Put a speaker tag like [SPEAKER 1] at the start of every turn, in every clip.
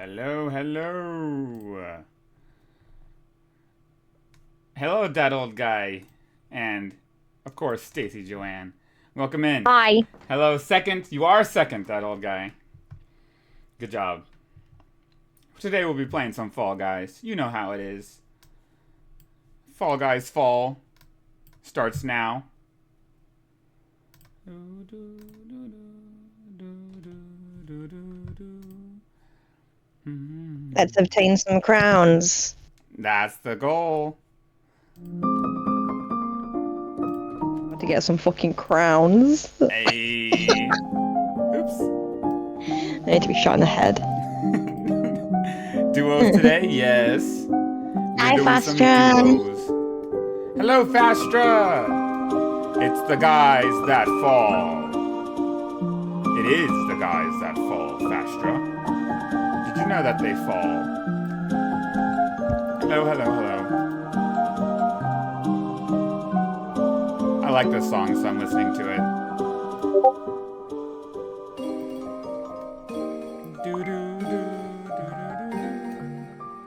[SPEAKER 1] Hello, hello. Hello, that old guy. And, of course, Stacy Joanne. Welcome in.
[SPEAKER 2] Hi.
[SPEAKER 1] Hello, second. You are second, that old guy. Good job. Today we'll be playing some Fall Guys. You know how it is. Fall Guys Fall starts now.
[SPEAKER 2] Let's obtain some crowns.
[SPEAKER 1] That's the goal.
[SPEAKER 2] To get some fucking crowns.
[SPEAKER 1] Hey. Oops.
[SPEAKER 2] I need to be shot in the head.
[SPEAKER 1] Duos today? Yes.
[SPEAKER 2] Hi,
[SPEAKER 1] We're doing some
[SPEAKER 2] Fastra.
[SPEAKER 1] duos. Hello, Fastra! It's the guys that fall. It is the guys that fall, Fastra. Did you know that they fall? Hello, hello, hello. I like this song, so I'm listening to it.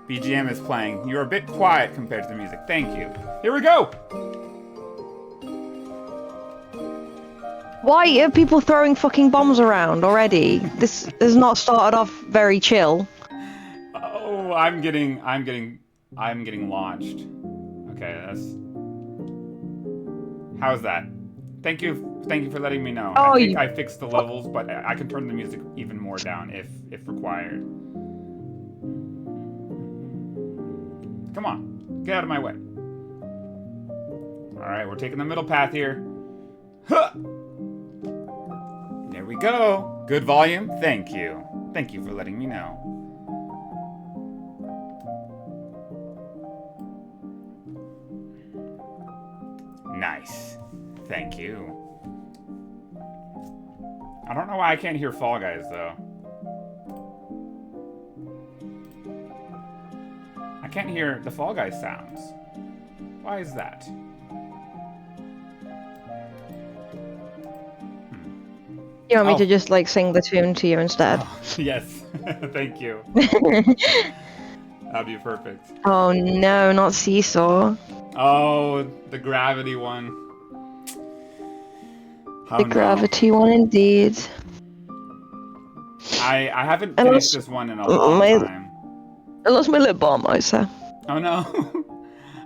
[SPEAKER 1] BGM is playing. You're a bit quiet compared to the music. Thank you. Here we go!
[SPEAKER 2] Why are people throwing fucking bombs around already? This has not started off very chill.
[SPEAKER 1] Oh, I'm getting launched. Okay, how's that? Thank you for letting me know.
[SPEAKER 2] Oh,
[SPEAKER 1] I think I fixed the levels, but I can turn the music even more down if required. Come on, get out of my way. All right, we're taking the middle path here. Huh! There we go. Good volume. Thank you. Thank you for letting me know. Nice. Thank you. I don't know why I can't hear Fall Guys, though. I can't hear the Fall Guys sounds. Why is that?
[SPEAKER 2] You want me to just like sing the tune to you instead?
[SPEAKER 1] Oh, yes. Thank you. That'd be perfect.
[SPEAKER 2] Oh no, not Seesaw.
[SPEAKER 1] Oh, the gravity one. Oh,
[SPEAKER 2] The gravity one indeed.
[SPEAKER 1] I haven't finished this one in a long time.
[SPEAKER 2] I lost my lip balm, I say.
[SPEAKER 1] Oh no.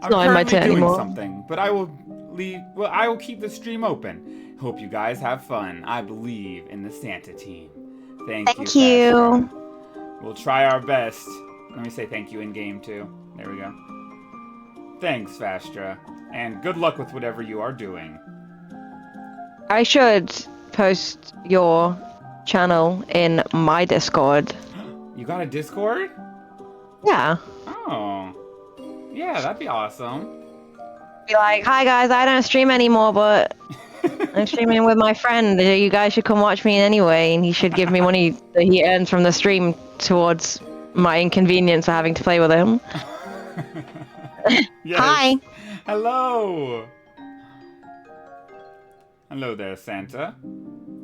[SPEAKER 1] I'm
[SPEAKER 2] not in my
[SPEAKER 1] currently
[SPEAKER 2] tent
[SPEAKER 1] doing
[SPEAKER 2] anymore.
[SPEAKER 1] something, but I will keep the stream open. Hope you guys have fun. I believe in the Santa team. Thank you. Fastra. We'll try our best. Let me say thank you in game too. There we go. Thanks, Fastra. And good luck with whatever you are doing.
[SPEAKER 2] I should post your channel in my Discord.
[SPEAKER 1] You got a Discord?
[SPEAKER 2] Yeah.
[SPEAKER 1] Oh. Yeah, that'd be awesome.
[SPEAKER 2] Be like, hi guys, I don't stream anymore, but I'm streaming with my friend. You guys should come watch me anyway, and he should give me money that he earns from the stream towards my inconvenience for having to play with him.
[SPEAKER 1] Yes.
[SPEAKER 2] Hi.
[SPEAKER 1] Hello. Hello there, Santa.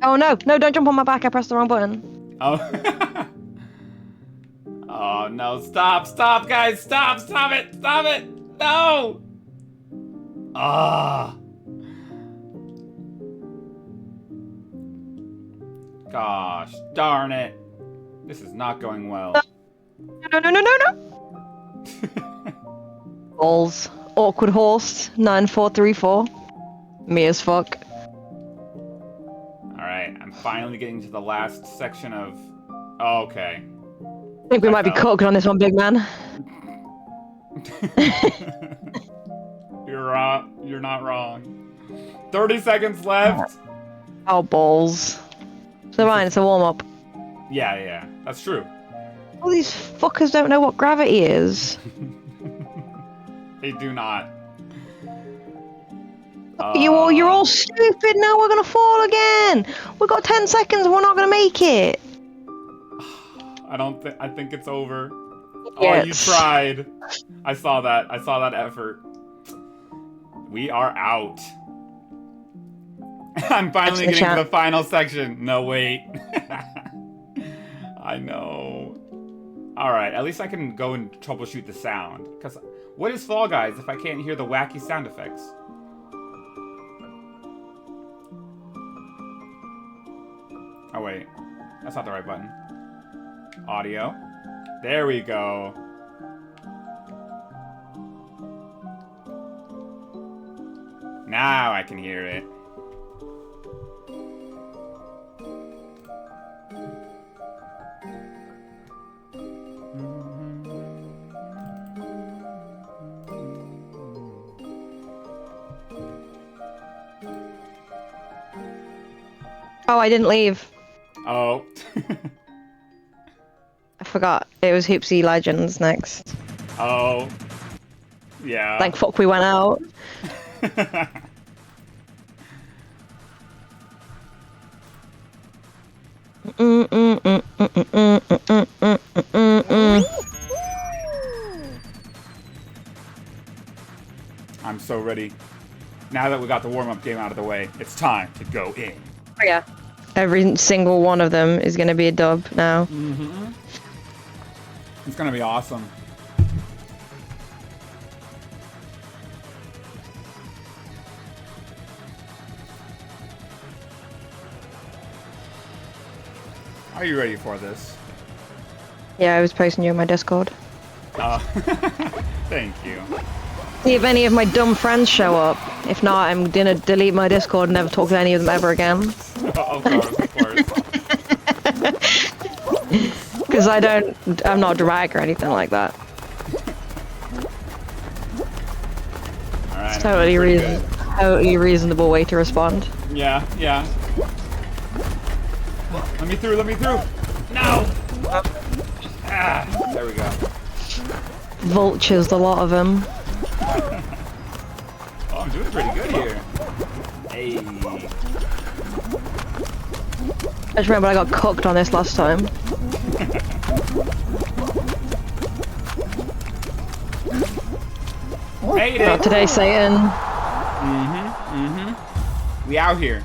[SPEAKER 2] Oh no, no, don't jump on my back. I pressed the wrong button.
[SPEAKER 1] Oh. Oh no, stop, guys, stop it, no! Ah. Gosh, darn it. This is not going well.
[SPEAKER 2] No. Balls. Awkward horse, 9434. Me as fuck.
[SPEAKER 1] Alright, I'm finally getting to the last section of... Oh, okay.
[SPEAKER 2] I think we might be cooked on this one, big man.
[SPEAKER 1] You're not wrong. 30 seconds left.
[SPEAKER 2] Oh, balls. So fine, it's a warm-up.
[SPEAKER 1] Yeah, that's true.
[SPEAKER 2] All these fuckers don't know what gravity is.
[SPEAKER 1] They do not.
[SPEAKER 2] You're all stupid now, we're gonna fall again! We've got 10 seconds and we're not gonna make it!
[SPEAKER 1] I think it's over.
[SPEAKER 2] Yes.
[SPEAKER 1] Oh, you tried. I saw that effort. We are out. I'm finally getting to the final section. No, wait. I know. Alright, at least I can go and troubleshoot the sound. Because what is Fall Guys if I can't hear the wacky sound effects? Oh wait, that's not the right button. Audio. There we go. Now I can hear it.
[SPEAKER 2] Oh, I didn't leave.
[SPEAKER 1] Oh.
[SPEAKER 2] I forgot. It was Hoopsy Legends next.
[SPEAKER 1] Oh. Yeah.
[SPEAKER 2] Like, fuck, we went out.
[SPEAKER 1] I'm so ready. Now that we got the warm-up game out of the way, it's time to go in.
[SPEAKER 2] Oh, yeah. Every single one of them is going to be a dub now.
[SPEAKER 1] Mm-hmm. It's going to be awesome. Are you ready for this?
[SPEAKER 2] Yeah, I was posting you in my Discord.
[SPEAKER 1] Thank you.
[SPEAKER 2] See if any of my dumb friends show up. If not, I'm gonna delete my Discord and never talk to any of them ever again.
[SPEAKER 1] Of course.
[SPEAKER 2] Because I'm not dramatic or anything like that.
[SPEAKER 1] Alright.
[SPEAKER 2] Totally reasonable way to respond.
[SPEAKER 1] Yeah. Let me through. No! Ah, there we go.
[SPEAKER 2] Vultures, a lot of them.
[SPEAKER 1] Oh, I'm doing pretty good here. Hey.
[SPEAKER 2] I just remember I got cooked on this last time.
[SPEAKER 1] Made it!
[SPEAKER 2] Not today, Satan.
[SPEAKER 1] We out here.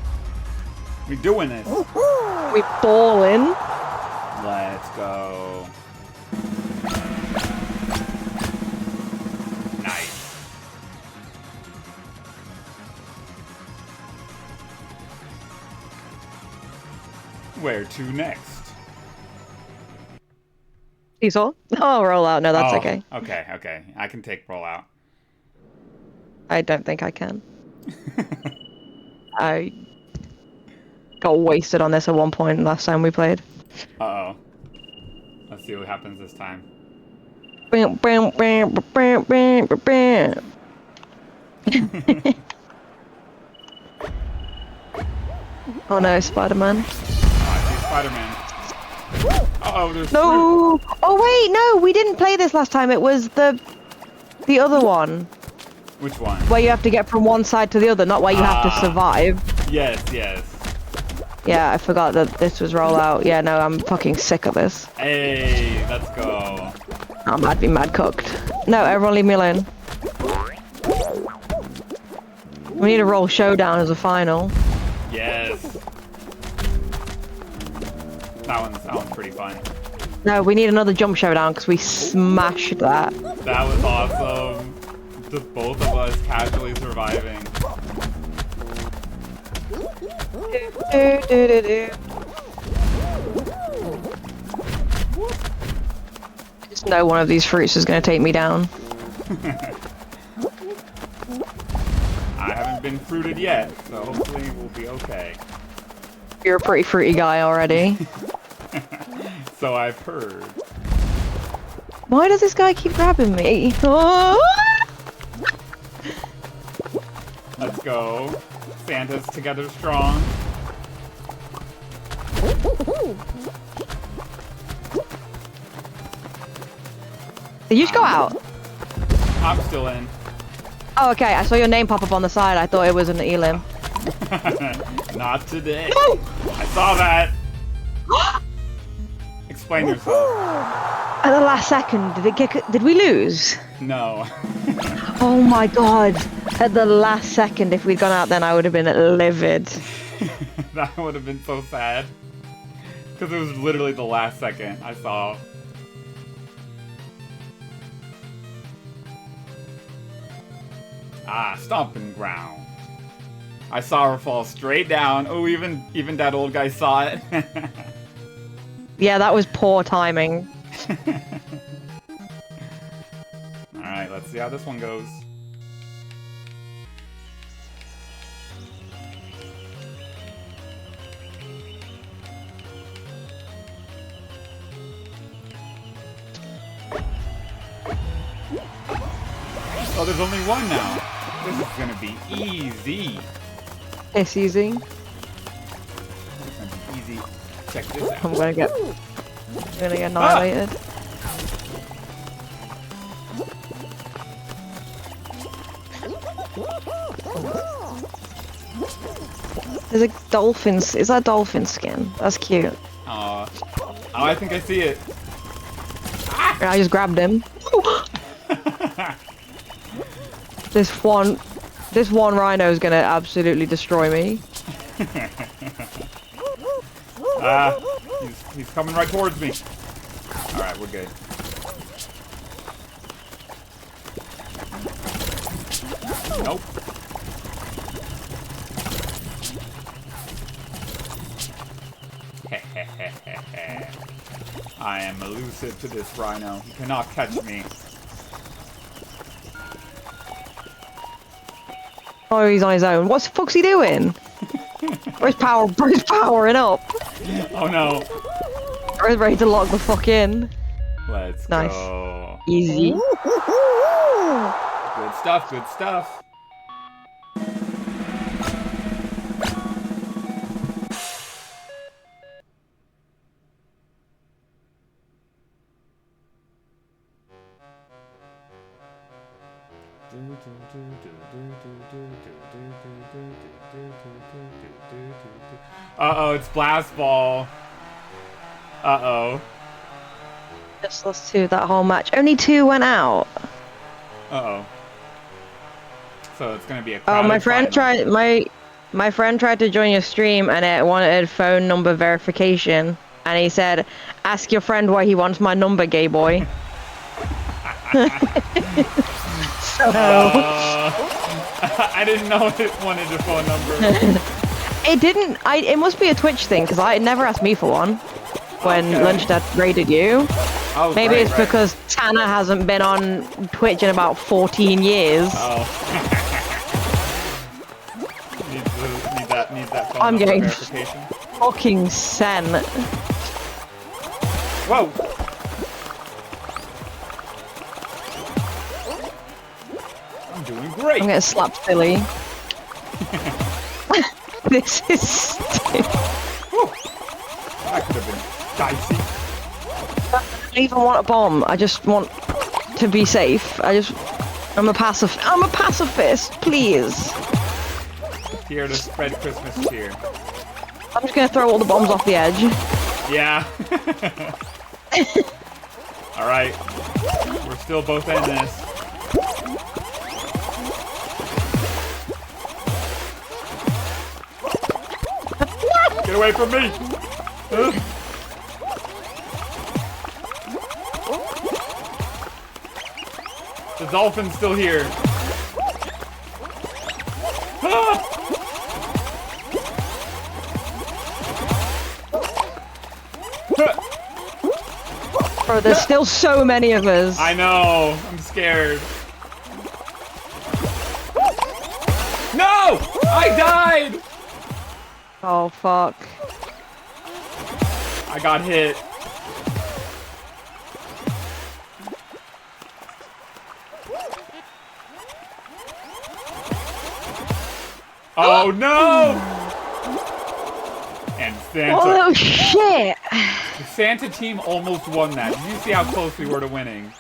[SPEAKER 1] We doing this.
[SPEAKER 2] We ballin'.
[SPEAKER 1] Let's go. Nice. Where to next?
[SPEAKER 2] Diesel? Oh, roll out. No, that's okay.
[SPEAKER 1] Okay. I can take rollout.
[SPEAKER 2] I don't think I can. I got wasted on this at one point last time we played.
[SPEAKER 1] Uh-oh. Let's see what happens this time.
[SPEAKER 2] Oh no, Spider-Man.
[SPEAKER 1] I see Spider-Man. Uh-oh, there's
[SPEAKER 2] No! Oh wait, no, we didn't play this last time. It was the other one.
[SPEAKER 1] Which one?
[SPEAKER 2] Where you have to get from one side to the other, not where you have to survive.
[SPEAKER 1] Yes.
[SPEAKER 2] Yeah, I forgot that this was rollout. Yeah, no, I'm fucking sick of this.
[SPEAKER 1] Hey, let's go.
[SPEAKER 2] I'm mad, be mad cooked. No, everyone leave me alone. We need a roll showdown as a final.
[SPEAKER 1] Yes. That one's pretty fun.
[SPEAKER 2] No, we need another jump showdown because we smashed that.
[SPEAKER 1] That was awesome. Just both of us casually surviving.
[SPEAKER 2] Just know one of these fruits is going to take me down.
[SPEAKER 1] I haven't been fruited yet, so hopefully we'll be okay.
[SPEAKER 2] You're a pretty fruity guy already.
[SPEAKER 1] So I've heard.
[SPEAKER 2] Why does this guy keep grabbing me? Oh!
[SPEAKER 1] Let's go. Santa's together strong.
[SPEAKER 2] Did you just go out?
[SPEAKER 1] I'm still in.
[SPEAKER 2] Oh, okay. I saw your name pop up on the side. I thought it was an Elim.
[SPEAKER 1] Not today.
[SPEAKER 2] No!
[SPEAKER 1] I saw that. Explain yourself.
[SPEAKER 2] At the last second, did we lose?
[SPEAKER 1] No.
[SPEAKER 2] Oh my god. At the last second, if we'd gone out then, I would have been livid.
[SPEAKER 1] That would have been so sad. Because it was literally the last second I saw. Ah, stomping ground. I saw her fall straight down. Oh, even that old guy saw it.
[SPEAKER 2] Yeah, that was poor timing.
[SPEAKER 1] Alright, let's see how this one goes. Oh, there's only one now. This is gonna be easy.
[SPEAKER 2] It's easy.
[SPEAKER 1] It's gonna be easy. Check this out.
[SPEAKER 2] I'm gonna get annihilated. There's a dolphin. Is that dolphin skin? That's cute.
[SPEAKER 1] Oh, I think I see it.
[SPEAKER 2] I just grabbed him. This one rhino is gonna absolutely destroy me.
[SPEAKER 1] He's coming right towards me. All right, we're good. Nope. I am elusive to this rhino. He cannot catch me.
[SPEAKER 2] Oh, he's on his own. What the fuck's he doing? Where's powering up?
[SPEAKER 1] Oh no.
[SPEAKER 2] Where's ready to lock the fuck in?
[SPEAKER 1] Let's
[SPEAKER 2] Nice.
[SPEAKER 1] go.
[SPEAKER 2] Easy.
[SPEAKER 1] Good stuff, good stuff. Uh-oh, it's Blast Ball. Uh-oh.
[SPEAKER 2] Just lost 2 that whole match. Only 2 went out.
[SPEAKER 1] Uh-oh. So it's gonna be a
[SPEAKER 2] Oh,
[SPEAKER 1] crowded
[SPEAKER 2] my friend
[SPEAKER 1] final.
[SPEAKER 2] my friend tried to join your stream and it wanted phone number verification. And he said, ask your friend why he wants my number, gay boy.
[SPEAKER 1] I didn't know it wanted a phone number.
[SPEAKER 2] It didn't. It must be a Twitch thing because it never asked me for one when Lunchdad raided you.
[SPEAKER 1] Oh,
[SPEAKER 2] Maybe
[SPEAKER 1] right,
[SPEAKER 2] it's
[SPEAKER 1] right.
[SPEAKER 2] because Tanner hasn't been on Twitch in about 14 years.
[SPEAKER 1] Oh. need that phone
[SPEAKER 2] I'm
[SPEAKER 1] number
[SPEAKER 2] getting
[SPEAKER 1] verification.
[SPEAKER 2] fucking sent.
[SPEAKER 1] Whoa. I'm doing great.
[SPEAKER 2] I'm getting slapped silly. This is stupid.
[SPEAKER 1] That could have been dicey.
[SPEAKER 2] I don't even want a bomb. I just want to be safe. I'm a pacifist, please.
[SPEAKER 1] Here to spread Christmas cheer.
[SPEAKER 2] I'm just gonna throw all the bombs off the edge.
[SPEAKER 1] Yeah. Alright. We're still both in this. Get away from me! The dolphin's still here.
[SPEAKER 2] Bro, there's still so many of us.
[SPEAKER 1] I know. I'm scared. No! I died!
[SPEAKER 2] Oh, fuck.
[SPEAKER 1] I got hit. Oh no! And Santa.
[SPEAKER 2] Oh, shit!
[SPEAKER 1] The Santa team almost won that. Did you see how close we were to winning?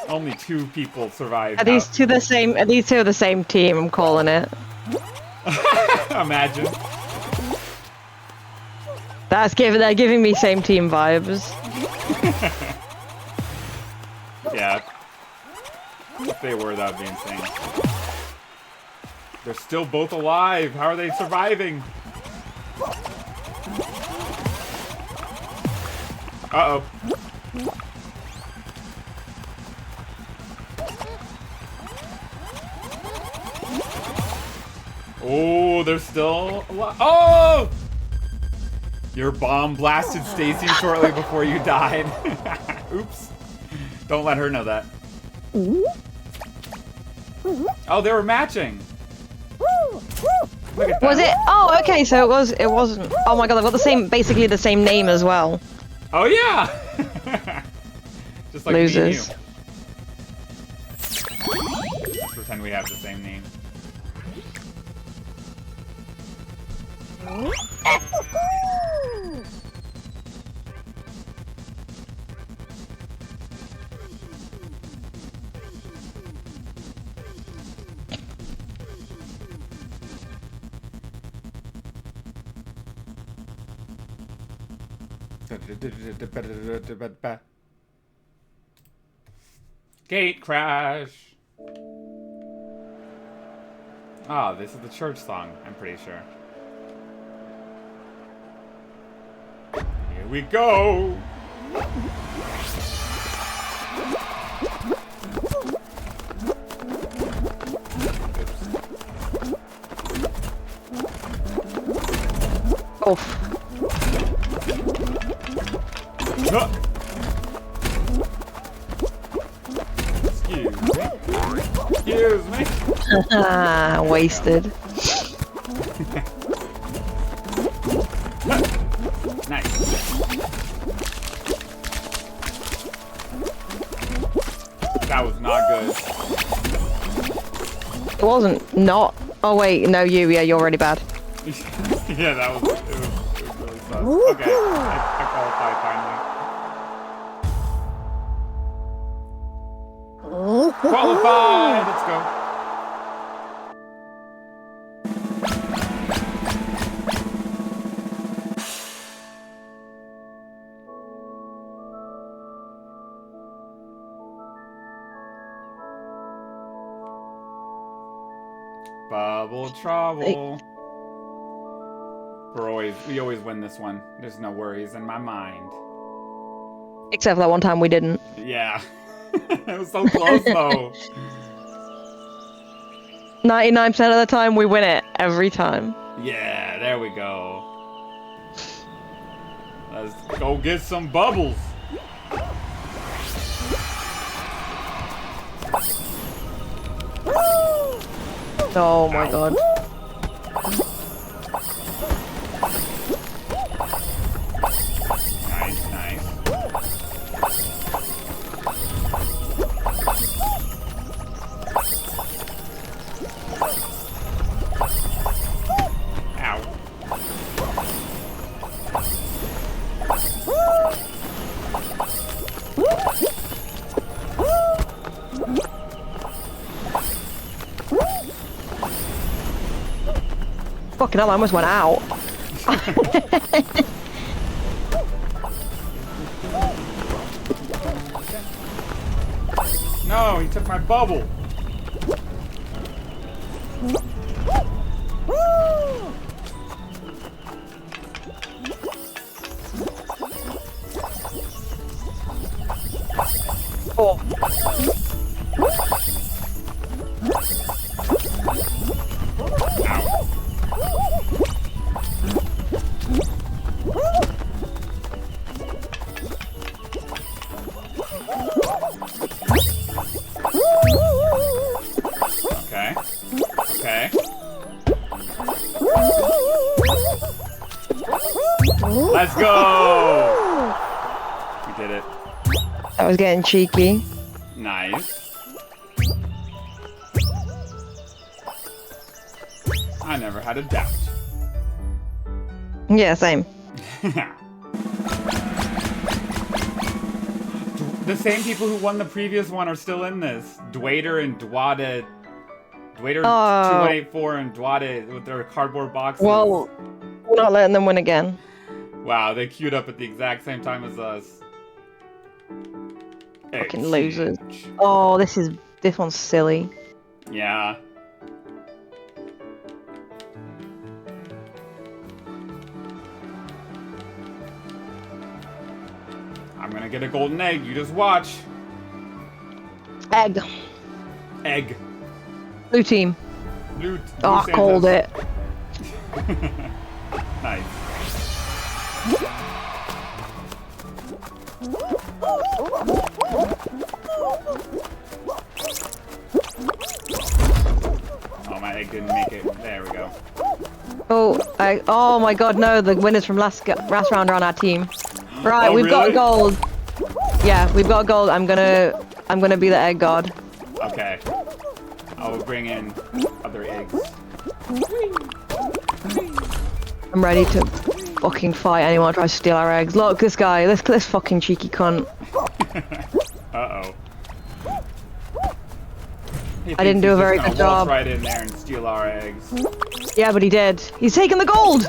[SPEAKER 1] Only 2 people survived.
[SPEAKER 2] Are these two the same? Are these 2 the same team? I'm calling it.
[SPEAKER 1] Imagine.
[SPEAKER 2] They're giving me same team vibes.
[SPEAKER 1] Yeah. If they were, that would be insane. They're still both alive. How are they surviving? Uh-oh. Oh, there's still a lot. Oh! Your bomb blasted Stacy shortly before you died. Oops. Don't let her know that. Oh, they were matching. Look at that.
[SPEAKER 2] Was it? Oh, okay. So it wasn't. Oh my god, they've got the same, basically the same name as well.
[SPEAKER 1] Oh yeah. Just like
[SPEAKER 2] Losers.
[SPEAKER 1] me and you. Let's pretend we have the same name. Gate crash. Ah, this is the church song, I'm pretty sure. Here we go.
[SPEAKER 2] Oof.
[SPEAKER 1] Huh. Excuse me. Excuse me.
[SPEAKER 2] Ah, wasted.
[SPEAKER 1] Nice. That was not good.
[SPEAKER 2] It wasn't not. Oh wait, no, yeah, you're really bad.
[SPEAKER 1] Yeah, that was, it was really sus. Okay, I qualified finally. Qualified! Let's go. Bubble trouble. We always win this one. There's no worries in my mind.
[SPEAKER 2] Except for that one time we didn't.
[SPEAKER 1] Yeah. It was so close though.
[SPEAKER 2] 99% of the time we win it every time.
[SPEAKER 1] Yeah, there we go. Let's go get some bubbles.
[SPEAKER 2] Oh my god.
[SPEAKER 1] Nice, nice. Ow.
[SPEAKER 2] Fucking hell, I almost went out.
[SPEAKER 1] No, he took my bubble.
[SPEAKER 2] Oh.
[SPEAKER 1] Okay. Okay. Let's go! We did it.
[SPEAKER 2] That was getting cheeky.
[SPEAKER 1] Nice. I never had a doubt.
[SPEAKER 2] Yeah, same.
[SPEAKER 1] The same people who won the previous one are still in this. Dwader and Dwada. Dwader 2184 and Dwada with their cardboard boxes.
[SPEAKER 2] Well, we're not letting them win again.
[SPEAKER 1] Wow, they queued up at the exact same time as us.
[SPEAKER 2] Fucking losers. Oh, this one's silly.
[SPEAKER 1] Yeah. I'm gonna get a golden egg, you just watch.
[SPEAKER 2] Egg.
[SPEAKER 1] Egg.
[SPEAKER 2] Blue team.
[SPEAKER 1] Blue
[SPEAKER 2] Oh, I called it.
[SPEAKER 1] Nice. Oh, my egg didn't make it. There we go.
[SPEAKER 2] Oh my god, no, the winners from last round are on our team. Right,
[SPEAKER 1] Oh,
[SPEAKER 2] we've got
[SPEAKER 1] really?
[SPEAKER 2] gold. Yeah, we've got gold. I'm gonna be the egg god.
[SPEAKER 1] Okay. I will bring in other eggs.
[SPEAKER 2] I'm ready to fucking fight anyone who tries to steal our eggs. Look, this guy, this fucking cheeky cunt.
[SPEAKER 1] Uh-oh.
[SPEAKER 2] I didn't do a very good job.
[SPEAKER 1] Right in there and steal our eggs.
[SPEAKER 2] Yeah, but he did. He's taking the gold!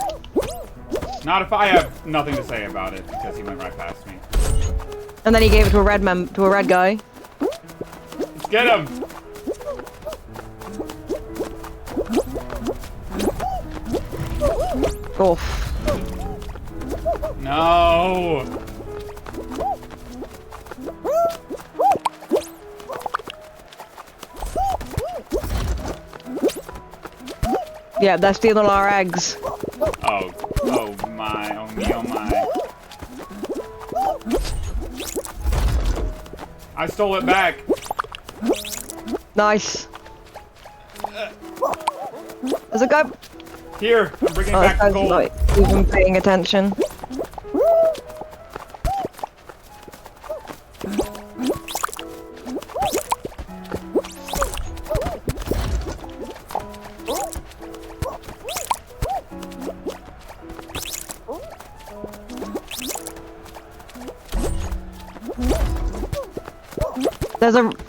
[SPEAKER 1] Not if I have nothing to say about it, because he went right past me.
[SPEAKER 2] And then he gave it to a red guy.
[SPEAKER 1] Let's get him!
[SPEAKER 2] Oof.
[SPEAKER 1] No!
[SPEAKER 2] Yeah, they're stealing our eggs.
[SPEAKER 1] Oh my, oh me, oh my. I stole it back.
[SPEAKER 2] Nice. There's a guy.
[SPEAKER 1] Here, I'm bringing
[SPEAKER 2] Oh,
[SPEAKER 1] back
[SPEAKER 2] this
[SPEAKER 1] the
[SPEAKER 2] guy's
[SPEAKER 1] gold.
[SPEAKER 2] not even paying attention.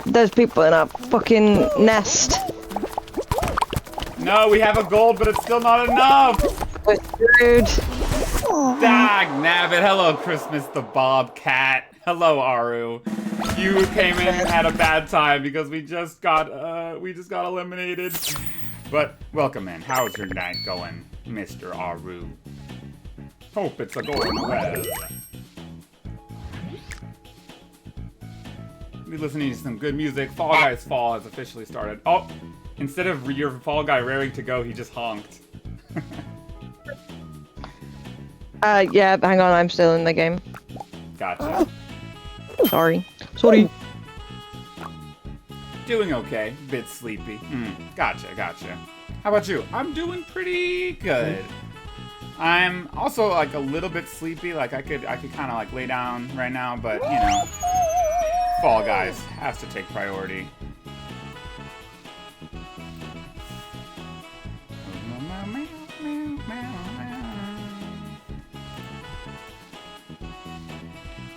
[SPEAKER 2] There's people in a fucking nest.
[SPEAKER 1] No, we have a gold, but it's still not enough.
[SPEAKER 2] We're screwed.
[SPEAKER 1] Dag nabbit. Hello, Christmas the Bobcat. Hello, Aru. You came in and had a bad time because we just got eliminated. But welcome in. How's your night going, Mr. Aru? Hope it's a going well. We're listening to some good music. Fall Guys Fall has officially started. Oh, instead of your Fall Guy raring to go, he just honked.
[SPEAKER 2] Yeah, hang on, I'm still in the game.
[SPEAKER 1] Gotcha.
[SPEAKER 2] Sorry.
[SPEAKER 1] Doing okay. Bit sleepy. Gotcha. How about you? I'm doing pretty good. I'm also like a little bit sleepy. Like I could kind of like lay down right now, but you know, Fall Guys has to take priority.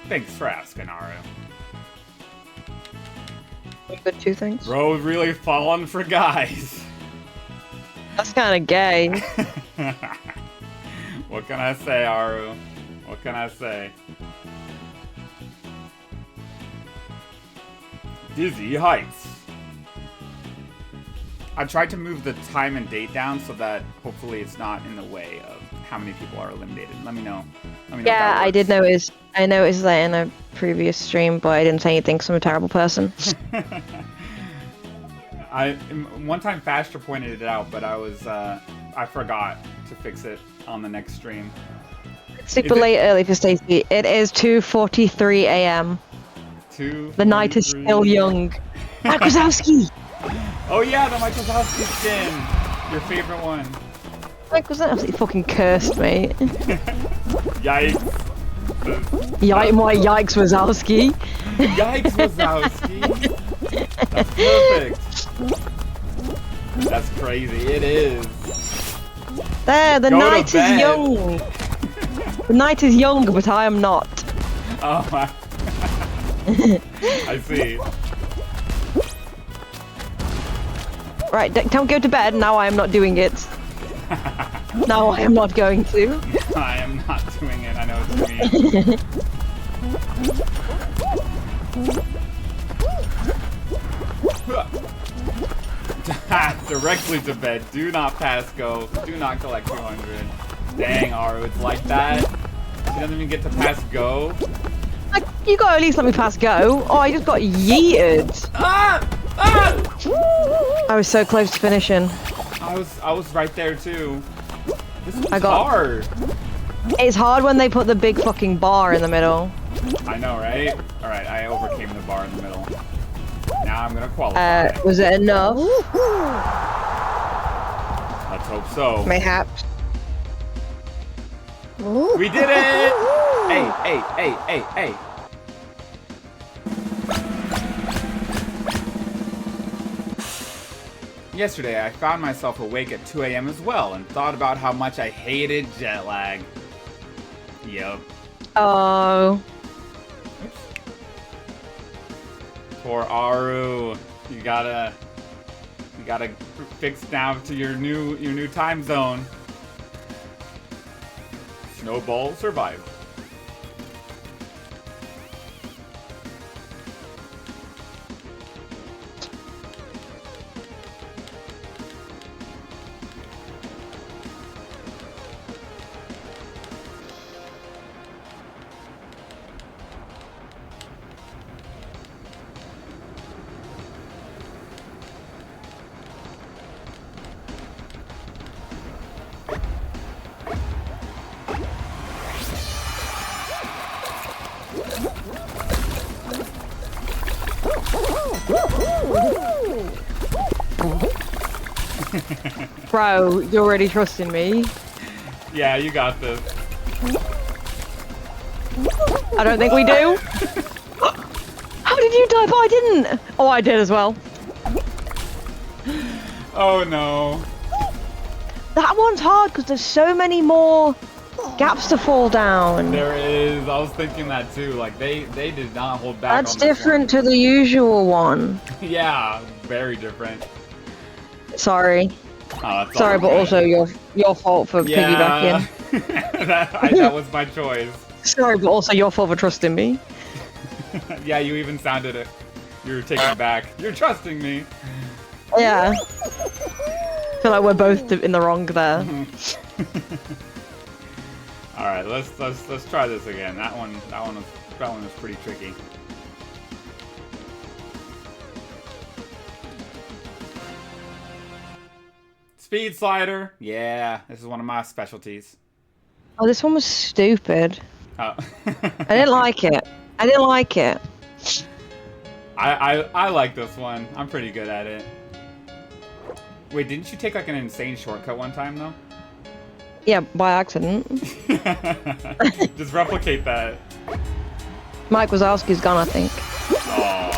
[SPEAKER 1] Thanks for asking, Aru.
[SPEAKER 2] Good two things.
[SPEAKER 1] Bro, really falling for guys.
[SPEAKER 2] That's kind of gay.
[SPEAKER 1] What can I say, Aru? What can I say? Dizzy Heights. I tried to move the time and date down so that hopefully it's not in the way of how many people are eliminated. Let me know.
[SPEAKER 2] Yeah, I did notice. I noticed that in a previous stream, but I didn't say anything because I'm a terrible person.
[SPEAKER 1] One time Faster pointed it out, but I forgot to fix it on the next stream.
[SPEAKER 2] It's super late early for Stacey. It is 2:43 a.m. The night is still young. Mike Wazowski!
[SPEAKER 1] Oh yeah, the Mike Wazowski skin! Your favorite one.
[SPEAKER 2] Mike Wazowski fucking cursed, mate.
[SPEAKER 1] Yikes.
[SPEAKER 2] Yikes Wazowski.
[SPEAKER 1] Yikes Wazowski. That's perfect. That's crazy, it is.
[SPEAKER 2] There, the
[SPEAKER 1] Go
[SPEAKER 2] night
[SPEAKER 1] to
[SPEAKER 2] is
[SPEAKER 1] bed.
[SPEAKER 2] young. The night is young, but I am not.
[SPEAKER 1] Oh my. I see.
[SPEAKER 2] Right, don't go to bed. Now I am not doing it. Now I am not going to.
[SPEAKER 1] I am not doing it, I know what you mean. Directly to bed. Do not pass go. Do not collect 200. Dang, Aru, it's like that. She doesn't even get to pass go.
[SPEAKER 2] Like, you gotta at least let me pass go. Oh, I just got yeeted.
[SPEAKER 1] Ah! Ah!
[SPEAKER 2] I was so close to finishing.
[SPEAKER 1] I was right there too. This is
[SPEAKER 2] I got-
[SPEAKER 1] hard.
[SPEAKER 2] It's hard when they put the big fucking bar in the middle.
[SPEAKER 1] I know, right? All right, I overcame the bar in the middle. Now I'm gonna qualify.
[SPEAKER 2] Was it enough?
[SPEAKER 1] Let's hope so.
[SPEAKER 2] Mayhaps.
[SPEAKER 1] We did it! Hey, hey, hey, hey, hey. Yesterday, I found myself awake at 2 a.m. as well and thought about how much I hated jet lag. Yep.
[SPEAKER 2] Oh.
[SPEAKER 1] Oops. Poor Aru. You gotta fix now to your new time zone. Snowball survived.
[SPEAKER 2] Bro, you're already trusting me.
[SPEAKER 1] Yeah, you got this.
[SPEAKER 2] I don't think we do. How did you die? But I didn't. Oh, I did as well.
[SPEAKER 1] Oh no.
[SPEAKER 2] That one's hard because there's so many more gaps to fall down.
[SPEAKER 1] There is. I was thinking that too. Like they did not hold back.
[SPEAKER 2] That's
[SPEAKER 1] on this
[SPEAKER 2] different to the usual one.
[SPEAKER 1] one. Yeah, very different.
[SPEAKER 2] Sorry.
[SPEAKER 1] Oh, that's
[SPEAKER 2] Sorry,
[SPEAKER 1] all
[SPEAKER 2] but
[SPEAKER 1] good.
[SPEAKER 2] also your fault for piggybacking.
[SPEAKER 1] that was my choice.
[SPEAKER 2] Sorry, but also your fault for trusting me.
[SPEAKER 1] Yeah, you even sounded it. You were taking it back. You're trusting me.
[SPEAKER 2] Yeah. I feel like we're both in the wrong there.
[SPEAKER 1] All right, let's try this again. That one was pretty tricky. Speed slider. Yeah, this is one of my specialties.
[SPEAKER 2] Oh, this one was stupid.
[SPEAKER 1] Oh.
[SPEAKER 2] I didn't like it. I didn't like it.
[SPEAKER 1] I like this one. I'm pretty good at it. Wait, didn't you take like an insane shortcut one time though?
[SPEAKER 2] Yeah, by accident.
[SPEAKER 1] Just replicate that.
[SPEAKER 2] Mike Wazowski's gone, I think.
[SPEAKER 1] Aww.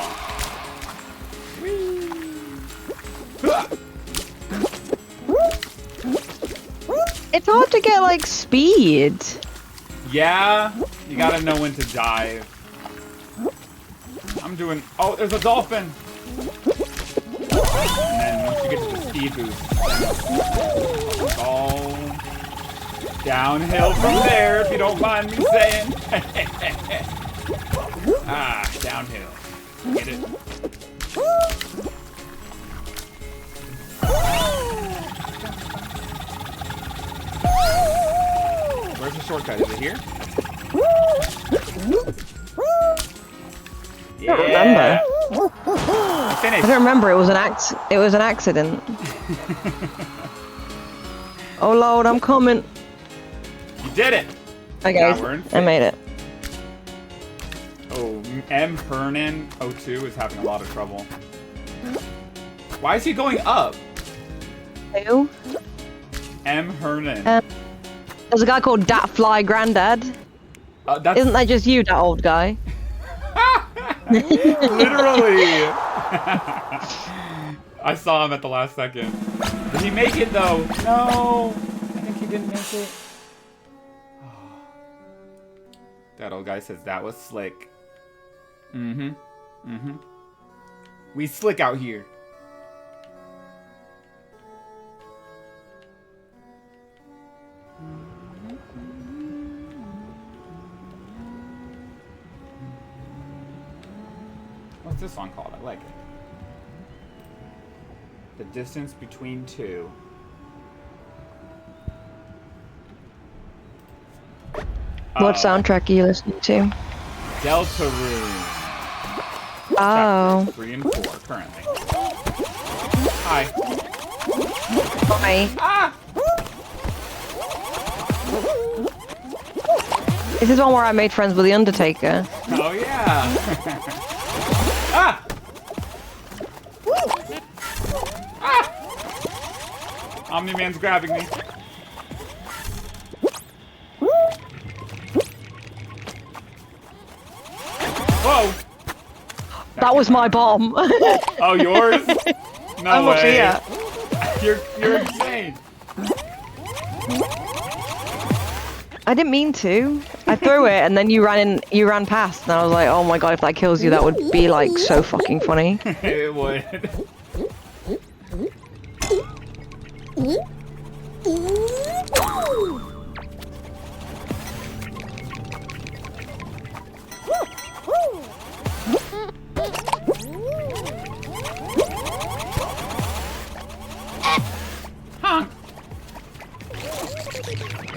[SPEAKER 2] It's hard to get like speed.
[SPEAKER 1] Yeah, you gotta know when to dive. I'm doing. Oh, there's a dolphin. And then once you get to the speed boost, then all downhill from there, if you don't mind me saying. Ah, downhill. Get it? Where's the shortcut? Is it here?
[SPEAKER 2] I don't remember.
[SPEAKER 1] I finished.
[SPEAKER 2] I don't remember. It was an accident. Oh Lord, I'm coming.
[SPEAKER 1] You did it.
[SPEAKER 2] Okay,
[SPEAKER 1] Now we're in
[SPEAKER 2] I made it.
[SPEAKER 1] Oh, M. Hernan 02 is having a lot of trouble. Why is he going up?
[SPEAKER 2] Who?
[SPEAKER 1] M. Hernan.
[SPEAKER 2] There's a guy called Dat Fly Grandad.
[SPEAKER 1] That's
[SPEAKER 2] Isn't that just you, that old guy?
[SPEAKER 1] literally. I saw him at the last second. Did he make it though? No. I think he didn't make it. That old guy says that was slick. Mm-hmm. Mm-hmm. We slick out here. What's this song called? I like it. The distance between two.
[SPEAKER 2] What soundtrack are you listening to?
[SPEAKER 1] Deltarune.
[SPEAKER 2] Oh.
[SPEAKER 1] Chapters 3 and 4 currently. Hi.
[SPEAKER 2] Hi.
[SPEAKER 1] Ah!
[SPEAKER 2] This is one where I made friends with the Undertaker.
[SPEAKER 1] Oh yeah! Ah! Ah! Omni-Man's grabbing me. Whoa!
[SPEAKER 2] That was my bomb.
[SPEAKER 1] Oh, yours? No
[SPEAKER 2] I'm up
[SPEAKER 1] way.
[SPEAKER 2] here.
[SPEAKER 1] You're insane.
[SPEAKER 2] I didn't mean to. I threw it and then you ran past and I was like, oh my god, if that kills you, that would be like so fucking funny.
[SPEAKER 1] It would. Honk.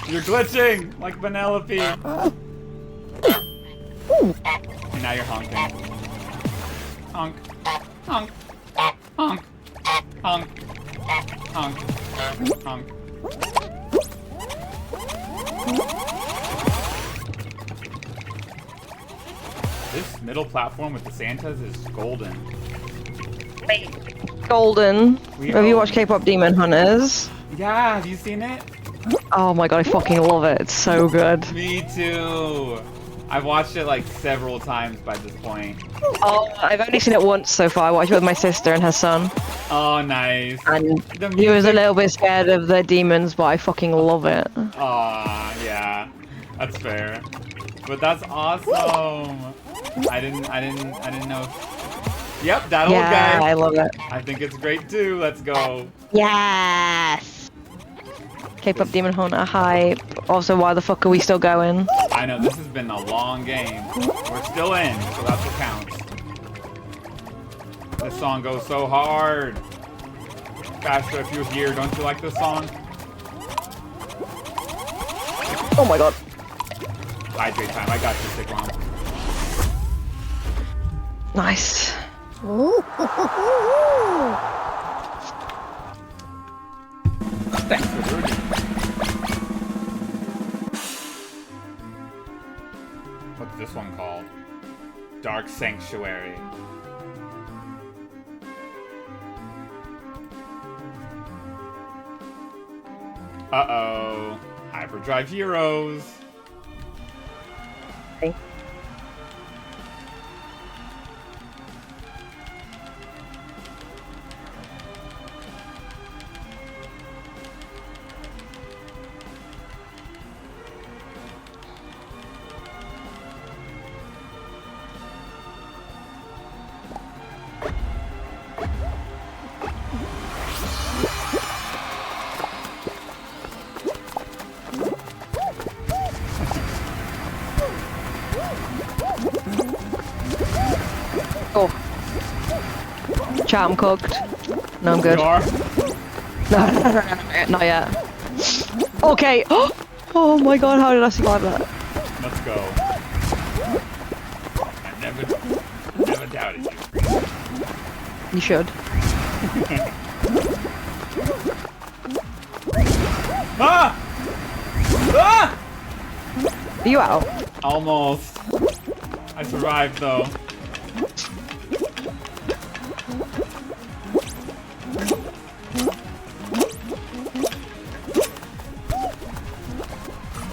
[SPEAKER 1] You're glitching like Penelope. And now you're honking. Honk. Honk. Honk. Honk. Honk. Honk. This middle platform with the Santas is golden.
[SPEAKER 2] Golden.
[SPEAKER 1] We
[SPEAKER 2] Have you
[SPEAKER 1] own-
[SPEAKER 2] watched K-pop Demon Hunters?
[SPEAKER 1] Yeah, have you seen it?
[SPEAKER 2] Oh my god, I fucking love it. It's so good.
[SPEAKER 1] Me too. I've watched it like several times by this point.
[SPEAKER 2] Oh, I've only seen it once so far. I watched it with my sister and her son.
[SPEAKER 1] Oh, nice.
[SPEAKER 2] And
[SPEAKER 1] The
[SPEAKER 2] he was a
[SPEAKER 1] music-
[SPEAKER 2] little bit scared of the demons, but I fucking love it.
[SPEAKER 1] Aw, yeah. That's fair. But that's awesome. I didn't know. Yep, that old
[SPEAKER 2] Yeah,
[SPEAKER 1] guy.
[SPEAKER 2] I love it.
[SPEAKER 1] I think it's great too. Let's go.
[SPEAKER 2] Yes! K-pop Demon Hunter hype. Also, why the fuck are we still going?
[SPEAKER 1] I know, this has been a long game. We're still in, so that's what counts. This song goes so hard. Faster, if you're here, don't you like this song?
[SPEAKER 2] Oh my god.
[SPEAKER 1] Hydrate time, I got you, Stick Mom.
[SPEAKER 2] Nice.
[SPEAKER 1] Thanks for rooting. What's this one called? Dark Sanctuary. Uh-oh. Hyperdrive Heroes.
[SPEAKER 2] Okay. Oh. Chat, I'm cooked. No, I'm good.
[SPEAKER 1] You are?
[SPEAKER 2] No, not yet. Okay. Oh my god, how did I survive that?
[SPEAKER 1] Let's go. I never doubted you.
[SPEAKER 2] You should.
[SPEAKER 1] Ah! Ah!
[SPEAKER 2] Are you out?
[SPEAKER 1] Almost. I survived though.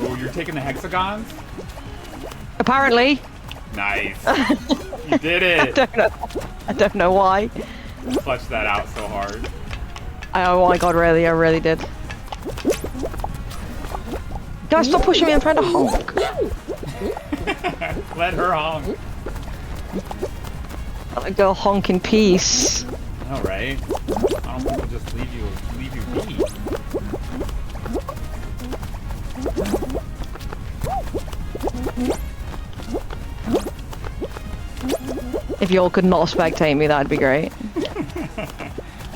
[SPEAKER 1] Oh, you're taking the hexagons?
[SPEAKER 2] Apparently.
[SPEAKER 1] Nice. You did
[SPEAKER 2] I
[SPEAKER 1] it.
[SPEAKER 2] don't know. I don't know why.
[SPEAKER 1] Clutched that out so hard.
[SPEAKER 2] Oh my god, really? I really did. Guys, stop pushing me. I'm trying to honk.
[SPEAKER 1] Let her honk.
[SPEAKER 2] Let a girl honk in peace.
[SPEAKER 1] All right. I don't think we'll just leave you be.
[SPEAKER 2] If y'all could not spectate me, that'd be great.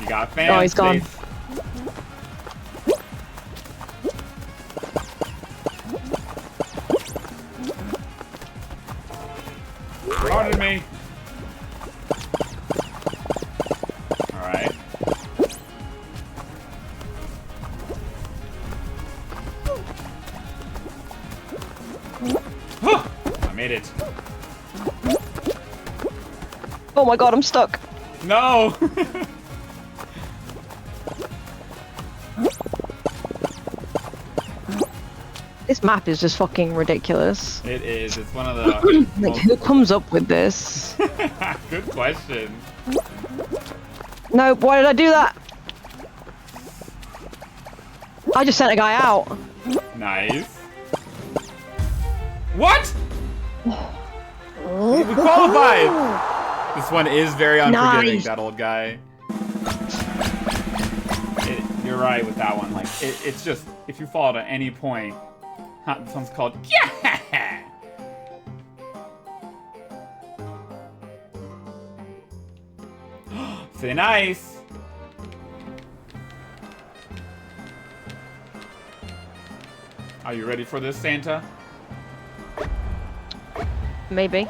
[SPEAKER 1] You got fans.
[SPEAKER 2] Oh, he's gone.
[SPEAKER 1] Face. Pardon me. Alright.
[SPEAKER 2] my god, I'm stuck.
[SPEAKER 1] No!
[SPEAKER 2] This map is just fucking ridiculous.
[SPEAKER 1] It is. It's one of the...
[SPEAKER 2] Like, who comes up with this?
[SPEAKER 1] Good question.
[SPEAKER 2] No, why did I do that? I just sent a guy out.
[SPEAKER 1] Nice. What? We qualified! This one is very unforgiving,
[SPEAKER 2] Nice.
[SPEAKER 1] that old guy. You're right with that one. Like, it's just, if you fall at any point, this one's called yeah! Say nice! Are you ready for this, Santa?
[SPEAKER 2] Maybe.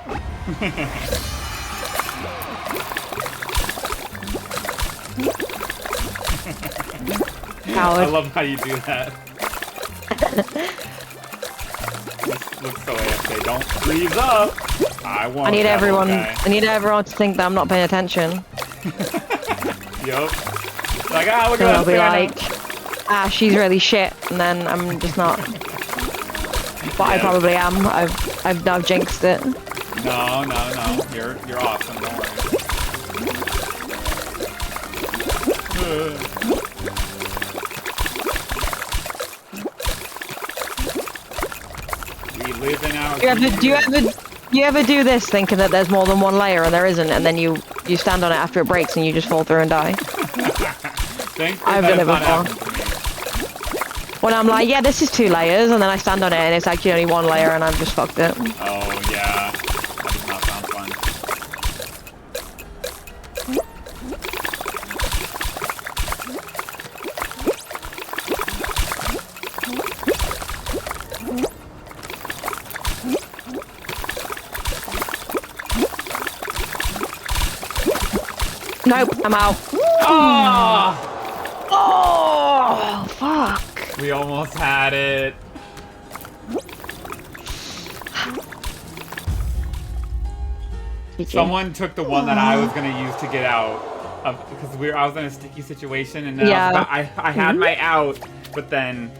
[SPEAKER 1] I love how you do that. This looks so AFK. Don't freeze up! I want
[SPEAKER 2] I need
[SPEAKER 1] that
[SPEAKER 2] everyone.
[SPEAKER 1] guy.
[SPEAKER 2] I need everyone to think that I'm not paying attention.
[SPEAKER 1] Yup. Like, ah, look
[SPEAKER 2] So
[SPEAKER 1] at
[SPEAKER 2] I'll
[SPEAKER 1] that
[SPEAKER 2] be
[SPEAKER 1] Santa.
[SPEAKER 2] like, ah, she's really shit, and then I'm just not. But I
[SPEAKER 1] Yes.
[SPEAKER 2] probably am. I've jinxed it.
[SPEAKER 1] No. You're awesome. Don't worry. We live in our.
[SPEAKER 2] Do you ever do this thinking that there's more than one layer and there isn't, and then you stand on it after it breaks and you just fall through and die? I've done it before. When I'm like, yeah, this is 2 layers, and then I stand on it and it's actually only 1 layer and I've just fucked it.
[SPEAKER 1] Oh yeah, that does not sound fun.
[SPEAKER 2] Nope, I'm out.
[SPEAKER 1] Oh!
[SPEAKER 2] Oh, fuck.
[SPEAKER 1] We almost had it. Someone took the one that I was gonna use to get out, because I was in a sticky situation, and then I had my out, but then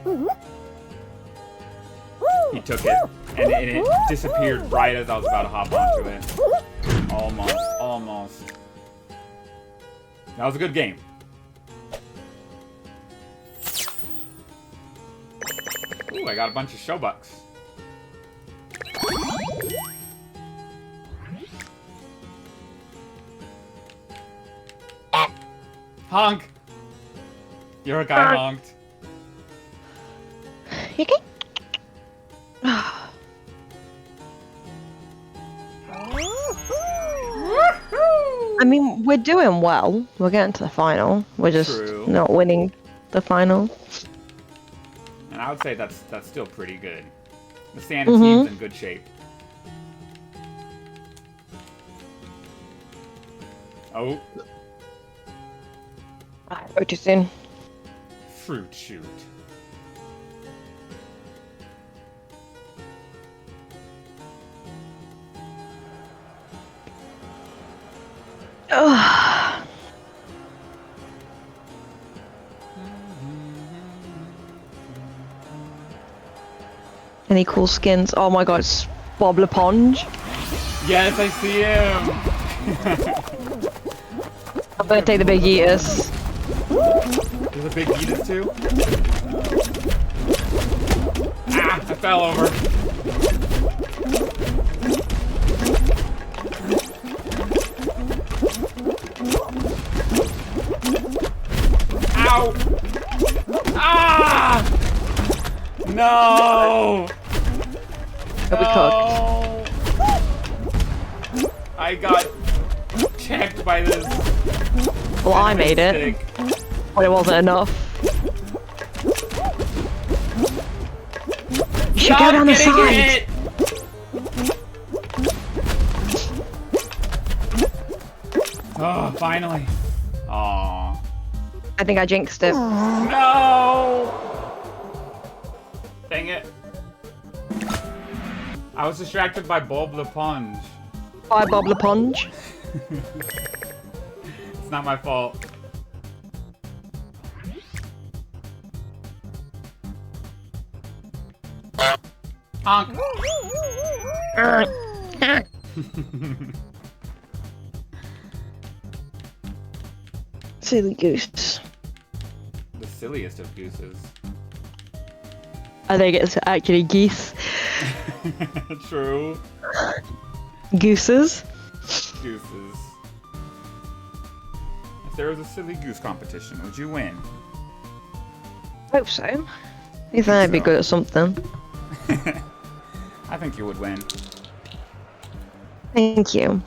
[SPEAKER 1] he took it, and it disappeared right as I was about to hop onto it. Almost. That was a good game. Ooh, I got a bunch of showbucks. Honk! Your guy honked.
[SPEAKER 2] You okay? I mean, we're doing well. We're getting to the final. We're just
[SPEAKER 1] True.
[SPEAKER 2] not winning the final.
[SPEAKER 1] And I would say that's still pretty good. The Santa team's in good shape. Oh,
[SPEAKER 2] Noticing.
[SPEAKER 1] fruit shoot.
[SPEAKER 2] Ugh. Any cool skins? Oh my god, it's Bob LePonge.
[SPEAKER 1] Yes, I see him.
[SPEAKER 2] I'm gonna take the big eaters.
[SPEAKER 1] There's a big Edith too. Ah, I fell over. Ow! Ah! No!
[SPEAKER 2] Are we cooked?
[SPEAKER 1] I got checked by this.
[SPEAKER 2] Well, I made it,
[SPEAKER 1] stick.
[SPEAKER 2] but it wasn't enough. You should go down the side.
[SPEAKER 1] Oh, finally. Aw.
[SPEAKER 2] I think I jinxed it.
[SPEAKER 1] No! Dang it. I was distracted by Bob LePonge.
[SPEAKER 2] Bye, Bob LePonge.
[SPEAKER 1] It's not my fault. Honk.
[SPEAKER 2] Silly goose.
[SPEAKER 1] The silliest of gooses.
[SPEAKER 2] I think it's actually geese.
[SPEAKER 1] True.
[SPEAKER 2] Gooses.
[SPEAKER 1] Gooses. If there was a silly goose competition, would you win?
[SPEAKER 2] Hope so. You think I'd be good at something?
[SPEAKER 1] I think you would win.
[SPEAKER 2] Thank you.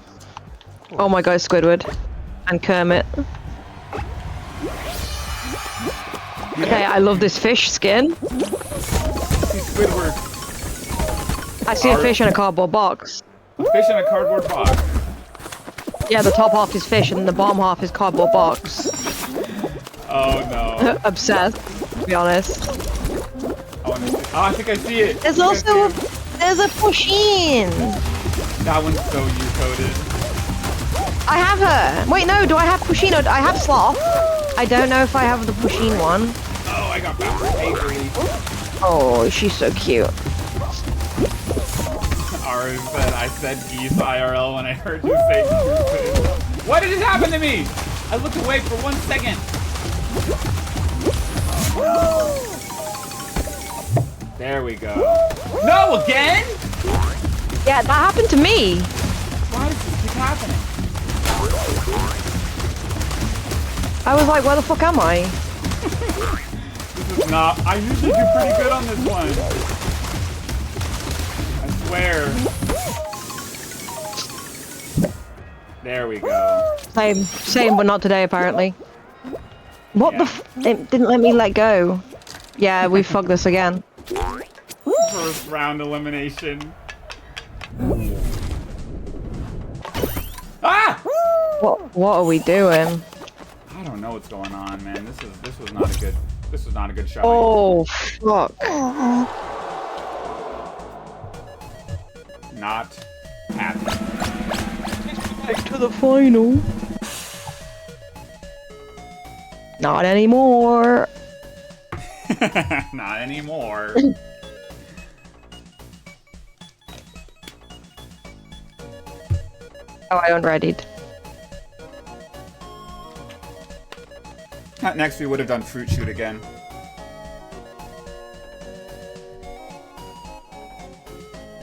[SPEAKER 2] Oh my god, Squidward. And Kermit. Okay, I love this fish skin.
[SPEAKER 1] Squidward.
[SPEAKER 2] I see a fish in a cardboard box.
[SPEAKER 1] A fish in a cardboard box.
[SPEAKER 2] Yeah, the top half is fish and the bottom half is cardboard box.
[SPEAKER 1] Oh no.
[SPEAKER 2] Obsessed, to be honest.
[SPEAKER 1] Oh, I think I see it.
[SPEAKER 2] There's also there's a pusheen.
[SPEAKER 1] That one's so you-coded.
[SPEAKER 2] I have her. Wait, no, do I have pusheen or I have sloth? I don't know if I have the pusheen one.
[SPEAKER 1] Oh, I got backwards eagerly.
[SPEAKER 2] Oh, she's so cute.
[SPEAKER 1] Ari said I said geese IRL when I heard you say goose. Why did it happen to me? I looked away for 1 second. There we go. No, again?
[SPEAKER 2] Yeah, that happened to me.
[SPEAKER 1] Why does this keep happening?
[SPEAKER 2] I was like, where the fuck am I?
[SPEAKER 1] This is not. I usually do pretty good on this one. I swear. There we go.
[SPEAKER 2] Same, but not today apparently. What
[SPEAKER 1] Yeah.
[SPEAKER 2] the f- it didn't let me let go. Yeah, we fucked this again.
[SPEAKER 1] First round elimination. Ah!
[SPEAKER 2] What are we doing?
[SPEAKER 1] I don't know what's going on, man. This was not a good showing.
[SPEAKER 2] Oh fuck.
[SPEAKER 1] Not happening.
[SPEAKER 2] Back to the final. Not anymore.
[SPEAKER 1] Not anymore.
[SPEAKER 2] Oh, I unreadied.
[SPEAKER 1] Next we would have done fruit shoot again.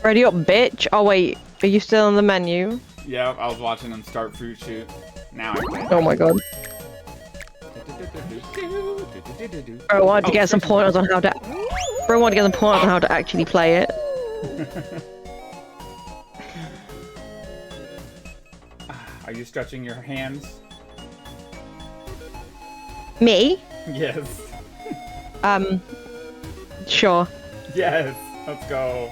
[SPEAKER 2] Ready up, bitch. Oh wait, are you still on the menu?
[SPEAKER 1] Yeah, I was watching them start fruit shoot. Now I play.
[SPEAKER 2] Oh my god. Bro, I wanted to get some pointers on how to. Bro, I wanted to get some pointers on how to actually play it.
[SPEAKER 1] Are you stretching your hands?
[SPEAKER 2] Me?
[SPEAKER 1] Yes.
[SPEAKER 2] Sure.
[SPEAKER 1] Yes. Let's go.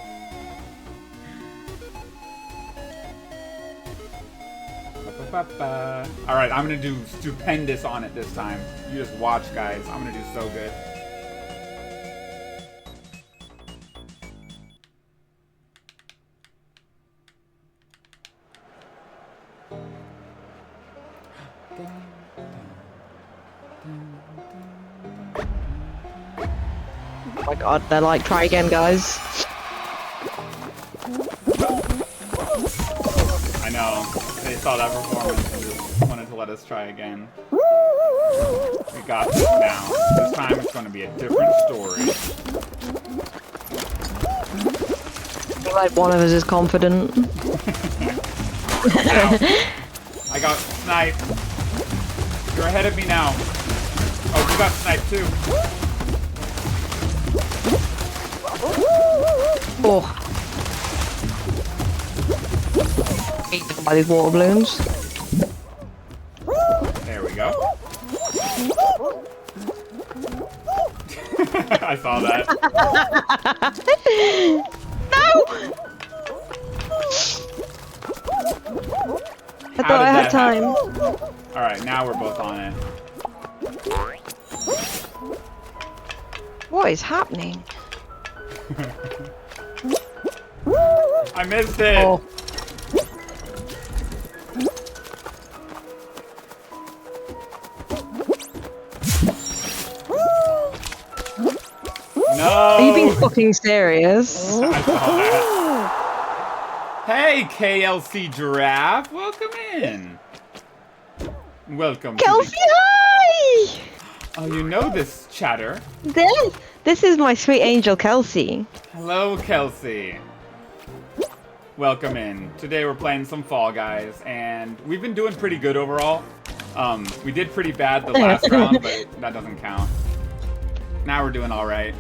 [SPEAKER 1] Alright, I'm gonna do stupendous on it this time. You just watch, guys. I'm gonna do so good.
[SPEAKER 2] Oh my god, they're like, try again, guys.
[SPEAKER 1] I know. They saw that performance and just wanted to let us try again. We got this now. This time it's going to be a different story.
[SPEAKER 2] I feel like one of us is confident.
[SPEAKER 1] Ow. I got sniped. You're ahead of me now. Oh, you got sniped too.
[SPEAKER 2] Oh. By these water balloons.
[SPEAKER 1] There we go. I saw that.
[SPEAKER 2] No! I thought I had time.
[SPEAKER 1] Alright, now we're both on it.
[SPEAKER 2] What is happening?
[SPEAKER 1] I missed it!
[SPEAKER 2] Oh. Are you being fucking serious?
[SPEAKER 1] I saw that. Hey, KLC Giraffe, welcome in. Welcome.
[SPEAKER 2] Kelsey, hi!
[SPEAKER 1] Oh, you know this chatter.
[SPEAKER 2] This is my sweet angel, Kelsey.
[SPEAKER 1] Hello, Kelsey. Welcome in. Today we're playing some Fall Guys, and we've been doing pretty good overall. We did pretty bad the last round, but that doesn't count. Now we're doing all right.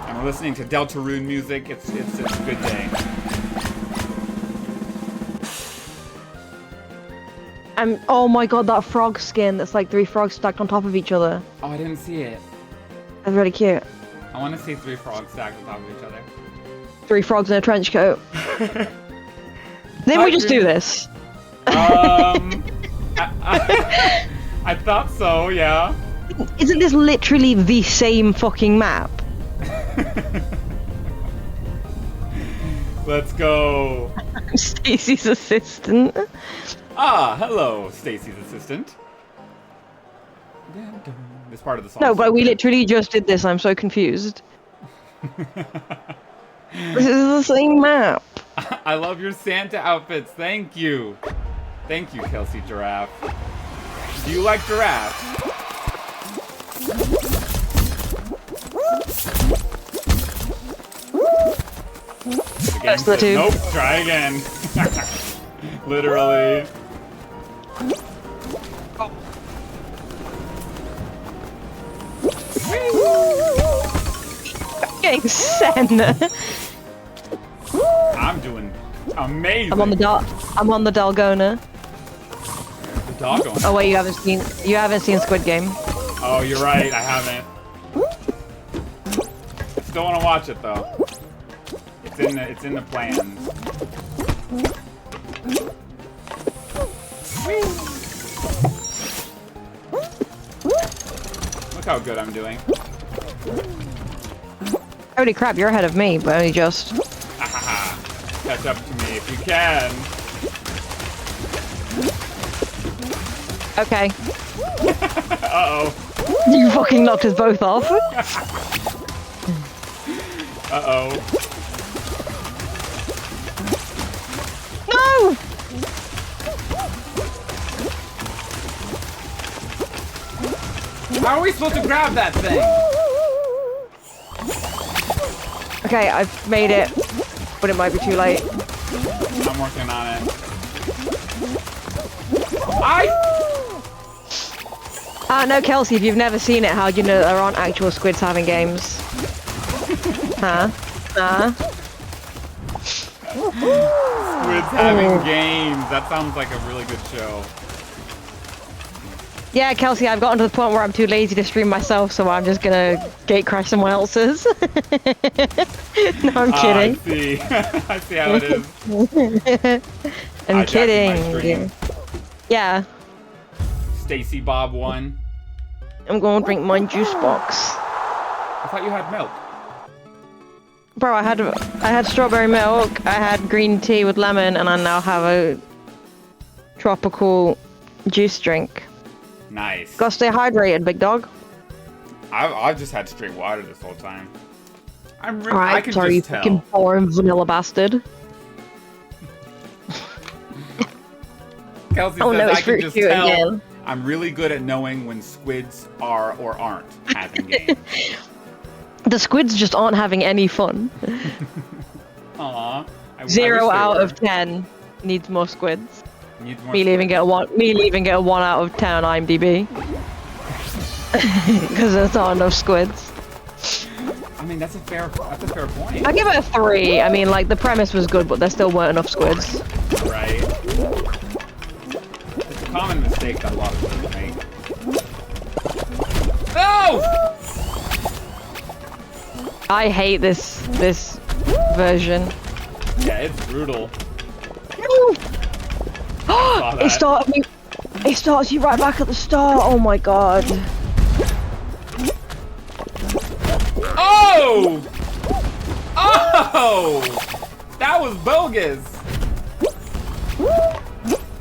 [SPEAKER 1] And we're listening to Deltarune music. It's a good day.
[SPEAKER 2] Oh my god, that frog skin that's like 3 frogs stacked on top of each other.
[SPEAKER 1] Oh, I didn't see it.
[SPEAKER 2] That's really cute.
[SPEAKER 1] I want to see 3 frogs stacked on top of each other.
[SPEAKER 2] 3 frogs in a trench coat. Then we just do this.
[SPEAKER 1] I thought so, yeah.
[SPEAKER 2] Isn't this literally the same fucking map?
[SPEAKER 1] Let's go.
[SPEAKER 2] I'm Stacy's assistant.
[SPEAKER 1] Ah, hello, Stacy's assistant. This part of the song.
[SPEAKER 2] No, but we literally just did this. I'm so confused. This is the same map.
[SPEAKER 1] I love your Santa outfits. Thank you. Thank you, Kelsey Giraffe. Do you like giraffes?
[SPEAKER 2] That's the two.
[SPEAKER 1] Nope, try again. Literally.
[SPEAKER 2] Getting Senna.
[SPEAKER 1] I'm doing amazing.
[SPEAKER 2] I'm on the Dalgona.
[SPEAKER 1] The doggone.
[SPEAKER 2] Oh wait, you haven't seen Squid Game.
[SPEAKER 1] Oh, you're right. I haven't. Still want to watch it though. It's in the plans. Look how good I'm doing.
[SPEAKER 2] Holy crap, you're ahead of me, but only just.
[SPEAKER 1] Catch up to me if you can.
[SPEAKER 2] Okay.
[SPEAKER 1] Uh-oh.
[SPEAKER 2] You fucking knocked us both off.
[SPEAKER 1] Uh-oh.
[SPEAKER 2] No!
[SPEAKER 1] How are we supposed to grab that thing?
[SPEAKER 2] Okay, I've made it, but it might be too late.
[SPEAKER 1] I'm working on it.
[SPEAKER 2] No, Kelsey, if you've never seen it, how do you know that there aren't actual squids having games? Huh?
[SPEAKER 1] Squids having games. That sounds like a really good show.
[SPEAKER 2] Yeah, Kelsey, I've gotten to the point where I'm too lazy to stream myself, so I'm just gonna gate crash someone else's. No, I'm kidding.
[SPEAKER 1] I see. I see how it is.
[SPEAKER 2] I'm
[SPEAKER 1] Hijacking my stream.
[SPEAKER 2] kidding. Yeah.
[SPEAKER 1] Stacy Bob won.
[SPEAKER 2] I'm gonna drink my juice box.
[SPEAKER 1] I thought you had milk.
[SPEAKER 2] Bro, I had strawberry milk, I had green tea with lemon, and I now have a tropical juice drink.
[SPEAKER 1] Nice.
[SPEAKER 2] Gotta stay hydrated, big dog.
[SPEAKER 1] I've just had straight water this whole time.
[SPEAKER 2] Alright,
[SPEAKER 1] I can
[SPEAKER 2] sorry, you
[SPEAKER 1] just tell.
[SPEAKER 2] fucking boring vanilla bastard.
[SPEAKER 1] Kelsey
[SPEAKER 2] Oh
[SPEAKER 1] says
[SPEAKER 2] no, it's
[SPEAKER 1] I can
[SPEAKER 2] fruit
[SPEAKER 1] just
[SPEAKER 2] cute
[SPEAKER 1] tell.
[SPEAKER 2] again.
[SPEAKER 1] I'm really good at knowing when squids are or aren't having games.
[SPEAKER 2] The squids just aren't having any fun.
[SPEAKER 1] Aw.
[SPEAKER 2] 0 out of 10 needs more squids.
[SPEAKER 1] Needs more
[SPEAKER 2] Me leaving
[SPEAKER 1] squids.
[SPEAKER 2] get a 1 out of 10 on IMDb. Because there's not enough squids.
[SPEAKER 1] I mean, that's a fair point.
[SPEAKER 2] I give it a 3. I mean, like, the premise was good, but there still weren't enough squids.
[SPEAKER 1] Right. It's a common mistake that a lot of people make. No!
[SPEAKER 2] I hate this version.
[SPEAKER 1] Yeah, it's brutal.
[SPEAKER 2] It starts you right back at the start. Oh my god.
[SPEAKER 1] Oh! Oh! That was bogus.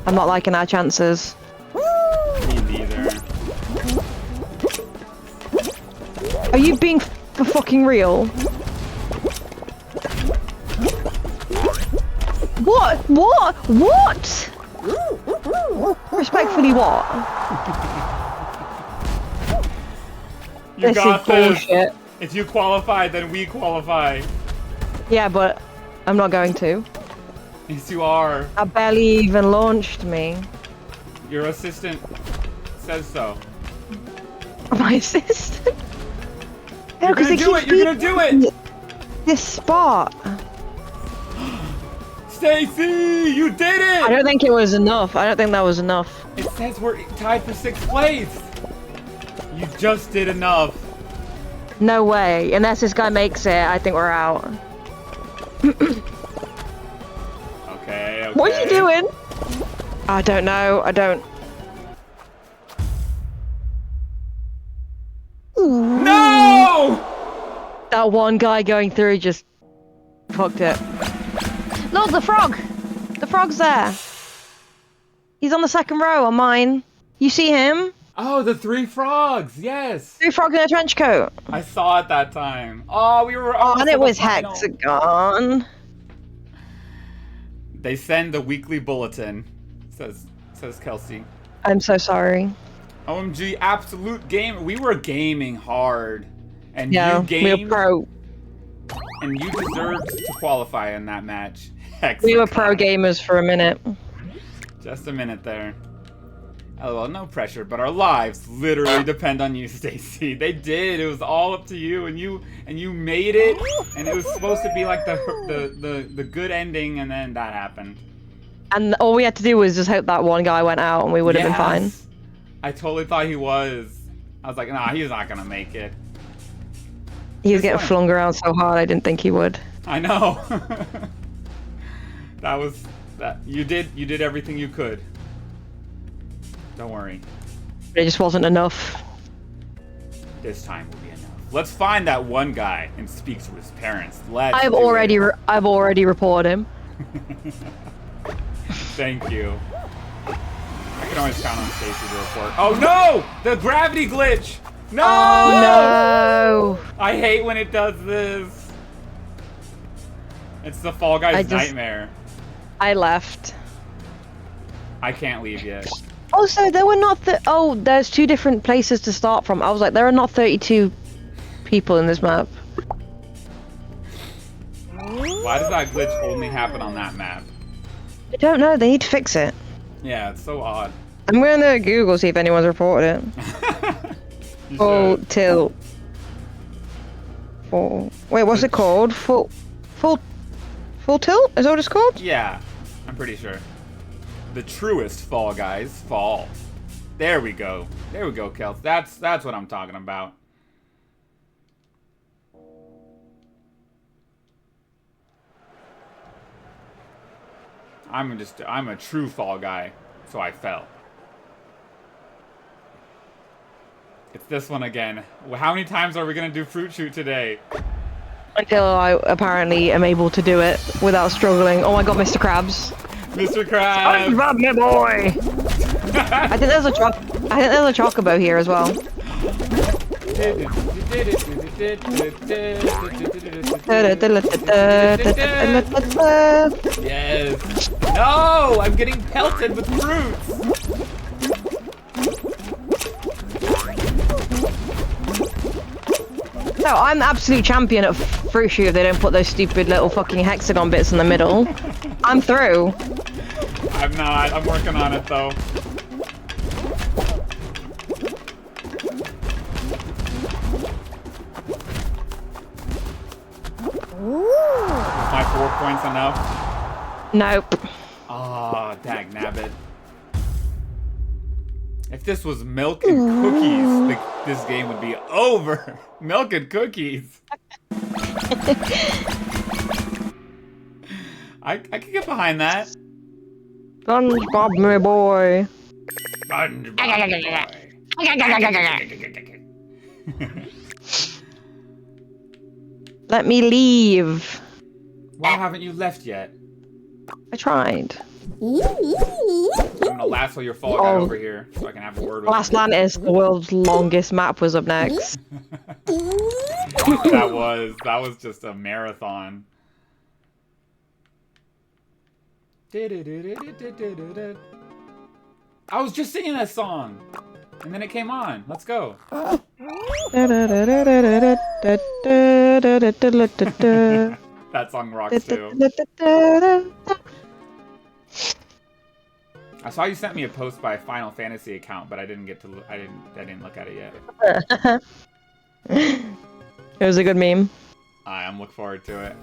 [SPEAKER 2] I'm not liking our chances.
[SPEAKER 1] Me neither.
[SPEAKER 2] Are you being for fucking real? What? What? What? Respectfully, what?
[SPEAKER 1] You
[SPEAKER 2] This
[SPEAKER 1] got
[SPEAKER 2] is
[SPEAKER 1] this.
[SPEAKER 2] bullshit.
[SPEAKER 1] If you qualify, then we qualify.
[SPEAKER 2] Yeah, but I'm not going to.
[SPEAKER 1] Yes, you are.
[SPEAKER 2] I barely even launched me.
[SPEAKER 1] Your assistant says so.
[SPEAKER 2] My assistant? No,
[SPEAKER 1] You're
[SPEAKER 2] 'cause
[SPEAKER 1] gonna
[SPEAKER 2] it
[SPEAKER 1] do
[SPEAKER 2] keeps
[SPEAKER 1] it! You're gonna do it!
[SPEAKER 2] This spot.
[SPEAKER 1] Stacy, you did
[SPEAKER 2] I
[SPEAKER 1] it!
[SPEAKER 2] don't think it was enough. I don't think that was enough.
[SPEAKER 1] It says we're tied for 6th place. You just did enough.
[SPEAKER 2] No way. Unless this guy makes it, I think we're out.
[SPEAKER 1] Okay.
[SPEAKER 2] What are you doing? I don't know. I don't.
[SPEAKER 1] No!
[SPEAKER 2] That one guy going through just fucked it. Look, the frog! The frog's there. He's on the second row on mine. You see him?
[SPEAKER 1] Oh, the 3 frogs. Yes.
[SPEAKER 2] 3 frogs in a trench coat.
[SPEAKER 1] I saw it that time. Oh, we were.
[SPEAKER 2] Oh, and it was
[SPEAKER 1] final.
[SPEAKER 2] hexagon.
[SPEAKER 1] They send the weekly bulletin. Says Kelsey.
[SPEAKER 2] I'm so sorry.
[SPEAKER 1] OMG, absolute game. We were gaming hard, and
[SPEAKER 2] Yeah,
[SPEAKER 1] you
[SPEAKER 2] we
[SPEAKER 1] gamed,
[SPEAKER 2] were pro.
[SPEAKER 1] and you deserved to qualify in that match.
[SPEAKER 2] We were
[SPEAKER 1] Hexagon.
[SPEAKER 2] pro gamers for a minute.
[SPEAKER 1] Just a minute there. LOL, no pressure, but our lives literally depend on you, Stacy. They did. It was all up to you, and you made it. And it was supposed to be like the good ending, and then that happened.
[SPEAKER 2] And all we had to do was just hope that one guy went out, and we would have been fine.
[SPEAKER 1] Yes. I totally thought he was. I was like, nah, he's not gonna make it.
[SPEAKER 2] He was
[SPEAKER 1] This
[SPEAKER 2] getting
[SPEAKER 1] one.
[SPEAKER 2] flung around so hard, I didn't think he would.
[SPEAKER 1] I know. that. You did everything you could. Don't worry.
[SPEAKER 2] But it just wasn't enough.
[SPEAKER 1] This time will be enough. Let's find that one guy and speak to his parents. Let's
[SPEAKER 2] I've
[SPEAKER 1] do
[SPEAKER 2] already
[SPEAKER 1] it.
[SPEAKER 2] I've already reported him.
[SPEAKER 1] Thank you. I can always count on Stacy to report. Oh no! The gravity glitch! No!
[SPEAKER 2] Oh no!
[SPEAKER 1] I hate when it does this. It's the Fall Guys nightmare.
[SPEAKER 2] I left.
[SPEAKER 1] I can't leave yet.
[SPEAKER 2] Also, there were not oh, there's 2 different places to start from. I was like, there are not 32 people in this map.
[SPEAKER 1] Why does that glitch only happen on that map?
[SPEAKER 2] I don't know. They need to fix it.
[SPEAKER 1] Yeah, it's so odd.
[SPEAKER 2] I'm gonna Google see if anyone's reported it.
[SPEAKER 1] You
[SPEAKER 2] Full
[SPEAKER 1] should.
[SPEAKER 2] tilt. Full. Wait, what's it called? Full tilt? Is that what it's called?
[SPEAKER 1] Yeah, I'm pretty sure. The truest Fall Guys fall. There we go. There we go, Kels. That's what I'm talking about. I'm a true Fall Guy, so I fell. It's this one again. How many times are we gonna do Fruit Shoot today?
[SPEAKER 2] Until I apparently am able to do it without struggling. Oh my god, Mr. Krabs.
[SPEAKER 1] Mr. Krabs!
[SPEAKER 2] SpongeBob, my boy! I think there's a chocobo here as well.
[SPEAKER 1] Yes. No! I'm getting pelted with fruits!
[SPEAKER 2] No, I'm the absolute champion at Fruit Shoot if they don't put those stupid little fucking hexagon bits in the middle. I'm through.
[SPEAKER 1] I'm not. I'm working on it though. Is my 4 points enough?
[SPEAKER 2] Nope.
[SPEAKER 1] Ah, dag nabbit. If this was milk and cookies, this game would be over. Milk and cookies. I could get behind that.
[SPEAKER 2] SpongeBob, my boy. Let me leave.
[SPEAKER 1] Why haven't you left yet?
[SPEAKER 2] I tried.
[SPEAKER 1] I'm gonna lasso your fall guy over here so I can have a word with
[SPEAKER 2] Last
[SPEAKER 1] him.
[SPEAKER 2] Atlantis, the world's longest map, was up next.
[SPEAKER 1] That was just a marathon. I was just singing that song, and then it came on. Let's go. That song rocks too. I saw you sent me a post by a Final Fantasy account, but I didn't get to. I didn't look at it yet.
[SPEAKER 2] It was a good meme.
[SPEAKER 1] I'm looking forward to it.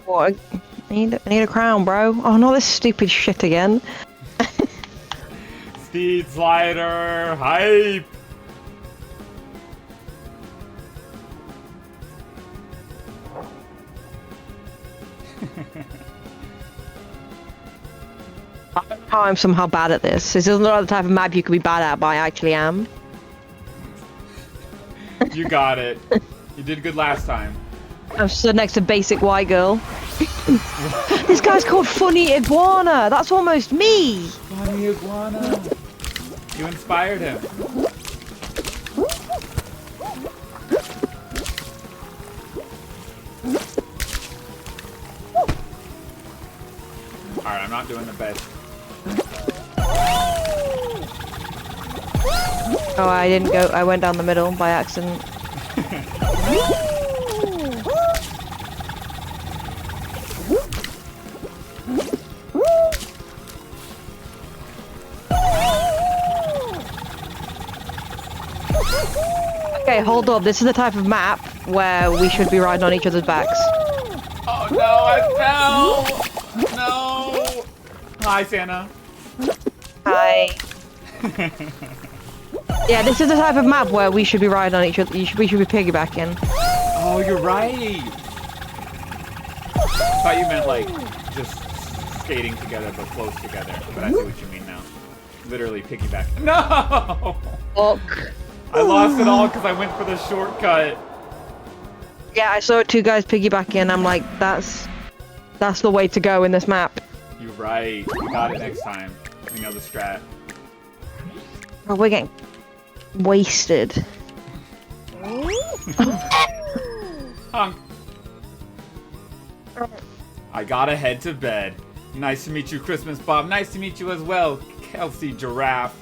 [SPEAKER 2] What? I need a crown, bro. Oh, not this stupid shit again.
[SPEAKER 1] Speed slider hype.
[SPEAKER 2] I'm somehow bad at this. This isn't the type of map you could be bad at, but I actually am.
[SPEAKER 1] You got it. You did good last time.
[SPEAKER 2] I'm stood next to basic white girl. This guy's called Funny Iguana. That's almost me.
[SPEAKER 1] Funny Iguana. You inspired him. Alright, I'm not doing the best.
[SPEAKER 2] Oh, I didn't go. I went down the middle by accident. Okay, hold up. This is the type of map where we should be riding on each other's backs.
[SPEAKER 1] Oh no, I fell! No! Hi, Santa.
[SPEAKER 2] Hi. Yeah, this is the type of map where we should be riding on each other. We should be piggybacking.
[SPEAKER 1] Oh, you're right! I thought you meant like just skating together but close together. But I see what you mean now. Literally piggyback. No!
[SPEAKER 2] Fuck.
[SPEAKER 1] I lost it all because I went for the shortcut.
[SPEAKER 2] Yeah, I saw two guys piggybacking. I'm like, that's the way to go in this map.
[SPEAKER 1] You're right. You got it next time. We know the strat.
[SPEAKER 2] Oh, we're getting wasted.
[SPEAKER 1] Honk. I gotta head to bed. Nice to meet you, Christmas Bob. Nice to meet you as well, Kelsey Giraffe.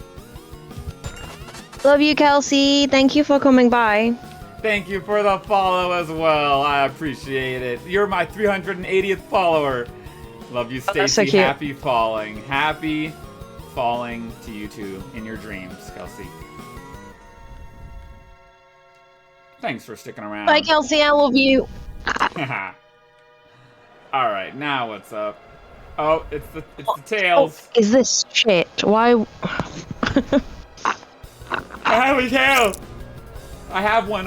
[SPEAKER 2] Love you, Kelsey. Thank you for coming by.
[SPEAKER 1] Thank you for the follow as well. I appreciate it. You're my 380th follower. Love you, Stacy.
[SPEAKER 2] So cute.
[SPEAKER 1] Happy falling. Happy falling to you too in your dreams, Kelsey. Thanks for sticking around.
[SPEAKER 2] Bye, Kelsey. I love you.
[SPEAKER 1] All right, now what's up? Oh, it's the tails.
[SPEAKER 2] Oh, is this shit? Why?
[SPEAKER 1] I have a tail. I have one.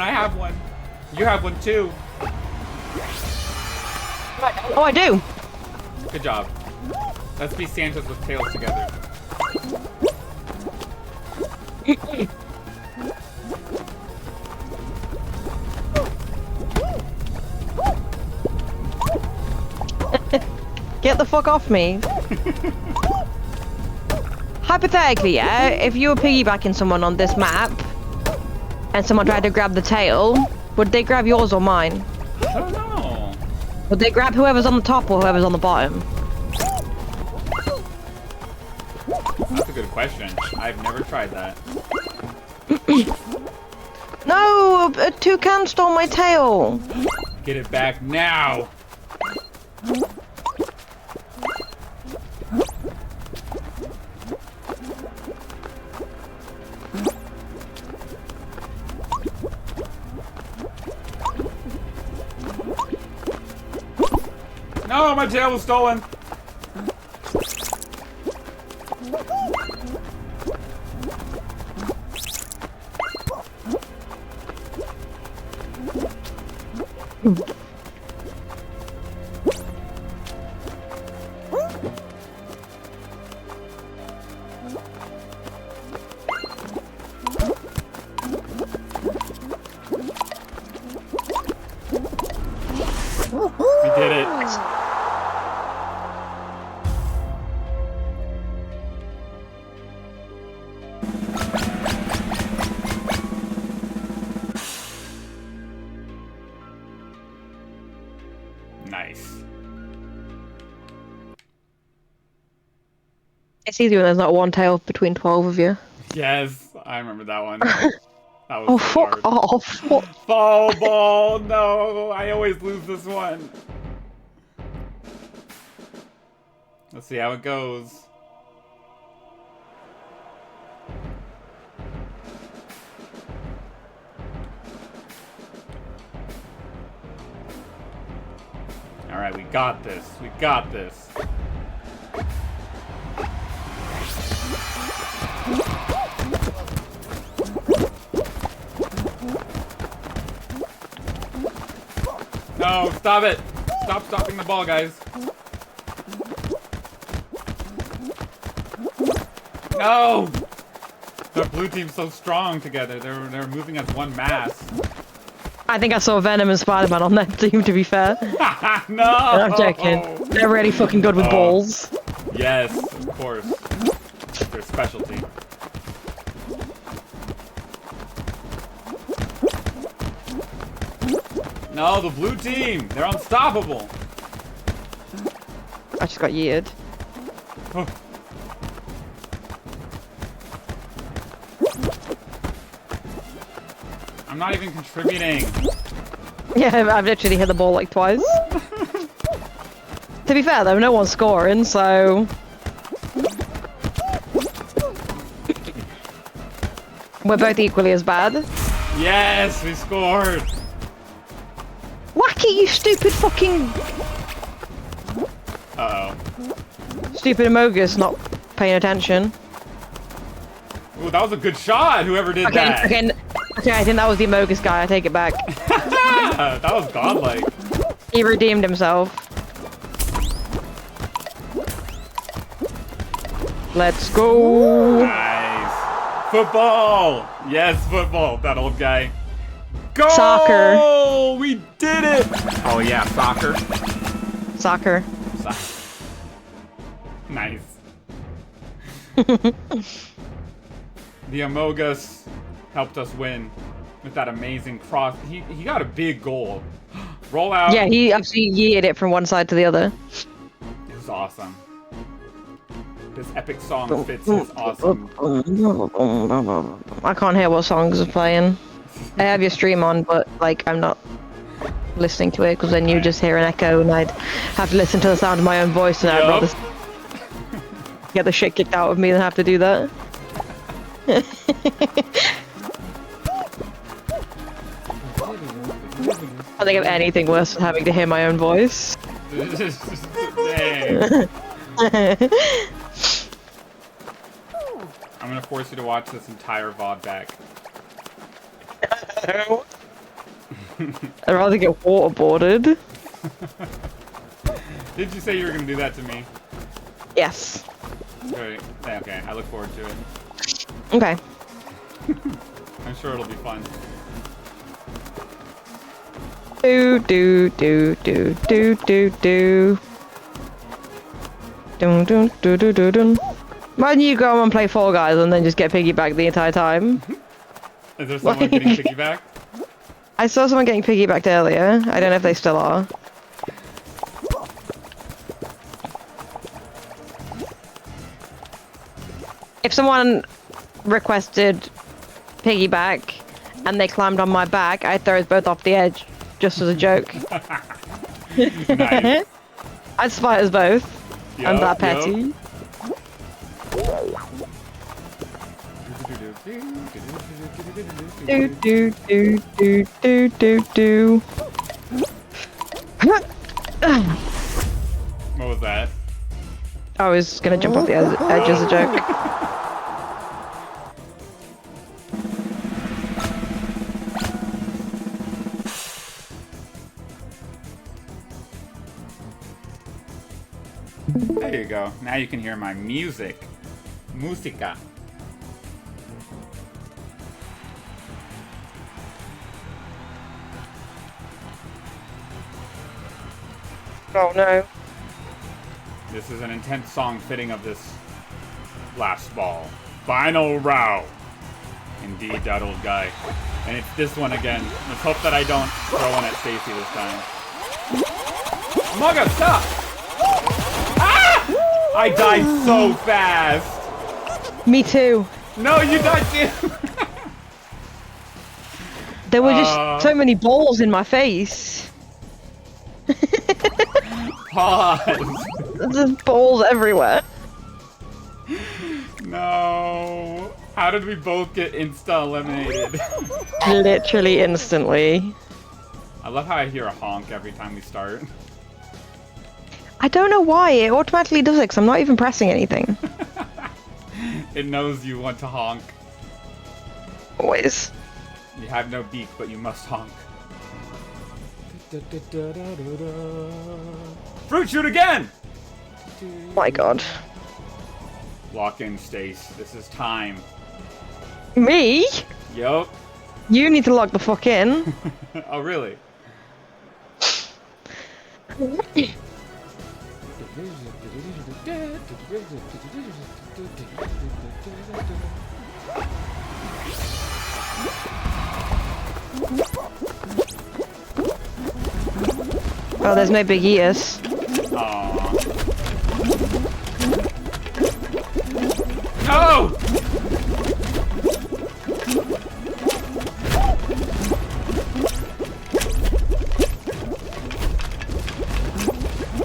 [SPEAKER 1] You have one too.
[SPEAKER 2] Oh, I do.
[SPEAKER 1] Good job. Let's be Santas with tails together.
[SPEAKER 2] Get the fuck off me. Hypothetically, yeah, if you were piggybacking someone on this map and someone tried to grab the tail, would they grab yours or mine?
[SPEAKER 1] I don't know.
[SPEAKER 2] Would they grab whoever's on the top or whoever's on the bottom?
[SPEAKER 1] That's a good question. I've never tried that.
[SPEAKER 2] No, a toucan stole my tail.
[SPEAKER 1] Get it back now. No, my tail was stolen. Nice.
[SPEAKER 2] It's easy when there's not one tail between 12 of you.
[SPEAKER 1] Yes, I remember that one. That was
[SPEAKER 2] Oh,
[SPEAKER 1] so
[SPEAKER 2] fuck
[SPEAKER 1] hard.
[SPEAKER 2] off. What?
[SPEAKER 1] Fall ball, no, I always lose this one. Let's see how it goes. All right, we got this. We got this. No, stop it! Stop stopping the ball, guys. No! The blue team's so strong together. They're moving as one mass.
[SPEAKER 2] I think I saw Venom and Spider-Man on that team, to be fair.
[SPEAKER 1] No!
[SPEAKER 2] I'm joking. They're really fucking good with balls.
[SPEAKER 1] Yes, of course. Their specialty. No, the blue team! They're unstoppable!
[SPEAKER 2] I just got yeeted.
[SPEAKER 1] Oh. I'm not even contributing.
[SPEAKER 2] Yeah, I've literally hit the ball like twice. To be fair though, no one's scoring, so... We're both equally as bad.
[SPEAKER 1] Yes, we scored!
[SPEAKER 2] Whack it, you stupid fucking...
[SPEAKER 1] Uh-oh.
[SPEAKER 2] Stupid Amogus not paying attention.
[SPEAKER 1] Ooh, that was a good shot, whoever did that.
[SPEAKER 2] Okay, I think that was the Amogus guy, I take it back.
[SPEAKER 1] That was godlike.
[SPEAKER 2] He redeemed himself. Let's go!
[SPEAKER 1] Nice. Football! Yes, football, that old guy. Go!
[SPEAKER 2] Soccer.
[SPEAKER 1] We did it! Oh yeah, soccer.
[SPEAKER 2] Soccer.
[SPEAKER 1] Nice. The Amogus helped us win with that amazing cross. He got a big goal. Roll out.
[SPEAKER 2] Yeah, he actually yeeted it from one side to the other.
[SPEAKER 1] It was awesome. This epic song fits his awesome.
[SPEAKER 2] I can't hear what songs are playing. I have your stream on, but like I'm not listening to it because then you just hear an echo and I'd have to listen to the sound of my own voice and I'd rather get the shit kicked out of me than have to do that. I think of anything worse than having to hear my own voice.
[SPEAKER 1] Dang. I'm gonna force you to watch this entire VOD back.
[SPEAKER 2] I'd rather get waterboarded.
[SPEAKER 1] Did you say you were gonna do that to me?
[SPEAKER 2] Yes.
[SPEAKER 1] Great. Okay, I look forward to it.
[SPEAKER 2] Okay.
[SPEAKER 1] I'm sure it'll be fun.
[SPEAKER 2] Do do do do do do do. Dun dun dun dun dun dun. Why don't you go and play Fall Guys and then just get piggybacked the entire time?
[SPEAKER 1] Is there someone getting piggyback?
[SPEAKER 2] I saw someone getting piggybacked earlier. I don't know if they still are. If someone requested piggyback and they climbed on my back, I'd throw us both off the edge, just as a joke.
[SPEAKER 1] Nice.
[SPEAKER 2] I'd spite us both. I'm that petty.
[SPEAKER 1] Yep.
[SPEAKER 2] Do do do do do do do.
[SPEAKER 1] What was that?
[SPEAKER 2] I was gonna jump off the edge as a joke.
[SPEAKER 1] There you go. Now you can hear my music. Musica.
[SPEAKER 2] Oh no.
[SPEAKER 1] This is an intense song fitting of this last ball. Final row. Indeed, that old guy. And it's this one again. Let's hope that I don't throw one at Stacy this time. Among Us, stop! Ah! I died so fast.
[SPEAKER 2] Me too.
[SPEAKER 1] No, you died too.
[SPEAKER 2] There were just so many balls in my face.
[SPEAKER 1] Pause.
[SPEAKER 2] There's balls everywhere.
[SPEAKER 1] No. How did we both get insta-eliminated?
[SPEAKER 2] Literally instantly.
[SPEAKER 1] I love how I hear a honk every time we start.
[SPEAKER 2] I don't know why, it automatically does it because I'm not even pressing anything.
[SPEAKER 1] It knows you want to honk.
[SPEAKER 2] Always.
[SPEAKER 1] You have no beak, but you must honk. Fruit shoot again!
[SPEAKER 2] Oh my god.
[SPEAKER 1] Lock in, Stace. This is time.
[SPEAKER 2] Me?
[SPEAKER 1] Yup.
[SPEAKER 2] You need to lock the fuck in.
[SPEAKER 1] Oh, really?
[SPEAKER 2] Oh, there's no big ears.
[SPEAKER 1] Aww. No!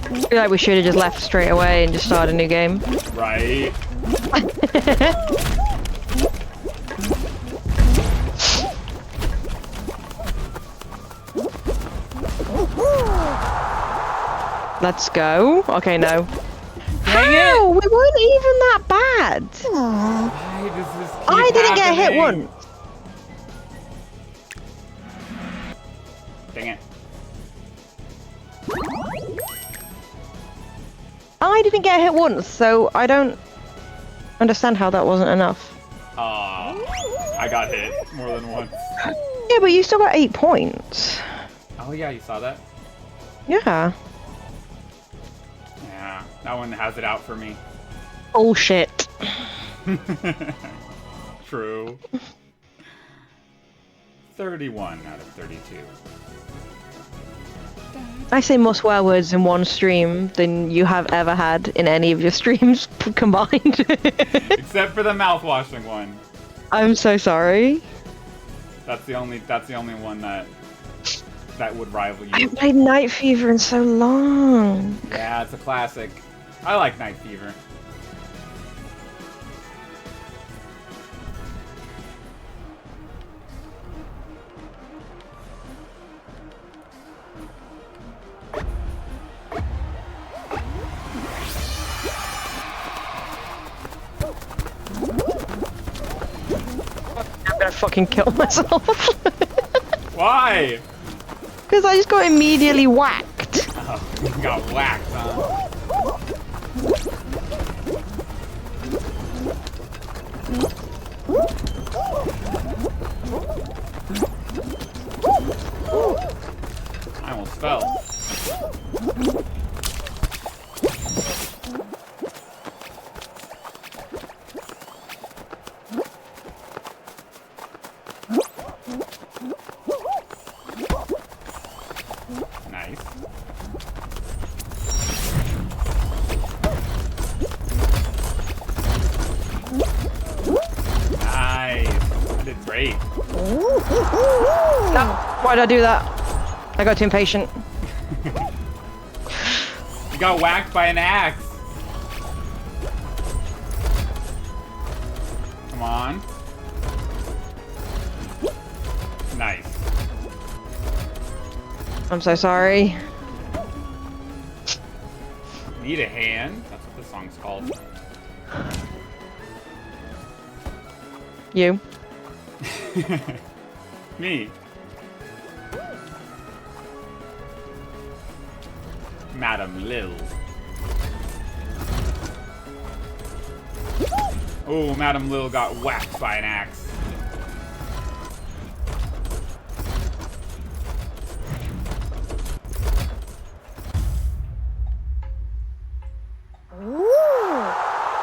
[SPEAKER 2] I feel like we should have just left straight away and just started a new game.
[SPEAKER 1] Right.
[SPEAKER 2] Let's go. Okay, no.
[SPEAKER 1] Dang
[SPEAKER 2] How?
[SPEAKER 1] it!
[SPEAKER 2] We weren't even that bad.
[SPEAKER 1] Why does this keep
[SPEAKER 2] I didn't get hit
[SPEAKER 1] happening?
[SPEAKER 2] once.
[SPEAKER 1] Dang it.
[SPEAKER 2] I didn't get hit once, so I don't understand how that wasn't enough.
[SPEAKER 1] I got hit more than once.
[SPEAKER 2] Yeah, but you still got 8 points.
[SPEAKER 1] Oh yeah, you saw that?
[SPEAKER 2] Yeah.
[SPEAKER 1] Yeah, that one has it out for me.
[SPEAKER 2] Bullshit.
[SPEAKER 1] True. 31 out of 32.
[SPEAKER 2] I say more swear words in one stream than you have ever had in any of your streams combined.
[SPEAKER 1] Except for the mouth-washing one.
[SPEAKER 2] I'm so sorry.
[SPEAKER 1] That's the only one that would rival
[SPEAKER 2] I
[SPEAKER 1] you.
[SPEAKER 2] haven't played Night Fever in so long.
[SPEAKER 1] Yeah, it's a classic. I like Night Fever.
[SPEAKER 2] I'm gonna fucking kill myself.
[SPEAKER 1] Why?
[SPEAKER 2] Because I just got immediately whacked.
[SPEAKER 1] Oh, you got whacked, huh? I almost fell. Nice. Nice. I did great.
[SPEAKER 2] No, why did I do that? I got too impatient.
[SPEAKER 1] You got whacked by an axe. Come on. Nice.
[SPEAKER 2] I'm so sorry.
[SPEAKER 1] Need a hand. That's what this song's called.
[SPEAKER 2] You.
[SPEAKER 1] Me. Madam Lil. Oh, Madam Lil got whacked by an axe.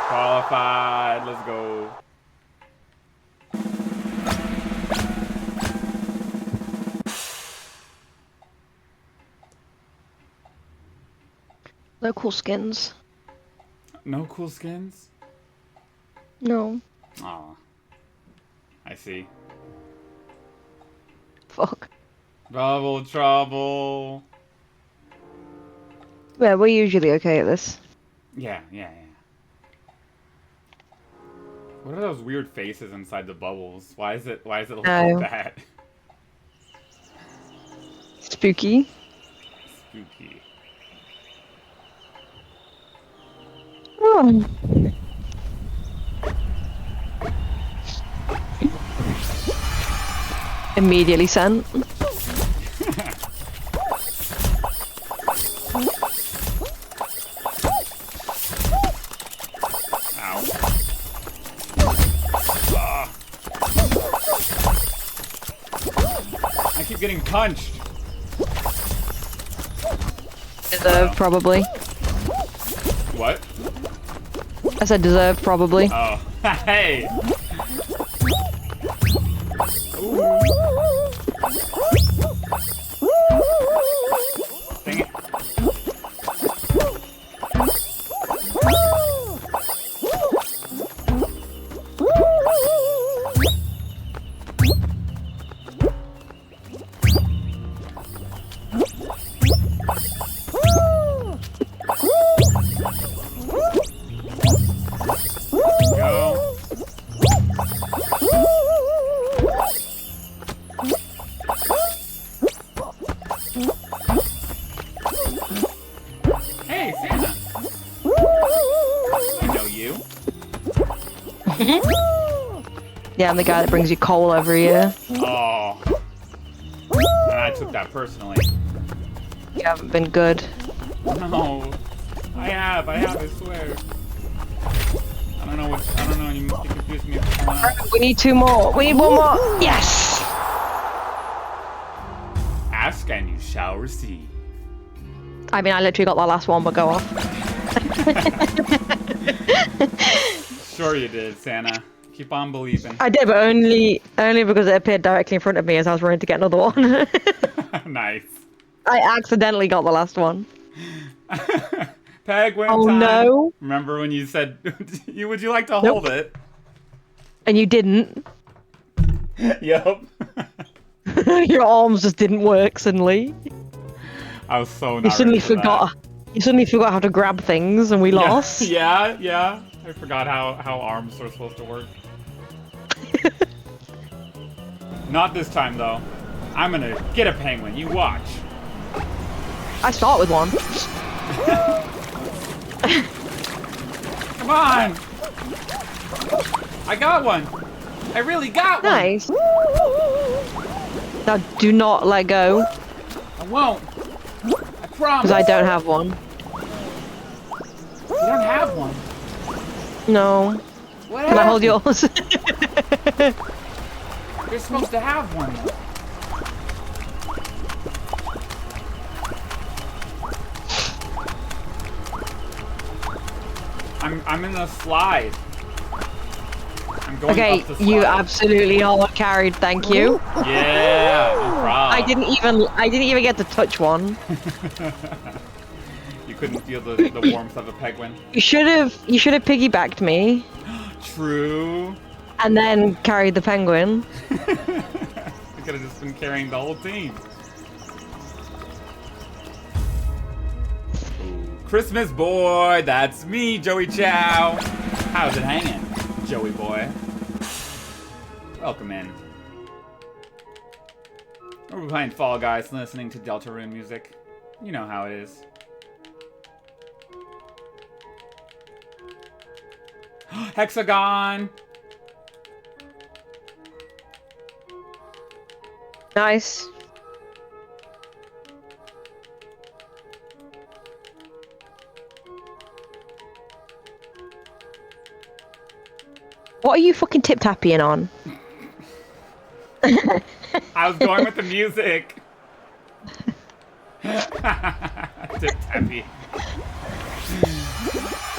[SPEAKER 1] Qualified. Let's go.
[SPEAKER 2] No cool skins.
[SPEAKER 1] No cool skins?
[SPEAKER 2] No.
[SPEAKER 1] Aw. I see.
[SPEAKER 2] Fuck.
[SPEAKER 1] Double trouble.
[SPEAKER 2] Yeah, we're usually okay at this.
[SPEAKER 1] Yeah. What are those weird faces inside the bubbles? Why is it look like that?
[SPEAKER 2] Spooky.
[SPEAKER 1] Spooky.
[SPEAKER 2] Oh. Immediately sent.
[SPEAKER 1] Ow. I keep getting punched.
[SPEAKER 2] Deserved, probably.
[SPEAKER 1] What?
[SPEAKER 2] I said deserved, probably.
[SPEAKER 1] Oh. Hey! Ooh. Dang it. Go. Hey, Santa. I know you.
[SPEAKER 2] Yeah, I'm the guy that brings you coal every year.
[SPEAKER 1] Oh. And I took that personally.
[SPEAKER 2] You haven't been good.
[SPEAKER 1] No. I have, I swear. I don't know, you confused me with someone else.
[SPEAKER 2] We need 2 more. We need 1 more. Yes!
[SPEAKER 1] Ask and you shall receive.
[SPEAKER 2] I mean, I literally got that last one, but go off.
[SPEAKER 1] Sure you did, Santa. Keep on believing.
[SPEAKER 2] I did, but only because it appeared directly in front of me as I was running to get another one.
[SPEAKER 1] Nice.
[SPEAKER 2] I accidentally got the last one.
[SPEAKER 1] Penguin
[SPEAKER 2] Oh
[SPEAKER 1] time.
[SPEAKER 2] no.
[SPEAKER 1] Remember when you said, would you like to hold it?
[SPEAKER 2] And you didn't.
[SPEAKER 1] Yup.
[SPEAKER 2] Your arms just didn't work suddenly.
[SPEAKER 1] I was so not
[SPEAKER 2] You suddenly
[SPEAKER 1] ready for
[SPEAKER 2] forgot. You suddenly forgot how to grab things, and we
[SPEAKER 1] that.
[SPEAKER 2] lost.
[SPEAKER 1] Yeah. I forgot how arms were supposed to work. Not this time, though. I'm gonna get a penguin. You watch.
[SPEAKER 2] I start with one.
[SPEAKER 1] Come on! I got one! I really got one!
[SPEAKER 2] Nice. Now do not let go,
[SPEAKER 1] I won't! I promise!
[SPEAKER 2] because I don't have one.
[SPEAKER 1] You don't have one?
[SPEAKER 2] No.
[SPEAKER 1] What
[SPEAKER 2] Can I hold
[SPEAKER 1] happened?
[SPEAKER 2] yours?
[SPEAKER 1] You're supposed to have one. I'm in the slide. I'm going
[SPEAKER 2] Okay,
[SPEAKER 1] up the slide.
[SPEAKER 2] you absolutely are carried. Thank you.
[SPEAKER 1] Yeah, no problem.
[SPEAKER 2] I didn't even get to touch one.
[SPEAKER 1] You couldn't feel the warmth of a penguin.
[SPEAKER 2] You should have piggybacked me
[SPEAKER 1] True.
[SPEAKER 2] and then carried the penguin.
[SPEAKER 1] You could have just been carrying the whole team. Christmas boy, that's me, Joey Chow. How's it hanging, Joey boy? Welcome in. We're playing Fall Guys, listening to Deltarune music. You know how it is. Hexagon!
[SPEAKER 2] Nice. What are you fucking tip-tapping on?
[SPEAKER 1] I was going with the music. Tip-tappy.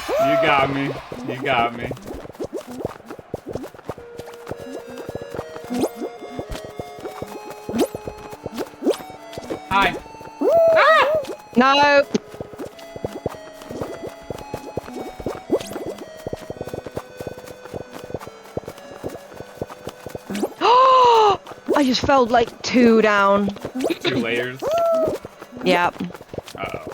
[SPEAKER 1] You got me. You got me. Hi. Ah!
[SPEAKER 2] No. just fell like 2 down.
[SPEAKER 1] 2 layers?
[SPEAKER 2] Yep.
[SPEAKER 1] Uh-oh.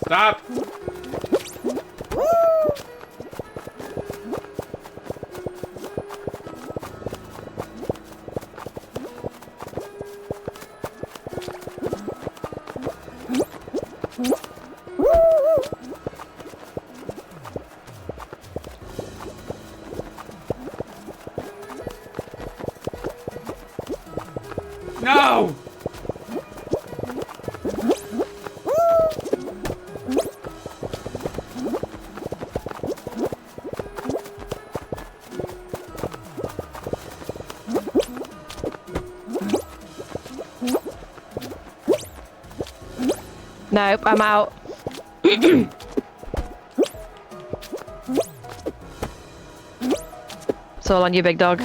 [SPEAKER 1] Stop! No!
[SPEAKER 2] Nope, I'm out. It's all on you, big dog.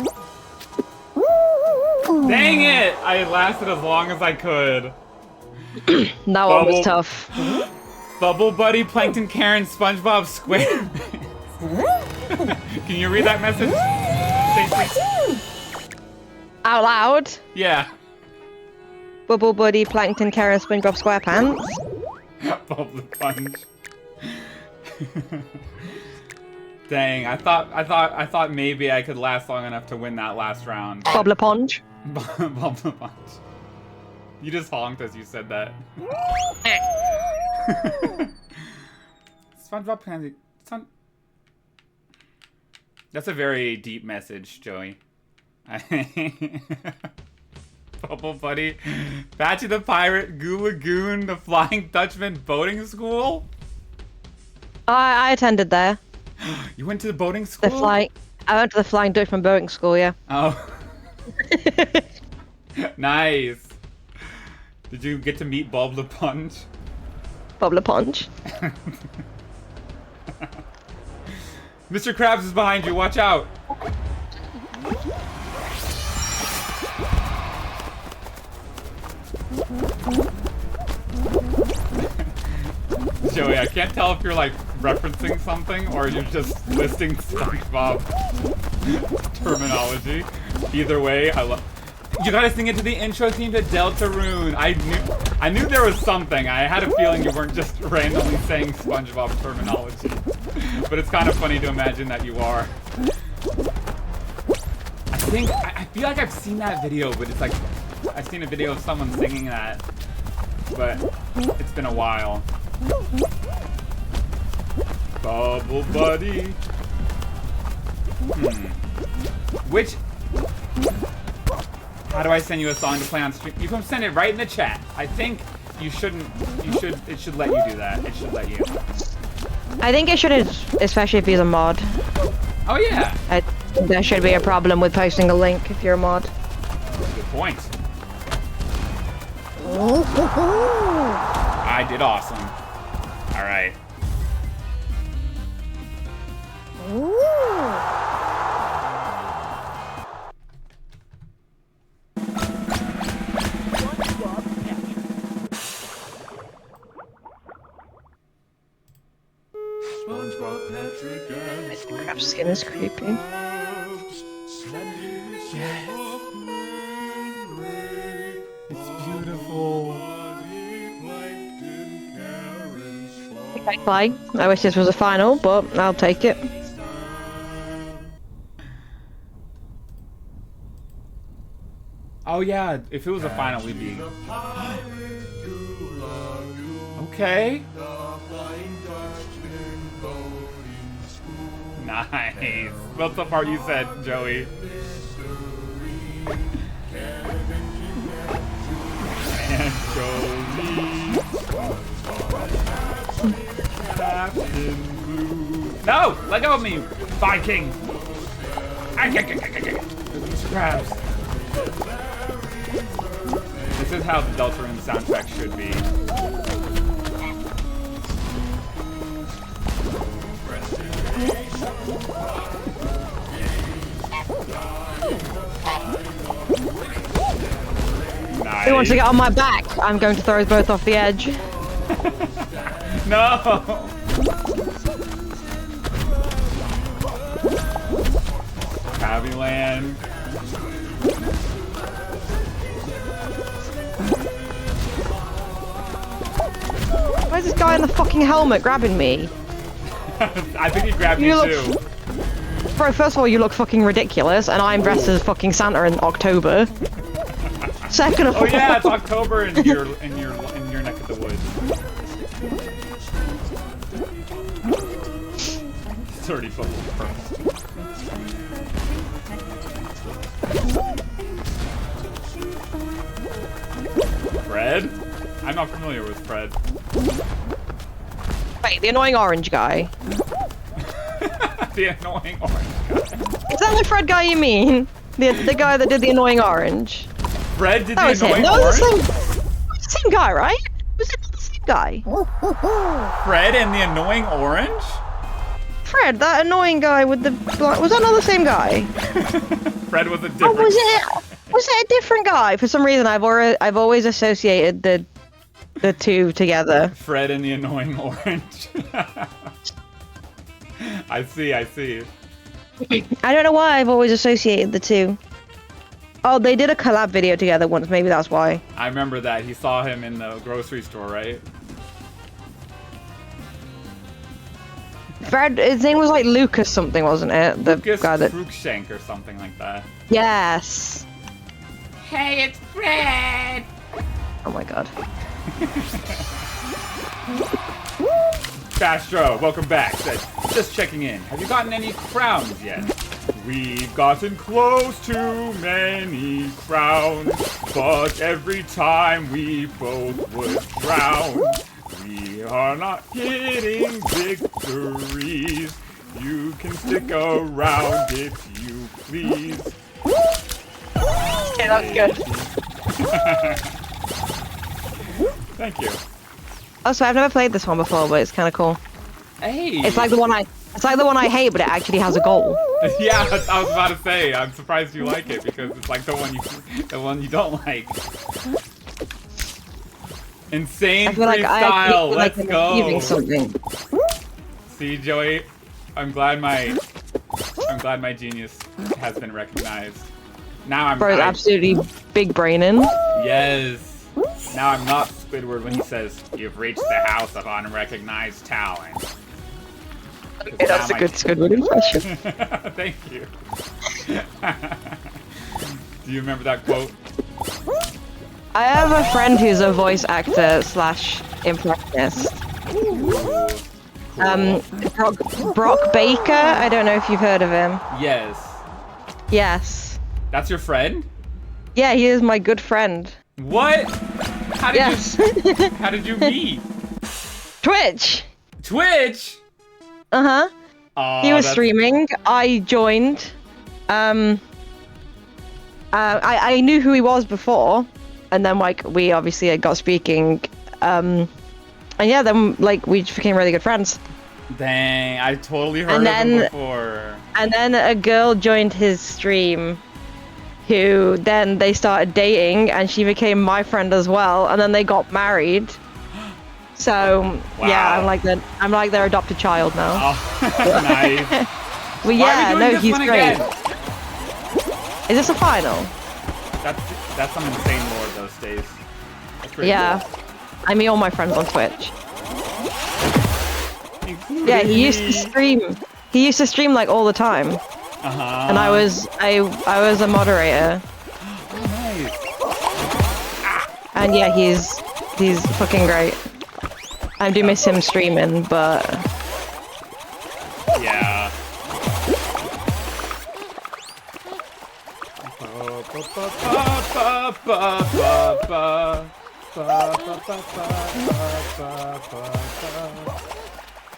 [SPEAKER 1] Dang it! I lasted as long as I could.
[SPEAKER 2] That one was tough.
[SPEAKER 1] Bubble Buddy, Plankton, Karen, SpongeBob, Square. Can you read that message, Stacey?
[SPEAKER 2] Out loud?
[SPEAKER 1] Yeah.
[SPEAKER 2] Bubble Buddy, Plankton, Karen, SpongeBob SquarePants.
[SPEAKER 1] Bubble Punch. Dang, I thought maybe I could last long enough to win that last round.
[SPEAKER 2] Bubble Punch.
[SPEAKER 1] Bubble Punch. You just honked as you said that. SpongeBob Pansy. That's a very deep message, Joey. Bubble Buddy, Batchy the Pirate, Goo Lagoon, the Flying Dutchman boating school?
[SPEAKER 2] I attended there.
[SPEAKER 1] You went to the boating school?
[SPEAKER 2] I went to the Flying Dutchman boating school, yeah.
[SPEAKER 1] Oh. Nice. Did you get to meet Bob the Punch?
[SPEAKER 2] Bubble Punch.
[SPEAKER 1] Mr. Krabs is behind you, watch out! Joey, I can't tell if you're like referencing something or you're just listing SpongeBob terminology. Either way, I love. You gotta sing it to the intro theme to Deltarune. I knew there was something. I had a feeling you weren't just randomly saying SpongeBob terminology. But it's kind of funny to imagine that you are. I feel like I've seen that video, but it's like I've seen a video of someone singing that. But it's been a while. Bubble Buddy. Which? How do I send you a song to play on stream? You can send it right in the chat. I think you shouldn't. It should let you do that. It should let you.
[SPEAKER 2] I think it should, especially if he's a mod.
[SPEAKER 1] Oh yeah.
[SPEAKER 2] There should be a problem with posting a link if you're a mod.
[SPEAKER 1] Good point. I did awesome. All right.
[SPEAKER 2] Mr. Crab's skin is creepy.
[SPEAKER 1] It's beautiful.
[SPEAKER 2] Fine. I wish this was a final, but I'll take it.
[SPEAKER 1] Oh yeah, if it was a final, we'd be. Okay. Nice. What's the part you said, Joey? And Joey. Captain Blue. No! Let go of me, Viking! Mr. Krabs. This is how the Deltarune soundtrack should be.
[SPEAKER 2] Nice. wants to get on my back, I'm going to throw us both off the edge.
[SPEAKER 1] No! Cabby land.
[SPEAKER 2] Why is this guy in the fucking helmet grabbing me?
[SPEAKER 1] I think he grabbed me too.
[SPEAKER 2] Bro, first of all, you look fucking ridiculous, and I'm dressed as fucking Santa in October. Second of all,
[SPEAKER 1] oh yeah, it's October in your neck of the woods. It's already full of pearls. Fred? I'm not familiar with Fred.
[SPEAKER 2] Wait, the annoying orange guy.
[SPEAKER 1] The annoying orange guy.
[SPEAKER 2] Is that the Fred guy you mean? The guy that did the annoying orange?
[SPEAKER 1] Fred did
[SPEAKER 2] That
[SPEAKER 1] the annoying
[SPEAKER 2] him.
[SPEAKER 1] orange?
[SPEAKER 2] That was the same guy, right? Was it not the same guy?
[SPEAKER 1] Fred and the annoying orange?
[SPEAKER 2] Fred, that annoying guy with the was that not the same guy?
[SPEAKER 1] Fred was a
[SPEAKER 2] Or
[SPEAKER 1] different.
[SPEAKER 2] was it a different guy? For some reason, I've always associated the two together.
[SPEAKER 1] Fred and the annoying orange. I see.
[SPEAKER 2] I don't know why I've always associated the two. Oh, they did a collab video together once. Maybe that's why.
[SPEAKER 1] I remember that. He saw him in the grocery store, right?
[SPEAKER 2] Fred, his name was like Lucas something, wasn't it? The
[SPEAKER 1] Lucas
[SPEAKER 2] guy that.
[SPEAKER 1] Cruikshank or something like that.
[SPEAKER 2] Yes.
[SPEAKER 1] Hey, it's Fred!
[SPEAKER 2] Oh my god.
[SPEAKER 1] Castro, welcome back. Said, just checking in. Have you gotten any crowns yet? We've gotten close to many crowns, but every time we both would drown. We are not getting victories. You can stick around if you please.
[SPEAKER 2] Okay, that was good.
[SPEAKER 1] Thank you.
[SPEAKER 2] Also, I've never played this one before, but it's kind of cool.
[SPEAKER 1] Hey.
[SPEAKER 2] It's like the one I hate, but it actually has a goal.
[SPEAKER 1] Yeah, I was about to say. I'm surprised you like it because it's like the one you don't like. Insane
[SPEAKER 2] I feel like
[SPEAKER 1] freestyle. Let's
[SPEAKER 2] like
[SPEAKER 1] go.
[SPEAKER 2] achieving something.
[SPEAKER 1] See, Joey, I'm glad my genius has been recognized. Now I'm
[SPEAKER 2] Bro's absolutely big braining.
[SPEAKER 1] Yes. Now I'm not Squidward when he says you've reached the house of unrecognized talent.
[SPEAKER 2] Okay, that's a good Squidward impression.
[SPEAKER 1] Thank you. Do you remember that quote?
[SPEAKER 2] I have a friend who's a voice actor / impressionist.
[SPEAKER 1] Cool.
[SPEAKER 2] Brock Baker. I don't know if you've heard of him.
[SPEAKER 1] Yes.
[SPEAKER 2] Yes.
[SPEAKER 1] That's your friend?
[SPEAKER 2] Yeah, he is my good friend.
[SPEAKER 1] What? How did you meet?
[SPEAKER 2] Twitch.
[SPEAKER 1] Twitch?
[SPEAKER 2] Uh-huh. He was
[SPEAKER 1] that's-
[SPEAKER 2] streaming. I joined. I knew who he was before, and then like we obviously got speaking. And yeah, then like we just became really good friends.
[SPEAKER 1] Dang, I totally heard of him before.
[SPEAKER 2] And then a girl joined his stream, who then they started dating, and she became my friend as well, and then they got married. So
[SPEAKER 1] Wow.
[SPEAKER 2] yeah, I'm like their adopted child now.
[SPEAKER 1] Oh, nice.
[SPEAKER 2] Well,
[SPEAKER 1] Why
[SPEAKER 2] yeah,
[SPEAKER 1] are we doing
[SPEAKER 2] no,
[SPEAKER 1] this
[SPEAKER 2] he's
[SPEAKER 1] one
[SPEAKER 2] great.
[SPEAKER 1] again?
[SPEAKER 2] Is this a final?
[SPEAKER 1] That's some insane lore those days. That's pretty
[SPEAKER 2] Yeah,
[SPEAKER 1] cool.
[SPEAKER 2] I meet all my friends on Twitch.
[SPEAKER 1] Including
[SPEAKER 2] Yeah, he used to
[SPEAKER 1] me.
[SPEAKER 2] stream. He used to stream like all the time,
[SPEAKER 1] Uh-huh.
[SPEAKER 2] and I was a moderator.
[SPEAKER 1] Oh, nice.
[SPEAKER 2] And yeah, he's fucking great. I do miss him streaming, but
[SPEAKER 1] Yeah.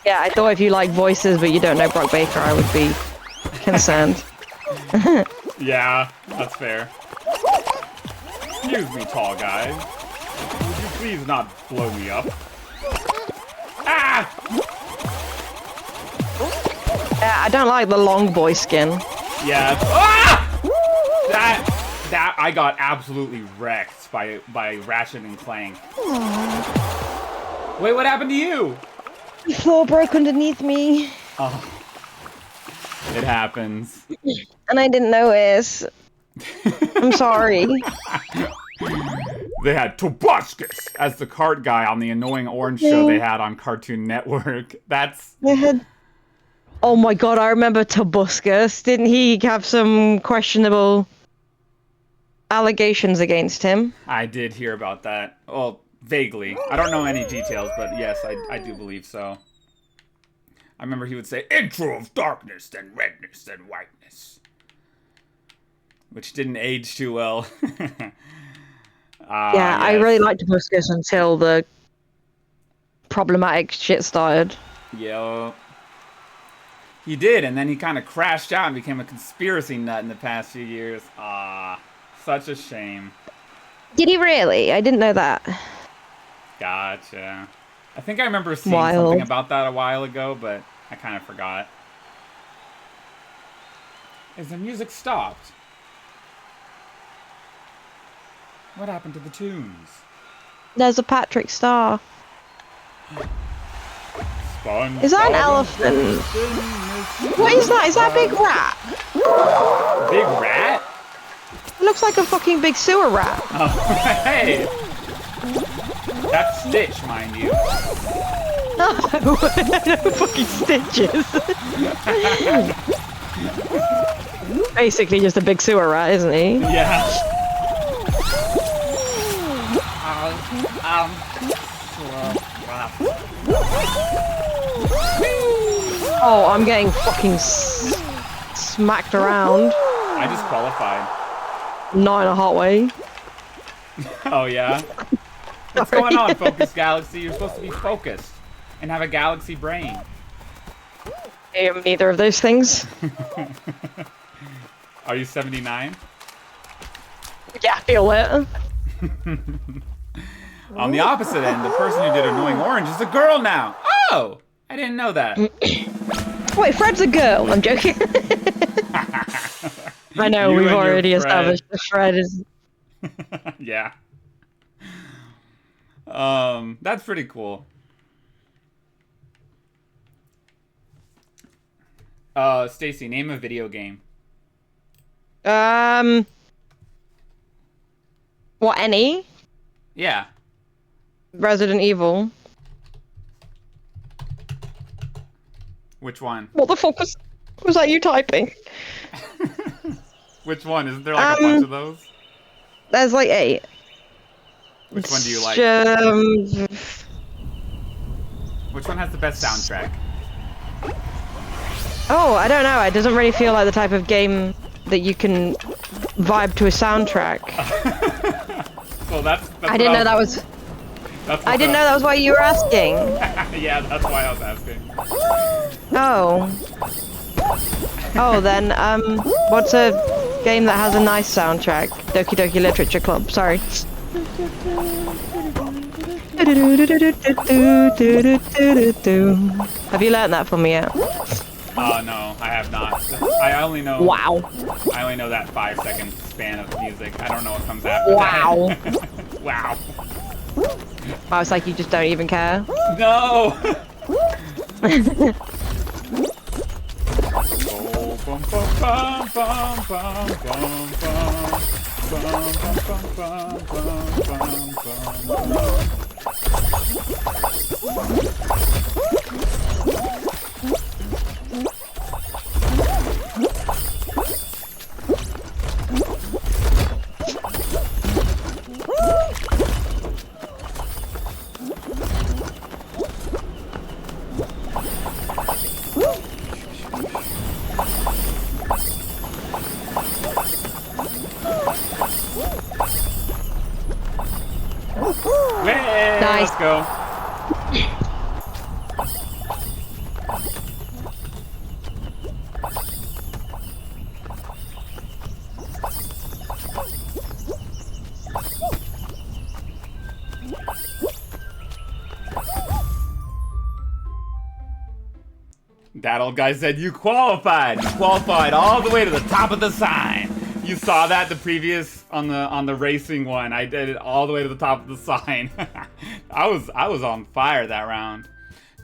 [SPEAKER 2] yeah, I thought if you like voices but you don't know Brock Baker, I would be concerned.
[SPEAKER 1] Yeah, that's fair. Excuse me, tall guy. Would you please not blow me up? Ah!
[SPEAKER 2] Yeah, I don't like the long boy skin.
[SPEAKER 1] Yeah. Ah! I got absolutely wrecked by Ratchet and Clank. Wait, what happened to you?
[SPEAKER 2] The floor broke underneath me.
[SPEAKER 1] Oh, it happens.
[SPEAKER 2] And I didn't notice. I'm sorry.
[SPEAKER 1] They had Tobuscus as the cart guy on the annoying orange show they had on Cartoon Network. That's...
[SPEAKER 2] They had... Oh my god, I remember Tobuscus. Didn't he have some questionable allegations against him?
[SPEAKER 1] I did hear about that. Well, vaguely. I don't know any details, but yes, I do believe so. I remember he would say, intro of darkness, then redness, then whiteness. Which didn't age too well.
[SPEAKER 2] Yeah,
[SPEAKER 1] yes.
[SPEAKER 2] I really liked Tobuscus until the problematic shit started.
[SPEAKER 1] Yo. He did, and then he kind of crashed out and became a conspiracy nut in the past few years. Ah, such a shame.
[SPEAKER 2] Did he really? I didn't know that.
[SPEAKER 1] Gotcha. I think I remember seeing something about that a while ago, but I kind of forgot. Is the music stopped? What happened to the tunes?
[SPEAKER 2] There's a Patrick Star. Is that an elephant? What is that? Is that a big rat?
[SPEAKER 1] Big rat?
[SPEAKER 2] It looks like a fucking big sewer rat.
[SPEAKER 1] Oh, hey! That's Stitch, mind you.
[SPEAKER 2] No, no fucking stitches. Basically just a big sewer rat, isn't he?
[SPEAKER 1] Yeah.
[SPEAKER 2] Oh, I'm getting fucking smacked around.
[SPEAKER 1] I just qualified.
[SPEAKER 2] Not in a hot way.
[SPEAKER 1] Oh, yeah? What's going on, Focus Galaxy? You're supposed to be focused and have a galaxy brain.
[SPEAKER 2] Neither of those things.
[SPEAKER 1] Are you 79?
[SPEAKER 2] Yeah, I feel it.
[SPEAKER 1] On the opposite end, the person who did Annoying Orange is a girl now. Oh! I didn't know that.
[SPEAKER 2] Wait, Fred's a girl. I'm joking. I know, we've already established that Fred is...
[SPEAKER 1] Yeah. That's pretty cool. Stacy, name a video game.
[SPEAKER 2] What, any?
[SPEAKER 1] Yeah.
[SPEAKER 2] Resident Evil.
[SPEAKER 1] Which one?
[SPEAKER 2] What the fuck was that you typing?
[SPEAKER 1] Which one? Isn't there like a bunch of those?
[SPEAKER 2] There's like 8.
[SPEAKER 1] Which one do you like? Which one has the best soundtrack?
[SPEAKER 2] Oh, I don't know. It doesn't really feel like the type of game that you can vibe to a soundtrack.
[SPEAKER 1] Well, that's
[SPEAKER 2] I didn't know that was... I didn't know that was why you were asking.
[SPEAKER 1] Yeah, that's why I was asking.
[SPEAKER 2] Oh. Oh, then, what's a game that has a nice soundtrack? Doki Doki Literature Club, sorry. Have you learned that for me yet?
[SPEAKER 1] Oh, no, I have not. I only know...
[SPEAKER 2] Wow.
[SPEAKER 1] I only know that 5-second span of music. I don't know what comes after
[SPEAKER 2] wow.
[SPEAKER 1] that. Wow.
[SPEAKER 2] I was like, you just don't even care?
[SPEAKER 1] No!
[SPEAKER 2] Nice.
[SPEAKER 1] Let's go. That old guy said you qualified. You qualified all the way to the top of the sign. You saw that the previous on the racing one. I did it all the way to the top of the sign. I was on fire that round.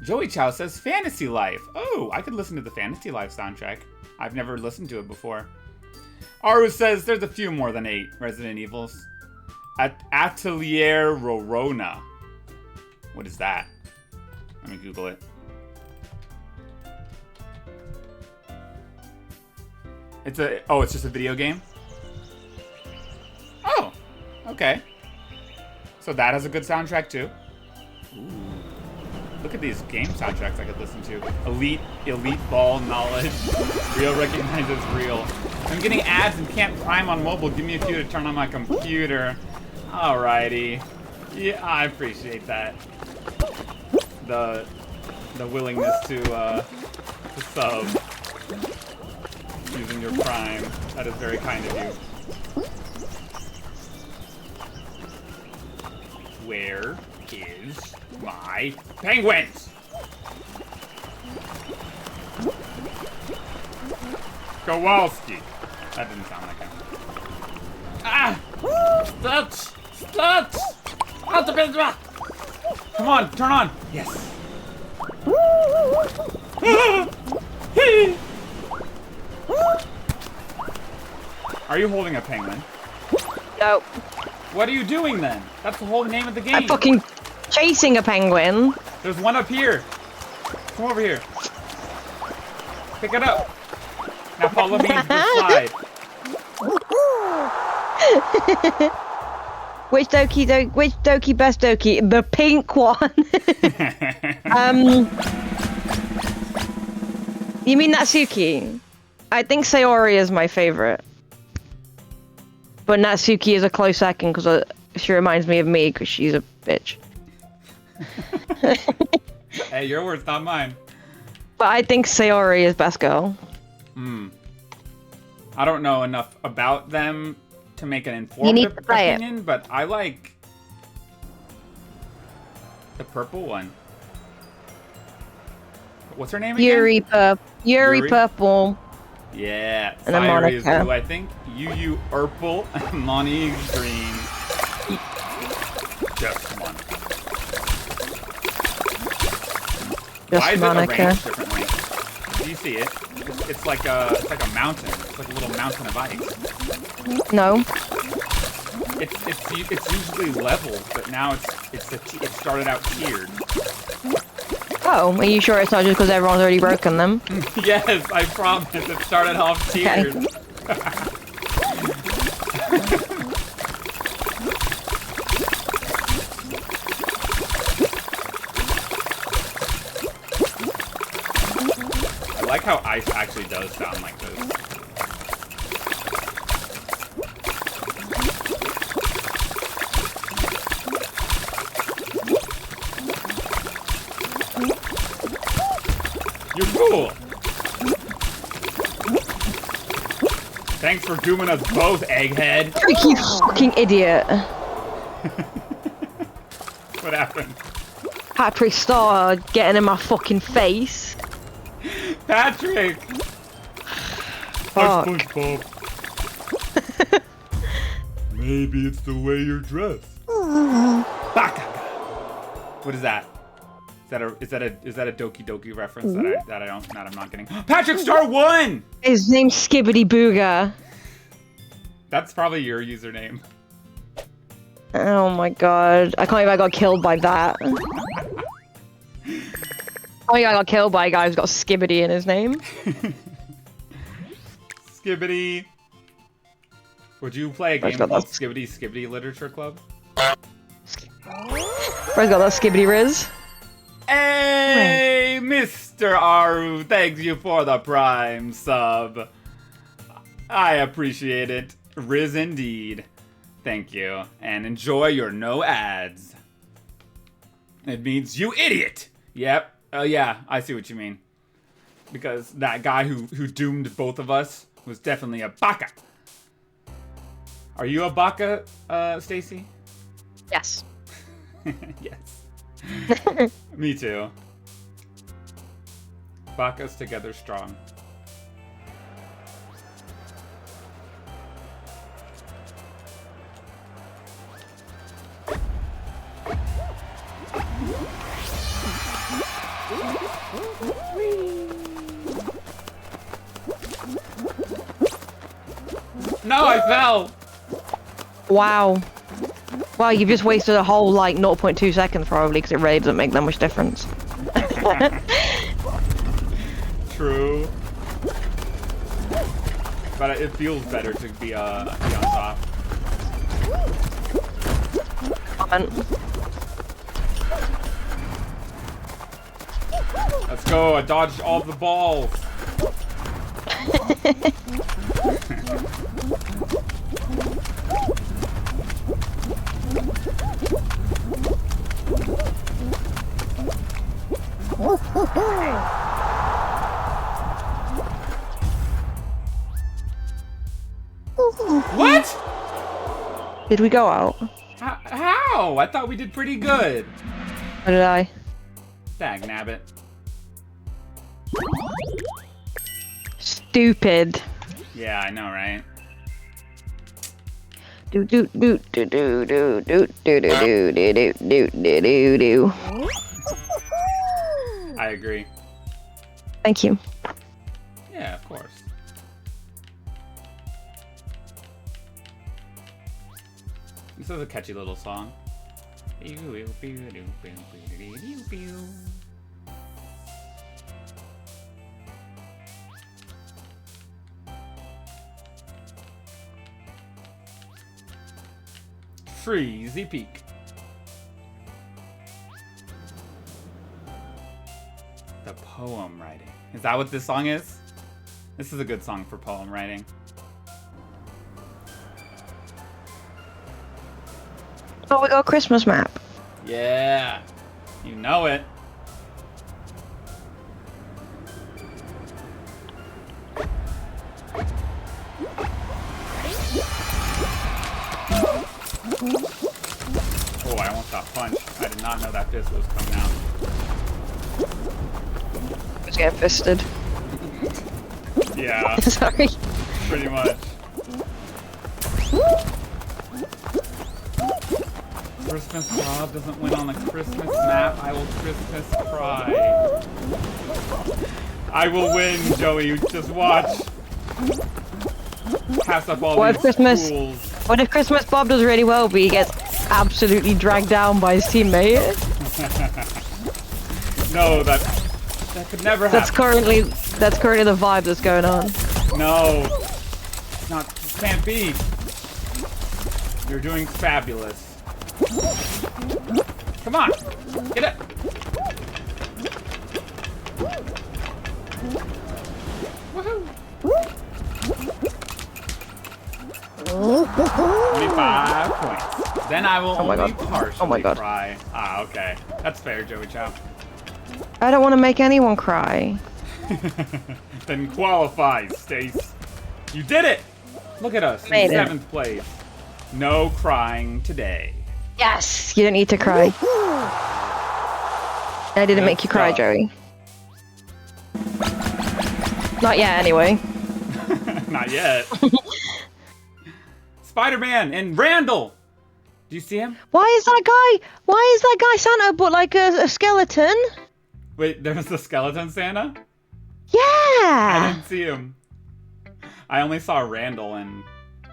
[SPEAKER 1] Joey Chow says Fantasy Life. Oh, I could listen to the Fantasy Life soundtrack. I've never listened to it before. Aru says there's a few more than 8 Resident Evils. Atelier Rorona. What is that? Let me Google it. It's just a video game? Oh, okay. So that has a good soundtrack too. Ooh. Look at these game soundtracks I could listen to. Elite Ball Knowledge. Real recognizes real. I'm getting ads and can't prime on mobile. Give me a few to turn on my computer. Alrighty. Yeah, I appreciate that. The willingness to sub using your prime. That is very kind of you. Where is my penguins? Kowalski. That didn't sound like him. Ah! Stop! Come on, turn on. Yes. Are you holding a penguin?
[SPEAKER 2] No.
[SPEAKER 1] What are you doing then? That's the whole name of the game.
[SPEAKER 2] I'm fucking chasing a penguin.
[SPEAKER 1] There's one up here. Come over here. Pick it up. Now follow me into the slide.
[SPEAKER 2] Which Doki best Doki? The pink one. You mean Natsuki? I think Sayori is my favorite. But Natsuki is a close second because she reminds me of me because she's a bitch.
[SPEAKER 1] Hey, your words, not mine.
[SPEAKER 2] But I think Sayori is best girl.
[SPEAKER 1] I don't know enough about them to make an informative opinion, but I like the purple one. What's her name again?
[SPEAKER 2] Yuri Purple.
[SPEAKER 1] Yeah,
[SPEAKER 2] And then
[SPEAKER 1] Sayori is
[SPEAKER 2] Monica.
[SPEAKER 1] blue, I think. Yu Purple, Moni green. Just one. Why is
[SPEAKER 2] Monica.
[SPEAKER 1] it arranged differently? Do you see it? It's like a mountain. It's like a little mountain of ice.
[SPEAKER 2] No.
[SPEAKER 1] It's usually level, but now it started out tiered.
[SPEAKER 2] Oh, are you sure it's not just because everyone's already broken them?
[SPEAKER 1] Yes, I promise. It started off tiered.
[SPEAKER 2] Okay.
[SPEAKER 1] I like how ice actually does sound like this. You're cool! Thanks for dooming us both, egghead!
[SPEAKER 2] You fucking idiot.
[SPEAKER 1] What happened?
[SPEAKER 2] Patrick Star getting in my fucking face.
[SPEAKER 1] Patrick!
[SPEAKER 2] Fuck.
[SPEAKER 1] SpongeBob. Maybe it's the way you're dressed. Baka! What is that? Is that a Doki Doki reference that I'm not getting? Patrick Star won!
[SPEAKER 2] His name's Skibbity Booga.
[SPEAKER 1] That's probably your username.
[SPEAKER 2] Oh my god. I can't believe I got killed by that. Oh yeah, I got killed by a guy who's got Skibbity in his name.
[SPEAKER 1] Skibbity. Would you play a game called Skibbity Literature Club?
[SPEAKER 2] Bro's got that Skibbity Riz.
[SPEAKER 1] Hey, Mr. Aru, thanks you for the Prime sub. I appreciate it. Riz indeed. Thank you. And enjoy your no ads. It means you idiot! Yep. Oh yeah, I see what you mean. Because that guy who doomed both of us was definitely a baka. Are you a baka, Stacy?
[SPEAKER 2] Yes.
[SPEAKER 1] Yes. Me too. Bakas together strong. No, I fell!
[SPEAKER 2] Wow. Wow, you've just wasted a whole, like, 0.2 seconds probably, because it really doesn't make that much difference.
[SPEAKER 1] True. But it feels better to be on top. Let's go, I dodged all the balls. What?
[SPEAKER 2] Did we go out?
[SPEAKER 1] How? I thought we did pretty good.
[SPEAKER 2] Or did I?
[SPEAKER 1] Dag nabbit.
[SPEAKER 2] Stupid.
[SPEAKER 1] Yeah, I know, right?
[SPEAKER 2] Do do do do do do do do do do do do do do.
[SPEAKER 1] I agree.
[SPEAKER 2] Thank you.
[SPEAKER 1] Yeah, of course. This is a catchy little song. Freezy Peak. The poem writing. Is that what this song is? This is a good song for poem writing.
[SPEAKER 2] Oh, we got a Christmas map.
[SPEAKER 1] Yeah. You know it. Oh, I almost got punched. I did not know that fist was coming out.
[SPEAKER 2] Just get fisted.
[SPEAKER 1] Yeah.
[SPEAKER 2] Sorry.
[SPEAKER 1] Pretty much. Christmas Bob doesn't win on the Christmas map. I will Christmas cry. I will win, Joey. You just watch. Pass up all these fools.
[SPEAKER 2] What if Christmas Bob does really well, but he gets absolutely dragged down by his teammate?
[SPEAKER 1] No, that could never happen.
[SPEAKER 2] That's currently the vibe that's going on.
[SPEAKER 1] No, it's not. It can't be. You're doing fabulous. Come on, get it. Woohoo! 25 points. Then I will only partially cry. Ah, okay. That's fair, Joey Chow.
[SPEAKER 2] I don't want to make anyone cry.
[SPEAKER 1] Then qualify, Stace. You did it! Look at us, in 7th place. No crying today.
[SPEAKER 2] Yes! You don't need to cry. I didn't make you cry, Joey. Not yet, anyway.
[SPEAKER 1] Not yet. Spider-Man and Randall! Do you see him?
[SPEAKER 2] Why is that guy Santa but like a skeleton?
[SPEAKER 1] Wait, there's the skeleton Santa?
[SPEAKER 2] Yeah!
[SPEAKER 1] I didn't see him. I only saw Randall and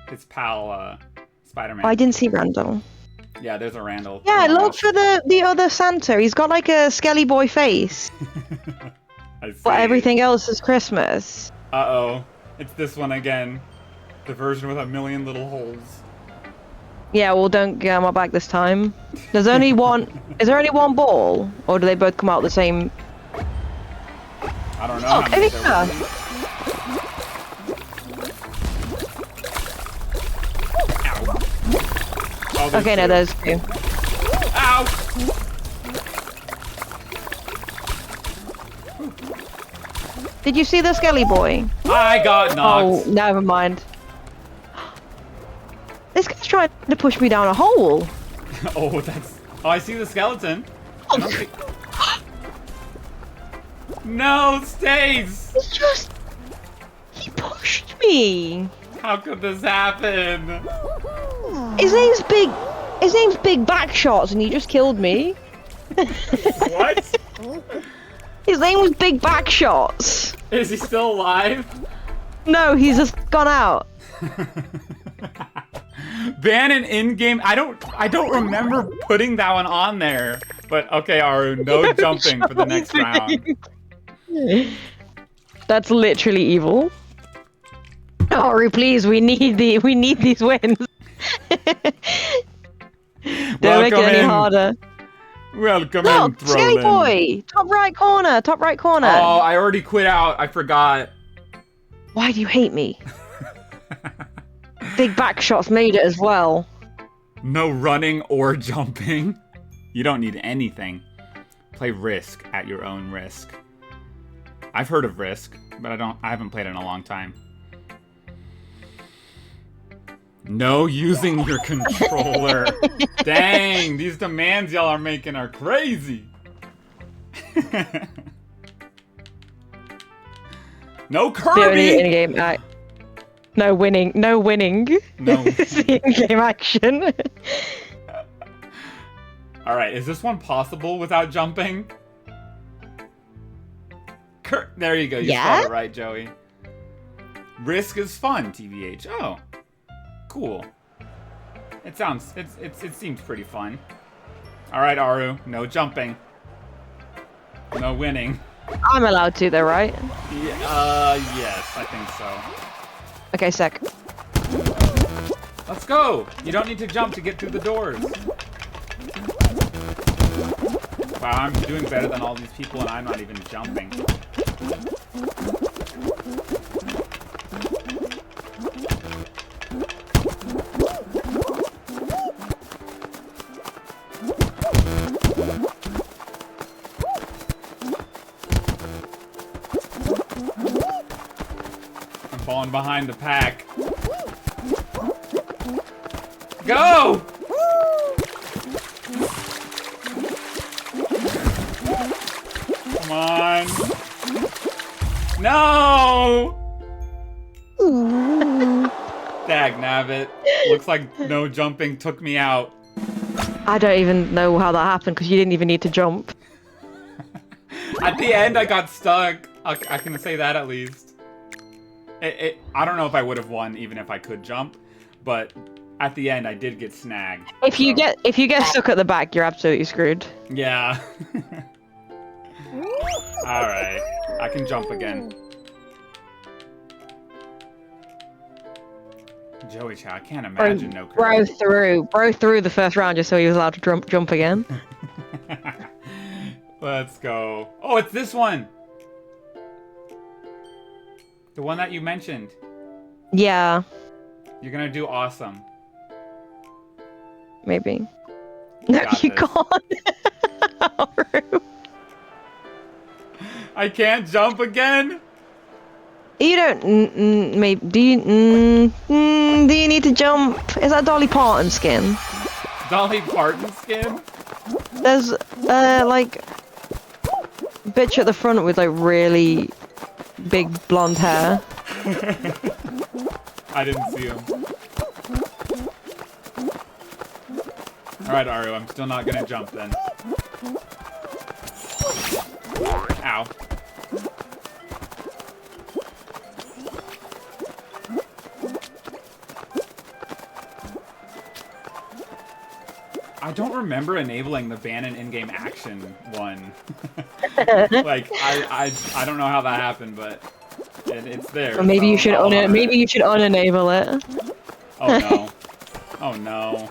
[SPEAKER 1] his pal, Spider-Man.
[SPEAKER 2] I didn't see Randall.
[SPEAKER 1] Yeah, there's a Randall.
[SPEAKER 2] Yeah, look for the other Santa. He's got like a skelly boy face.
[SPEAKER 1] I see.
[SPEAKER 2] But everything else is Christmas.
[SPEAKER 1] Uh-oh. It's this one again. The version with a million little holes.
[SPEAKER 2] Yeah, well, don't get on my back this time. There's only one... Is there only one ball? Or do they both come out the same...
[SPEAKER 1] I don't know.
[SPEAKER 2] Oh,
[SPEAKER 1] Oh,
[SPEAKER 2] okay, no, there's two.
[SPEAKER 1] Ow!
[SPEAKER 2] Did you see the skelly boy?
[SPEAKER 1] I got knocked.
[SPEAKER 2] Oh, never mind. This guy's trying to push me down a hole.
[SPEAKER 1] Oh, that's... Oh, I see the skeleton. I don't see... No, Stace!
[SPEAKER 2] It's just... He pushed me.
[SPEAKER 1] How could this happen?
[SPEAKER 2] His name's Big Backshots and he just killed me.
[SPEAKER 1] What?
[SPEAKER 2] His name was Big Back Shots.
[SPEAKER 1] Is he still alive?
[SPEAKER 2] No, he's just gone out.
[SPEAKER 1] Ban an in-game. I don't remember putting that one on there. But okay, Aru, no jumping for the next round.
[SPEAKER 2] That's literally evil. Aru, please, we need these wins. Don't make it any harder.
[SPEAKER 1] Welcome
[SPEAKER 2] Look,
[SPEAKER 1] in,
[SPEAKER 2] Skelly
[SPEAKER 1] Throlin.
[SPEAKER 2] Boy! Top right corner, top right corner.
[SPEAKER 1] Oh, I already quit out. I forgot.
[SPEAKER 2] Why do you hate me? Big Back Shots made it as well.
[SPEAKER 1] No running or jumping. You don't need anything. Play Risk at your own risk. I've heard of Risk, but I haven't played it in a long time. No using your controller. Dang, these demands y'all are making are crazy. No Kirby.
[SPEAKER 2] In-game no winning. No winning.
[SPEAKER 1] No.
[SPEAKER 2] It's the in-game action.
[SPEAKER 1] All right, is this one possible without jumping? There you go. You spelled it right, Joey. Risk is fun, TBH. Oh, cool. It seems pretty fun. All right, Aru, no jumping. No winning.
[SPEAKER 2] I'm allowed to, though, right?
[SPEAKER 1] Yeah, yes, I think so.
[SPEAKER 2] Okay, sec.
[SPEAKER 1] Let's go! You don't need to jump to get through the doors. Wow, I'm doing better than all these people and I'm not even jumping. I'm falling behind the pack. Go! Come on. No! Dagnabbit. Looks like no jumping took me out.
[SPEAKER 2] I don't even know how that happened because you didn't even need to jump.
[SPEAKER 1] At the end, I got stuck. I can say that at least. I don't know if I would have won even if I could jump, but at the end, I did get snagged.
[SPEAKER 2] If you get stuck at the back, you're absolutely screwed.
[SPEAKER 1] Yeah. All right, I can jump again. Joey Chow, I can't imagine no
[SPEAKER 2] Bro through the first round just so he was allowed to jump again.
[SPEAKER 1] Let's go. Oh, it's this one. The one that you mentioned.
[SPEAKER 2] Yeah.
[SPEAKER 1] You're gonna do awesome.
[SPEAKER 2] Maybe. No, you can't.
[SPEAKER 1] I can't jump again.
[SPEAKER 2] You don't. Maybe. Do you need to jump? Is that Dolly Parton skin?
[SPEAKER 1] Dolly Parton skin?
[SPEAKER 2] There's like bitch at the front with like really big blonde hair.
[SPEAKER 1] I didn't see him. Alright, Aru, I'm still not gonna jump then. Ow. I don't remember enabling the ban and in-game action one. Like, I don't know how that happened, but it's there.
[SPEAKER 2] Or maybe you should maybe you should unenable it.
[SPEAKER 1] Oh no. Oh no.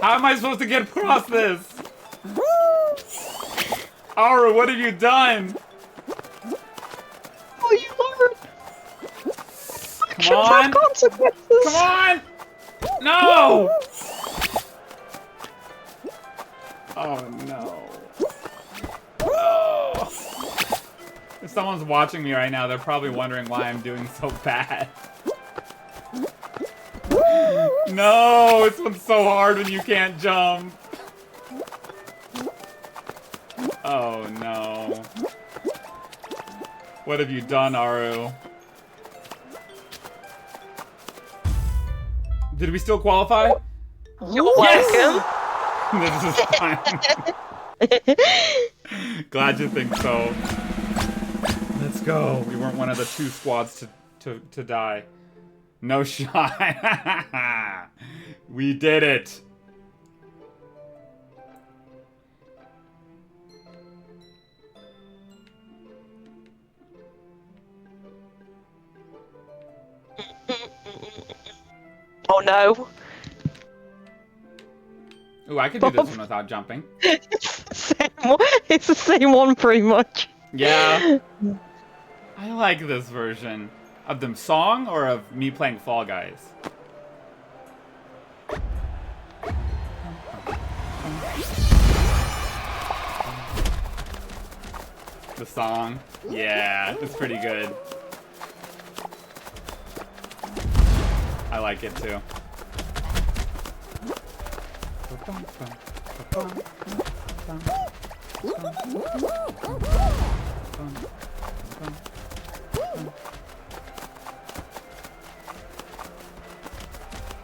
[SPEAKER 1] How am I supposed to get across this? Aura, what have you done?
[SPEAKER 2] Oh, you are.
[SPEAKER 1] Come on. Come on. No. Oh no. Oh. If someone's watching me right now, they're probably wondering why I'm doing so bad. No, this one's so hard when you can't jump. Oh no. What have you done, Aru? Did we still qualify?
[SPEAKER 2] You're welcome.
[SPEAKER 1] This is fine. Glad you think so. Let's go. We weren't one of the 2 squads to die. No shot. We did it.
[SPEAKER 2] Oh no.
[SPEAKER 1] Ooh, I could do this one without jumping.
[SPEAKER 2] It's the same one pretty much.
[SPEAKER 1] Yeah. I like this version. Of the song or of me playing Fall Guys? The song? Yeah, it's pretty good. I like it too.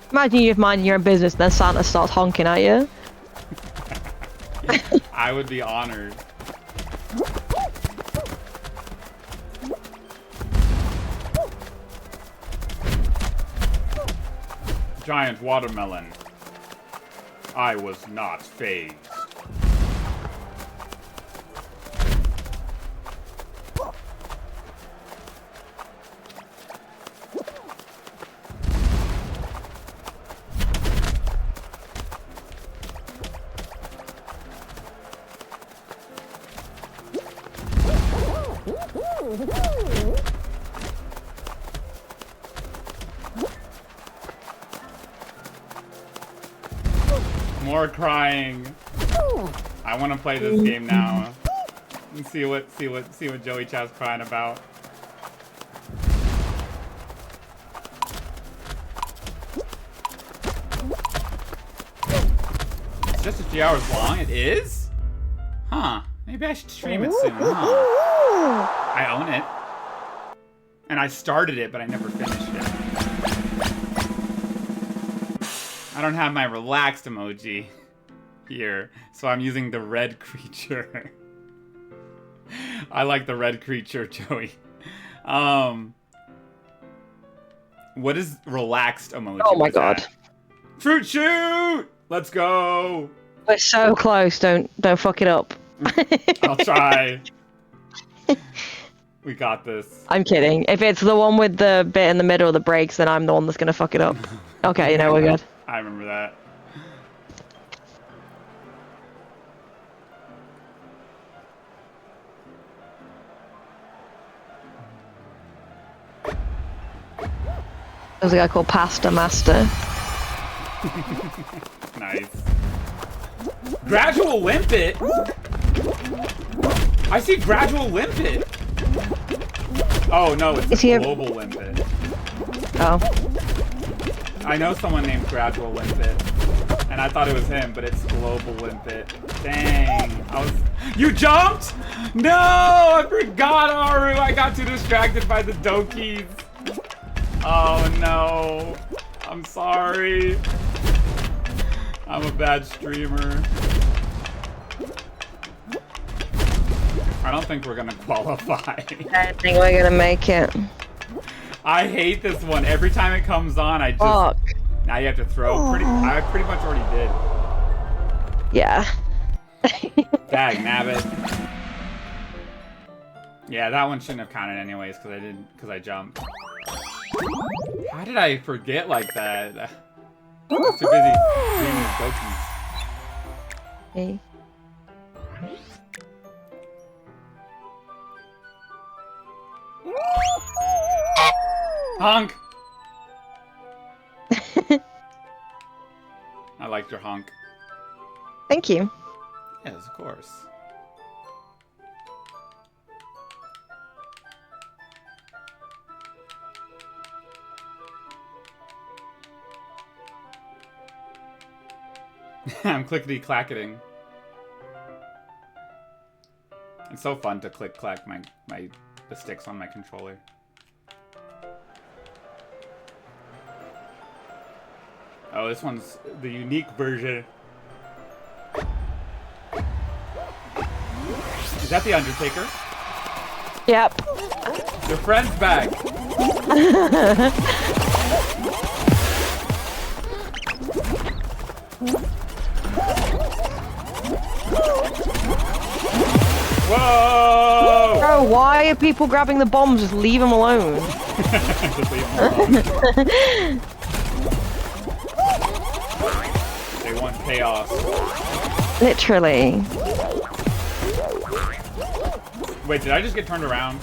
[SPEAKER 2] Imagine you're minding your own business, then Santa starts honking at you.
[SPEAKER 1] I would be honored. Giant watermelon. I was not phased. More crying. I want to play this game now. And see what Joey Chow's crying about. It's just a few hours long. It is? Huh. Maybe I should stream it soon, huh? I own it. And I started it, but I never finished it. I don't have my relaxed emoji here, so I'm using the red creature. I like the red creature, Joey. What is relaxed emoji?
[SPEAKER 2] Oh my god.
[SPEAKER 1] Fruit shoot! Let's go!
[SPEAKER 2] We're so close, don't fuck it up.
[SPEAKER 1] I'll try. We got this.
[SPEAKER 2] I'm kidding. If it's the one with the bit in the middle of the brakes, then I'm the one that's gonna fuck it up. Okay, you know, we're good.
[SPEAKER 1] I remember that.
[SPEAKER 2] There's a guy called Pasta Master.
[SPEAKER 1] Nice. Gradual Limpet? I see Gradual Limpet. Oh no, it's Global Limpet.
[SPEAKER 2] Oh.
[SPEAKER 1] I know someone named Gradual Limpet, and I thought it was him, but it's Global Limpet. Dang. You jumped? No! I forgot, Aru! I got too distracted by the Dokis. Oh no. I'm sorry. I'm a bad streamer. I don't think we're gonna qualify.
[SPEAKER 2] I don't think we're gonna make it.
[SPEAKER 1] I hate this one. Every time it comes on, I just...
[SPEAKER 2] Fuck.
[SPEAKER 1] Now you have to throw. I pretty much already did.
[SPEAKER 2] Yeah.
[SPEAKER 1] Dag nabbit. Yeah, that one shouldn't have counted anyways, because I jumped. How did I forget like that? I was too busy doing these Dokis.
[SPEAKER 2] Hey.
[SPEAKER 1] Honk! I liked your honk.
[SPEAKER 2] Thank you.
[SPEAKER 1] Yes, of course. I'm clickety-clacketing. It's so fun to click-clack the sticks on my controller. Oh, this one's the unique version. Is that the Undertaker?
[SPEAKER 2] Yep.
[SPEAKER 1] Your friend's back. Whoa!
[SPEAKER 2] Bro, why are people grabbing the bombs? Just leave them alone.
[SPEAKER 1] Just leave them alone. They want chaos.
[SPEAKER 2] Literally.
[SPEAKER 1] Wait, did I just get turned around?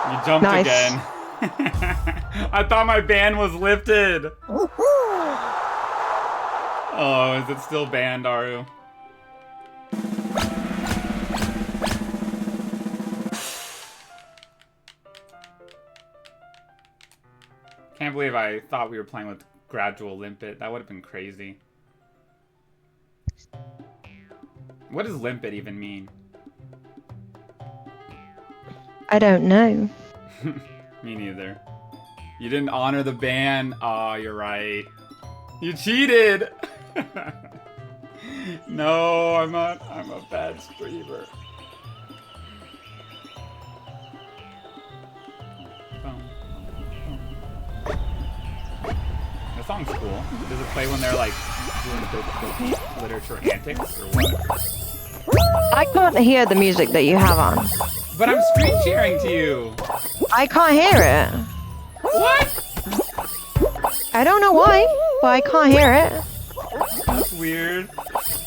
[SPEAKER 1] You jumped
[SPEAKER 2] Nice.
[SPEAKER 1] again. I thought my ban was lifted. Oh, is it still banned, Aru? Can't believe I thought we were playing with gradual limpet. That would have been crazy. What does limpet even mean?
[SPEAKER 2] I don't know.
[SPEAKER 1] Me neither. You didn't honor the ban. Aw, you're right. You cheated! No, I'm a bad streamer. That song's cool. Does it play when they're like doing the literature antics or what?
[SPEAKER 2] I can't hear the music that you have on.
[SPEAKER 1] But I'm stream sharing to you.
[SPEAKER 2] I can't hear it.
[SPEAKER 1] What?
[SPEAKER 2] I don't know why, but I can't hear it.
[SPEAKER 1] That's weird.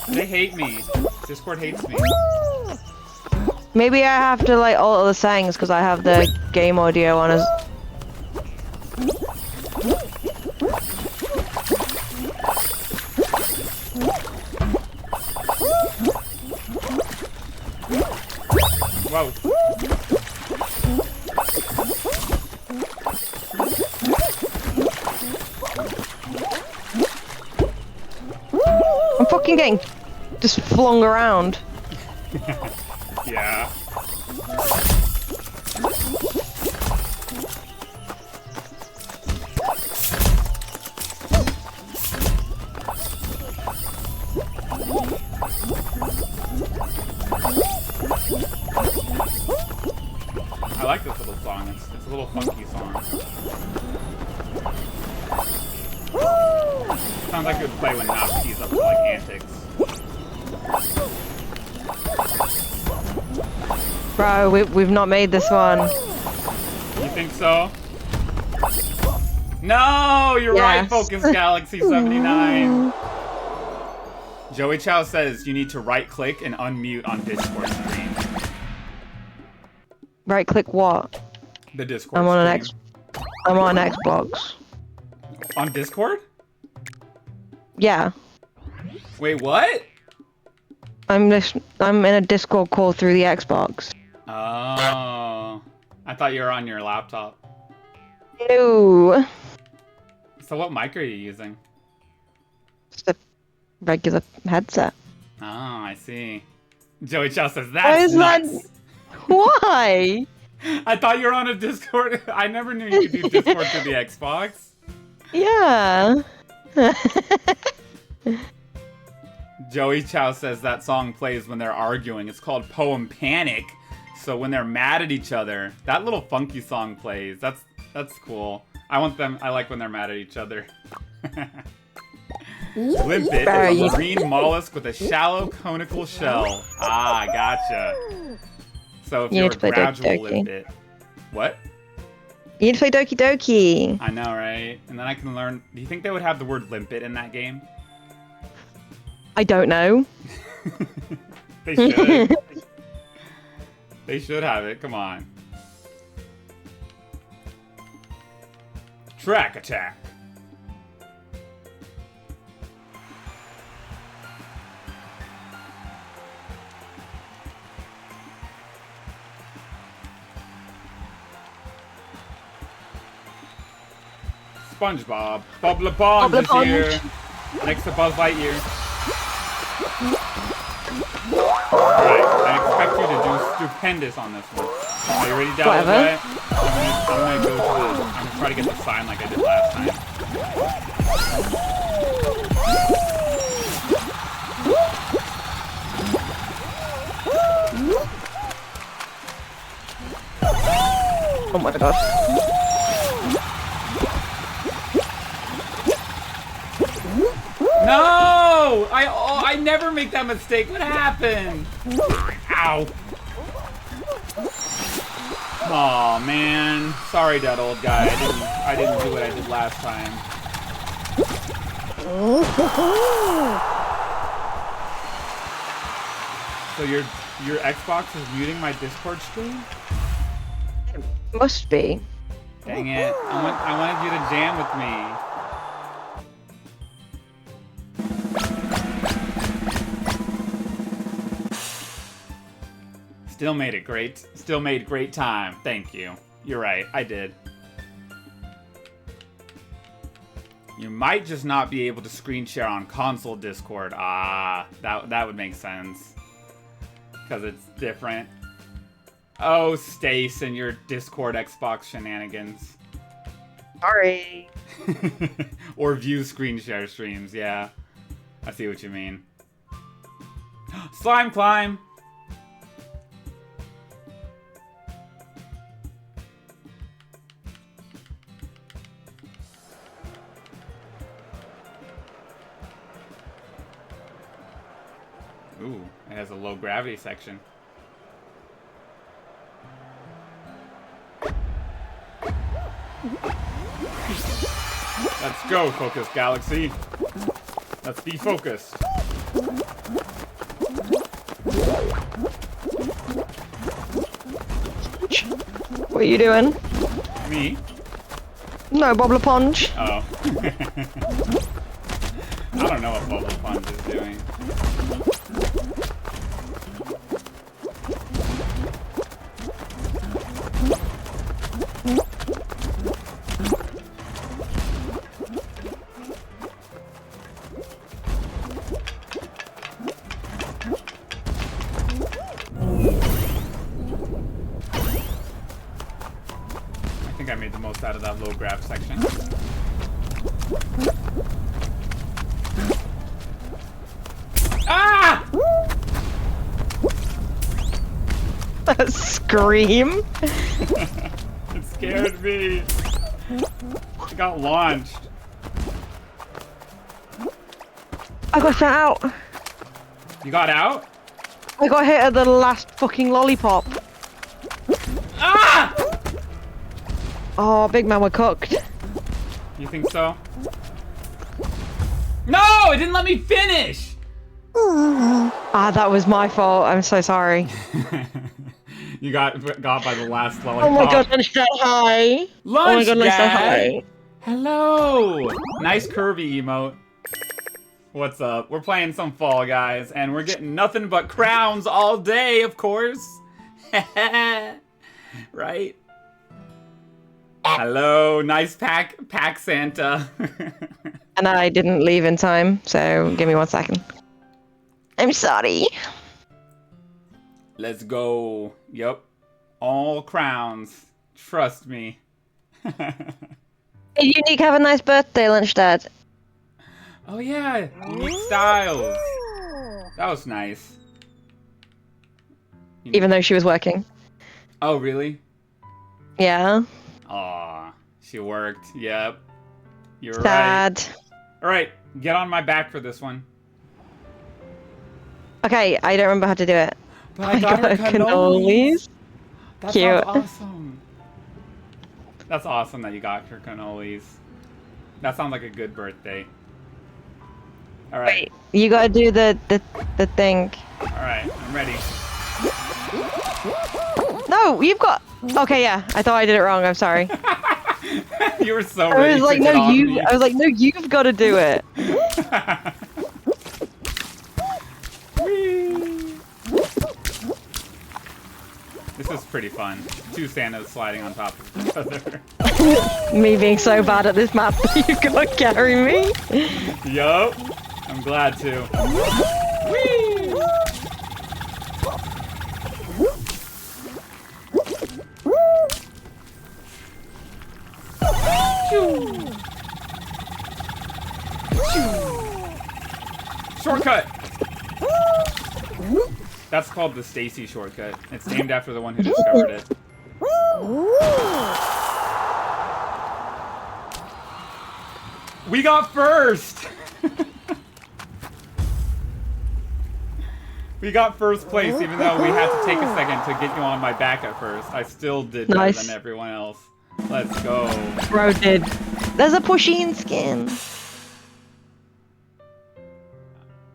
[SPEAKER 1] They hate me. Discord hates me.
[SPEAKER 2] Maybe I have to like alter the settings because I have the game audio on as.
[SPEAKER 1] Whoa.
[SPEAKER 2] I'm fucking getting just flung around.
[SPEAKER 1] Yeah. I like this little song. It's a little funky song. Sounds like it would play when Natsuki's up to like antics.
[SPEAKER 2] Bro, we've not made this one.
[SPEAKER 1] You think so? No, you're right,
[SPEAKER 2] Yes.
[SPEAKER 1] Focus Galaxy 79. Joey Chow says you need to right-click and unmute on Discord stream.
[SPEAKER 2] Right click what?
[SPEAKER 1] The Discord
[SPEAKER 2] I'm on an
[SPEAKER 1] stream.
[SPEAKER 2] I'm on Xbox.
[SPEAKER 1] On Discord?
[SPEAKER 2] Yeah.
[SPEAKER 1] Wait, what?
[SPEAKER 2] I'm in a Discord call through the Xbox.
[SPEAKER 1] Oh. I thought you were on your laptop.
[SPEAKER 2] No.
[SPEAKER 1] So what mic are you using?
[SPEAKER 2] Just a regular headset.
[SPEAKER 1] Oh, I see. Joey Chow says
[SPEAKER 2] Why
[SPEAKER 1] that's
[SPEAKER 2] is that-
[SPEAKER 1] nuts.
[SPEAKER 2] Why?
[SPEAKER 1] I thought you were on a Discord. I never knew you could do Discord through the Xbox.
[SPEAKER 2] Yeah.
[SPEAKER 1] Joey Chow says that song plays when they're arguing. It's called Poem Panic. So when they're mad at each other, that little funky song plays. That's cool. I like when they're mad at each other. Limpet is a marine mollusk with a shallow conical shell. Ah, gotcha. So if
[SPEAKER 2] You
[SPEAKER 1] you're
[SPEAKER 2] need
[SPEAKER 1] a
[SPEAKER 2] to play Doki
[SPEAKER 1] gradual
[SPEAKER 2] Doki.
[SPEAKER 1] limpet. What?
[SPEAKER 2] You need to play Doki Doki.
[SPEAKER 1] I know, right? And then I can learn. Do you think they would have the word limpet in that game?
[SPEAKER 2] I don't know.
[SPEAKER 1] They should. They should have it. Come on. Track attack. SpongeBob. Bubble Pond is
[SPEAKER 2] Bubble
[SPEAKER 1] here. Next to Buzz Lightyear. stupendous on this one. Are you ready, Dad?
[SPEAKER 2] Whatever.
[SPEAKER 1] I'm gonna go to the. I'm gonna try to get the sign like I did last time.
[SPEAKER 2] Oh my god.
[SPEAKER 1] No! I never make that mistake. What happened? Ow. Aw, man. Sorry, that old guy. I didn't do what I did last time. So your Xbox is muting my Discord stream?
[SPEAKER 2] Must be.
[SPEAKER 1] Dang it. I wanted you to jam with me. Still made it great. Still made great time. Thank you. You're right. I did. You might just not be able to screen share on console Discord. Ah, that would make sense. Because it's different. Oh, Stace and your Discord Xbox shenanigans.
[SPEAKER 2] Sorry.
[SPEAKER 1] Or view screen share streams, yeah. I see what you mean. Slime climb! Ooh, it has a low gravity section. Let's go, Focus Galaxy. Let's be focused.
[SPEAKER 2] What are you doing?
[SPEAKER 1] Me?
[SPEAKER 2] No, Bobbler Punch.
[SPEAKER 1] Oh. I don't know what Bubble Punch is doing. I think I made the most out of that low grab section. Ah!
[SPEAKER 2] That scream.
[SPEAKER 1] It scared me. It got launched.
[SPEAKER 2] I got sent out.
[SPEAKER 1] You got out?
[SPEAKER 2] I got hit at the last fucking lollipop.
[SPEAKER 1] Ah!
[SPEAKER 2] Oh, big man, we're cooked.
[SPEAKER 1] You think so? No! It didn't let me finish!
[SPEAKER 2] Ah, that was my fault. I'm so sorry.
[SPEAKER 1] You got by the last lollipop.
[SPEAKER 2] Oh my god, lunch dad, hi.
[SPEAKER 1] Lunch
[SPEAKER 2] Oh my god, lunch dad,
[SPEAKER 1] Dad!
[SPEAKER 2] hi.
[SPEAKER 1] Hello! Nice curvy emote. What's up? We're playing some Fall Guys, and we're getting nothing but crowns all day, of course. Right? Hello, nice pack Santa.
[SPEAKER 2] And I didn't leave in time, so give me 1 second. I'm sorry.
[SPEAKER 1] Let's go. Yep. All crowns. Trust me.
[SPEAKER 2] Hey, Unique, have a nice birthday, lunch dad.
[SPEAKER 1] Oh yeah, Unique Styles. That was nice.
[SPEAKER 2] Even though she was working.
[SPEAKER 1] Oh really?
[SPEAKER 2] Yeah.
[SPEAKER 1] Aw, she worked. Yep. You're right.
[SPEAKER 2] Sad.
[SPEAKER 1] Alright, get on my back for this one.
[SPEAKER 2] Okay, I don't remember how to do it.
[SPEAKER 1] But I got her cannolis. That's
[SPEAKER 2] Cute.
[SPEAKER 1] awesome. That's awesome that you got her cannolis. That sounds like a good birthday. Alright.
[SPEAKER 2] Wait, you gotta do the thing.
[SPEAKER 1] Alright, I'm ready.
[SPEAKER 2] No, you've got. Okay, yeah. I thought I did it wrong. I'm sorry.
[SPEAKER 1] You were so
[SPEAKER 2] I
[SPEAKER 1] ready
[SPEAKER 2] was like,
[SPEAKER 1] to get
[SPEAKER 2] no,
[SPEAKER 1] on
[SPEAKER 2] you.
[SPEAKER 1] me.
[SPEAKER 2] I was like, no, you've got to do it.
[SPEAKER 1] Whee! This is pretty fun. Two Santas sliding on top of each other.
[SPEAKER 2] Me being so bad at this map, you gotta carry me.
[SPEAKER 1] Yup. I'm glad to. Whee! shortcut! That's called the Stacy shortcut. It's named after the one who discovered it. We got first! We got first place, even though we had to take a second to get you on my back at first. I still did better than everyone else. Let's go.
[SPEAKER 2] Bro did. There's a Pusheen skin.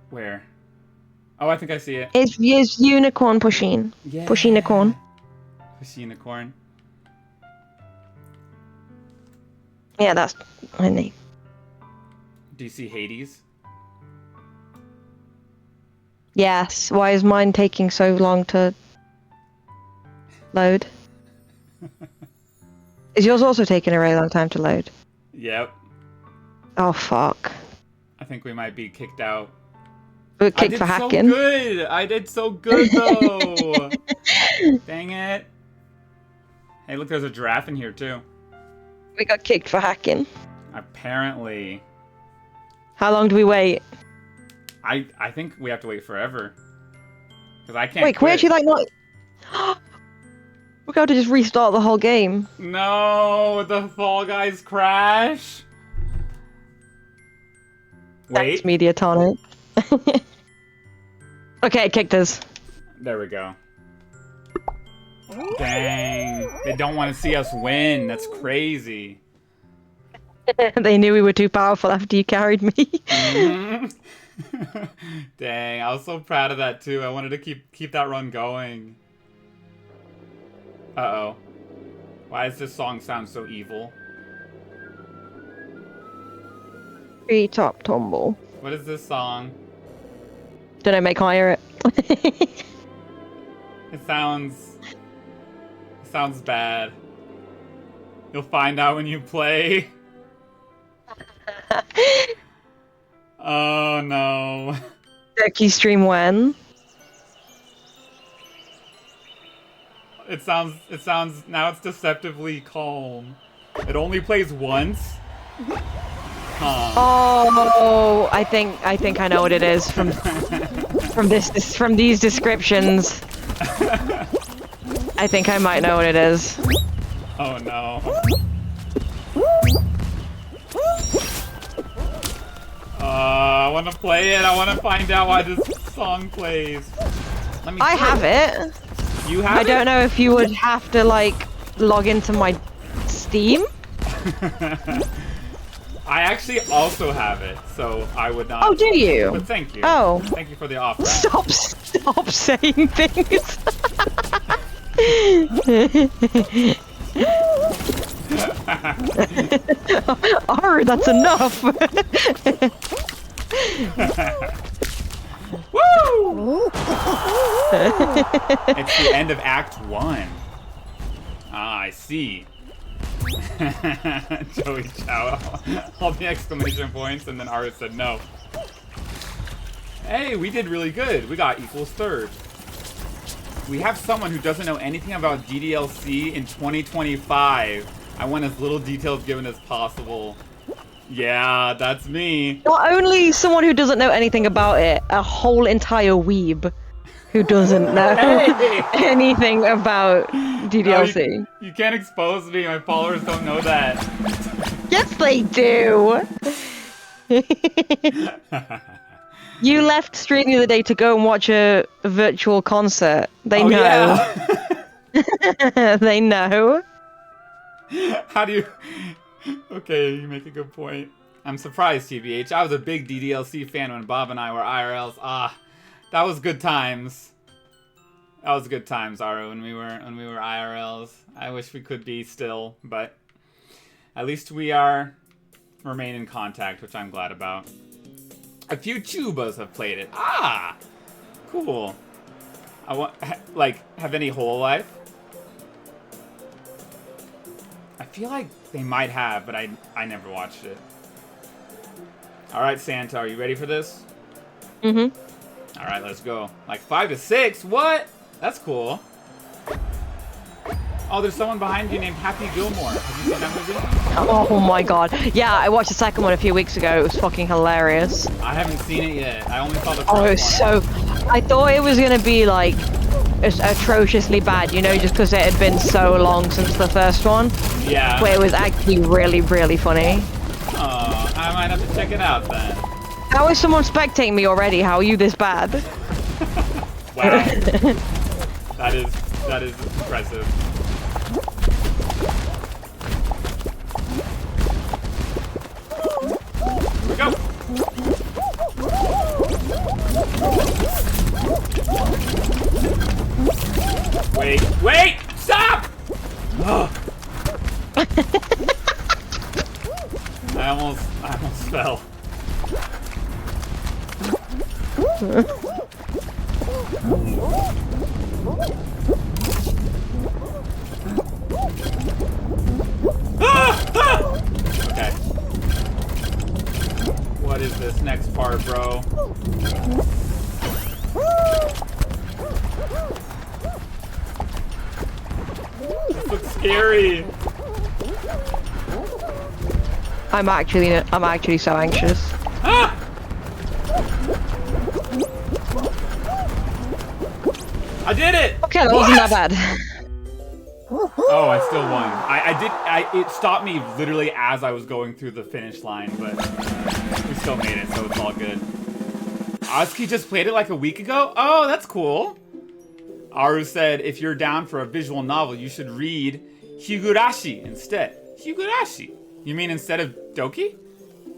[SPEAKER 1] Where? Oh, I think I see it.
[SPEAKER 2] It's unicorn Pusheen.
[SPEAKER 1] Yeah.
[SPEAKER 2] Pusheen-a-corn.
[SPEAKER 1] Pusheen-a-corn.
[SPEAKER 2] Yeah, that's my name.
[SPEAKER 1] Do you see Hades?
[SPEAKER 2] Yes. Why is mine taking so long to load? Is yours also taking a really long time to load?
[SPEAKER 1] Yep.
[SPEAKER 2] Oh, fuck.
[SPEAKER 1] I think we might be kicked out.
[SPEAKER 2] We were kicked for hacking.
[SPEAKER 1] I did so good, though. Dang it. Hey, look, there's a giraffe in here, too.
[SPEAKER 2] We got kicked for hacking.
[SPEAKER 1] Apparently.
[SPEAKER 2] How long do we wait?
[SPEAKER 1] I think we have to wait forever. Because I can't
[SPEAKER 2] Wait, can we actually, like, not... We're going to just restart the whole game.
[SPEAKER 1] No, the Fall Guys crash. Wait.
[SPEAKER 2] Thanks, Mediatonic. Okay, it kicked us.
[SPEAKER 1] There we go. Dang. They don't want to see us win. That's crazy.
[SPEAKER 2] They knew we were too powerful after you carried me.
[SPEAKER 1] Mm-hmm. Dang, I was so proud of that too. I wanted to keep that run going. Uh-oh. Why does this song sound so evil?
[SPEAKER 2] Tree top tumble.
[SPEAKER 1] What is this song?
[SPEAKER 2] Don't know, make higher it.
[SPEAKER 1] It sounds bad. You'll find out when you play. Oh no.
[SPEAKER 2] Turkey stream when?
[SPEAKER 1] It sounds now it's deceptively calm. It only plays once. Huh.
[SPEAKER 2] Oh, I think I know what it is from these descriptions. I think I might know what it is.
[SPEAKER 1] Oh no. I want to play it. I want to find out why this song plays.
[SPEAKER 2] I have it.
[SPEAKER 1] You have it?
[SPEAKER 2] I don't know if you would have to, like, log into my Steam.
[SPEAKER 1] I actually also have it, so I would not.
[SPEAKER 2] Oh, do you?
[SPEAKER 1] But thank you.
[SPEAKER 2] Oh.
[SPEAKER 1] Thank you for the offer.
[SPEAKER 2] Stop saying things. Oh, that's enough.
[SPEAKER 1] Woo! It's the end of Act 1. Ah, I see. Joey Chow. All the exclamation points, and then Aris said no. Hey, we did really good. We got equals third. We have someone who doesn't know anything about DDLC in 2025. I want as little details given as possible. Yeah, that's me.
[SPEAKER 2] Not only someone who doesn't know anything about it, a whole entire weeb who doesn't know anything about DDLC.
[SPEAKER 1] No, you can't expose me. My followers don't know that.
[SPEAKER 2] Yes, they do. You left stream the other day to go and watch a virtual concert. They know. Yeah. They know.
[SPEAKER 1] How do you... Okay, you make a good point. I'm surprised, TBH. I was a big DDLC fan when Bob and I were IRLs. Ah, that was good times. That was good times, Aru, when we were IRLs. I wish we could be still, but at least we remain in contact, which I'm glad about. A few Chubas have played it. Ah, cool. Have any whole life? I feel like they might have, but I never watched it. All right, Santa, are you ready for this?
[SPEAKER 2] Mm-hmm.
[SPEAKER 1] All right, let's go. Like 5 to 6? What? That's cool. Oh, there's someone behind you named Happy Gilmore. Have you seen that movie?
[SPEAKER 2] Oh my god. Yeah, I watched the second one a few weeks ago. It was fucking hilarious.
[SPEAKER 1] I haven't seen it yet. I only saw the first
[SPEAKER 2] Oh, it was
[SPEAKER 1] one.
[SPEAKER 2] so... I thought it was gonna be like atrociously bad, you know, just because it had been so long since the first one.
[SPEAKER 1] Yeah.
[SPEAKER 2] But it was actually really, really funny.
[SPEAKER 1] Oh, I might have to check it out then.
[SPEAKER 2] How is someone spectating me already? How are you this bad?
[SPEAKER 1] Wow. That is impressive. Here we go. Wait! Stop! Ugh. I almost fell. Okay. What is this next part, bro? This looks scary.
[SPEAKER 2] I'm actually so anxious.
[SPEAKER 1] Ah! I did it!
[SPEAKER 2] Okay, that wasn't that bad.
[SPEAKER 1] Oh, I still won. It stopped me literally as I was going through the finish line, but we still made it, so it's all good. Oski just played it like a week ago? Oh, that's cool. Aru said, if you're down for a visual novel, you should read Higurashi instead. Higurashi? You mean instead of Doki?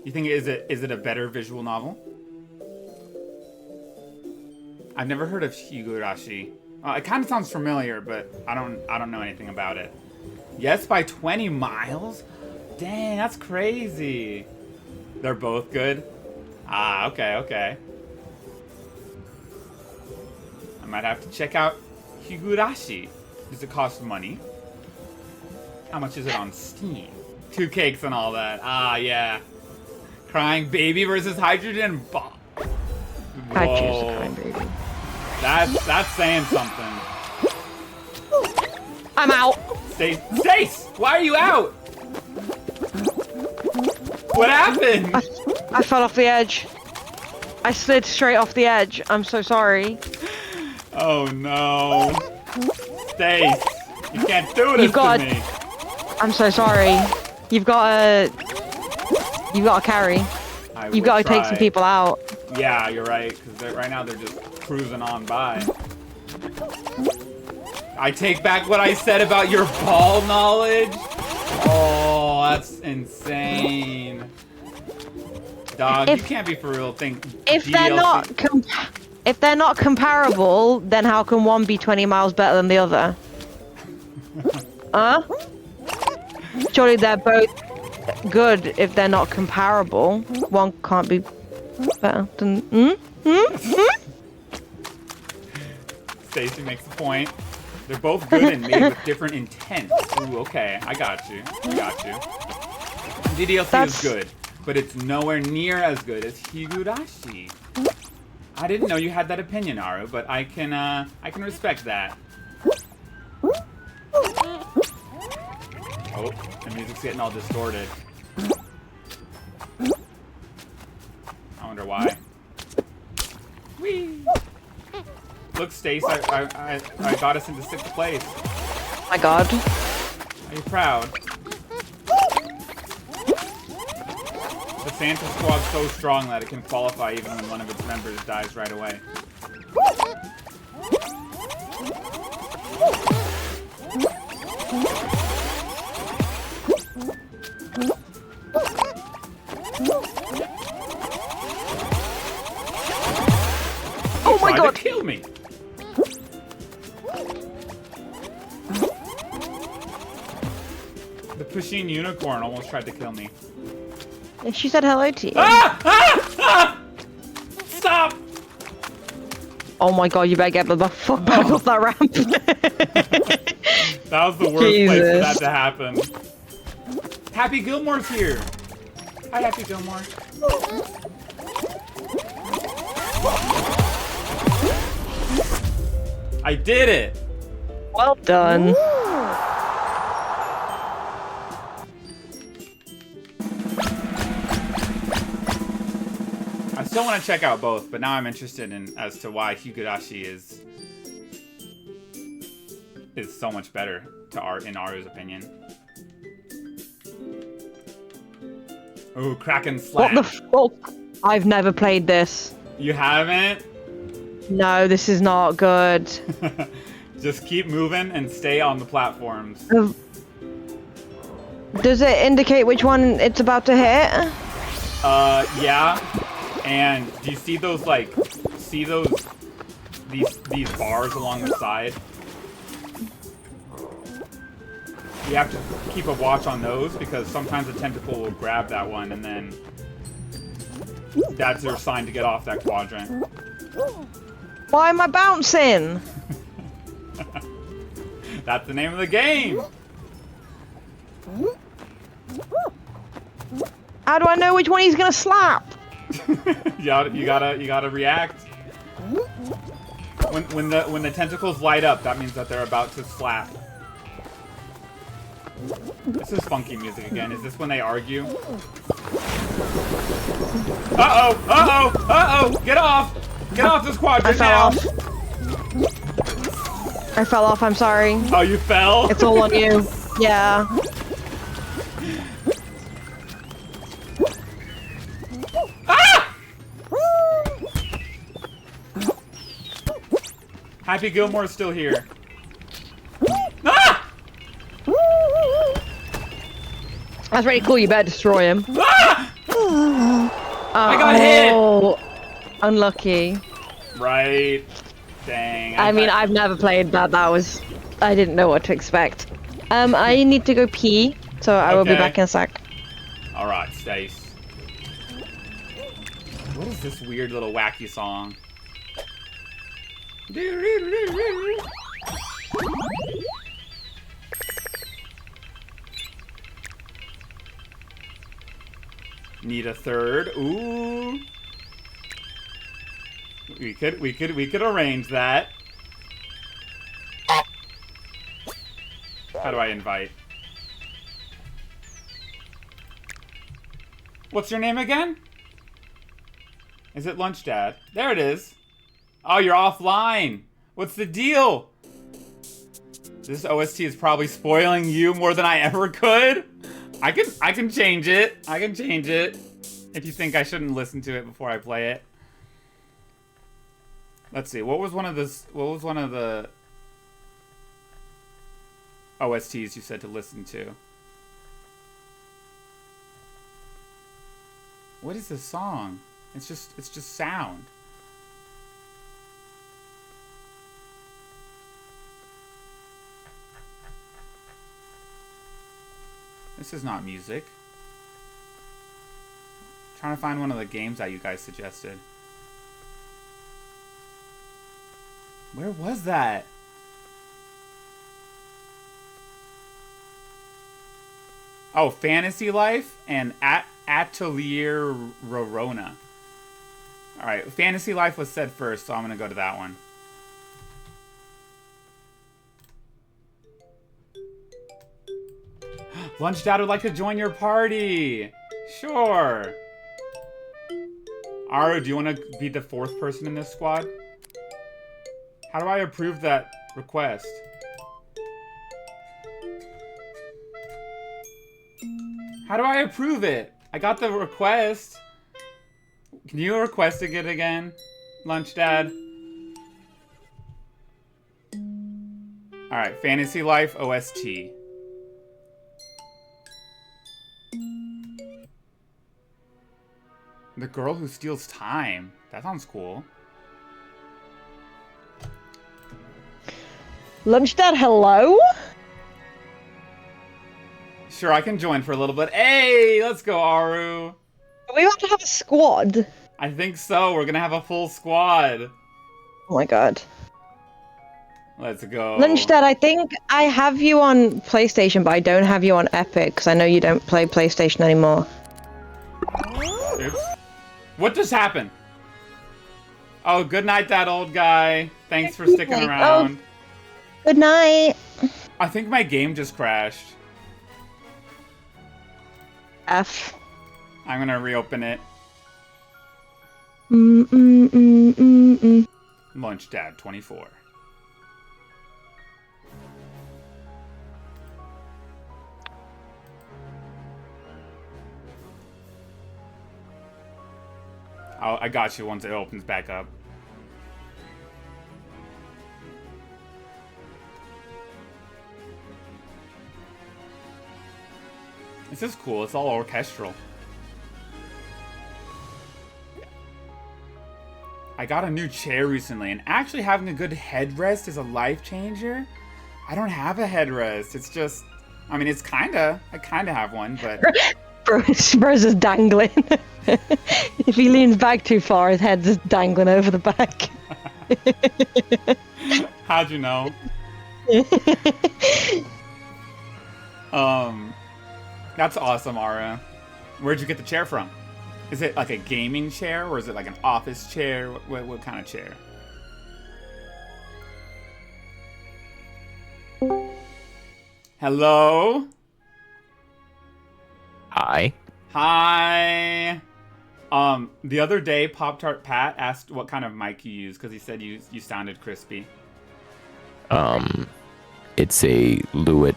[SPEAKER 1] You think is it a better visual novel? I've never heard of Higurashi. It kind of sounds familiar, but I don't know anything about it. Yes, by 20 miles? Dang, that's crazy. They're both good? Ah, okay. I might have to check out Higurashi. Does it cost money? How much is it on Steam? 2 cakes and all that. Ah, yeah. Crying baby versus hydrogen bomb.
[SPEAKER 2] I choose the crying baby.
[SPEAKER 1] That's saying something.
[SPEAKER 2] I'm out.
[SPEAKER 1] Stace, why are you out? What happened?
[SPEAKER 2] I fell off the edge. I slid straight off the edge. I'm so sorry.
[SPEAKER 1] Oh no. Stace, you can't do this to me.
[SPEAKER 2] I'm so sorry. You've got to carry. You've got to take some people out.
[SPEAKER 1] Yeah, you're right, because right now they're just cruising on by. I take back what I said about your ball knowledge. Oh, that's insane. Dog, you can't be for real.
[SPEAKER 2] If they're not comparable, then how can one be 20 miles better than the other? Huh? Surely they're both good if they're not comparable. One can't be better than...
[SPEAKER 1] Stacy makes the point. They're both good and made with different intents. Ooh, okay. I got you. DDLC is good, but it's nowhere near as good as Higurashi. I didn't know you had that opinion, Aru, but I can respect that. Oh, the music's getting all distorted. I wonder why. Whee! Look, Stace, I got us into 6th place.
[SPEAKER 2] Oh my god.
[SPEAKER 1] Are you proud? The Santa Squad's so strong that it can qualify even when one of its members dies right away.
[SPEAKER 2] Oh my god!
[SPEAKER 1] Kill me! The Pusheen unicorn almost tried to kill me.
[SPEAKER 2] She said hello to you.
[SPEAKER 1] Ah! Stop!
[SPEAKER 2] Oh my god, you better get the fuck back off that ramp.
[SPEAKER 1] That was the worst place for that to happen. Happy Gilmore's here. Hi, Happy Gilmore. I did it.
[SPEAKER 2] Well done.
[SPEAKER 1] still want to check out both, but now I'm interested in as to why Higurashi is so much better in Aru's opinion. Ooh, Kraken Slam.
[SPEAKER 2] What the fuck? I've never played this.
[SPEAKER 1] You haven't?
[SPEAKER 2] No, this is not good.
[SPEAKER 1] Just keep moving and stay on the platforms.
[SPEAKER 2] Does it indicate which one it's about to hit?
[SPEAKER 1] Yeah. And do you see those, like, these bars along the side? You have to keep a watch on those because sometimes the tentacle will grab that one and then that's your sign to get off that quadrant.
[SPEAKER 2] Why am I bouncing?
[SPEAKER 1] That's the name of the game.
[SPEAKER 2] How do I know which one he's gonna slap?
[SPEAKER 1] you gotta react. When the tentacles light up, that means that they're about to slap. This is funky music again. Is this when they argue? Uh-oh! Uh-oh! Uh-oh! Get off! Get off this quadrant now!
[SPEAKER 2] I fell off, I'm sorry.
[SPEAKER 1] Oh, you fell?
[SPEAKER 2] It's all on you. Yeah.
[SPEAKER 1] Ah! Happy Gilmore's still here. Ah!
[SPEAKER 2] That's pretty cool, you better destroy him.
[SPEAKER 1] Ah! I got hit!
[SPEAKER 2] Unlucky.
[SPEAKER 1] Right. Dang.
[SPEAKER 2] I mean, I've never played that. I didn't know what to expect. I need to go pee, so I will be back in a sec.
[SPEAKER 1] Alright, Stace. What is this weird little wacky song? Need a third. Ooh. We could arrange that. How do I invite? What's your name again? Is it Lunch Dad? There it is. Oh, you're offline. What's the deal? This OST is probably spoiling you more than I ever could. I can change it. I can change it. If you think I shouldn't listen to it before I play it. Let's see. What was one of the OSTs you said to listen to? What is this song? It's just sound. This is not music. I'm trying to find one of the games that you guys suggested. Where was that? Oh, Fantasy Life and Atelier Rorona. Alright, Fantasy Life was said first, so I'm gonna go to that one. Lunch Dad would like to join your party! Sure! Aru, do you want to be the fourth person in this squad? How do I approve that request? How do I approve it? I got the request. Can you request it again, Lunch Dad? Alright, Fantasy Life OST. The Girl Who Steals Time. That sounds cool.
[SPEAKER 2] Lunch Dad, hello?
[SPEAKER 1] Sure, I can join for a little bit. Hey, let's go, Aru.
[SPEAKER 2] Are we about to have a squad?
[SPEAKER 1] I think so. We're gonna have a full squad.
[SPEAKER 2] Oh my god.
[SPEAKER 1] Let's go.
[SPEAKER 2] Lunch Dad, I think I have you on PlayStation, but I don't have you on Epic, because I know you don't play PlayStation anymore.
[SPEAKER 1] Oops. What just happened? Oh, good night, that old guy. Thanks for sticking around.
[SPEAKER 2] Oh, good night.
[SPEAKER 1] I think my game just crashed.
[SPEAKER 2] F.
[SPEAKER 1] I'm gonna reopen it. Lunch Dad 24. I got you once it opens back up. This is cool. It's all orchestral. I got a new chair recently, and actually having a good headrest is a life changer. I don't have a headrest. It's just, I mean, I kinda have one, but...
[SPEAKER 2] Bro's just dangling. If he leans back too far, his head's just dangling over the back.
[SPEAKER 1] How'd you know? That's awesome, Ara. Where'd you get the chair from? Is it like a gaming chair, or is it like an office chair? What kind of chair? Hello?
[SPEAKER 3] Hi.
[SPEAKER 1] Hi. The other day, Pop-Tart Pat asked what kind of mic you use, because he said you sounded crispy.
[SPEAKER 3] It's a Lewitt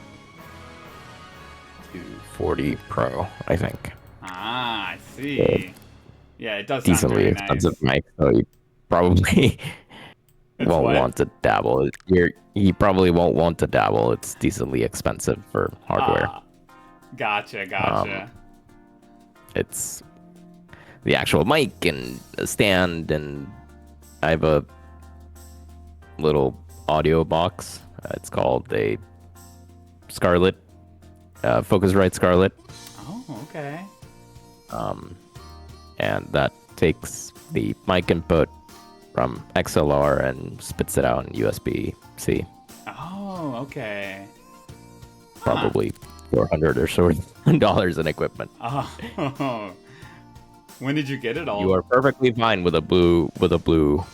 [SPEAKER 3] 240 Pro, I think.
[SPEAKER 1] Ah, I see. Yeah, it does sound
[SPEAKER 3] Decently
[SPEAKER 1] very
[SPEAKER 3] expensive
[SPEAKER 1] nice.
[SPEAKER 3] mic, so you probably won't
[SPEAKER 1] what?
[SPEAKER 3] want to dabble. He probably won't want to dabble. It's decently expensive for hardware.
[SPEAKER 1] Gotcha.
[SPEAKER 3] It's the actual mic and a stand, and I have a little audio box. It's called a Scarlett, Focusrite Scarlett.
[SPEAKER 1] Oh, okay.
[SPEAKER 3] And that takes the mic input from XLR and spits it out in USB-C.
[SPEAKER 1] Oh, okay.
[SPEAKER 3] Probably $400 or so dollars in equipment.
[SPEAKER 1] Oh. When did you get it all?
[SPEAKER 3] You are perfectly fine with a blue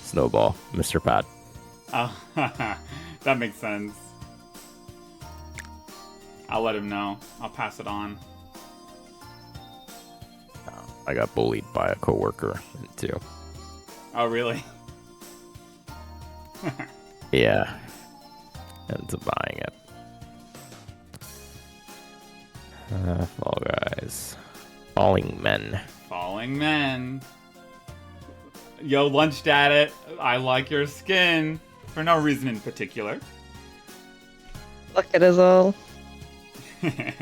[SPEAKER 3] snowball, Mr. Pat.
[SPEAKER 1] Oh, that makes sense. I'll let him know. I'll pass it on.
[SPEAKER 3] I got bullied by a coworker too.
[SPEAKER 1] Oh, really?
[SPEAKER 3] Yeah. Ends up buying it. Fall Guys. Falling Men.
[SPEAKER 1] Falling Men. Yo, Lunch Dad, I like your skin. For no reason in particular.
[SPEAKER 2] Look at us all. Even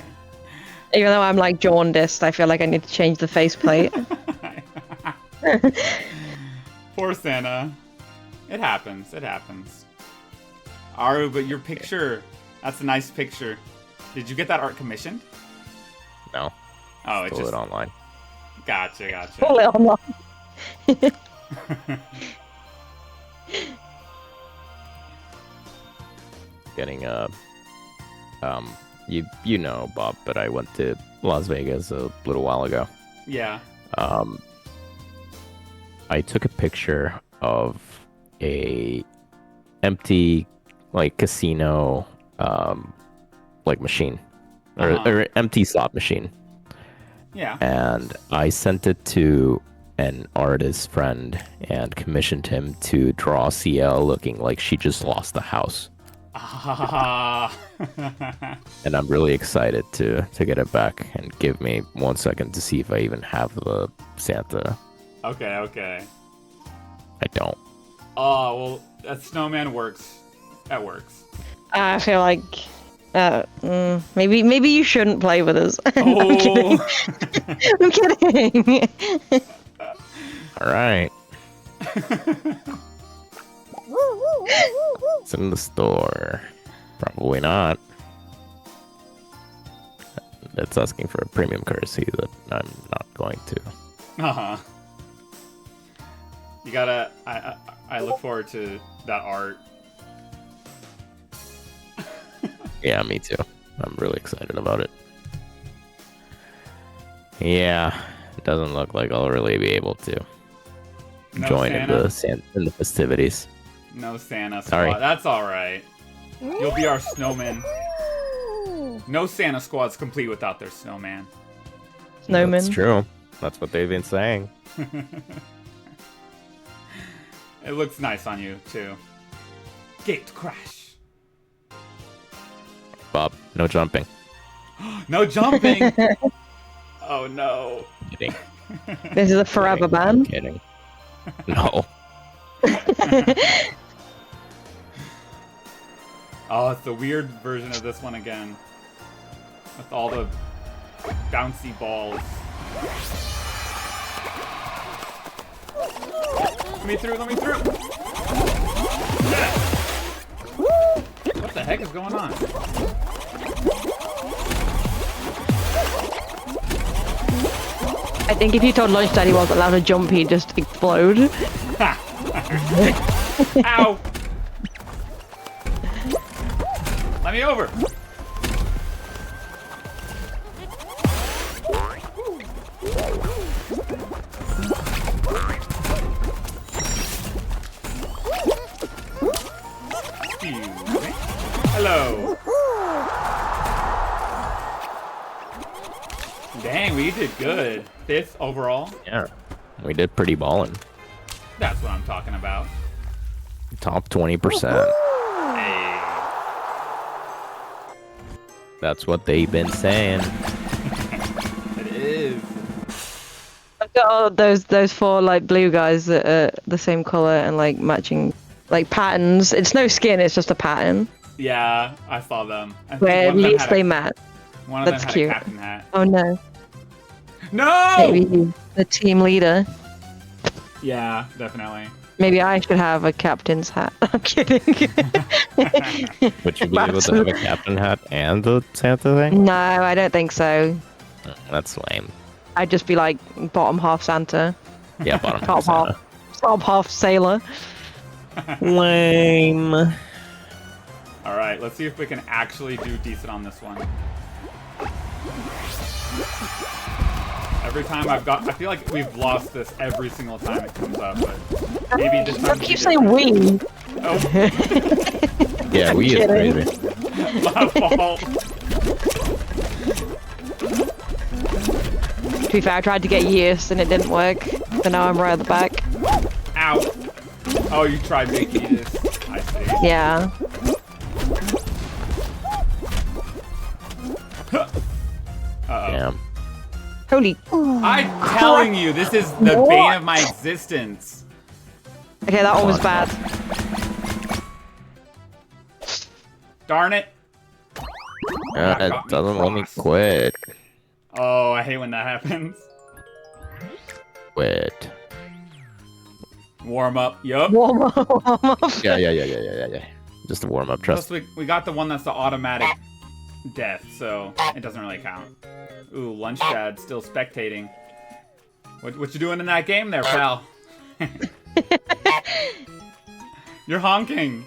[SPEAKER 2] though I'm like jaundiced, I feel like I need to change the faceplate.
[SPEAKER 1] Poor Santa. It happens. Aru, but your picture, that's a nice picture. Did you get that art commissioned?
[SPEAKER 3] No.
[SPEAKER 1] Oh, it's
[SPEAKER 3] Stole
[SPEAKER 1] just...
[SPEAKER 3] it online.
[SPEAKER 1] Gotcha.
[SPEAKER 2] Pull it online.
[SPEAKER 3] Getting you know, Bob, but I went to Las Vegas a little while ago.
[SPEAKER 1] Yeah.
[SPEAKER 3] I took a picture of a empty like casino like machine or empty slot machine.
[SPEAKER 1] Yeah.
[SPEAKER 3] And I sent it to an artist friend and commissioned him to draw CL looking like she just lost the house. And I'm really excited to get it back, and give me 1 second to see if I even have the Santa.
[SPEAKER 1] Okay.
[SPEAKER 3] I don't.
[SPEAKER 1] Oh, well, that snowman works. That works.
[SPEAKER 2] I feel like maybe you shouldn't play with us.
[SPEAKER 1] Oh.
[SPEAKER 2] I'm kidding.
[SPEAKER 3] All right. It's in the store. Probably not. It's asking for a premium courtesy that I'm not going to.
[SPEAKER 1] Uh-huh. You gotta... I look forward to that art.
[SPEAKER 3] Yeah, me too. I'm really excited about it. Yeah, it doesn't look like I'll really be able to join in the festivities.
[SPEAKER 1] No Santa squad.
[SPEAKER 3] Sorry.
[SPEAKER 1] That's alright. You'll be our snowman. No Santa squad's complete without their snowman.
[SPEAKER 2] Snowman.
[SPEAKER 3] That's true. That's what they've been saying.
[SPEAKER 1] It looks nice on you, too. Gate crash.
[SPEAKER 3] Bob, no jumping.
[SPEAKER 1] No jumping! Oh, no.
[SPEAKER 3] Kidding.
[SPEAKER 2] This is a forever ban.
[SPEAKER 3] Kidding. No.
[SPEAKER 1] Oh, it's the weird version of this one again. With all the bouncy balls. Let me through, let me through! Yeah. What the heck is going on?
[SPEAKER 2] I think if you told Lunch Daddy wasn't allowed to jump, he'd just explode.
[SPEAKER 1] Ow! Let me over! Hello! Dang, we did good. 5th overall.
[SPEAKER 3] Yeah. We did pretty ballin'.
[SPEAKER 1] That's what I'm talking about.
[SPEAKER 3] Top 20%.
[SPEAKER 1] Hey.
[SPEAKER 3] That's what they've been saying.
[SPEAKER 1] It is.
[SPEAKER 2] I've got all those 4 like blue guys that are the same color and like matching like patterns. It's no skin, it's just a pattern.
[SPEAKER 1] Yeah, I saw them. I think
[SPEAKER 2] Where at
[SPEAKER 1] one of them
[SPEAKER 2] least
[SPEAKER 1] had
[SPEAKER 2] they
[SPEAKER 1] a-
[SPEAKER 2] match.
[SPEAKER 1] One of
[SPEAKER 2] That's
[SPEAKER 1] them had
[SPEAKER 2] cute.
[SPEAKER 1] a captain hat.
[SPEAKER 2] Oh no.
[SPEAKER 1] No!
[SPEAKER 2] Maybe he's the team leader.
[SPEAKER 1] Yeah, definitely.
[SPEAKER 2] Maybe I should have a captain's hat. I'm kidding.
[SPEAKER 3] Would you be able to have a captain hat and the Santa thing?
[SPEAKER 2] No, I don't think so.
[SPEAKER 3] That's lame.
[SPEAKER 2] I'd just be like bottom half Santa,
[SPEAKER 3] Yeah, bottom
[SPEAKER 2] top
[SPEAKER 3] Santa.
[SPEAKER 2] half, top half sailor.
[SPEAKER 3] Lame.
[SPEAKER 1] Alright, let's see if we can actually do decent on this one. Every time I feel like we've lost this every single time it comes up, but maybe this time.
[SPEAKER 2] Don't keep saying we.
[SPEAKER 1] Oh,
[SPEAKER 3] Yeah, we is
[SPEAKER 2] kidding.
[SPEAKER 3] crazy.
[SPEAKER 1] my fault.
[SPEAKER 2] To be fair, I tried to get yeast and it didn't work, so now I'm right at the back.
[SPEAKER 1] Ow. Oh, you tried making this. I see.
[SPEAKER 2] Yeah.
[SPEAKER 1] Uh-oh.
[SPEAKER 3] Damn.
[SPEAKER 2] Holy.
[SPEAKER 1] I'm telling you, this is the bane of my existence.
[SPEAKER 2] Okay, that one was bad.
[SPEAKER 1] Darn it. That
[SPEAKER 3] It
[SPEAKER 1] got me
[SPEAKER 3] doesn't let me
[SPEAKER 1] crossed.
[SPEAKER 3] quit.
[SPEAKER 1] Oh, I hate when that happens.
[SPEAKER 3] Quit.
[SPEAKER 1] Warm up. Yup.
[SPEAKER 2] Warm up.
[SPEAKER 3] Yeah. Just a warm up, trust.
[SPEAKER 1] Plus, we got the one that's the automatic death, so it doesn't really count. Ooh, Lunch Dad still spectating. What you doing in that game there, pal? You're honking.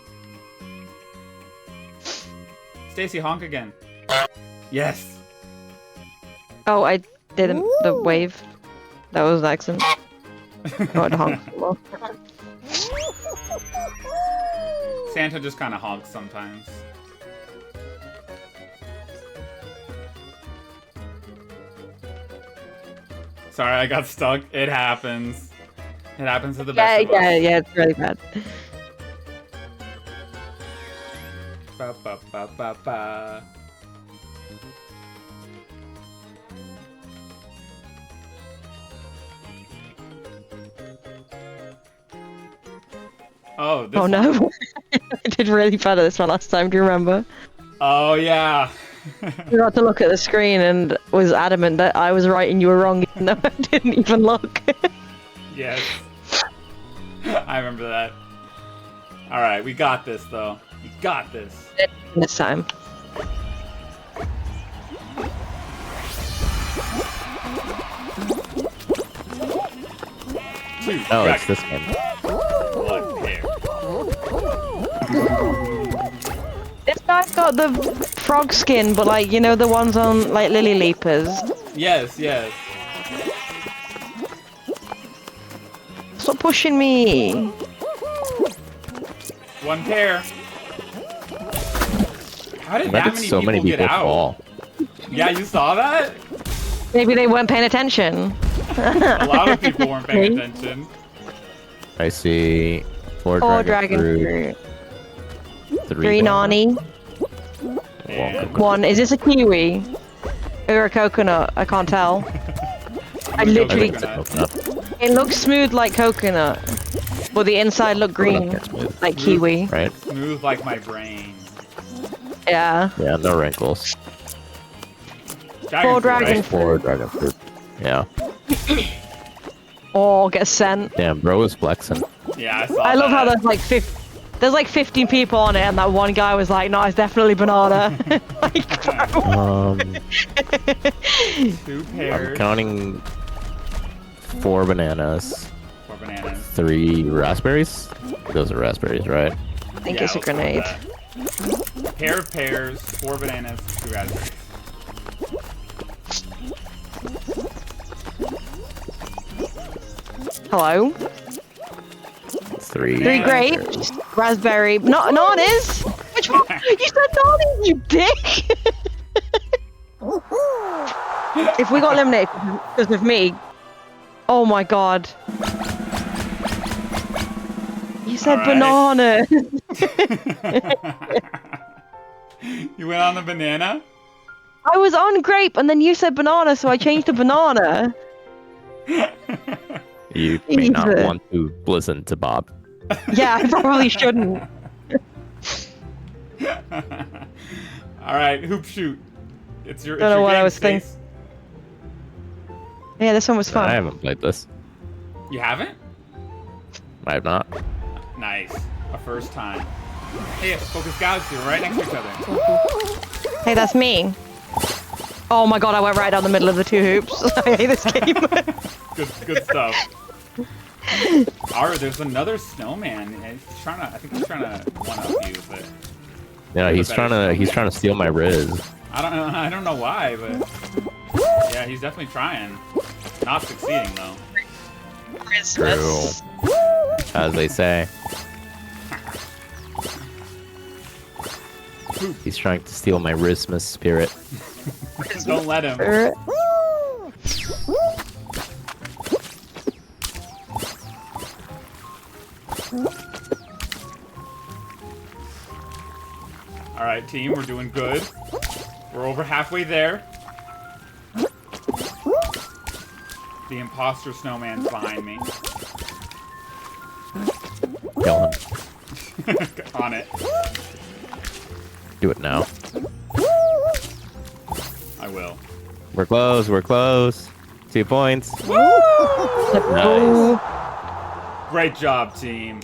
[SPEAKER 1] Stacy, honk again. Yes.
[SPEAKER 2] Oh, I didn't. The wave. That was an accident. Oh, I'd honk some more.
[SPEAKER 1] Santa just kind of honks sometimes. Sorry, I got stuck. It happens. It happens to the best of us.
[SPEAKER 2] Yeah, it's really bad.
[SPEAKER 1] Ba, ba, ba, ba, ba. Oh, this
[SPEAKER 2] Oh no. I did really bad at this one last time, do you remember?
[SPEAKER 1] Oh, yeah.
[SPEAKER 2] I got to look at the screen and was adamant that I was right and you were wrong, even though I didn't even look.
[SPEAKER 1] Yes. I remember that. Alright, we got this, though. We got this.
[SPEAKER 2] This time.
[SPEAKER 1] Two.
[SPEAKER 3] Oh, it's
[SPEAKER 1] dragon.
[SPEAKER 3] this one.
[SPEAKER 1] Blood pair.
[SPEAKER 2] This guy's got the frog skin, but like, you know, the ones on like lily leapers.
[SPEAKER 1] Yes, yes.
[SPEAKER 2] Stop pushing me.
[SPEAKER 1] One pair. How did
[SPEAKER 3] Why
[SPEAKER 1] that
[SPEAKER 3] did so many
[SPEAKER 1] get
[SPEAKER 3] people
[SPEAKER 1] out?
[SPEAKER 3] fall?
[SPEAKER 1] Yeah, you saw that?
[SPEAKER 2] Maybe they weren't paying attention.
[SPEAKER 1] A lot of people weren't paying attention.
[SPEAKER 3] I see
[SPEAKER 2] 4 dragon fruit. 3 nani.
[SPEAKER 1] And
[SPEAKER 2] 1. Is this a kiwi? Or a coconut? I can't tell. I
[SPEAKER 1] I'm gonna go
[SPEAKER 2] literally.
[SPEAKER 1] coconut.
[SPEAKER 2] It looks smooth like coconut, but the inside look green, like kiwi.
[SPEAKER 3] Right?
[SPEAKER 1] Smooth like my brain.
[SPEAKER 2] Yeah.
[SPEAKER 3] Yeah, no wrinkles.
[SPEAKER 2] 4 dragon
[SPEAKER 1] right?
[SPEAKER 3] 4 dragon fruit. Yeah.
[SPEAKER 2] Oh, get sent.
[SPEAKER 3] Damn, bro is flexing.
[SPEAKER 1] Yeah, I saw
[SPEAKER 2] I love how
[SPEAKER 1] that.
[SPEAKER 2] there's like 15 people on it, and that one guy was like, "No, it's definitely banana." Like, bro.
[SPEAKER 1] 2
[SPEAKER 3] I'm
[SPEAKER 1] pears.
[SPEAKER 3] counting 4 bananas,
[SPEAKER 1] 4 bananas.
[SPEAKER 3] 3 raspberries. Those are raspberries, right?
[SPEAKER 2] I think
[SPEAKER 1] Yeah,
[SPEAKER 2] it's a
[SPEAKER 1] let's go with
[SPEAKER 2] grenade.
[SPEAKER 1] that. Pair of pears, 4 bananas, 2 raspberries.
[SPEAKER 2] Hello.
[SPEAKER 3] 3.
[SPEAKER 2] 3 grapes, raspberry, bananas. Which one? You said bananas, you dick. If we got eliminated because of me, oh my god. You said
[SPEAKER 1] Alright.
[SPEAKER 2] banana.
[SPEAKER 1] You went on the banana?
[SPEAKER 2] I was on grape, and then you said banana, so I changed to banana.
[SPEAKER 3] You may not
[SPEAKER 2] Jesus.
[SPEAKER 3] want to listen to Bob.
[SPEAKER 2] Yeah, I probably shouldn't.
[SPEAKER 1] Alright, hoop shoot. It's your,
[SPEAKER 2] Don't know
[SPEAKER 1] your
[SPEAKER 2] what I
[SPEAKER 1] game,
[SPEAKER 2] was thinking.
[SPEAKER 1] Stace.
[SPEAKER 2] Yeah, this one was
[SPEAKER 3] I
[SPEAKER 2] fun.
[SPEAKER 3] haven't played this.
[SPEAKER 1] You haven't?
[SPEAKER 3] I have not.
[SPEAKER 1] Nice. A first time. Hey, Focus Galaxy, we're right next to each other.
[SPEAKER 2] Hey, that's me. Oh my god, I went right down the middle of the 2 hoops. I hate this game.
[SPEAKER 1] Good stuff. Ara, there's another snowman. He's trying to, I think he's trying to one-up you, but
[SPEAKER 3] Yeah, he's trying to steal my Riz.
[SPEAKER 1] I don't know why, but yeah, he's definitely trying. Not succeeding though.
[SPEAKER 3] True. As they say. He's trying to steal my Rismas spirit.
[SPEAKER 1] Don't let him. Alright, team, we're doing good. We're over halfway there. The imposter snowman's behind me.
[SPEAKER 3] Kill him.
[SPEAKER 1] On it.
[SPEAKER 3] Do it now.
[SPEAKER 1] I will.
[SPEAKER 3] We're close. We're close. 2 points.
[SPEAKER 2] Oh,
[SPEAKER 1] Great job, team.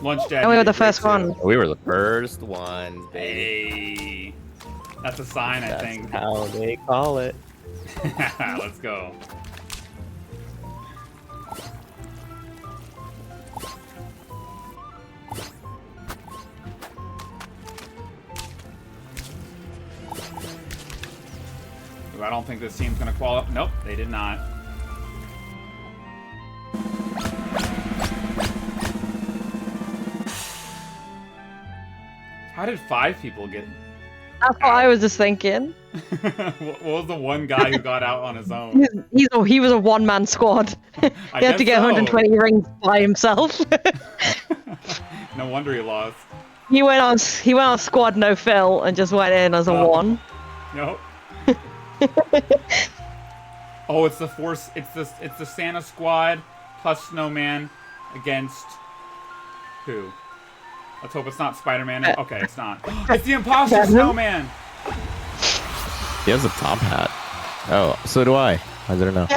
[SPEAKER 1] Lunch Dad.
[SPEAKER 2] and we
[SPEAKER 1] you
[SPEAKER 2] were
[SPEAKER 1] did
[SPEAKER 2] the first
[SPEAKER 1] great, too.
[SPEAKER 2] one.
[SPEAKER 3] We were the first one.
[SPEAKER 1] Hey. That's a sign, I
[SPEAKER 3] That's
[SPEAKER 1] think.
[SPEAKER 3] how they call it.
[SPEAKER 1] Let's go. Ooh, I don't think this team's gonna qualify. Nope, they did not. How did 5 people get?
[SPEAKER 2] That's what I was just thinking.
[SPEAKER 1] What was the one guy who got out on his own?
[SPEAKER 2] He was a one-man squad. He had to
[SPEAKER 1] guess
[SPEAKER 2] get
[SPEAKER 1] so.
[SPEAKER 2] 120 rings by himself.
[SPEAKER 1] No wonder he lost.
[SPEAKER 2] he went on squad no fill and just went in as a
[SPEAKER 1] Oh.
[SPEAKER 2] 1.
[SPEAKER 1] Nope. Oh, it's the force. It's the Santa Squad plus Snowman against who? Let's hope it's not Spider-Man. Okay, it's not. It's the Imposter Snowman.
[SPEAKER 3] He has a top hat. Oh, so do I. I didn't know.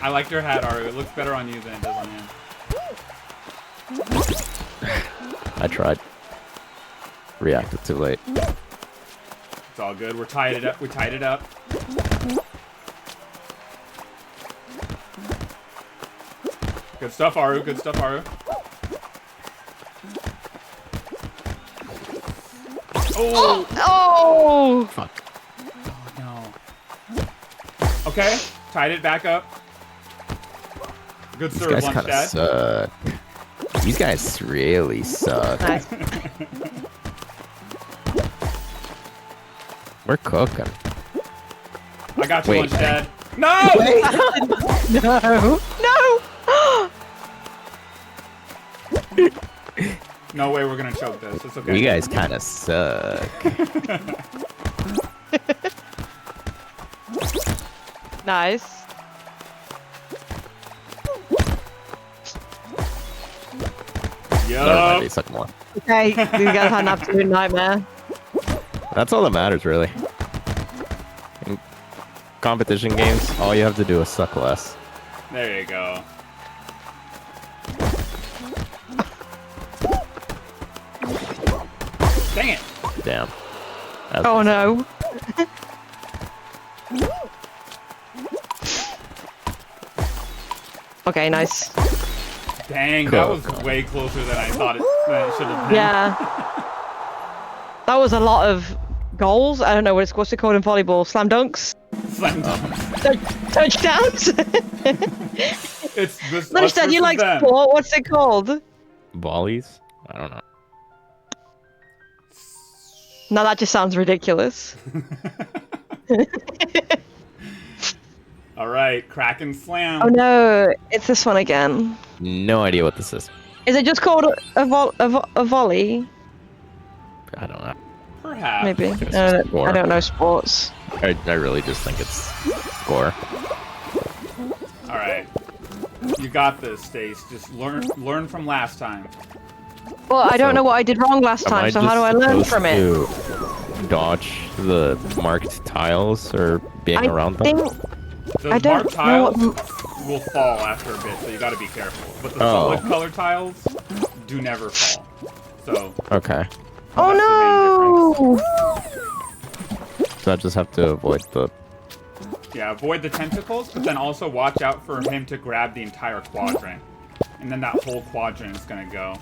[SPEAKER 1] I like your hat, Aru. It looks better on you than it does on him.
[SPEAKER 3] I tried. Reacted too late.
[SPEAKER 1] It's all good. We're tied it up. We tied it up. Good stuff, Aru. Good stuff, Aru. Oh!
[SPEAKER 2] Oh!
[SPEAKER 3] Fuck.
[SPEAKER 1] No. Okay, tied it back up. Good
[SPEAKER 3] These
[SPEAKER 1] serve,
[SPEAKER 3] guys
[SPEAKER 1] Lunch
[SPEAKER 3] kind of
[SPEAKER 1] Dad.
[SPEAKER 3] suck. These guys really suck.
[SPEAKER 2] Nice.
[SPEAKER 3] We're cooking.
[SPEAKER 1] I got you,
[SPEAKER 3] Wait.
[SPEAKER 1] Lunch Dad. No!
[SPEAKER 2] No! No!
[SPEAKER 1] No way we're gonna choke this. It's okay.
[SPEAKER 3] You guys kind of suck.
[SPEAKER 2] Nice.
[SPEAKER 3] Never mind,
[SPEAKER 1] Yup.
[SPEAKER 3] they suck more.
[SPEAKER 2] Okay, these guys had an absolute nightmare.
[SPEAKER 3] That's all that matters, really. In competition games, all you have to do is suck less.
[SPEAKER 1] There you go. Dang it.
[SPEAKER 3] Damn. That's
[SPEAKER 2] Oh no. Okay, nice.
[SPEAKER 1] Dang, that was way closer than I thought it should have been.
[SPEAKER 2] Yeah. That was a lot of goals. I don't know what's it called in volleyball. Slam dunks?
[SPEAKER 1] Slam dunk.
[SPEAKER 2] Touchdowns?
[SPEAKER 1] It's this.
[SPEAKER 2] Lunchtime, you like sport? What's it called?
[SPEAKER 3] Volleys? I don't know.
[SPEAKER 2] No, that just sounds ridiculous.
[SPEAKER 1] All right, crack and slam.
[SPEAKER 2] Oh no, it's this one again.
[SPEAKER 3] No idea what this is.
[SPEAKER 2] Is it just called a volley?
[SPEAKER 3] I don't know.
[SPEAKER 1] Perhaps.
[SPEAKER 2] Maybe.
[SPEAKER 3] It's just score.
[SPEAKER 2] I don't know sports.
[SPEAKER 3] I really just think it's score.
[SPEAKER 1] All right, you got this, Stace. Just learn from last time.
[SPEAKER 2] Well, I don't
[SPEAKER 3] So,
[SPEAKER 2] know what I did wrong last
[SPEAKER 3] Am
[SPEAKER 2] time, so how do I
[SPEAKER 3] just
[SPEAKER 2] learn
[SPEAKER 3] supposed
[SPEAKER 2] from it?
[SPEAKER 3] to dodge the marked tiles or being
[SPEAKER 2] I
[SPEAKER 3] around them?
[SPEAKER 2] think
[SPEAKER 1] The
[SPEAKER 2] I don't
[SPEAKER 1] marked
[SPEAKER 2] know
[SPEAKER 1] tiles
[SPEAKER 2] what
[SPEAKER 1] will fall after a bit, so you got to be careful. But the
[SPEAKER 3] Oh.
[SPEAKER 1] solid color tiles do never fall. So
[SPEAKER 3] Okay.
[SPEAKER 2] Oh
[SPEAKER 1] that's the main difference.
[SPEAKER 2] no!
[SPEAKER 3] So I just have to avoid the...
[SPEAKER 1] Yeah, avoid the tentacles, but then also watch out for him to grab the entire quadrant. And then that whole quadrant is gonna go.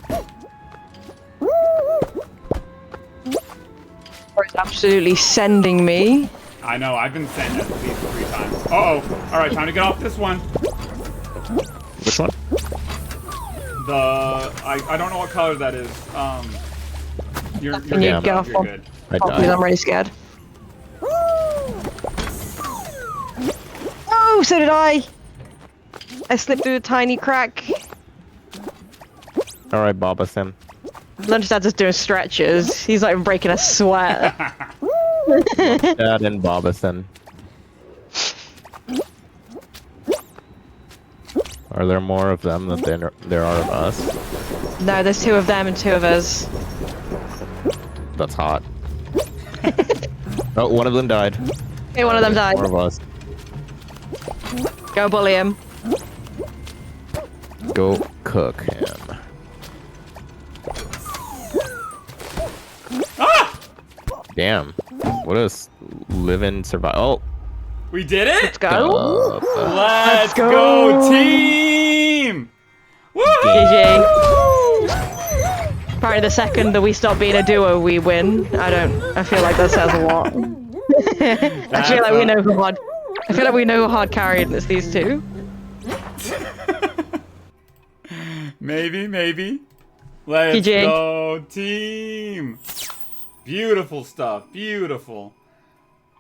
[SPEAKER 2] Or it's absolutely sending me.
[SPEAKER 1] I know, I've been sent at least 3 times. Uh-oh. Alright, time to get off this one.
[SPEAKER 3] Which one?
[SPEAKER 1] I don't know what color that is. You're
[SPEAKER 2] Can you
[SPEAKER 1] good.
[SPEAKER 2] get off
[SPEAKER 1] You're
[SPEAKER 2] one?
[SPEAKER 1] good.
[SPEAKER 3] I
[SPEAKER 2] Oh, please,
[SPEAKER 3] died.
[SPEAKER 2] I'm really scared. Oh, so did I! I slipped through a tiny crack.
[SPEAKER 3] Alright, Baba Sim.
[SPEAKER 2] Lunchtad's just doing stretches. He's like breaking a sweat.
[SPEAKER 3] Dad and Baba Sim. Are there more of them than there are of us?
[SPEAKER 2] No, there's 2 of them and 2 of us.
[SPEAKER 3] That's hot. Oh, one of them died.
[SPEAKER 2] Okay, one of them died.
[SPEAKER 3] More of us.
[SPEAKER 2] Go bully him.
[SPEAKER 3] Go cook him.
[SPEAKER 1] Ah!
[SPEAKER 3] Damn. What a live-in survive. Oh!
[SPEAKER 1] We did it?
[SPEAKER 2] Let's go.
[SPEAKER 1] Let's
[SPEAKER 2] go.
[SPEAKER 1] go, team! Woo!
[SPEAKER 2] GG. Probably the second that we stop being a duo, we win. I feel like that says a lot. I feel like we know who hard. I feel like we know who hard carried. It's these 2.
[SPEAKER 1] Maybe. Let's
[SPEAKER 2] GG.
[SPEAKER 1] go, team! Beautiful stuff. Beautiful.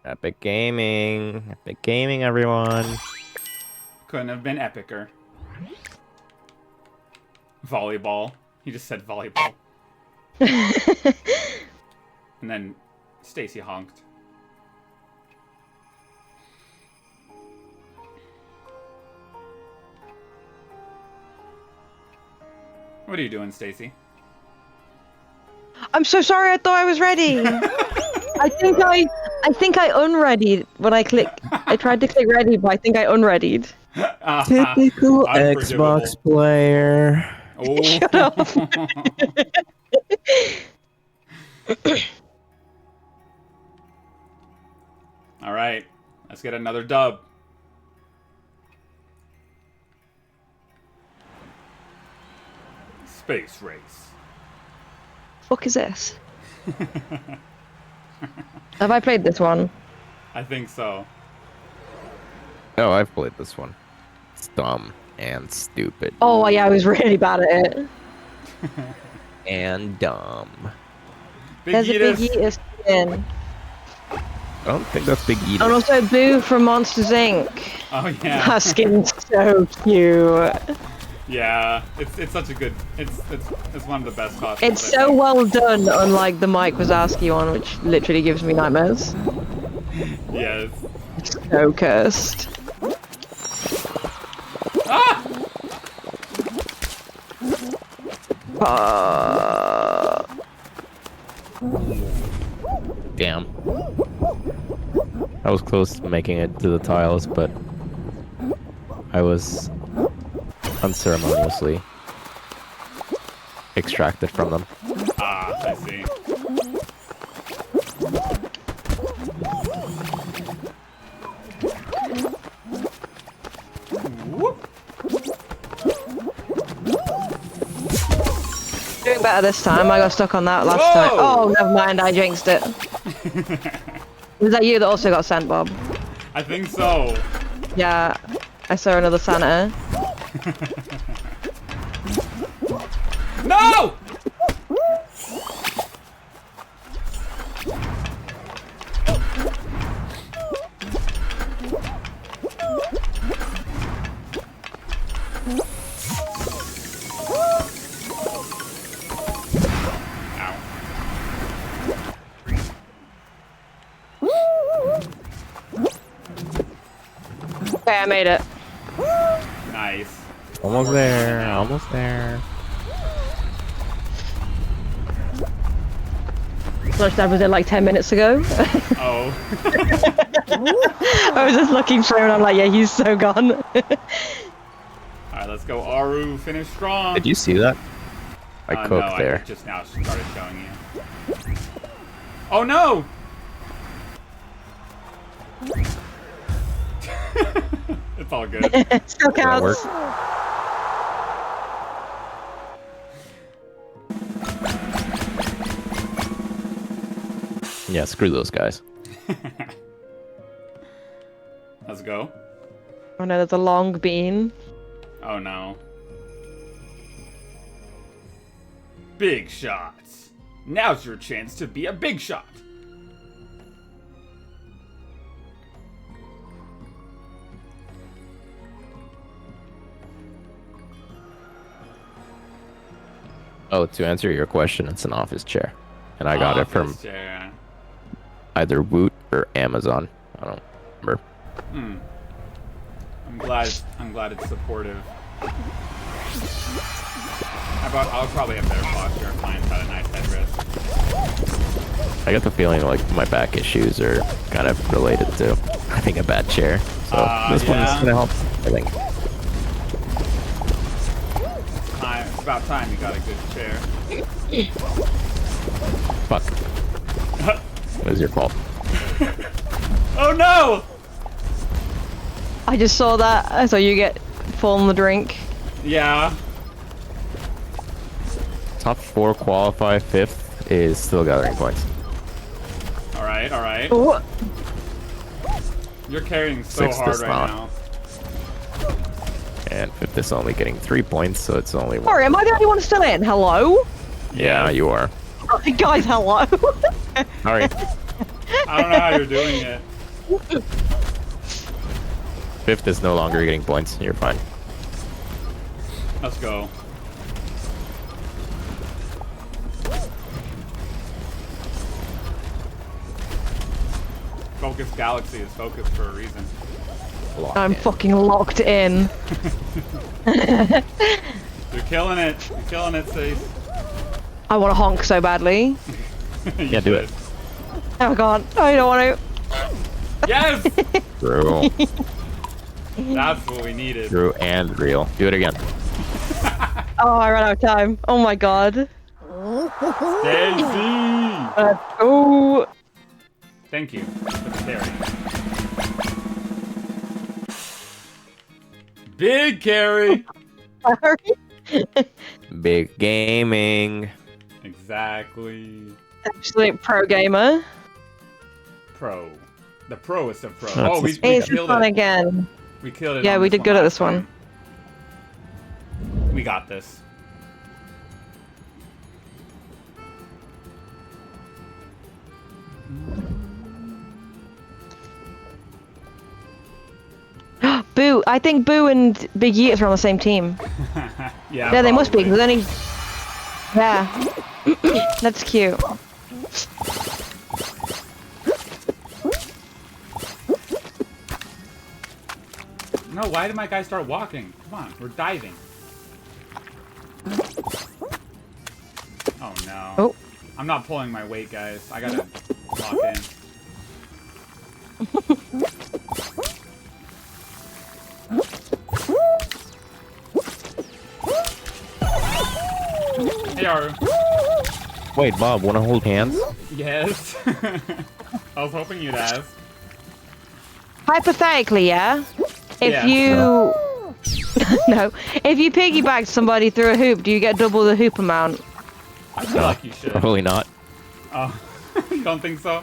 [SPEAKER 3] Epic gaming. Epic gaming, everyone.
[SPEAKER 1] Couldn't have been epicer. Volleyball. He just said volleyball. And then Stacy honked. What are you doing, Stacy?
[SPEAKER 2] I'm so sorry. I thought I was ready. I think I unreadied when I click. I tried to click ready, but I think I unreadied.
[SPEAKER 3] Typical
[SPEAKER 1] Unforgivable.
[SPEAKER 3] Xbox player.
[SPEAKER 1] Oh.
[SPEAKER 2] Shut up.
[SPEAKER 1] All right, let's get another dub. Space race.
[SPEAKER 2] Fuck is this? Have I played this one?
[SPEAKER 1] I think so.
[SPEAKER 3] Oh, I've played this one. It's dumb and stupid.
[SPEAKER 2] Oh yeah, I was really bad at it.
[SPEAKER 3] And dumb.
[SPEAKER 1] Big
[SPEAKER 2] There's a big
[SPEAKER 1] Eatus.
[SPEAKER 2] eater skin.
[SPEAKER 3] I don't think that's Big Eater.
[SPEAKER 2] And also Boo from Monsters Inc.
[SPEAKER 1] Oh yeah.
[SPEAKER 2] That skin's so cute.
[SPEAKER 1] Yeah, it's such a good. It's one of the best costumes.
[SPEAKER 2] It's so well done, unlike the Mike Wazowski one, which literally gives me nightmares.
[SPEAKER 1] Yes.
[SPEAKER 2] It's so cursed.
[SPEAKER 1] Ah!
[SPEAKER 3] Damn. I was close to making it to the tiles, but I was unceremoniously extracted from them.
[SPEAKER 1] Ah, I see. Whoop.
[SPEAKER 2] Doing better this time. I got stuck on that last time. Oh, never mind. I jinxed it. Was that you that also got sent, Bob?
[SPEAKER 1] I think so.
[SPEAKER 2] Yeah, I saw another Santa.
[SPEAKER 1] No!
[SPEAKER 2] Okay, I made it.
[SPEAKER 1] Nice.
[SPEAKER 3] Almost there, almost there.
[SPEAKER 2] Flush that was in like 10 minutes ago.
[SPEAKER 1] Oh.
[SPEAKER 2] I was just looking for him and I'm like, yeah, he's so gone.
[SPEAKER 1] Alright, let's go, Aru. Finish strong.
[SPEAKER 3] Did you see that? I cooked
[SPEAKER 1] no,
[SPEAKER 3] there.
[SPEAKER 1] I just now started showing you. Oh no! It's all good.
[SPEAKER 2] Still
[SPEAKER 3] That
[SPEAKER 2] counts.
[SPEAKER 3] worked. Yeah, screw those guys.
[SPEAKER 1] Let's go.
[SPEAKER 2] Oh no, there's a long bean.
[SPEAKER 1] Oh no. Big shots. Now's your chance to be a big shot.
[SPEAKER 3] Oh, to answer your question, it's an office chair. And I got it from
[SPEAKER 1] Office chair.
[SPEAKER 3] either Woot or Amazon. I don't remember.
[SPEAKER 1] Hmm. I'm glad it's supportive. I'll probably have better posture if mine's got a nice headrest.
[SPEAKER 3] I get the feeling like my back issues are kind of related to having a bad chair. So this one's
[SPEAKER 1] yeah.
[SPEAKER 3] gonna help, I think.
[SPEAKER 1] It's about time you got a good chair.
[SPEAKER 3] Fuck. It was your fault.
[SPEAKER 1] Oh no!
[SPEAKER 2] I just saw that, so you get full in the drink.
[SPEAKER 1] Yeah.
[SPEAKER 3] Top 4 qualify, 5th is still gathering points.
[SPEAKER 1] Alright, alright.
[SPEAKER 2] Ooh.
[SPEAKER 1] You're carrying so
[SPEAKER 3] 6th
[SPEAKER 1] hard
[SPEAKER 3] is
[SPEAKER 1] right
[SPEAKER 3] not.
[SPEAKER 1] now.
[SPEAKER 3] And 5th is only getting 3 points, so it's only 1.
[SPEAKER 2] Sorry, am I the only one still in? Hello?
[SPEAKER 3] Yeah, you are.
[SPEAKER 2] Guys, hello?
[SPEAKER 3] Sorry.
[SPEAKER 1] I don't know how you're doing it.
[SPEAKER 3] 5th is no longer getting points. You're fine.
[SPEAKER 1] Let's go. Focus Galaxy is focused for a reason.
[SPEAKER 2] I'm fucking locked in.
[SPEAKER 1] You're killing it. You're killing it, Cease.
[SPEAKER 2] I want to honk so badly.
[SPEAKER 3] Yeah, do it.
[SPEAKER 2] Oh god, I don't want to.
[SPEAKER 1] Yes!
[SPEAKER 3] True.
[SPEAKER 1] That's what we needed.
[SPEAKER 3] True and real. Do it again.
[SPEAKER 2] Oh, I ran out of time. Oh my god.
[SPEAKER 1] Daisy!
[SPEAKER 2] Oh.
[SPEAKER 1] Thank you for the carry. Big carry!
[SPEAKER 2] Sorry.
[SPEAKER 3] Big gaming.
[SPEAKER 1] Exactly.
[SPEAKER 2] Absolute pro gamer.
[SPEAKER 1] Pro. The proest of pro.
[SPEAKER 3] That's
[SPEAKER 1] Oh, we
[SPEAKER 2] It's
[SPEAKER 1] killed
[SPEAKER 2] fun
[SPEAKER 1] it.
[SPEAKER 2] again.
[SPEAKER 1] We killed it.
[SPEAKER 2] Yeah,
[SPEAKER 1] on
[SPEAKER 2] we did good at
[SPEAKER 1] last
[SPEAKER 2] this one.
[SPEAKER 1] time. We got this.
[SPEAKER 2] Boo! I think Boo and Big Yeats are on the same team. Yeah, they must be, because then he... Yeah. That's cute.
[SPEAKER 1] No, why did my guy start walking? Come on, we're diving. Oh no.
[SPEAKER 2] Oh.
[SPEAKER 1] I'm not pulling my weight, guys. I gotta lock in. Hey, Aru.
[SPEAKER 3] Wait, Bob, wanna hold hands?
[SPEAKER 1] Yes. I was hoping you'd ask.
[SPEAKER 2] Hypothetically, yeah? If
[SPEAKER 1] Yeah.
[SPEAKER 2] you... No. If you piggyback somebody through a hoop, do you get double the hoop amount?
[SPEAKER 1] I feel like you should.
[SPEAKER 3] Probably not.
[SPEAKER 1] Oh, you don't think so?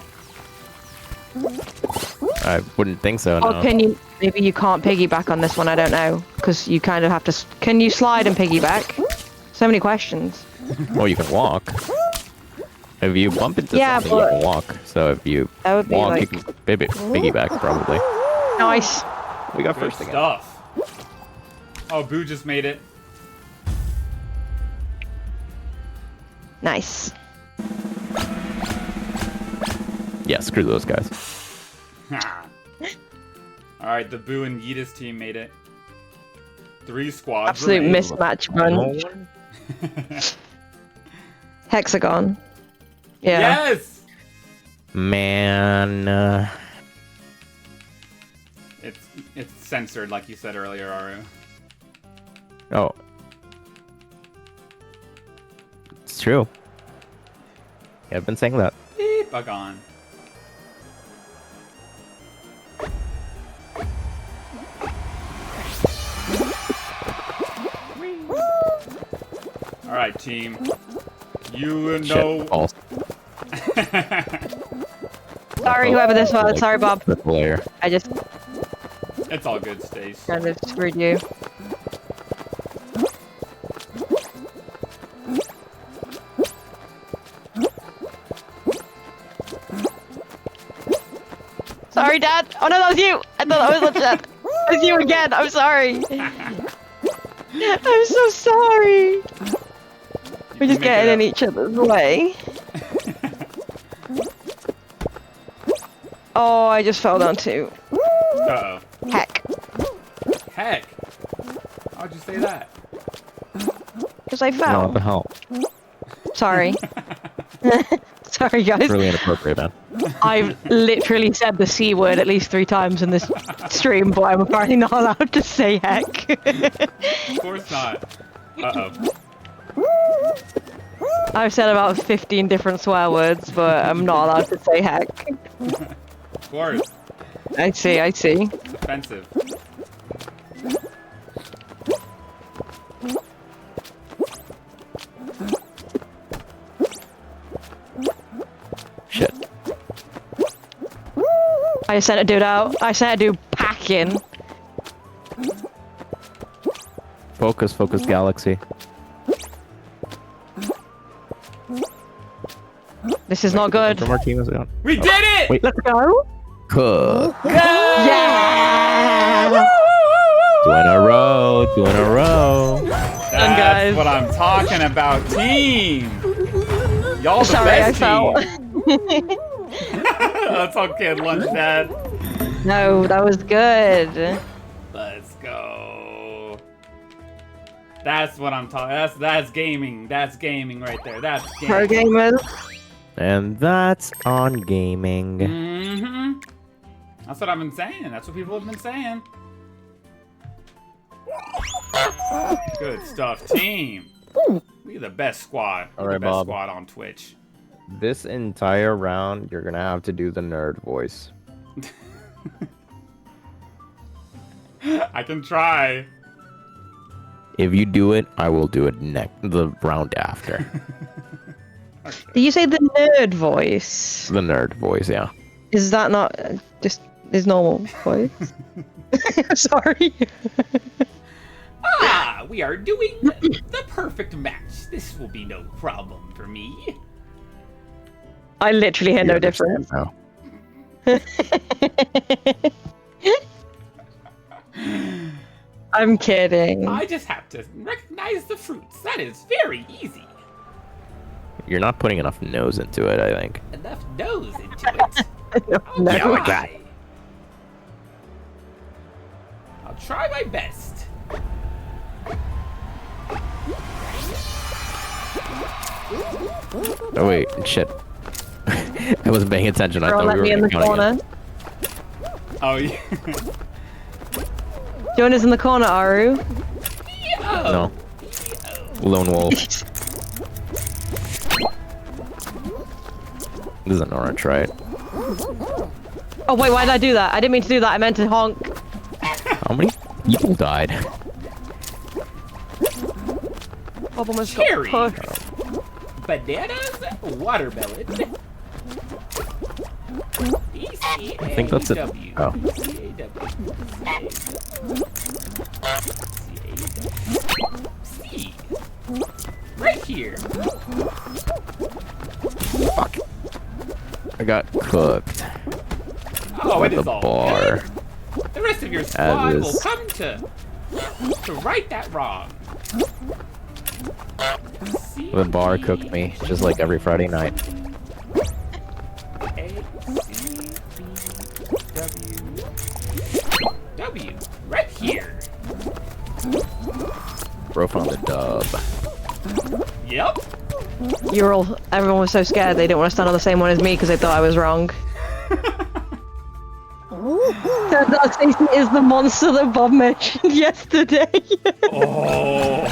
[SPEAKER 3] I wouldn't think so,
[SPEAKER 2] Or
[SPEAKER 3] no.
[SPEAKER 2] can you... Maybe you can't piggyback on this one, I don't know. Because you kind of have to... Can you slide and piggyback? So many questions.
[SPEAKER 3] Well, you can walk. If you bump into
[SPEAKER 2] Yeah,
[SPEAKER 3] something, you
[SPEAKER 2] but-
[SPEAKER 3] can walk. So if you
[SPEAKER 2] That would be
[SPEAKER 3] walk,
[SPEAKER 2] like...
[SPEAKER 3] you can piggyback, probably.
[SPEAKER 2] Nice.
[SPEAKER 3] We got
[SPEAKER 1] Good
[SPEAKER 3] first again.
[SPEAKER 1] stuff. Oh, Boo just made it.
[SPEAKER 2] Nice.
[SPEAKER 3] Yeah, screw those guys.
[SPEAKER 1] Alright, the Boo and Yeetus team made it. 3 squads
[SPEAKER 2] Absolute
[SPEAKER 1] remain.
[SPEAKER 2] mismatch bunch. Hexagon. Yeah.
[SPEAKER 1] Yes!
[SPEAKER 3] Man,
[SPEAKER 1] It's censored, like you said earlier, Aru.
[SPEAKER 3] oh. It's true. Yeah, I've been saying that.
[SPEAKER 1] Beep, bug on. Alright, team. You know...
[SPEAKER 3] Shit, false.
[SPEAKER 2] Sorry, whoever this was. Sorry, Bob.
[SPEAKER 3] Triple layer.
[SPEAKER 2] I just
[SPEAKER 1] It's all good, Stace.
[SPEAKER 2] kind of screwed you. Sorry, Dad. Oh no, that was you. I thought that was Dad. That was you again. I'm sorry. I'm so sorry. We're just
[SPEAKER 1] Make it
[SPEAKER 2] getting in
[SPEAKER 1] up.
[SPEAKER 2] each other's way. Oh, I just fell down too.
[SPEAKER 1] Uh-oh.
[SPEAKER 2] Heck.
[SPEAKER 1] Heck! How'd you say that?
[SPEAKER 2] Because I
[SPEAKER 3] No,
[SPEAKER 2] fell.
[SPEAKER 3] what the hell?
[SPEAKER 2] Sorry. Sorry, guys.
[SPEAKER 3] Really inappropriate, man.
[SPEAKER 2] I've literally said the C word at least 3 times in this stream, but I'm apparently not allowed to say heck.
[SPEAKER 1] Of course not. Uh-oh.
[SPEAKER 2] I've said about 15 different swear words, but I'm not allowed to say heck.
[SPEAKER 1] Of course.
[SPEAKER 2] I see, I see.
[SPEAKER 1] It's offensive.
[SPEAKER 3] Shit.
[SPEAKER 2] I sent a dude out. I sent a dude packing.
[SPEAKER 3] Focus, focus, galaxy.
[SPEAKER 2] This is not good.
[SPEAKER 3] From our team is on.
[SPEAKER 1] We did it!
[SPEAKER 3] Wait,
[SPEAKER 2] Let's go.
[SPEAKER 3] cook.
[SPEAKER 2] Yeah!
[SPEAKER 3] 2 in a row, 2 in a row.
[SPEAKER 1] That's
[SPEAKER 2] guys.
[SPEAKER 1] what I'm talking about, team! Y'all the
[SPEAKER 2] Sorry, I
[SPEAKER 1] best
[SPEAKER 2] fell.
[SPEAKER 1] team! That's okay, lunch dad.
[SPEAKER 2] No, that was good.
[SPEAKER 1] Let's go. That's what I'm talking. That's gaming. That's gaming right there. That's
[SPEAKER 2] Pro
[SPEAKER 1] gaming.
[SPEAKER 2] gamers.
[SPEAKER 3] And that's on gaming.
[SPEAKER 1] Mm-hmm. That's what I've been saying. That's what people have been saying. Good stuff, team. We're the best squad. We're
[SPEAKER 3] All right,
[SPEAKER 1] the best
[SPEAKER 3] Bob.
[SPEAKER 1] squad on Twitch.
[SPEAKER 3] This entire round, you're gonna have to do the nerd voice.
[SPEAKER 1] I can try.
[SPEAKER 3] If you do it, I will do it the round after.
[SPEAKER 2] Did you say the nerd voice?
[SPEAKER 3] The nerd voice, yeah.
[SPEAKER 2] Is that not just his normal voice? Sorry.
[SPEAKER 1] Ah, we are doing the perfect match. This will be no problem for me.
[SPEAKER 2] I literally hear
[SPEAKER 3] You
[SPEAKER 2] no
[SPEAKER 3] understand
[SPEAKER 2] difference.
[SPEAKER 3] now.
[SPEAKER 2] I'm kidding.
[SPEAKER 1] I just have to recognize the fruits. That is very easy.
[SPEAKER 3] You're not putting enough nose into it, I think.
[SPEAKER 1] Enough nose into it. I'll
[SPEAKER 2] No.
[SPEAKER 1] try. I'll try my best.
[SPEAKER 3] Oh wait, shit. I wasn't paying attention. I
[SPEAKER 2] Girl,
[SPEAKER 3] thought
[SPEAKER 2] let
[SPEAKER 3] we
[SPEAKER 2] me
[SPEAKER 3] were
[SPEAKER 2] in the
[SPEAKER 3] counting it.
[SPEAKER 2] corner.
[SPEAKER 1] Oh, yeah.
[SPEAKER 2] Join us in the corner, Aru.
[SPEAKER 3] No. Lone wolf. This is an orange, right?
[SPEAKER 2] Oh wait, why did I do that? I didn't mean to do that. I meant to honk.
[SPEAKER 3] How many people died?
[SPEAKER 2] Bob almost
[SPEAKER 1] Cherry.
[SPEAKER 2] got pushed.
[SPEAKER 1] Bananas, watermelon.
[SPEAKER 3] I think that's it. Oh.
[SPEAKER 1] C. Right here.
[SPEAKER 3] Fuck. I got cooked.
[SPEAKER 1] Oh,
[SPEAKER 3] With
[SPEAKER 1] it is
[SPEAKER 3] the
[SPEAKER 1] all
[SPEAKER 3] bar.
[SPEAKER 1] good. The rest of your squad will
[SPEAKER 3] is-
[SPEAKER 1] come to right that wrong. C,
[SPEAKER 3] The bar
[SPEAKER 1] D,
[SPEAKER 3] cooked me, just like every Friday night.
[SPEAKER 1] A, C, B, W. W. Right here.
[SPEAKER 3] Bro found the dub.
[SPEAKER 1] Yep.
[SPEAKER 2] Everyone was so scared they didn't want to stand on the same one as me because they thought I was wrong. Turns out Stacey is the monster that Bob mentioned yesterday.
[SPEAKER 1] Oh.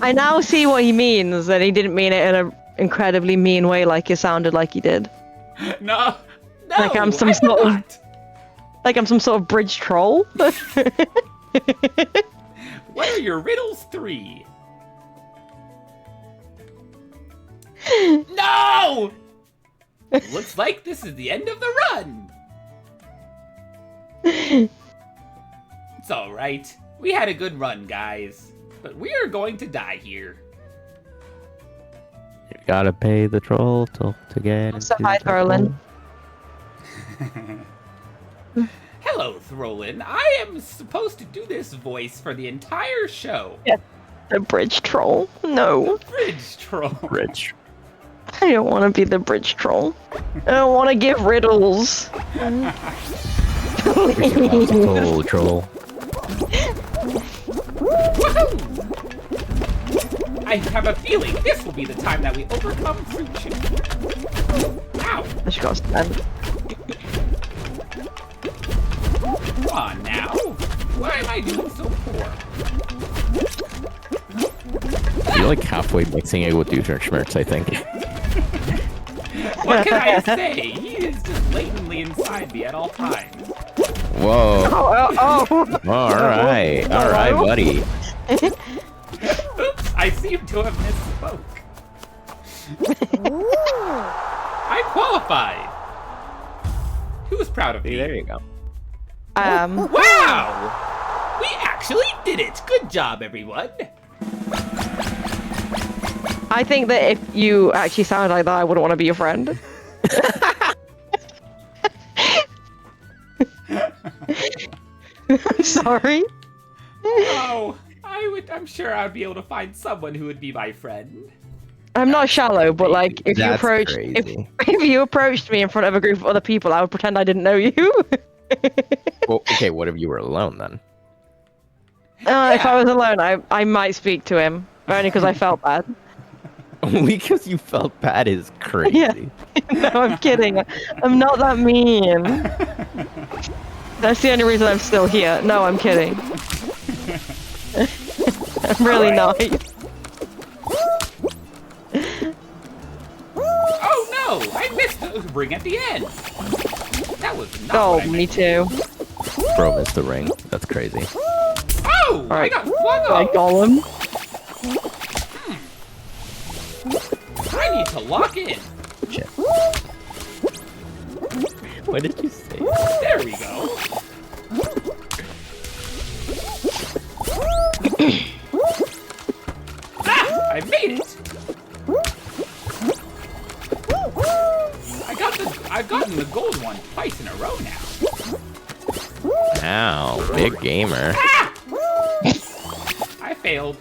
[SPEAKER 2] I now see what he means, that he didn't mean it in an incredibly mean way like it sounded like he did.
[SPEAKER 1] No. No.
[SPEAKER 2] Like I'm some
[SPEAKER 1] I
[SPEAKER 2] sort
[SPEAKER 1] did
[SPEAKER 2] of-
[SPEAKER 1] not.
[SPEAKER 2] Like I'm some sort of bridge troll.
[SPEAKER 1] What are your riddles 3? No! Looks like this is the end of the run. It's alright. We had a good run, guys. But we are going to die here.
[SPEAKER 3] You gotta pay the troll to get
[SPEAKER 2] So
[SPEAKER 3] into
[SPEAKER 2] hi,
[SPEAKER 3] the
[SPEAKER 2] Thorlin.
[SPEAKER 1] Hello, Throlin. I am supposed to do this voice for the entire show.
[SPEAKER 2] The bridge troll? No.
[SPEAKER 1] Bridge troll.
[SPEAKER 3] Rich.
[SPEAKER 2] I don't want to be the bridge troll. I don't want to give riddles.
[SPEAKER 3] Troll, troll.
[SPEAKER 1] Woohoo! I have a feeling this will be the time that we overcome Fruit Chew. Ow!
[SPEAKER 2] I should go stand.
[SPEAKER 1] Come on now. Why am I doing so poor?
[SPEAKER 3] You're like halfway mixing it with Schmertz, I think.
[SPEAKER 1] What can I say? He is just blatantly inside me at all times.
[SPEAKER 3] Whoa.
[SPEAKER 2] Oh.
[SPEAKER 3] Alright, buddy.
[SPEAKER 1] Oops, I seem to have misspoke. I qualified. Who's proud of me?
[SPEAKER 3] There you go.
[SPEAKER 1] Wow! We actually did it! Good job, everyone!
[SPEAKER 2] I think that if you actually sound like that, I wouldn't want to be your friend. I'm sorry.
[SPEAKER 1] Oh, I'm sure I'd be able to find someone who would be my friend.
[SPEAKER 2] I'm not shallow, but like if you
[SPEAKER 3] That's
[SPEAKER 2] approached
[SPEAKER 3] crazy.
[SPEAKER 2] if you approached me in front of a group of other people, I would pretend I didn't know you.
[SPEAKER 3] Well, okay, what if you were alone then?
[SPEAKER 2] If I was alone, I might speak to him, only because I felt bad.
[SPEAKER 3] Only because you felt bad is crazy.
[SPEAKER 2] Yeah. No, I'm kidding. I'm not that mean. That's the only reason I'm still here. No, I'm kidding. I'm really nice.
[SPEAKER 1] Oh no! I missed the ring at the end! That was not
[SPEAKER 2] Oh,
[SPEAKER 1] what I
[SPEAKER 2] me
[SPEAKER 1] meant.
[SPEAKER 2] too.
[SPEAKER 3] Bro missed the ring. That's crazy.
[SPEAKER 1] Oh! I
[SPEAKER 2] Alright.
[SPEAKER 1] got flung
[SPEAKER 2] I
[SPEAKER 1] off!
[SPEAKER 2] Golem.
[SPEAKER 1] I need to lock in.
[SPEAKER 3] Shit. What did you say?
[SPEAKER 1] There we go. Ah! I made it! I've gotten the gold one twice in a row now.
[SPEAKER 3] Ow, big gamer.
[SPEAKER 1] Ah! I failed.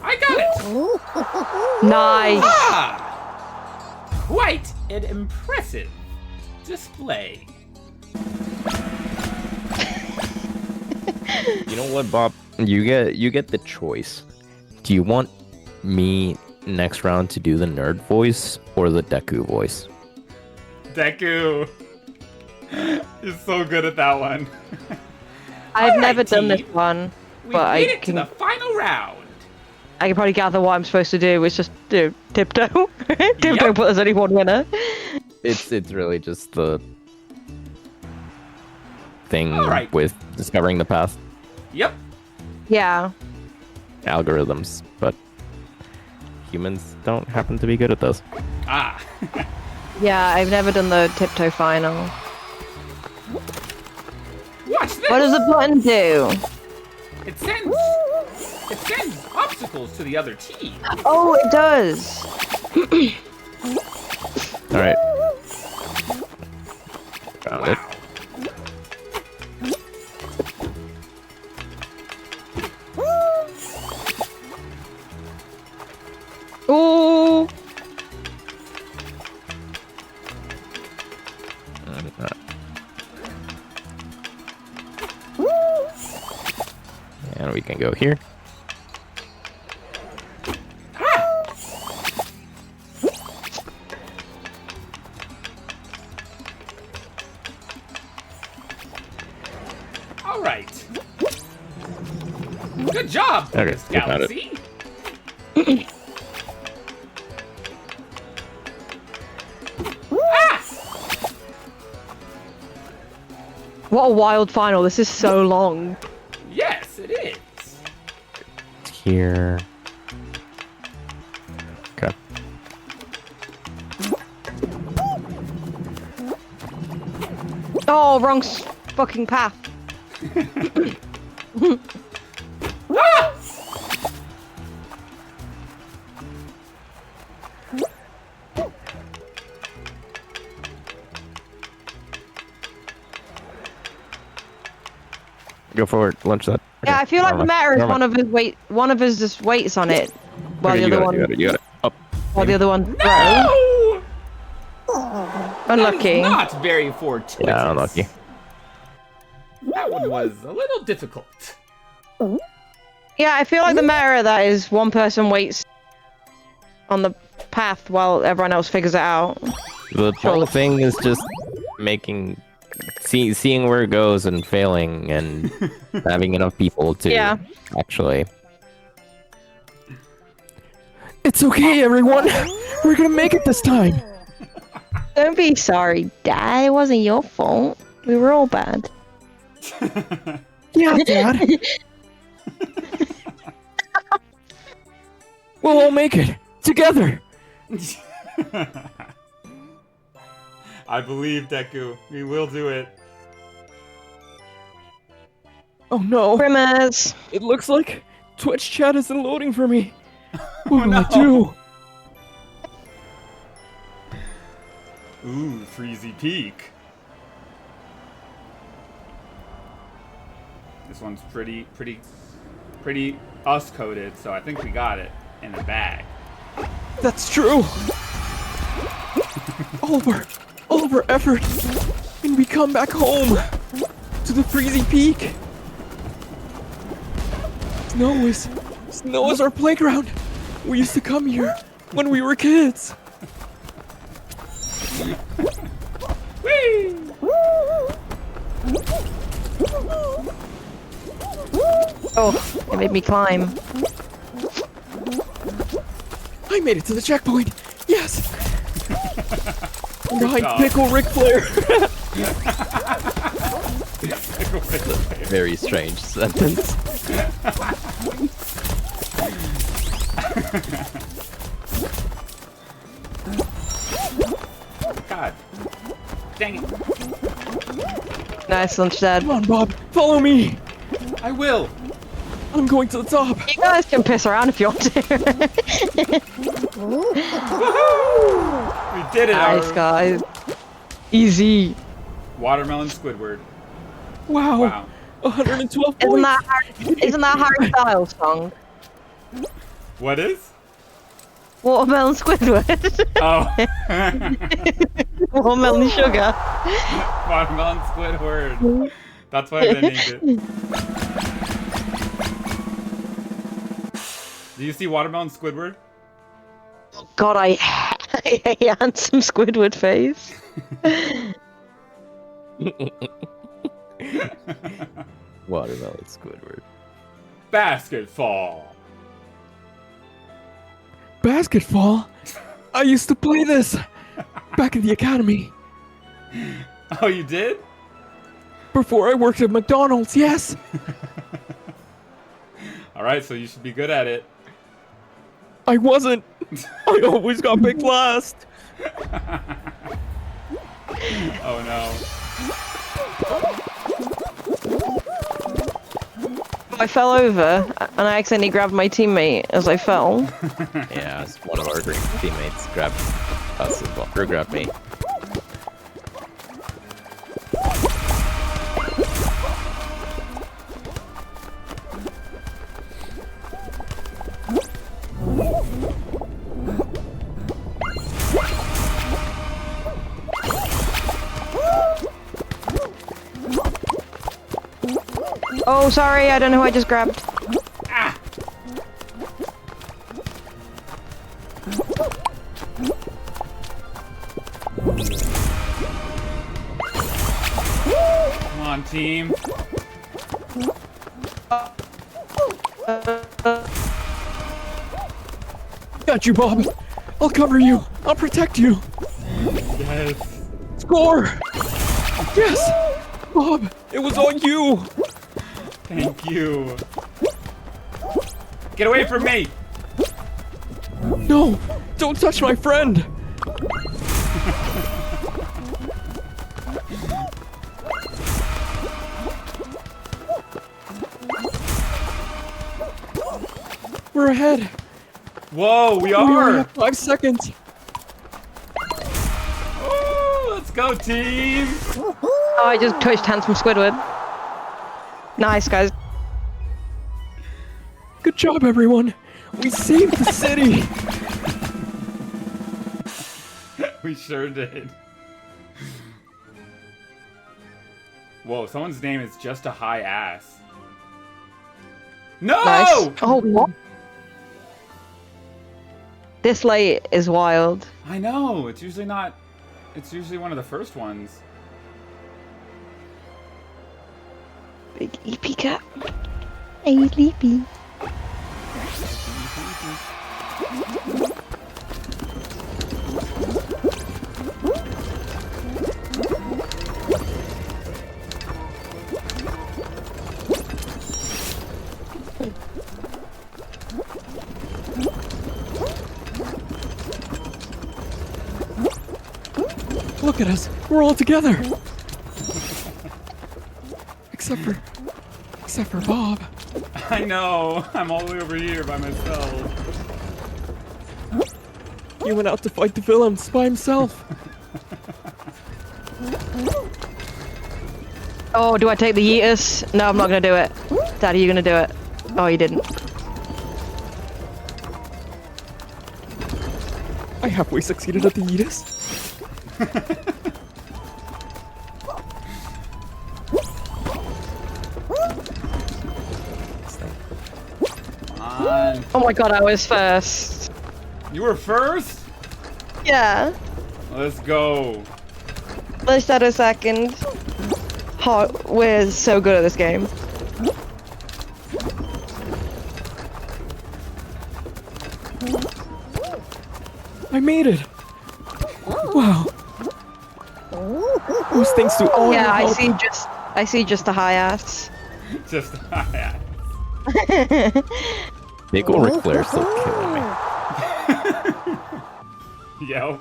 [SPEAKER 1] I got it!
[SPEAKER 2] Nice.
[SPEAKER 1] Ah! Quite an impressive display.
[SPEAKER 3] You know what, Bob? You get the choice. Do you want me next round to do the nerd voice or the Deku voice?
[SPEAKER 1] Deku is so good at that one.
[SPEAKER 2] I've
[SPEAKER 1] Alright,
[SPEAKER 2] never done this
[SPEAKER 1] team.
[SPEAKER 2] one,
[SPEAKER 1] We
[SPEAKER 2] but
[SPEAKER 1] made
[SPEAKER 2] I
[SPEAKER 1] it to the final round.
[SPEAKER 2] can probably gather what I'm supposed to do. It's just do tiptoe. Tiptoe,
[SPEAKER 1] Yep.
[SPEAKER 2] but there's only one winner.
[SPEAKER 3] It's really just the thing
[SPEAKER 1] Alright.
[SPEAKER 3] with discovering the path
[SPEAKER 1] Yep.
[SPEAKER 2] Yeah.
[SPEAKER 3] algorithms, but humans don't happen to be good at those.
[SPEAKER 1] Ah.
[SPEAKER 2] Yeah, I've never done the tiptoe final.
[SPEAKER 1] Watch this.
[SPEAKER 2] What does the button do?
[SPEAKER 1] It sends obstacles to the other team.
[SPEAKER 2] Oh, it does.
[SPEAKER 3] All right, found it.
[SPEAKER 2] Ooh.
[SPEAKER 3] And we can go here.
[SPEAKER 1] All right. Good job,
[SPEAKER 3] Okay,
[SPEAKER 1] Miss
[SPEAKER 3] we found it.
[SPEAKER 1] Galaxy. Ah!
[SPEAKER 2] What a wild final. This is so long.
[SPEAKER 1] Yes, it is.
[SPEAKER 3] It's here. Okay.
[SPEAKER 2] Oh, wrong fucking path.
[SPEAKER 1] Ah!
[SPEAKER 3] Go forward. Launch that.
[SPEAKER 2] Yeah, I feel like the
[SPEAKER 3] Never
[SPEAKER 2] meta is
[SPEAKER 3] mind.
[SPEAKER 2] one of us just waits on it, while
[SPEAKER 3] Okay,
[SPEAKER 2] the
[SPEAKER 3] you
[SPEAKER 2] other
[SPEAKER 3] got it,
[SPEAKER 2] one,
[SPEAKER 3] you got it. Up.
[SPEAKER 2] while the other one throws.
[SPEAKER 1] No!
[SPEAKER 2] Unlucky.
[SPEAKER 1] Not very fortuitous.
[SPEAKER 3] Yeah, unlucky.
[SPEAKER 1] That one was a little difficult.
[SPEAKER 2] Yeah, I feel like the meta of that is one person waits on the path while everyone else figures it out.
[SPEAKER 3] The whole thing is just seeing where it goes and failing and having enough people to
[SPEAKER 2] Yeah.
[SPEAKER 3] actually. It's okay, everyone. We're gonna make it this time.
[SPEAKER 2] Don't be sorry, Dad. It wasn't your fault. We were all bad.
[SPEAKER 3] Yeah, Dad. We'll all make it together.
[SPEAKER 1] I believe, Deku. We will do it.
[SPEAKER 3] Oh no!
[SPEAKER 2] Grimace.
[SPEAKER 3] It looks like Twitch chat isn't loading for me. What will I
[SPEAKER 1] no.
[SPEAKER 3] do?
[SPEAKER 1] Ooh, Freezy Peak. This one's pretty us-coded, so I think we got it in the bag.
[SPEAKER 3] That's true. all of our effort, and we come back home to the Freezy Peak. Snow is our playground. We used to come here when we were kids.
[SPEAKER 1] Whee!
[SPEAKER 2] Oh, it made me climb.
[SPEAKER 3] I made it to the checkpoint. Yes. Behind
[SPEAKER 1] job.
[SPEAKER 3] Pickle Ric Flair. Very strange sentence.
[SPEAKER 1] God. Dang it.
[SPEAKER 2] Nice lunch, Dad.
[SPEAKER 3] Come on, Bob. Follow me.
[SPEAKER 1] I will.
[SPEAKER 3] I'm going to the top.
[SPEAKER 2] You guys can piss around if you want to.
[SPEAKER 1] We did it,
[SPEAKER 2] Nice,
[SPEAKER 1] Aru.
[SPEAKER 2] guys. Easy.
[SPEAKER 1] Watermelon Squidward.
[SPEAKER 3] Wow.
[SPEAKER 1] Wow.
[SPEAKER 3] 112
[SPEAKER 2] Isn't
[SPEAKER 3] points.
[SPEAKER 2] that Harry Styles song?
[SPEAKER 1] What is?
[SPEAKER 2] Watermelon Squidward.
[SPEAKER 1] Oh.
[SPEAKER 2] Watermelon sugar.
[SPEAKER 1] Watermelon Squidward. That's why they named it. Do you see Watermelon Squidward?
[SPEAKER 2] God, I hate handsome Squidward face.
[SPEAKER 3] Watermelon Squidward.
[SPEAKER 1] Basketball.
[SPEAKER 3] Basketball? I used to play this back in the academy.
[SPEAKER 1] Oh, you did?
[SPEAKER 3] Before I worked at McDonald's, yes.
[SPEAKER 1] Alright, so you should be good at it.
[SPEAKER 3] I wasn't. I always got picked last.
[SPEAKER 1] Oh no.
[SPEAKER 2] I fell over and I accidentally grabbed my teammate as I fell.
[SPEAKER 3] Yeah, one of our green teammates grabbed us as well. Or grabbed me.
[SPEAKER 2] Oh, sorry, I don't know who I just grabbed.
[SPEAKER 1] Ah! Come on, team.
[SPEAKER 3] Got you, Bob. I'll cover you. I'll protect you.
[SPEAKER 1] Yes.
[SPEAKER 3] Score! Yes! Bob, it was all you!
[SPEAKER 1] Thank you. Get away from me!
[SPEAKER 3] No! Don't touch my friend! We're ahead!
[SPEAKER 1] Whoa, we
[SPEAKER 3] We only
[SPEAKER 1] are!
[SPEAKER 3] have 5 seconds!
[SPEAKER 1] Oh, let's go, team!
[SPEAKER 2] Oh, I just touched handsome Squidward. Nice, guys.
[SPEAKER 3] Good job, everyone! We saved the city!
[SPEAKER 1] We sure did. Whoa, someone's name is just a high ass. No!
[SPEAKER 2] Nice. Oh, what? This light is wild.
[SPEAKER 1] I know, it's usually not. It's usually one of the first ones.
[SPEAKER 2] Big EP cat. Hey, sleepy.
[SPEAKER 3] Look at us! We're all together! Except for Bob.
[SPEAKER 1] I know, I'm all the way over here by myself.
[SPEAKER 3] He went out to fight the villains by himself.
[SPEAKER 2] Oh, do I take the Yeetus? No, I'm not gonna do it. Daddy, you gonna do it? Oh, you didn't.
[SPEAKER 3] I halfway succeeded at the Yeetus.
[SPEAKER 1] Come on.
[SPEAKER 2] Oh my god, I was first.
[SPEAKER 1] You were first?
[SPEAKER 2] Yeah.
[SPEAKER 1] Let's go.
[SPEAKER 2] Let's add a second. Oh, we're so good at this game.
[SPEAKER 3] I made it! Wow. It was thanks to all your
[SPEAKER 2] Yeah,
[SPEAKER 3] help.
[SPEAKER 2] I see just a high ass.
[SPEAKER 1] Just yeah.
[SPEAKER 3] Big ol' Ric Flair still killing me.
[SPEAKER 1] Yo.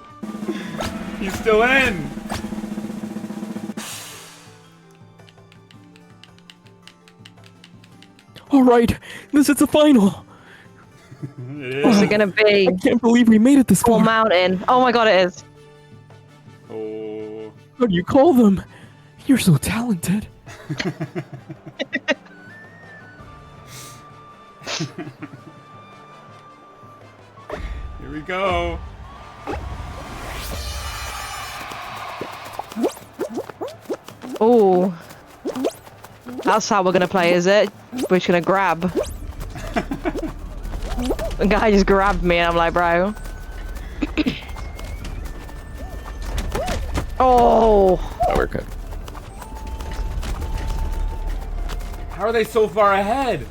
[SPEAKER 1] He's still in.
[SPEAKER 3] All right, this is the final.
[SPEAKER 1] It
[SPEAKER 2] What's
[SPEAKER 1] is.
[SPEAKER 2] it gonna be?
[SPEAKER 3] I can't believe we made it this
[SPEAKER 2] Full
[SPEAKER 3] far.
[SPEAKER 2] mountain. Oh my god, it is.
[SPEAKER 1] Oh.
[SPEAKER 3] How do you call them? You're so talented.
[SPEAKER 1] Here we go.
[SPEAKER 2] Oh. That's how we're gonna play, is it? We're just gonna grab. The guy just grabbed me and I'm like, bro. Oh.
[SPEAKER 3] Oh, we're good.
[SPEAKER 1] How are they so far ahead?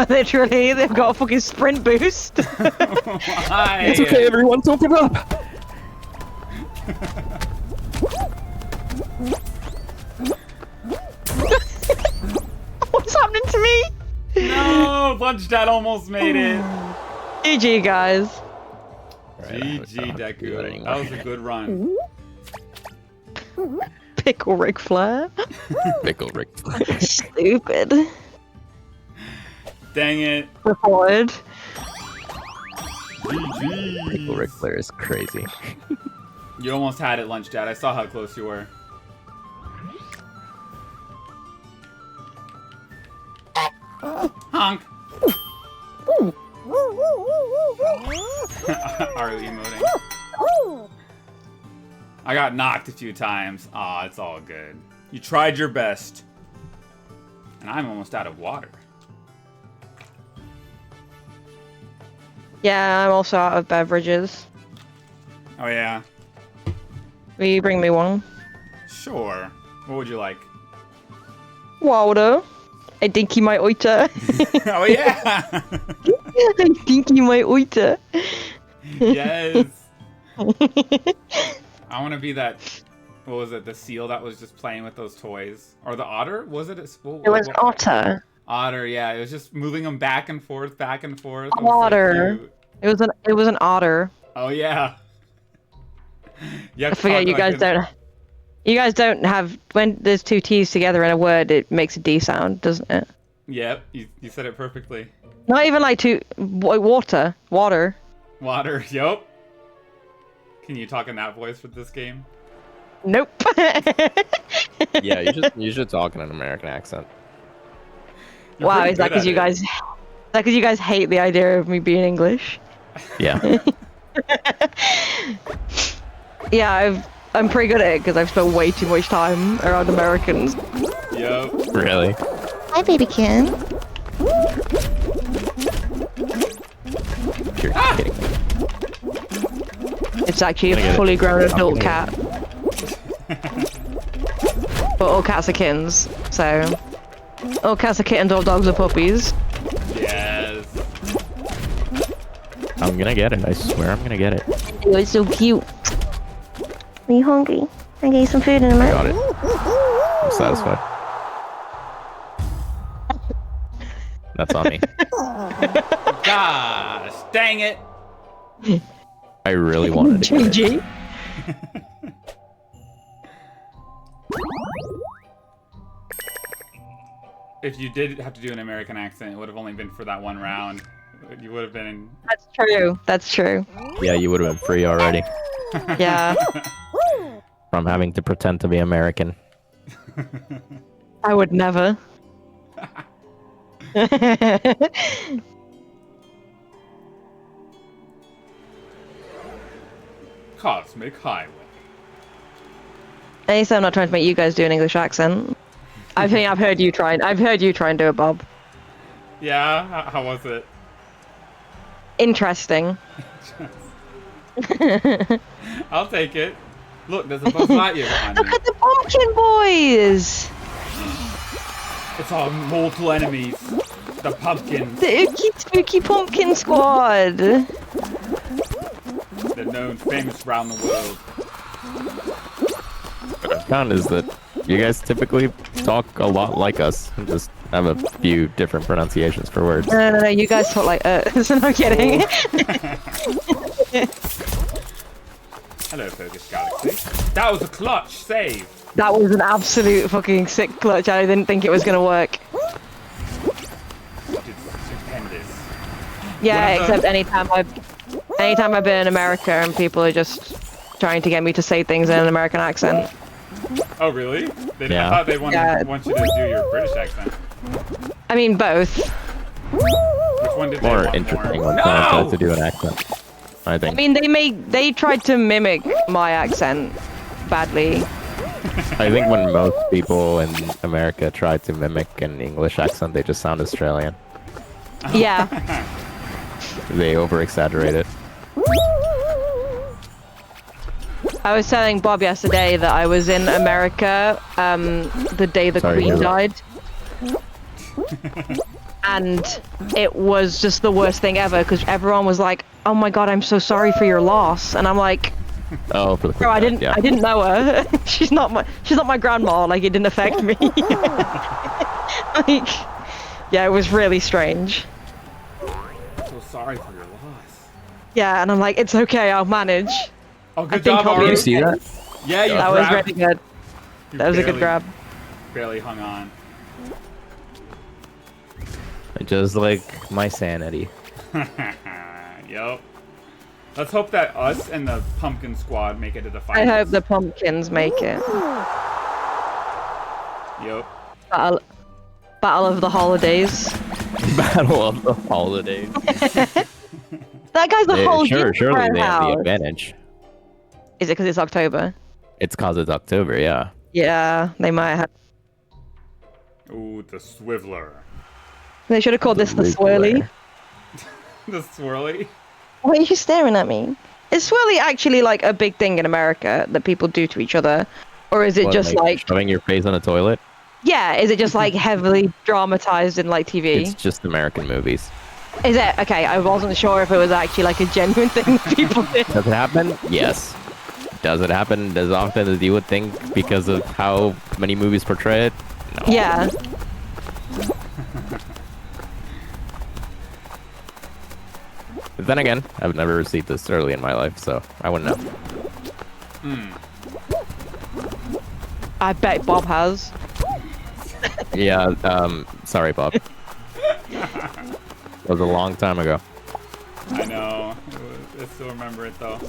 [SPEAKER 2] Literally, they've got a fucking sprint boost.
[SPEAKER 1] Why?
[SPEAKER 3] It's okay, everyone. Don't give up.
[SPEAKER 2] What's happening to me?
[SPEAKER 1] No, Lunch Dad almost made it.
[SPEAKER 2] GG, guys.
[SPEAKER 1] GG, Deku. That was a good run.
[SPEAKER 2] Pickle Ric Flair.
[SPEAKER 3] Pickle Rick.
[SPEAKER 2] Stupid.
[SPEAKER 1] Dang it.
[SPEAKER 2] Record.
[SPEAKER 1] GG.
[SPEAKER 3] Pickle Rick Flair is crazy.
[SPEAKER 1] You almost had it, Lunch Dad. I saw how close you were. Honk. Harley emoting. I got knocked a few times. Aw, it's all good. You tried your best. And I'm almost out of water.
[SPEAKER 2] Yeah, I'm also out of beverages.
[SPEAKER 1] Oh, yeah?
[SPEAKER 2] Will you bring me one?
[SPEAKER 1] Sure. What would you like?
[SPEAKER 2] Water. I think he might oiter.
[SPEAKER 1] Oh, yeah!
[SPEAKER 2] I think he might oiter.
[SPEAKER 1] Yes! I want to be that... What was it? The seal that was just playing with those toys? Or the otter? Was it?
[SPEAKER 2] It was otter.
[SPEAKER 1] Otter, yeah. It was just moving them back and forth, back and forth. It was so
[SPEAKER 2] Otter.
[SPEAKER 1] cute.
[SPEAKER 2] It was an otter.
[SPEAKER 1] Oh, yeah.
[SPEAKER 2] I forget you guys don't. You guys don't have when there's two T's together in a word, it makes a D sound, doesn't it?
[SPEAKER 1] Yep, you said it perfectly.
[SPEAKER 2] Not even like water.
[SPEAKER 1] Water, yup. Can you talk in that voice for this game?
[SPEAKER 2] Nope.
[SPEAKER 3] Yeah, you should talk in an American accent.
[SPEAKER 1] You're
[SPEAKER 2] Wow,
[SPEAKER 1] pretty
[SPEAKER 2] is that
[SPEAKER 1] good
[SPEAKER 2] because
[SPEAKER 1] at
[SPEAKER 2] you
[SPEAKER 1] it.
[SPEAKER 2] guys? Is that because you guys hate the idea of me being English?
[SPEAKER 3] Yeah.
[SPEAKER 2] Yeah, I'm pretty good at it because I've spent way too much time around Americans.
[SPEAKER 1] Yup.
[SPEAKER 3] Really?
[SPEAKER 2] Hi, baby Ken.
[SPEAKER 3] You're kidding me.
[SPEAKER 2] It's actually
[SPEAKER 3] Can I get
[SPEAKER 2] a
[SPEAKER 3] it?
[SPEAKER 2] fully grown adult
[SPEAKER 3] gonna
[SPEAKER 2] cat. But all cats are kittens, so all cats are kittens, all dogs are puppies.
[SPEAKER 1] Yes.
[SPEAKER 3] I'm gonna get it. I swear I'm gonna get it.
[SPEAKER 2] Oh, it's so cute. Are you hungry? I gave you some food in a minute.
[SPEAKER 3] Got it. I'm satisfied. That's on me.
[SPEAKER 1] Gosh, dang it.
[SPEAKER 3] I really wanted to get it.
[SPEAKER 2] GG.
[SPEAKER 1] If you did have to do an American accent, it would have only been for that one round. You would have been...
[SPEAKER 2] That's true. That's true.
[SPEAKER 3] Yeah, you would have been free already
[SPEAKER 2] Yeah.
[SPEAKER 3] from having to pretend to be American.
[SPEAKER 2] I would never.
[SPEAKER 1] Cosmic Highway.
[SPEAKER 2] At least I'm not trying to make you guys do an English accent. I think I've heard you try and do it, Bob.
[SPEAKER 1] Yeah? How was it?
[SPEAKER 2] Interesting.
[SPEAKER 1] I'll take it. Look, there's a Buzz Lightyear behind
[SPEAKER 2] Look
[SPEAKER 1] me.
[SPEAKER 2] at the pumpkin boys!
[SPEAKER 1] It's our mortal enemies. The pumpkins.
[SPEAKER 2] The Ookie Spooky Pumpkin Squad!
[SPEAKER 1] They're known, famous around the world.
[SPEAKER 3] What I've found is that you guys typically talk a lot like us and just have a few different pronunciations for words.
[SPEAKER 2] No, you guys talk like so no kidding.
[SPEAKER 1] Hello, Focus Galaxy. That was a clutch save.
[SPEAKER 2] That was an absolute fucking sick clutch. I didn't think it was gonna work. Yeah,
[SPEAKER 1] One of the-
[SPEAKER 2] except anytime I've been in America and people are just trying to get me to say things in an American accent.
[SPEAKER 1] Oh, really?
[SPEAKER 3] Yeah.
[SPEAKER 1] I thought they
[SPEAKER 2] Yeah.
[SPEAKER 1] want you to do your British accent.
[SPEAKER 2] I mean, both.
[SPEAKER 1] Which one did they
[SPEAKER 3] More
[SPEAKER 1] want
[SPEAKER 3] interesting
[SPEAKER 1] more?
[SPEAKER 3] when someone tries to do an accent. I
[SPEAKER 2] I
[SPEAKER 3] think.
[SPEAKER 2] mean, they tried to mimic my accent badly.
[SPEAKER 3] I think when most people in America try to mimic an English accent, they just sound Australian.
[SPEAKER 2] Yeah.
[SPEAKER 3] They over-exaggerate it.
[SPEAKER 2] I was telling Bob yesterday that I was in America the day the
[SPEAKER 3] Sorry to
[SPEAKER 2] Queen
[SPEAKER 3] hear
[SPEAKER 2] died. And it was just the worst thing ever because everyone was like, "Oh my god, I'm so sorry for your loss." And I'm like,
[SPEAKER 3] Oh, for the
[SPEAKER 2] "Bro, I
[SPEAKER 3] quick death,
[SPEAKER 2] didn't know her. she's not my grandma. Like it didn't affect me." Like, yeah, it was really strange.
[SPEAKER 1] So sorry for your loss.
[SPEAKER 2] Yeah, and I'm like, "It's okay, I'll manage."
[SPEAKER 1] Oh, good
[SPEAKER 2] think
[SPEAKER 1] job,
[SPEAKER 2] I'll be
[SPEAKER 3] Did
[SPEAKER 1] Aru.
[SPEAKER 3] you see that?
[SPEAKER 1] Yeah, you
[SPEAKER 2] That was
[SPEAKER 1] grabbed.
[SPEAKER 2] really good.
[SPEAKER 1] You
[SPEAKER 2] That was a good
[SPEAKER 1] barely-
[SPEAKER 2] grab.
[SPEAKER 1] Barely hung on.
[SPEAKER 3] Just like my sanity.
[SPEAKER 1] Yep. Let's hope that us and the pumpkin squad make it to the
[SPEAKER 2] I
[SPEAKER 1] finals.
[SPEAKER 2] hope the pumpkins make it.
[SPEAKER 1] Yep.
[SPEAKER 2] Battle of the holidays.
[SPEAKER 3] Battle of the holidays.
[SPEAKER 2] That guy's the whole year
[SPEAKER 3] Surely they have the
[SPEAKER 2] house.
[SPEAKER 3] advantage.
[SPEAKER 2] Is it because it's October?
[SPEAKER 3] It's cause it's October, yeah.
[SPEAKER 2] Yeah, they might have.
[SPEAKER 1] Ooh, the swiveler.
[SPEAKER 2] They should have called this the swirly.
[SPEAKER 3] Riddler.
[SPEAKER 1] The swirly.
[SPEAKER 2] Why are you staring at me? Is swirly actually like a big thing in America that people do to each other? Or is it
[SPEAKER 3] What,
[SPEAKER 2] just like,
[SPEAKER 3] shoving your face on a toilet?
[SPEAKER 2] yeah, is it just like heavily dramatized in like TV?
[SPEAKER 3] It's just American movies.
[SPEAKER 2] Is it? Okay, I wasn't sure if it was actually like a genuine thing that people did.
[SPEAKER 3] Does it happen? Yes. Does it happen as often as you would think because of how many movies portray it? No.
[SPEAKER 2] Yeah.
[SPEAKER 3] But then again, I've never received this early in my life, so I wouldn't know.
[SPEAKER 2] I bet Bob has.
[SPEAKER 3] Yeah, sorry, Bob. It was a long time ago.
[SPEAKER 1] I know. I still remember it though.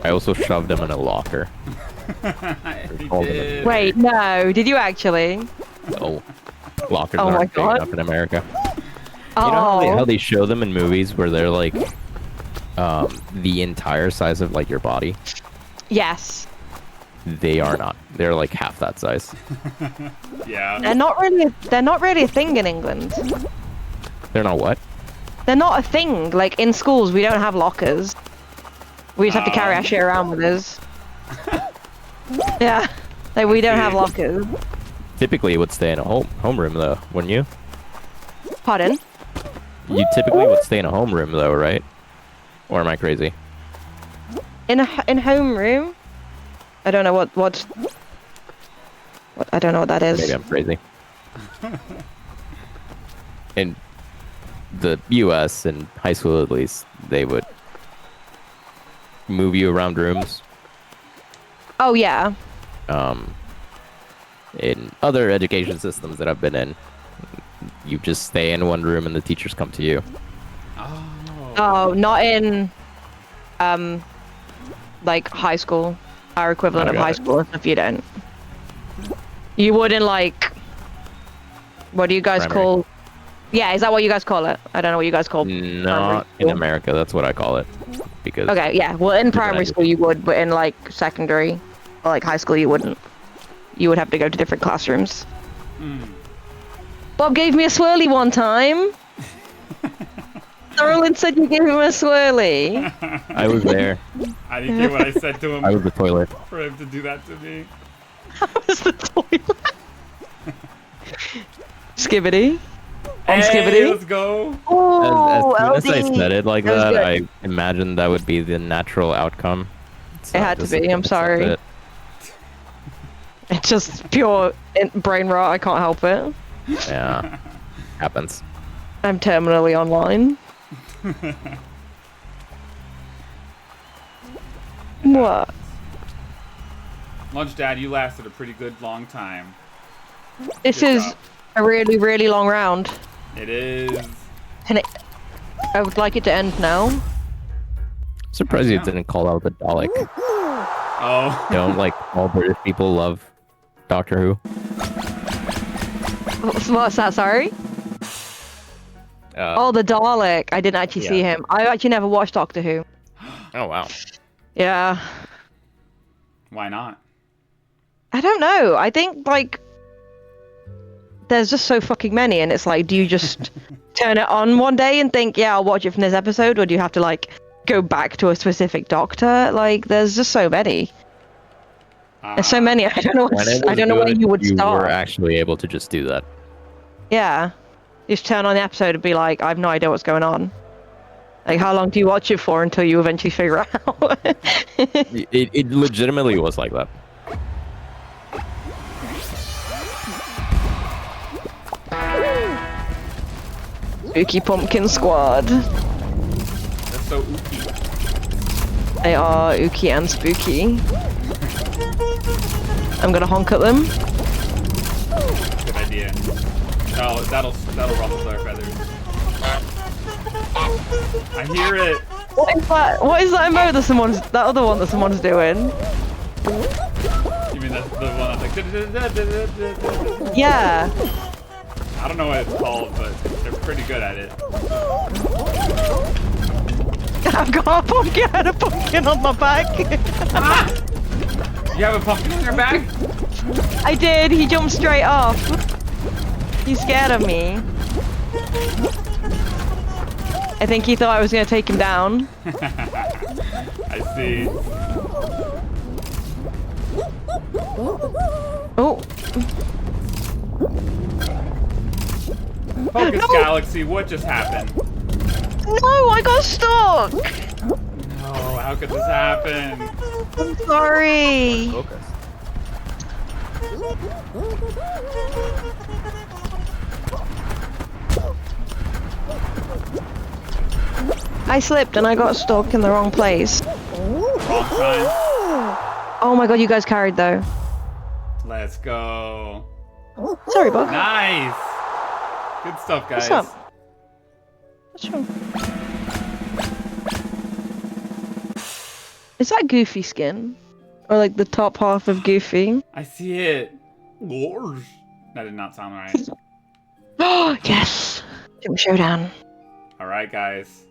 [SPEAKER 3] I also shoved him in a locker.
[SPEAKER 1] He
[SPEAKER 3] Hold
[SPEAKER 1] did.
[SPEAKER 2] Wait, no, did you actually?
[SPEAKER 3] Oh, lockers
[SPEAKER 2] Oh my
[SPEAKER 3] aren't big
[SPEAKER 2] God.
[SPEAKER 3] enough in America.
[SPEAKER 2] Oh.
[SPEAKER 3] You know how they show them in movies where they're like the entire size of like your body?
[SPEAKER 2] Yes.
[SPEAKER 3] They are not. They're like half that size.
[SPEAKER 1] Yeah.
[SPEAKER 2] They're not really a thing in England.
[SPEAKER 3] They're not what?
[SPEAKER 2] They're not a thing. Like in schools, we don't have lockers. We just have to carry our shit around with us. Yeah. Like we don't have lockers.
[SPEAKER 3] Typically, you would stay in a homeroom though, wouldn't you?
[SPEAKER 2] Pardon?
[SPEAKER 3] You typically would stay in a homeroom though, right? Or am I crazy?
[SPEAKER 2] In homeroom? I don't know what I don't know what that is.
[SPEAKER 3] Maybe I'm crazy. In the U.S. and high school, at least, they would move you around rooms.
[SPEAKER 2] Oh yeah.
[SPEAKER 3] In other education systems that I've been in, you just stay in one room and the teachers come to you.
[SPEAKER 2] Oh, not in like high school. Our equivalent
[SPEAKER 3] I
[SPEAKER 2] of
[SPEAKER 3] got
[SPEAKER 2] high
[SPEAKER 3] it.
[SPEAKER 2] school if you don't. You wouldn't like what do you guys
[SPEAKER 3] Primary.
[SPEAKER 2] call Yeah, is that what you guys call it? I don't know what you guys call
[SPEAKER 3] Not in
[SPEAKER 2] school.
[SPEAKER 3] America, that's what I call it. Because
[SPEAKER 2] Okay, yeah. Well, in primary
[SPEAKER 3] language.
[SPEAKER 2] school you would, but in like secondary or like high school you wouldn't. You would have to go to different classrooms. Bob gave me a swirly one time. Roland said you gave him a swirly.
[SPEAKER 3] I was there.
[SPEAKER 1] I didn't hear what I said to him
[SPEAKER 3] I was the toilet.
[SPEAKER 1] for him to do that to me.
[SPEAKER 2] That was the toilet. Skibbity. On
[SPEAKER 1] Hey,
[SPEAKER 2] Skibbity.
[SPEAKER 1] let's go.
[SPEAKER 3] As
[SPEAKER 2] Oh,
[SPEAKER 3] soon as I said it like
[SPEAKER 2] That was
[SPEAKER 3] that,
[SPEAKER 2] good.
[SPEAKER 3] I imagined that would be the natural outcome. So
[SPEAKER 2] It had to
[SPEAKER 3] just
[SPEAKER 2] be, I'm
[SPEAKER 3] accept
[SPEAKER 2] sorry.
[SPEAKER 3] it.
[SPEAKER 2] It's just pure brain rot. I can't help it.
[SPEAKER 3] Yeah, happens.
[SPEAKER 2] I'm terminally online. What?
[SPEAKER 1] Lunch Dad, you lasted a pretty good long time.
[SPEAKER 2] This
[SPEAKER 1] Good
[SPEAKER 2] is
[SPEAKER 1] job.
[SPEAKER 2] a really, really long round.
[SPEAKER 1] It is.
[SPEAKER 2] And it, I would like it to end now.
[SPEAKER 3] Surprised you didn't call out the Dalek.
[SPEAKER 1] Oh.
[SPEAKER 3] You know, like all British people love Doctor Who.
[SPEAKER 2] What's that? Sorry. Oh, the Dalek. I didn't actually see him. I actually never watched Doctor Who.
[SPEAKER 3] Oh wow.
[SPEAKER 2] Yeah.
[SPEAKER 1] Why not?
[SPEAKER 2] I don't know. I think like there's just so fucking many, and it's like, do you just turn it on one day and think, yeah, I'll watch it from this episode, or do you have to like go back to a specific Doctor? Like, there's just so many. There's so many. I don't know. I don't know where you would start.
[SPEAKER 3] You were actually able to just do that.
[SPEAKER 2] Yeah. You just turn on the episode and be like, I have no idea what's going on. Like, how long do you watch it for until you eventually figure out?
[SPEAKER 3] it legitimately was like that.
[SPEAKER 2] Spooky Pumpkin Squad.
[SPEAKER 1] That's so ooky.
[SPEAKER 2] They are ooky and spooky. I'm gonna honk at them.
[SPEAKER 1] Good idea. Oh, that'll ruffle their feathers. I hear it.
[SPEAKER 2] What is that? What is that emote that other one that someone's doing?
[SPEAKER 1] You mean the one that's like...
[SPEAKER 2] Yeah.
[SPEAKER 1] I don't know what it's called, but they're pretty good at it.
[SPEAKER 2] I've got a pumpkin and a pumpkin on my back.
[SPEAKER 1] Ah! You have a pumpkin on your back?
[SPEAKER 2] I did. He jumped straight off. He's scared of me. I think he thought I was going to take him down.
[SPEAKER 1] I see.
[SPEAKER 2] Oh.
[SPEAKER 1] Focus
[SPEAKER 2] No.
[SPEAKER 1] Galaxy, what just happened?
[SPEAKER 2] No, I got stuck.
[SPEAKER 1] No, how could this happen?
[SPEAKER 2] I'm sorry.
[SPEAKER 3] Focus.
[SPEAKER 2] I slipped and I got stuck in the wrong place.
[SPEAKER 1] Wrong time.
[SPEAKER 2] Oh my god, you guys carried though.
[SPEAKER 1] Let's go.
[SPEAKER 2] Sorry, bug.
[SPEAKER 1] Nice. Good stuff, guys.
[SPEAKER 2] What's up? What's wrong? Is that Goofy skin? Or like the top half of Goofy?
[SPEAKER 1] I see it. That did not sound right.
[SPEAKER 2] Oh, yes! Jump Showdown.
[SPEAKER 1] Alright, guys.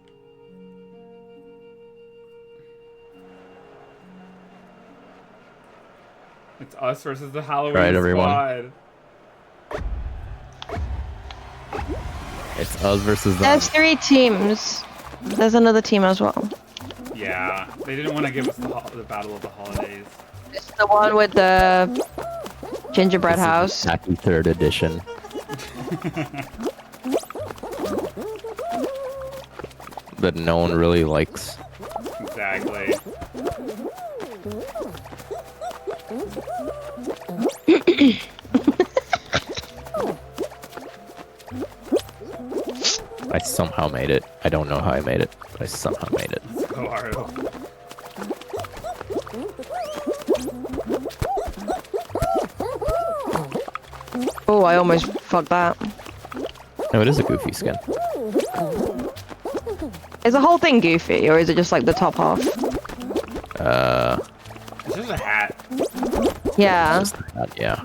[SPEAKER 1] It's us versus the Halloween
[SPEAKER 3] Right,
[SPEAKER 1] squad.
[SPEAKER 3] It's us versus them.
[SPEAKER 2] There's 3 teams. There's another team as well.
[SPEAKER 1] Yeah, they didn't want to give us the Battle of the Holidays.
[SPEAKER 2] It's the one with the gingerbread house.
[SPEAKER 3] Tacky 3rd edition. That no one really likes.
[SPEAKER 1] Exactly.
[SPEAKER 3] I somehow made it. I don't know how I made it, but I somehow made it.
[SPEAKER 1] Let's go, Arlo.
[SPEAKER 2] Oh, I almost fucked that.
[SPEAKER 3] No, it is a Goofy skin.
[SPEAKER 2] Is the whole thing Goofy, or is it just like the top half?
[SPEAKER 1] It's just a hat.
[SPEAKER 2] Yeah.
[SPEAKER 3] Just that, yeah.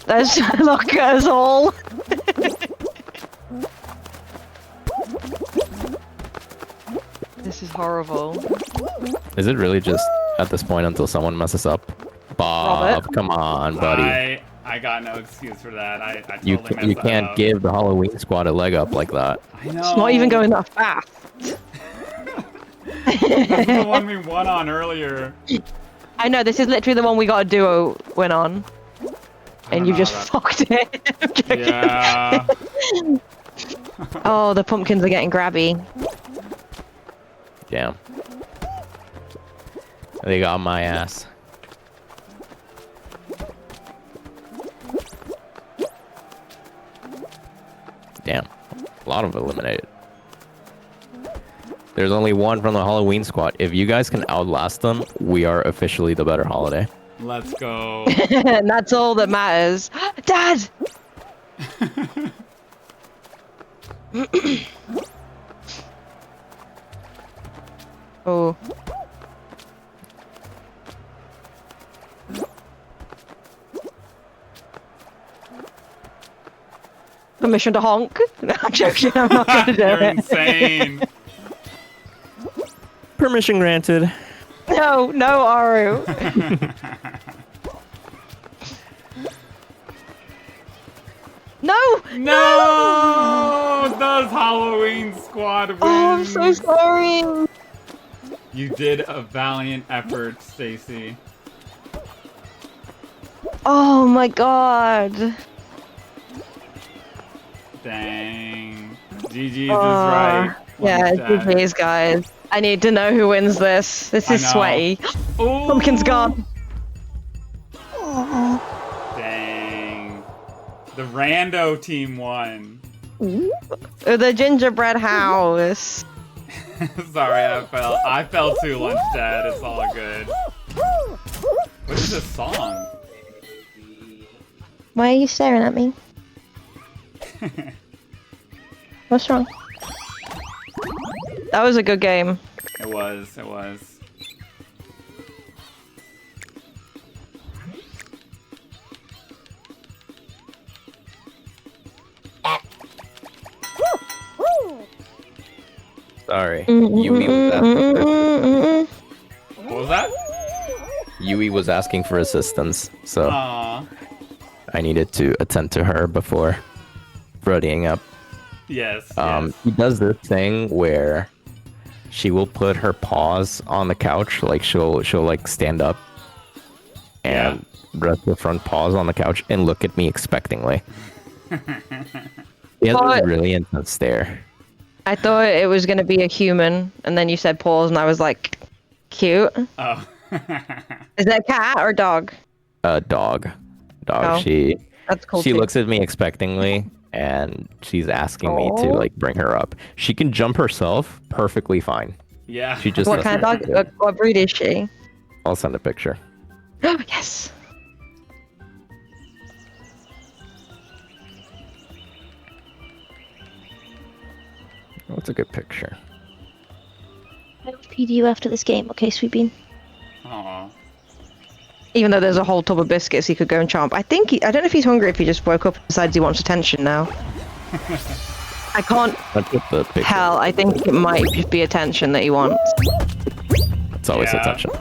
[SPEAKER 2] Let's look at us all. This is horrible.
[SPEAKER 3] Is it really just at this point until someone messes up? Bob,
[SPEAKER 2] Robert?
[SPEAKER 3] come on, buddy.
[SPEAKER 1] I got no excuse for that. I totally
[SPEAKER 3] You
[SPEAKER 1] messed that
[SPEAKER 3] can't
[SPEAKER 1] up.
[SPEAKER 3] give the Halloween squad a leg up like that.
[SPEAKER 1] I know.
[SPEAKER 2] It's not even going that fast.
[SPEAKER 1] This is the one we won on earlier.
[SPEAKER 2] I know, this is literally the one we got a duo win on. And you just fucked it. I'm joking.
[SPEAKER 1] Yeah.
[SPEAKER 2] Oh, the pumpkins are getting grabby.
[SPEAKER 3] Damn. They got my ass. Damn. A lot of eliminated. There's only one from the Halloween squad. If you guys can outlast them, we are officially the better holiday.
[SPEAKER 1] Let's go.
[SPEAKER 2] And that's all that matters. Dad! Oh. Permission to honk? No, I'm joking. I'm not gonna do
[SPEAKER 1] You're
[SPEAKER 2] it.
[SPEAKER 1] insane.
[SPEAKER 3] Permission granted.
[SPEAKER 2] No, no, Aru. No!
[SPEAKER 1] No! Does Halloween Squad win?
[SPEAKER 2] Oh, I'm so sorry.
[SPEAKER 1] You did a valiant effort, Stacy.
[SPEAKER 2] Oh my god.
[SPEAKER 1] Dang. GG's is right.
[SPEAKER 2] Yeah,
[SPEAKER 1] Lunch Dad.
[SPEAKER 2] GG's, guys. I need to know who wins this. This
[SPEAKER 1] I
[SPEAKER 2] is
[SPEAKER 1] know.
[SPEAKER 2] sweaty.
[SPEAKER 1] Ooh.
[SPEAKER 2] Pumpkin's gone.
[SPEAKER 1] Dang. The rando team won.
[SPEAKER 2] The gingerbread house.
[SPEAKER 1] Sorry, I fell too, Lunch Dad. It's all good. What is this song?
[SPEAKER 2] Why are you staring at me? What's wrong? That was a good game.
[SPEAKER 1] It was, it was.
[SPEAKER 3] Sorry. Yui was asking
[SPEAKER 1] What was that?
[SPEAKER 3] Yui was asking for assistance, so
[SPEAKER 1] Aw.
[SPEAKER 3] I needed to attend to her before readying up.
[SPEAKER 1] Yes, yes.
[SPEAKER 3] She does this thing where she will put her paws on the couch, like she'll like stand up and rest her front paws on the couch and look at me expectingly. She has a really intense stare.
[SPEAKER 2] I thought it was gonna be a human, and then you said paws, and I was like, cute.
[SPEAKER 1] Oh.
[SPEAKER 2] Is that a cat or a dog?
[SPEAKER 3] Dog.
[SPEAKER 2] Oh, that's cool
[SPEAKER 3] She
[SPEAKER 2] too.
[SPEAKER 3] looks at me expectingly, and she's asking me to like bring her up. She can jump herself perfectly fine.
[SPEAKER 1] Yeah.
[SPEAKER 3] She just
[SPEAKER 2] What kind of dog? What breed is she?
[SPEAKER 3] I'll send a picture.
[SPEAKER 2] Oh, yes.
[SPEAKER 3] What's a good picture?
[SPEAKER 4] I will feed you after this game, okay, Sweet Bean?
[SPEAKER 1] Aw.
[SPEAKER 2] Even though there's a whole tub of biscuits he could go and chomp. I don't know if he's hungry, if he just woke up and decides he wants attention now. I can't
[SPEAKER 3] Let's put the picture.
[SPEAKER 2] tell. I think it might just be attention that he wants.
[SPEAKER 3] It's always
[SPEAKER 1] Yeah.
[SPEAKER 3] attention.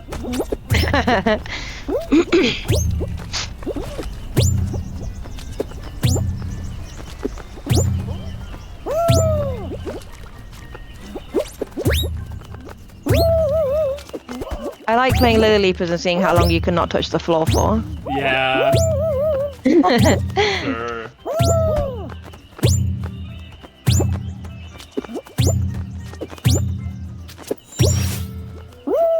[SPEAKER 2] I like playing Lily Leapers and seeing how long you can not touch the floor for.
[SPEAKER 1] Yeah. Sure.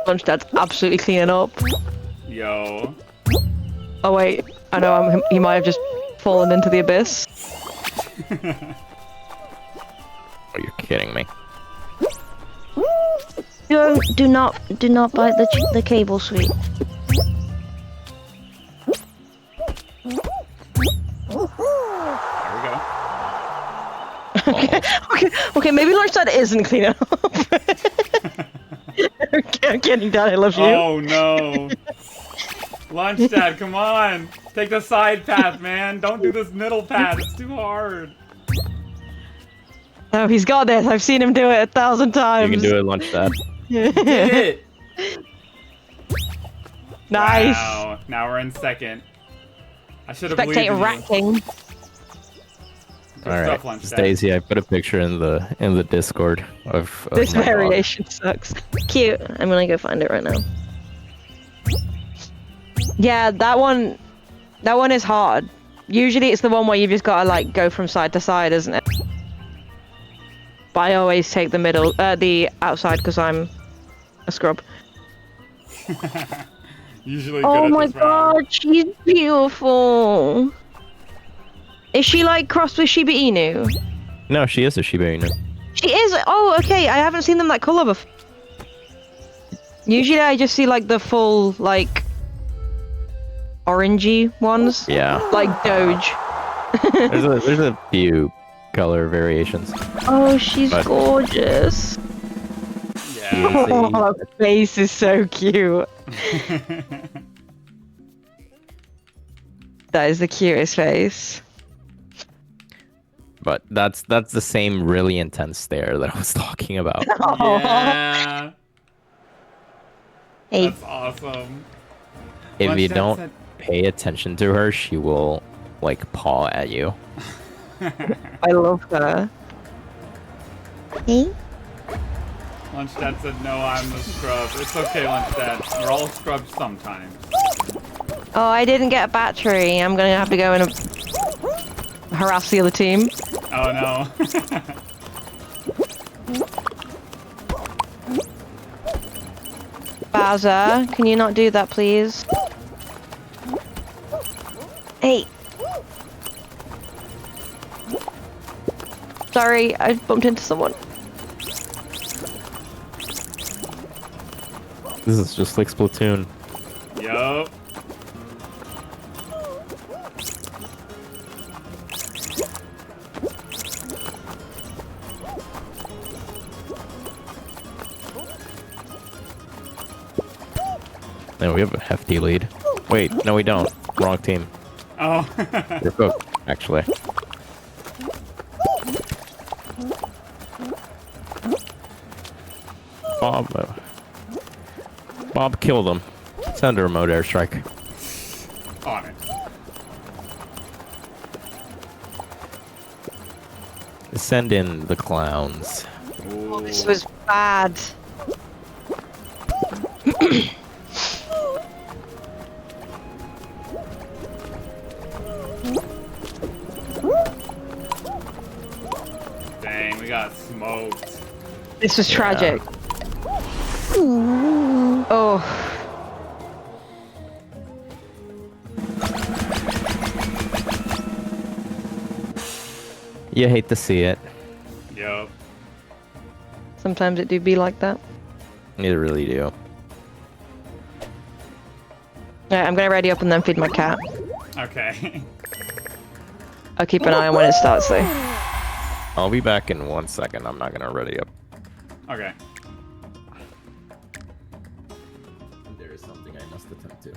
[SPEAKER 2] Lunch Dad's absolutely cleaning up.
[SPEAKER 1] Yo.
[SPEAKER 2] Oh wait, I know he might have just fallen into the abyss.
[SPEAKER 3] Oh, you're kidding me.
[SPEAKER 4] Do not bite the cable, Sweet.
[SPEAKER 1] There we go.
[SPEAKER 2] Okay, maybe Lunch Dad isn't cleaning up. Okay, I'm kidding, Dad, I love you.
[SPEAKER 1] Oh no. Lunch Dad, come on. Take the side path, man. Don't do this middle path. It's too hard.
[SPEAKER 2] Oh, he's got this. I've seen him do it 1,000 times.
[SPEAKER 3] You can do it, Lunch Dad.
[SPEAKER 1] Did it.
[SPEAKER 2] Nice.
[SPEAKER 1] Wow. Now we're in second. I should have believed in
[SPEAKER 2] Spectator
[SPEAKER 1] you.
[SPEAKER 2] Rat King.
[SPEAKER 1] Good
[SPEAKER 3] All
[SPEAKER 1] stuff,
[SPEAKER 3] right,
[SPEAKER 1] Lunch Dad.
[SPEAKER 3] Stacey, I put a picture in the Discord of
[SPEAKER 2] This
[SPEAKER 3] my dog.
[SPEAKER 2] variation sucks.
[SPEAKER 4] Cute. I'm gonna go find it right now.
[SPEAKER 2] Yeah, that one is hard. Usually it's the one where you've just got to like go from side to side, isn't it? But I always take the middle, the outside because I'm a scrub.
[SPEAKER 1] Usually good
[SPEAKER 2] Oh
[SPEAKER 1] at
[SPEAKER 2] my
[SPEAKER 1] this round.
[SPEAKER 2] god, she's beautiful. Is she like crossed with Shiba Inu?
[SPEAKER 3] No, she is a Shiba Inu.
[SPEAKER 2] She is. Oh, okay. I haven't seen them that color before. Usually I just see like the full like orangey ones.
[SPEAKER 3] Yeah.
[SPEAKER 2] Like Doge.
[SPEAKER 3] There's a few color variations.
[SPEAKER 2] Oh, she's
[SPEAKER 3] But-
[SPEAKER 2] gorgeous.
[SPEAKER 1] Yeah.
[SPEAKER 2] Oh, her face is so cute. That is the cutest face.
[SPEAKER 3] But that's the same really intense stare that I was talking about.
[SPEAKER 1] Yeah.
[SPEAKER 2] Hey,
[SPEAKER 1] That's awesome.
[SPEAKER 3] If
[SPEAKER 1] Lunch
[SPEAKER 3] you
[SPEAKER 1] Dad
[SPEAKER 3] don't
[SPEAKER 1] said-
[SPEAKER 3] pay attention to her, she will like paw at you.
[SPEAKER 2] I love her.
[SPEAKER 4] Hey?
[SPEAKER 1] Lunch Dad said, no, I'm the scrub. It's okay, Lunch Dad. We're all scrubs sometimes.
[SPEAKER 2] Oh, I didn't get a battery. I'm gonna have to go and harass the other team.
[SPEAKER 1] Oh, no.
[SPEAKER 2] Bowser, can you not do that, please? Hey. Sorry, I bumped into someone.
[SPEAKER 3] This is just like Splatoon.
[SPEAKER 1] Yup.
[SPEAKER 3] No, we have a hefty lead. Wait, no, we don't. Wrong team.
[SPEAKER 1] Oh.
[SPEAKER 3] We're both, actually. Bob killed him. Send a remote airstrike.
[SPEAKER 1] On it.
[SPEAKER 3] Send in the clowns.
[SPEAKER 1] Ooh.
[SPEAKER 2] This was bad.
[SPEAKER 1] Dang, we got smoked.
[SPEAKER 2] This was
[SPEAKER 3] Yeah.
[SPEAKER 2] tragic. Oh.
[SPEAKER 3] You hate to see it.
[SPEAKER 1] Yup.
[SPEAKER 2] Sometimes it do be like that.
[SPEAKER 3] You really do.
[SPEAKER 2] Alright, I'm gonna ready up and then feed my cat.
[SPEAKER 1] Okay.
[SPEAKER 2] I'll keep an eye on when it starts though.
[SPEAKER 3] I'll be back in 1 second. I'm not gonna ready up.
[SPEAKER 1] Okay.
[SPEAKER 3] There is something I must attend to.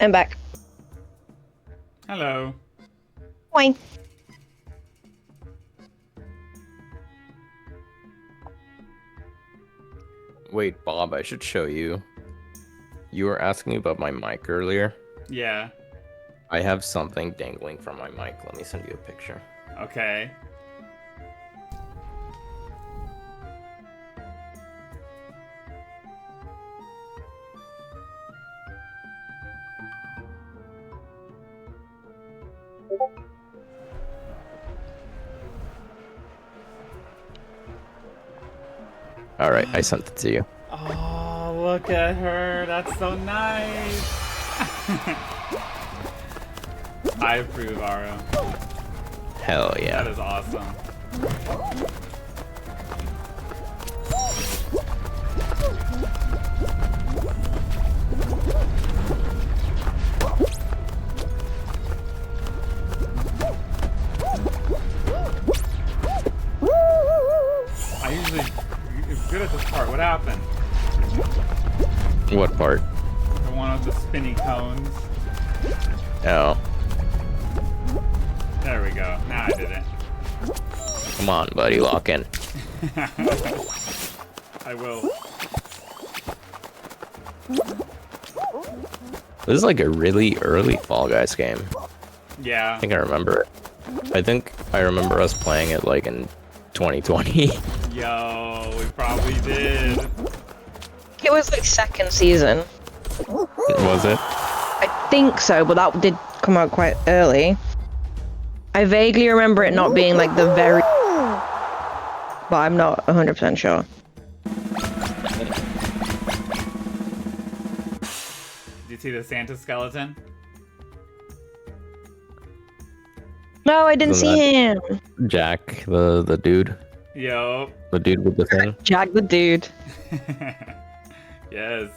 [SPEAKER 2] I'm back.
[SPEAKER 1] Hello.
[SPEAKER 2] Boing.
[SPEAKER 3] Wait, Bob, I should show you. You were asking me about my mic earlier.
[SPEAKER 1] Yeah.
[SPEAKER 3] I have something dangling from my mic. Let me send you a picture.
[SPEAKER 1] Okay.
[SPEAKER 3] All right, I sent it to you.
[SPEAKER 1] Oh, look at her. That's so nice. I approve, Aro.
[SPEAKER 3] Hell yeah.
[SPEAKER 1] That is awesome. I usually am good at this part. What happened?
[SPEAKER 3] What part?
[SPEAKER 1] The one with the spinny cones.
[SPEAKER 3] Oh,
[SPEAKER 1] There we go. Now I did it.
[SPEAKER 3] come on, buddy, lock in.
[SPEAKER 1] I will.
[SPEAKER 3] This is like a really early Fall Guys game.
[SPEAKER 1] Yeah.
[SPEAKER 3] I think I remember it. I think I remember us playing it like in 2020.
[SPEAKER 1] Yo, we probably did.
[SPEAKER 2] It was like second season.
[SPEAKER 3] Was it?
[SPEAKER 2] I think so, but that did come out quite early. I vaguely remember it not being like the very... But I'm not 100% sure.
[SPEAKER 1] Did you see the Santa skeleton?
[SPEAKER 2] No, I didn't
[SPEAKER 3] Isn't
[SPEAKER 2] see him.
[SPEAKER 3] Jack, the dude.
[SPEAKER 1] Yo.
[SPEAKER 3] The dude with the thing.
[SPEAKER 2] Jack the dude.
[SPEAKER 1] Yes.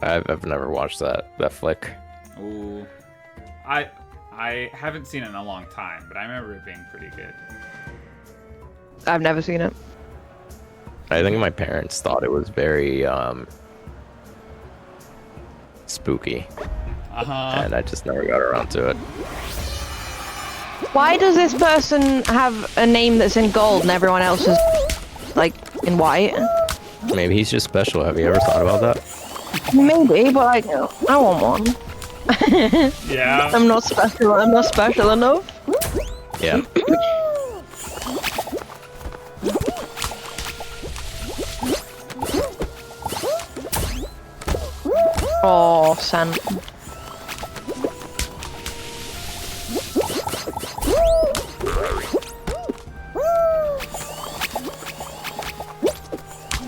[SPEAKER 3] I've never watched that flick.
[SPEAKER 1] Ooh. I haven't seen it in a long time, but I remember it being pretty good.
[SPEAKER 2] I've never seen it.
[SPEAKER 3] I think my parents thought it was very spooky,
[SPEAKER 1] Uh-huh.
[SPEAKER 3] and I just never got around to it.
[SPEAKER 2] Why does this person have a name that's in gold and everyone else is like in white?
[SPEAKER 3] Maybe he's just special. Have you ever thought about that?
[SPEAKER 2] Maybe, but like, I want one.
[SPEAKER 1] Yeah.
[SPEAKER 2] I'm not special. I'm not special enough.
[SPEAKER 3] Yeah.
[SPEAKER 2] Oh, San.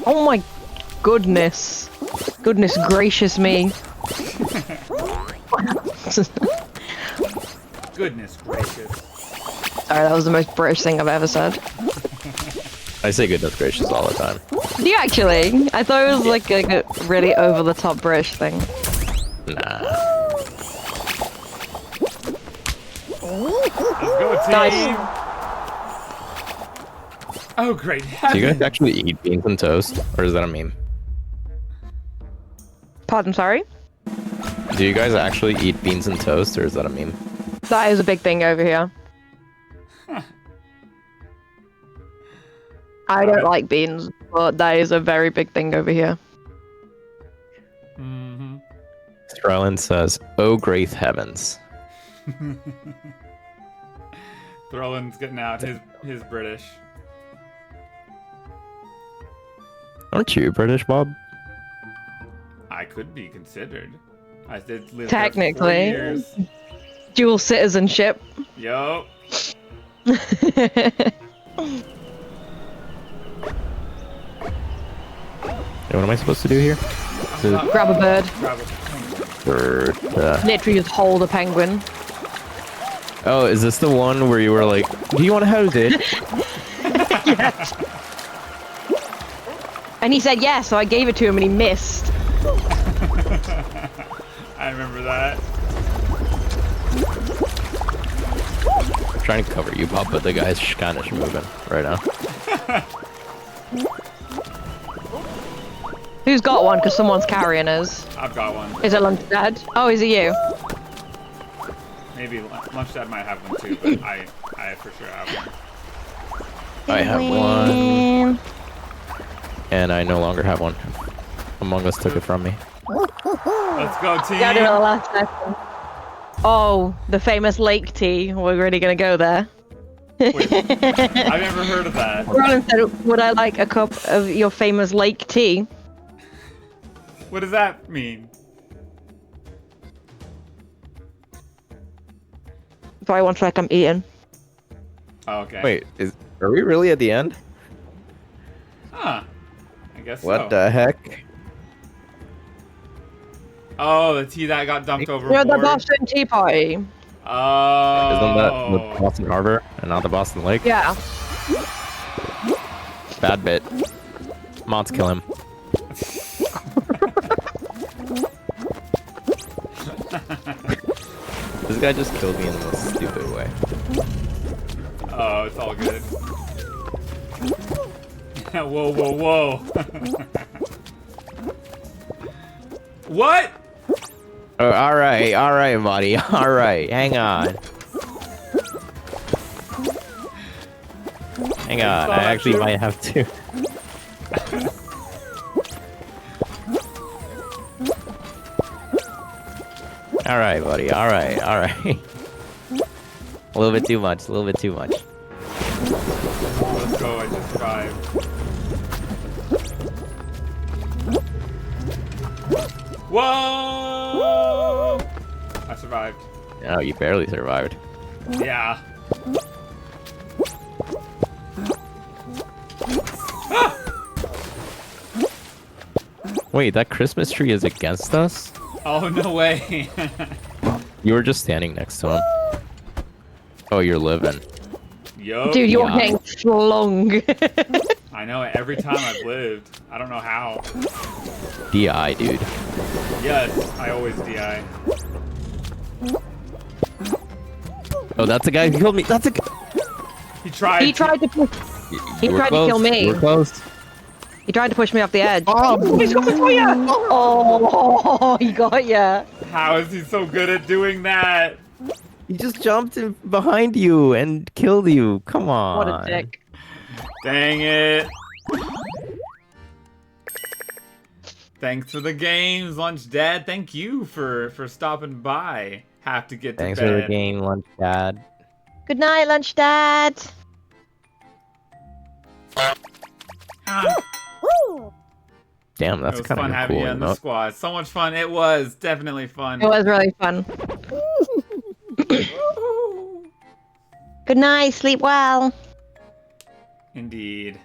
[SPEAKER 2] Oh my goodness. Goodness gracious me.
[SPEAKER 1] Goodness gracious.
[SPEAKER 2] Sorry, that was the most British thing I've ever said.
[SPEAKER 3] I say goodness gracious all the time.
[SPEAKER 2] Do you actually? I thought it was like a really over-the-top British thing.
[SPEAKER 3] Nah.
[SPEAKER 1] Let's go, team.
[SPEAKER 2] Nice.
[SPEAKER 1] Oh, great
[SPEAKER 3] Do you
[SPEAKER 1] heavens.
[SPEAKER 3] guys actually eat beans and toast, or is that a meme?
[SPEAKER 2] Pardon, sorry?
[SPEAKER 3] Do you guys actually eat beans and toast, or is that a meme?
[SPEAKER 2] That is a big thing over here. I don't like beans, but that is a very big thing over here.
[SPEAKER 1] Mm-hmm.
[SPEAKER 3] Strelin says, "Oh great heavens!"
[SPEAKER 1] Throlin's getting out his British.
[SPEAKER 3] Aren't you British, Bob?
[SPEAKER 1] I could be considered. I did live
[SPEAKER 2] Technically.
[SPEAKER 1] there for 4 years.
[SPEAKER 2] Dual citizenship.
[SPEAKER 1] Yo.
[SPEAKER 3] What am I supposed to do here?
[SPEAKER 2] Grab a bird.
[SPEAKER 1] Grab a-
[SPEAKER 3] Bird.
[SPEAKER 2] Literally just hold a penguin.
[SPEAKER 3] Oh, is this the one where you were like, "Do you want to hold it?"
[SPEAKER 2] Yes. And he said yes, so I gave it to him and he missed.
[SPEAKER 1] I remember that.
[SPEAKER 3] I'm trying to cover you, Bob, but the guy's kind of moving right now.
[SPEAKER 2] Who's got one? Because someone's carrying us.
[SPEAKER 1] I've got one.
[SPEAKER 2] Is it Lunch Dad? Oh, is it you?
[SPEAKER 1] Maybe Lunch Dad might have one too, but I for sure have one.
[SPEAKER 3] I have one. and I no longer have one. Among Us took it from me.
[SPEAKER 1] Let's go, team.
[SPEAKER 2] Gotta do it the last second. Oh, the famous lake tea. We're really gonna go there.
[SPEAKER 1] Wait, I've never heard of that.
[SPEAKER 2] Roland said, would I like a cup of your famous lake tea?
[SPEAKER 1] What does that mean?
[SPEAKER 2] Sorry, one sec, I'm eating.
[SPEAKER 1] Oh, okay.
[SPEAKER 3] Wait, are we really at the end?
[SPEAKER 1] Huh. I guess
[SPEAKER 3] What
[SPEAKER 1] so.
[SPEAKER 3] the heck?
[SPEAKER 1] Oh, the tea that got dumped
[SPEAKER 2] You're
[SPEAKER 1] overboard.
[SPEAKER 2] the Boston Tea Party.
[SPEAKER 1] Oh.
[SPEAKER 3] Isn't that the Boston Harbor and not the Boston Lake?
[SPEAKER 2] Yeah.
[SPEAKER 3] Bad bit. Mods kill him. This guy just killed me in the most stupid way.
[SPEAKER 1] Oh, it's all good. Whoa, whoa, whoa. What?
[SPEAKER 3] Oh, alright, buddy. Alright, hang on. Hang on, I actually might have to. Alright, buddy, alright. A little bit too much, a little bit too much.
[SPEAKER 1] Let's go, I just survived. Whoa! I survived.
[SPEAKER 3] Oh, you barely survived.
[SPEAKER 1] Yeah. Ah!
[SPEAKER 3] Wait, that Christmas tree is against us?
[SPEAKER 1] Oh, no way.
[SPEAKER 3] You were just standing next to him. Oh, you're living.
[SPEAKER 1] Yo.
[SPEAKER 2] Dude, you're
[SPEAKER 3] Yeah.
[SPEAKER 2] getting slung.
[SPEAKER 1] I know it every time I've lived. I don't know how.
[SPEAKER 3] DI, dude.
[SPEAKER 1] Yes, I always DI.
[SPEAKER 3] Oh, that's a guy who killed me. That's a guy.
[SPEAKER 1] He tried.
[SPEAKER 2] He tried to push. He
[SPEAKER 3] We're
[SPEAKER 2] tried to
[SPEAKER 3] close,
[SPEAKER 2] kill me.
[SPEAKER 3] We're close.
[SPEAKER 2] He tried to push me off the edge. Oh, he's coming for you! Oh, he got ya.
[SPEAKER 1] How is he so good at doing that?
[SPEAKER 3] He just jumped in behind you and killed you. Come on.
[SPEAKER 2] What a dick.
[SPEAKER 1] Dang it. Thanks for the games, Lunch Dad. Thank you for stopping by. Have to get to
[SPEAKER 3] Thanks
[SPEAKER 1] bed.
[SPEAKER 3] for the game, Lunch Dad.
[SPEAKER 2] Good night, Lunch Dad.
[SPEAKER 1] Ah,
[SPEAKER 3] Damn,
[SPEAKER 1] it
[SPEAKER 3] that's
[SPEAKER 1] was
[SPEAKER 3] kind
[SPEAKER 1] fun
[SPEAKER 3] of
[SPEAKER 1] having
[SPEAKER 3] cool.
[SPEAKER 1] you on the squad. So much fun. It was definitely fun.
[SPEAKER 2] It was really fun. Good night. Sleep well.
[SPEAKER 1] Indeed.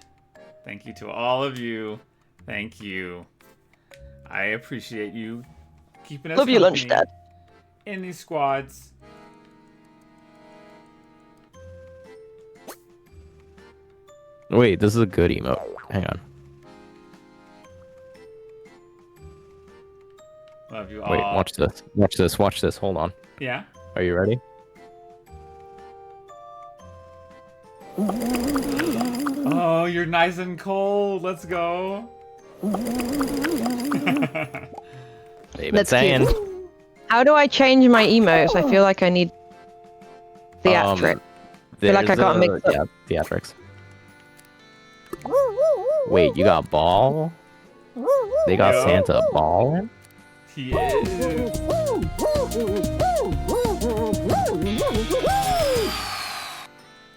[SPEAKER 1] Thank you to all of you. Thank you. I appreciate you keeping us
[SPEAKER 2] Love you, Lunch
[SPEAKER 1] company
[SPEAKER 2] Dad.
[SPEAKER 1] in these squads.
[SPEAKER 3] Wait, this is a good emote. Hang on.
[SPEAKER 1] Love you all.
[SPEAKER 3] Wait, watch this. Watch this. Watch this. Hold on.
[SPEAKER 1] Yeah.
[SPEAKER 3] Are you ready?
[SPEAKER 1] Oh, you're nice and cold. Let's go.
[SPEAKER 3] They've been
[SPEAKER 2] That's
[SPEAKER 3] saying.
[SPEAKER 2] cute. How do I change my emotes? I feel like I need theatric. feel like I
[SPEAKER 3] there's
[SPEAKER 2] got mixed up.
[SPEAKER 3] Yeah, theatrics. Wait, you got ball? They got
[SPEAKER 1] Yo.
[SPEAKER 3] Santa ball?
[SPEAKER 1] He is.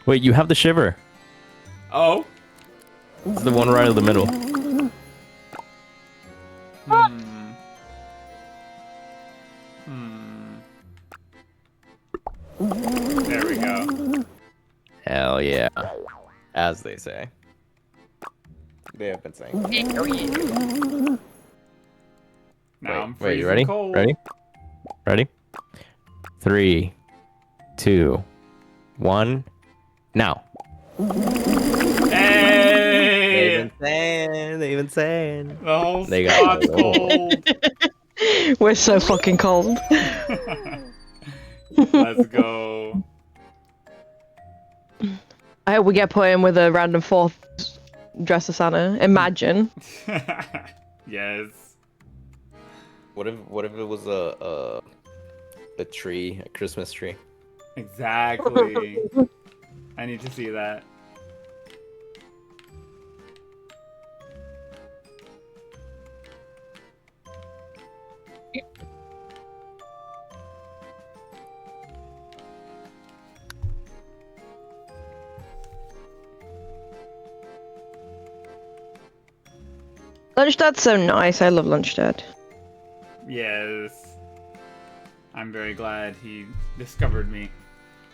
[SPEAKER 3] Wait, you have the shiver.
[SPEAKER 1] Oh.
[SPEAKER 3] It's the one right in the middle.
[SPEAKER 1] Hmm. Hmm. There we go.
[SPEAKER 3] Hell yeah. As they say. They have been saying.
[SPEAKER 1] Now I'm
[SPEAKER 3] Wait,
[SPEAKER 1] freezing
[SPEAKER 3] you ready?
[SPEAKER 1] cold.
[SPEAKER 3] Ready? Ready? 3, 2, 1, now.
[SPEAKER 1] Hey!
[SPEAKER 3] They've been saying.
[SPEAKER 1] The whole
[SPEAKER 3] They got
[SPEAKER 1] squad's cold.
[SPEAKER 2] We're so fucking cold.
[SPEAKER 1] Let's go.
[SPEAKER 2] I hope we get put in with a random fourth dress of Santa. Imagine.
[SPEAKER 1] Yes.
[SPEAKER 3] What if it was a tree, a Christmas tree?
[SPEAKER 1] Exactly. I need to see that.
[SPEAKER 2] Lunch Dad's so nice. I love Lunch Dad.
[SPEAKER 1] Yes. I'm very glad he discovered me.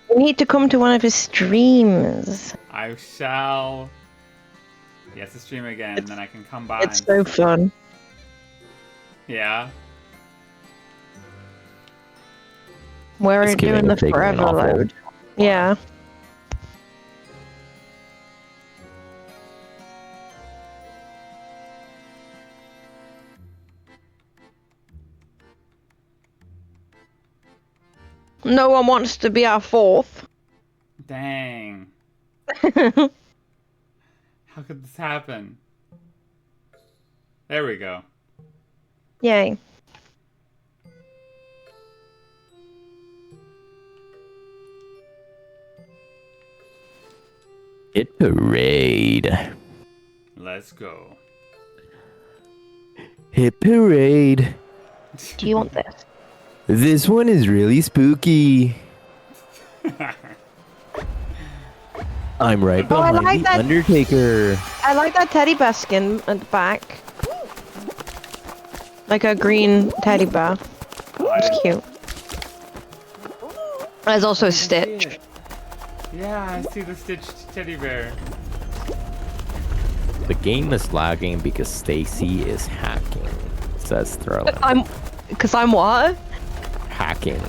[SPEAKER 2] You need to come to one of his streams.
[SPEAKER 1] I shall. He has to stream again, and then I can come by.
[SPEAKER 2] It's so fun.
[SPEAKER 1] Yeah.
[SPEAKER 2] We're
[SPEAKER 3] Just kidding,
[SPEAKER 2] doing the
[SPEAKER 3] taking an
[SPEAKER 2] forever
[SPEAKER 3] awful-
[SPEAKER 2] load. Yeah. No one wants to be our fourth.
[SPEAKER 1] Dang. How could this happen? There we go.
[SPEAKER 2] Yay.
[SPEAKER 3] Hit parade.
[SPEAKER 1] Let's go.
[SPEAKER 3] Hit parade.
[SPEAKER 4] Do you want this?
[SPEAKER 3] This one is really spooky. I'm right
[SPEAKER 2] Oh, I
[SPEAKER 3] behind
[SPEAKER 2] like
[SPEAKER 3] the
[SPEAKER 2] that.
[SPEAKER 3] Undertaker.
[SPEAKER 2] I like that teddy bear skin at the back. Like a green teddy bear. It's cute. There's also Stitch.
[SPEAKER 1] Yeah, I see the stitched teddy bear.
[SPEAKER 3] The game is lagging because Stacy is hacking, says Thriller.
[SPEAKER 2] Cause I'm what?
[SPEAKER 3] Hacking.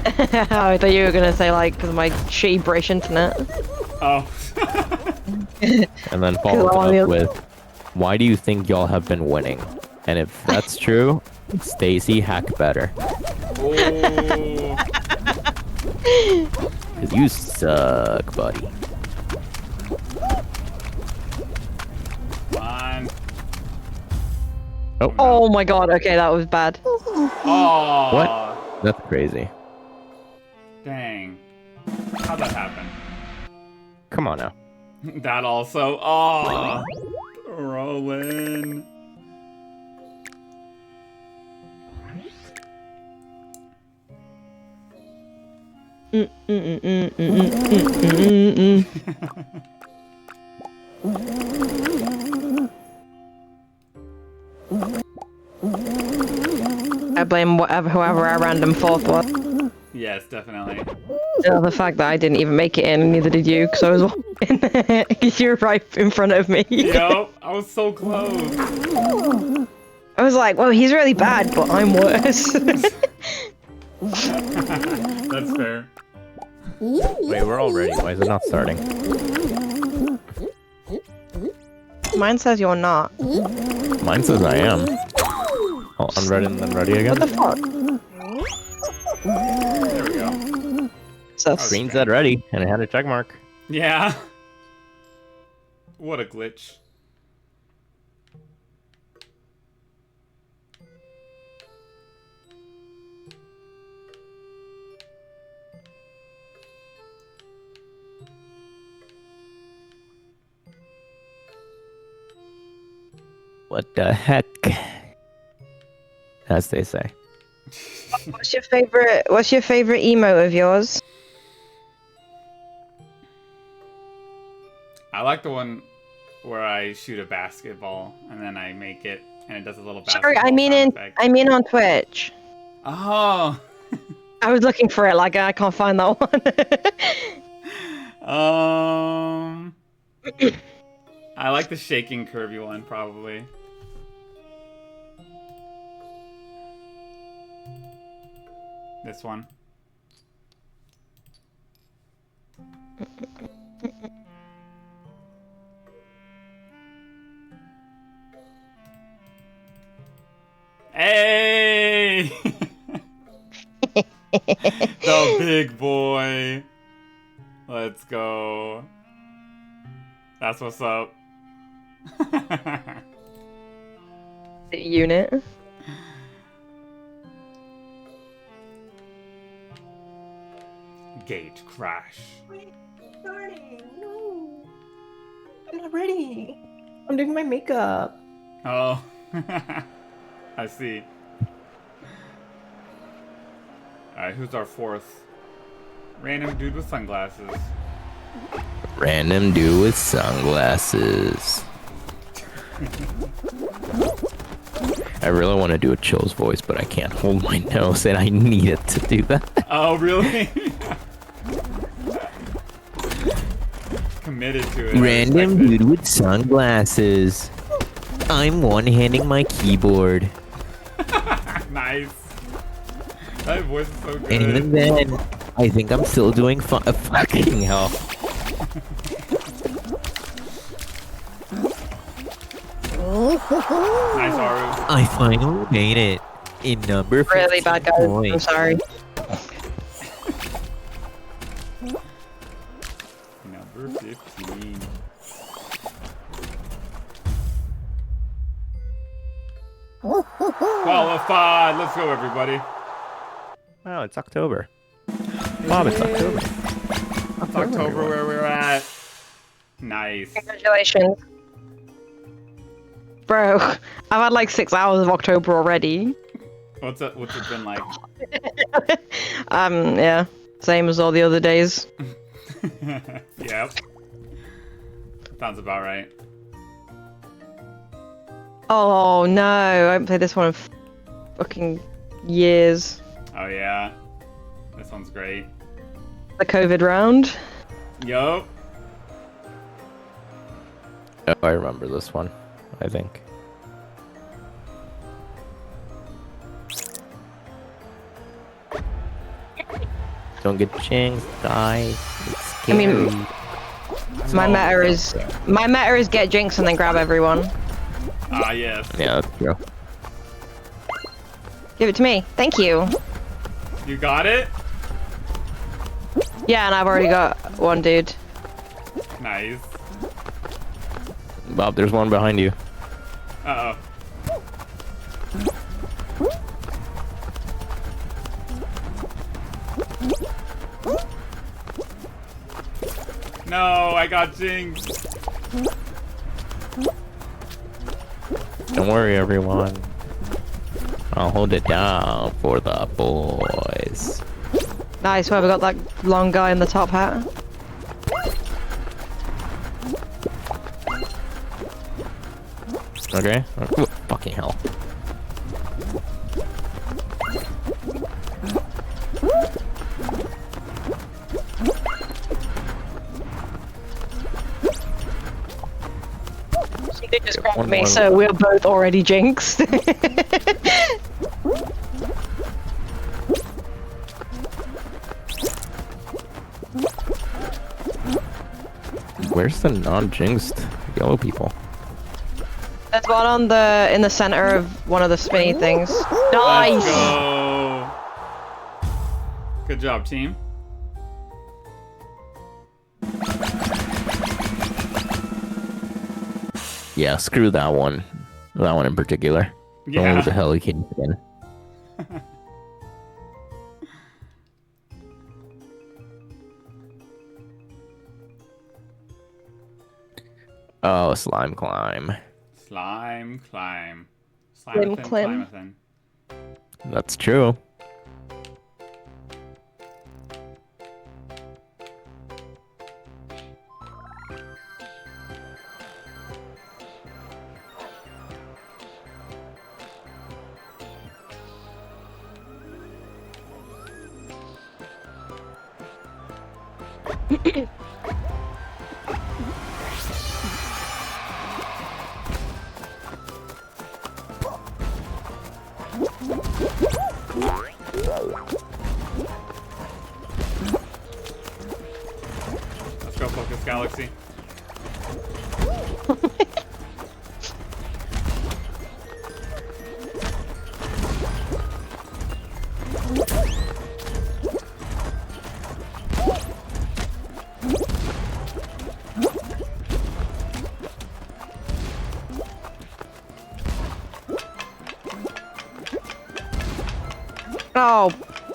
[SPEAKER 2] I thought you were gonna say like, cause of my shitty British internet.
[SPEAKER 1] Oh.
[SPEAKER 3] And then followed it up with, why do you think y'all have been winning? And if that's true, Stacy hack better.
[SPEAKER 1] Oh.
[SPEAKER 3] Cause you suck, buddy.
[SPEAKER 1] Come on.
[SPEAKER 2] Oh my god, okay, that was bad.
[SPEAKER 1] Oh.
[SPEAKER 3] What? That's crazy.
[SPEAKER 1] Dang. How'd that happen?
[SPEAKER 3] Come on now.
[SPEAKER 1] That also. Oh. Rolling.
[SPEAKER 2] I blame whoever our random fourth was.
[SPEAKER 1] Yes, definitely.
[SPEAKER 2] The fact that I didn't even make it in, and neither did you, because I was because you're right in front of me.
[SPEAKER 1] Yup, I was so close.
[SPEAKER 2] I was like, well, he's really bad, but I'm worse.
[SPEAKER 1] That's fair.
[SPEAKER 3] Wait, we're all ready. Why is it not starting?
[SPEAKER 2] Mine says you're not.
[SPEAKER 3] Mine says I am. Oh, unready and then ready again?
[SPEAKER 2] What the fuck?
[SPEAKER 1] There we go.
[SPEAKER 2] So,
[SPEAKER 3] Screen said ready, and it had a check mark.
[SPEAKER 1] Yeah. What a glitch.
[SPEAKER 3] What the heck? As they say.
[SPEAKER 2] what's your favorite emote of yours?
[SPEAKER 1] I like the one where I shoot a basketball and then I make it and it does a little basketball
[SPEAKER 2] Sorry, I mean
[SPEAKER 1] sound effect.
[SPEAKER 2] on Twitch.
[SPEAKER 1] Oh.
[SPEAKER 2] I was looking for it, like I can't find that one.
[SPEAKER 1] I like the shaking curvy one probably. This one. Hey! The big boy. Let's go. That's what's up.
[SPEAKER 2] The unit.
[SPEAKER 1] Gate crash.
[SPEAKER 5] Wait, starting. No. I'm not ready. I'm doing my makeup.
[SPEAKER 1] Oh. I see. Alright, who's our fourth? Random dude with sunglasses.
[SPEAKER 3] Random dude with sunglasses. I really want to do a Chill's voice, but I can't hold my nose, and I need it to do that.
[SPEAKER 1] Oh, really? Committed to it. I
[SPEAKER 3] Random
[SPEAKER 1] respect it.
[SPEAKER 3] dude with sunglasses. I'm one-handing my keyboard.
[SPEAKER 1] Nice. That voice is so good.
[SPEAKER 3] And even then, I think I'm still doing fucking hell.
[SPEAKER 1] Nice, Aru.
[SPEAKER 3] I finally made it. In number 15
[SPEAKER 2] Really bad guys. I'm
[SPEAKER 3] points.
[SPEAKER 2] sorry.
[SPEAKER 1] Number 15. Qualified. Let's go, everybody.
[SPEAKER 3] Wow, it's October. Bob, it's October.
[SPEAKER 1] It's October where we're at. Nice.
[SPEAKER 2] Congratulations. Bro, I've had like 6 hours of October already.
[SPEAKER 1] What's it been like?
[SPEAKER 2] Yeah. Same as all the other days.
[SPEAKER 1] Yep. Sounds about right.
[SPEAKER 2] Oh no, I haven't played this one in fucking years.
[SPEAKER 1] Oh yeah. This one's great.
[SPEAKER 2] The COVID round.
[SPEAKER 1] Yup.
[SPEAKER 3] Oh, I remember this one, I think. Don't get jinxed, guys. It's
[SPEAKER 2] I mean,
[SPEAKER 3] scary.
[SPEAKER 2] my meta is get jinx and then grab everyone.
[SPEAKER 1] Ah, yes.
[SPEAKER 3] Yeah, that's true.
[SPEAKER 2] Give it to me. Thank you.
[SPEAKER 1] You got it?
[SPEAKER 2] Yeah, and I've already got one dude.
[SPEAKER 1] Nice.
[SPEAKER 3] Bob, there's one behind you.
[SPEAKER 1] Uh-oh. No, I got jinxed.
[SPEAKER 3] Don't worry, everyone. I'll hold it down for the boys.
[SPEAKER 2] Nice, where we got that long guy in the top hat.
[SPEAKER 3] Okay? Ooh, fucking hell.
[SPEAKER 2] They just grabbed
[SPEAKER 3] One
[SPEAKER 2] me,
[SPEAKER 3] more.
[SPEAKER 2] so we're both already jinxed.
[SPEAKER 3] Where's the non-jinxed yellow people?
[SPEAKER 2] There's one in the center of one of the spinny things.
[SPEAKER 1] Let's
[SPEAKER 2] Nice!
[SPEAKER 1] go. Good job, team.
[SPEAKER 3] Yeah, screw that one. That one in particular. The one with the
[SPEAKER 1] Yeah.
[SPEAKER 3] helican skin. Oh, slime climb.
[SPEAKER 1] Slime climb.
[SPEAKER 2] Clim,
[SPEAKER 1] Slimathan,
[SPEAKER 2] clim.
[SPEAKER 1] Slimathan.
[SPEAKER 3] That's true.
[SPEAKER 1] Let's go, Focus Galaxy.
[SPEAKER 2] Oh,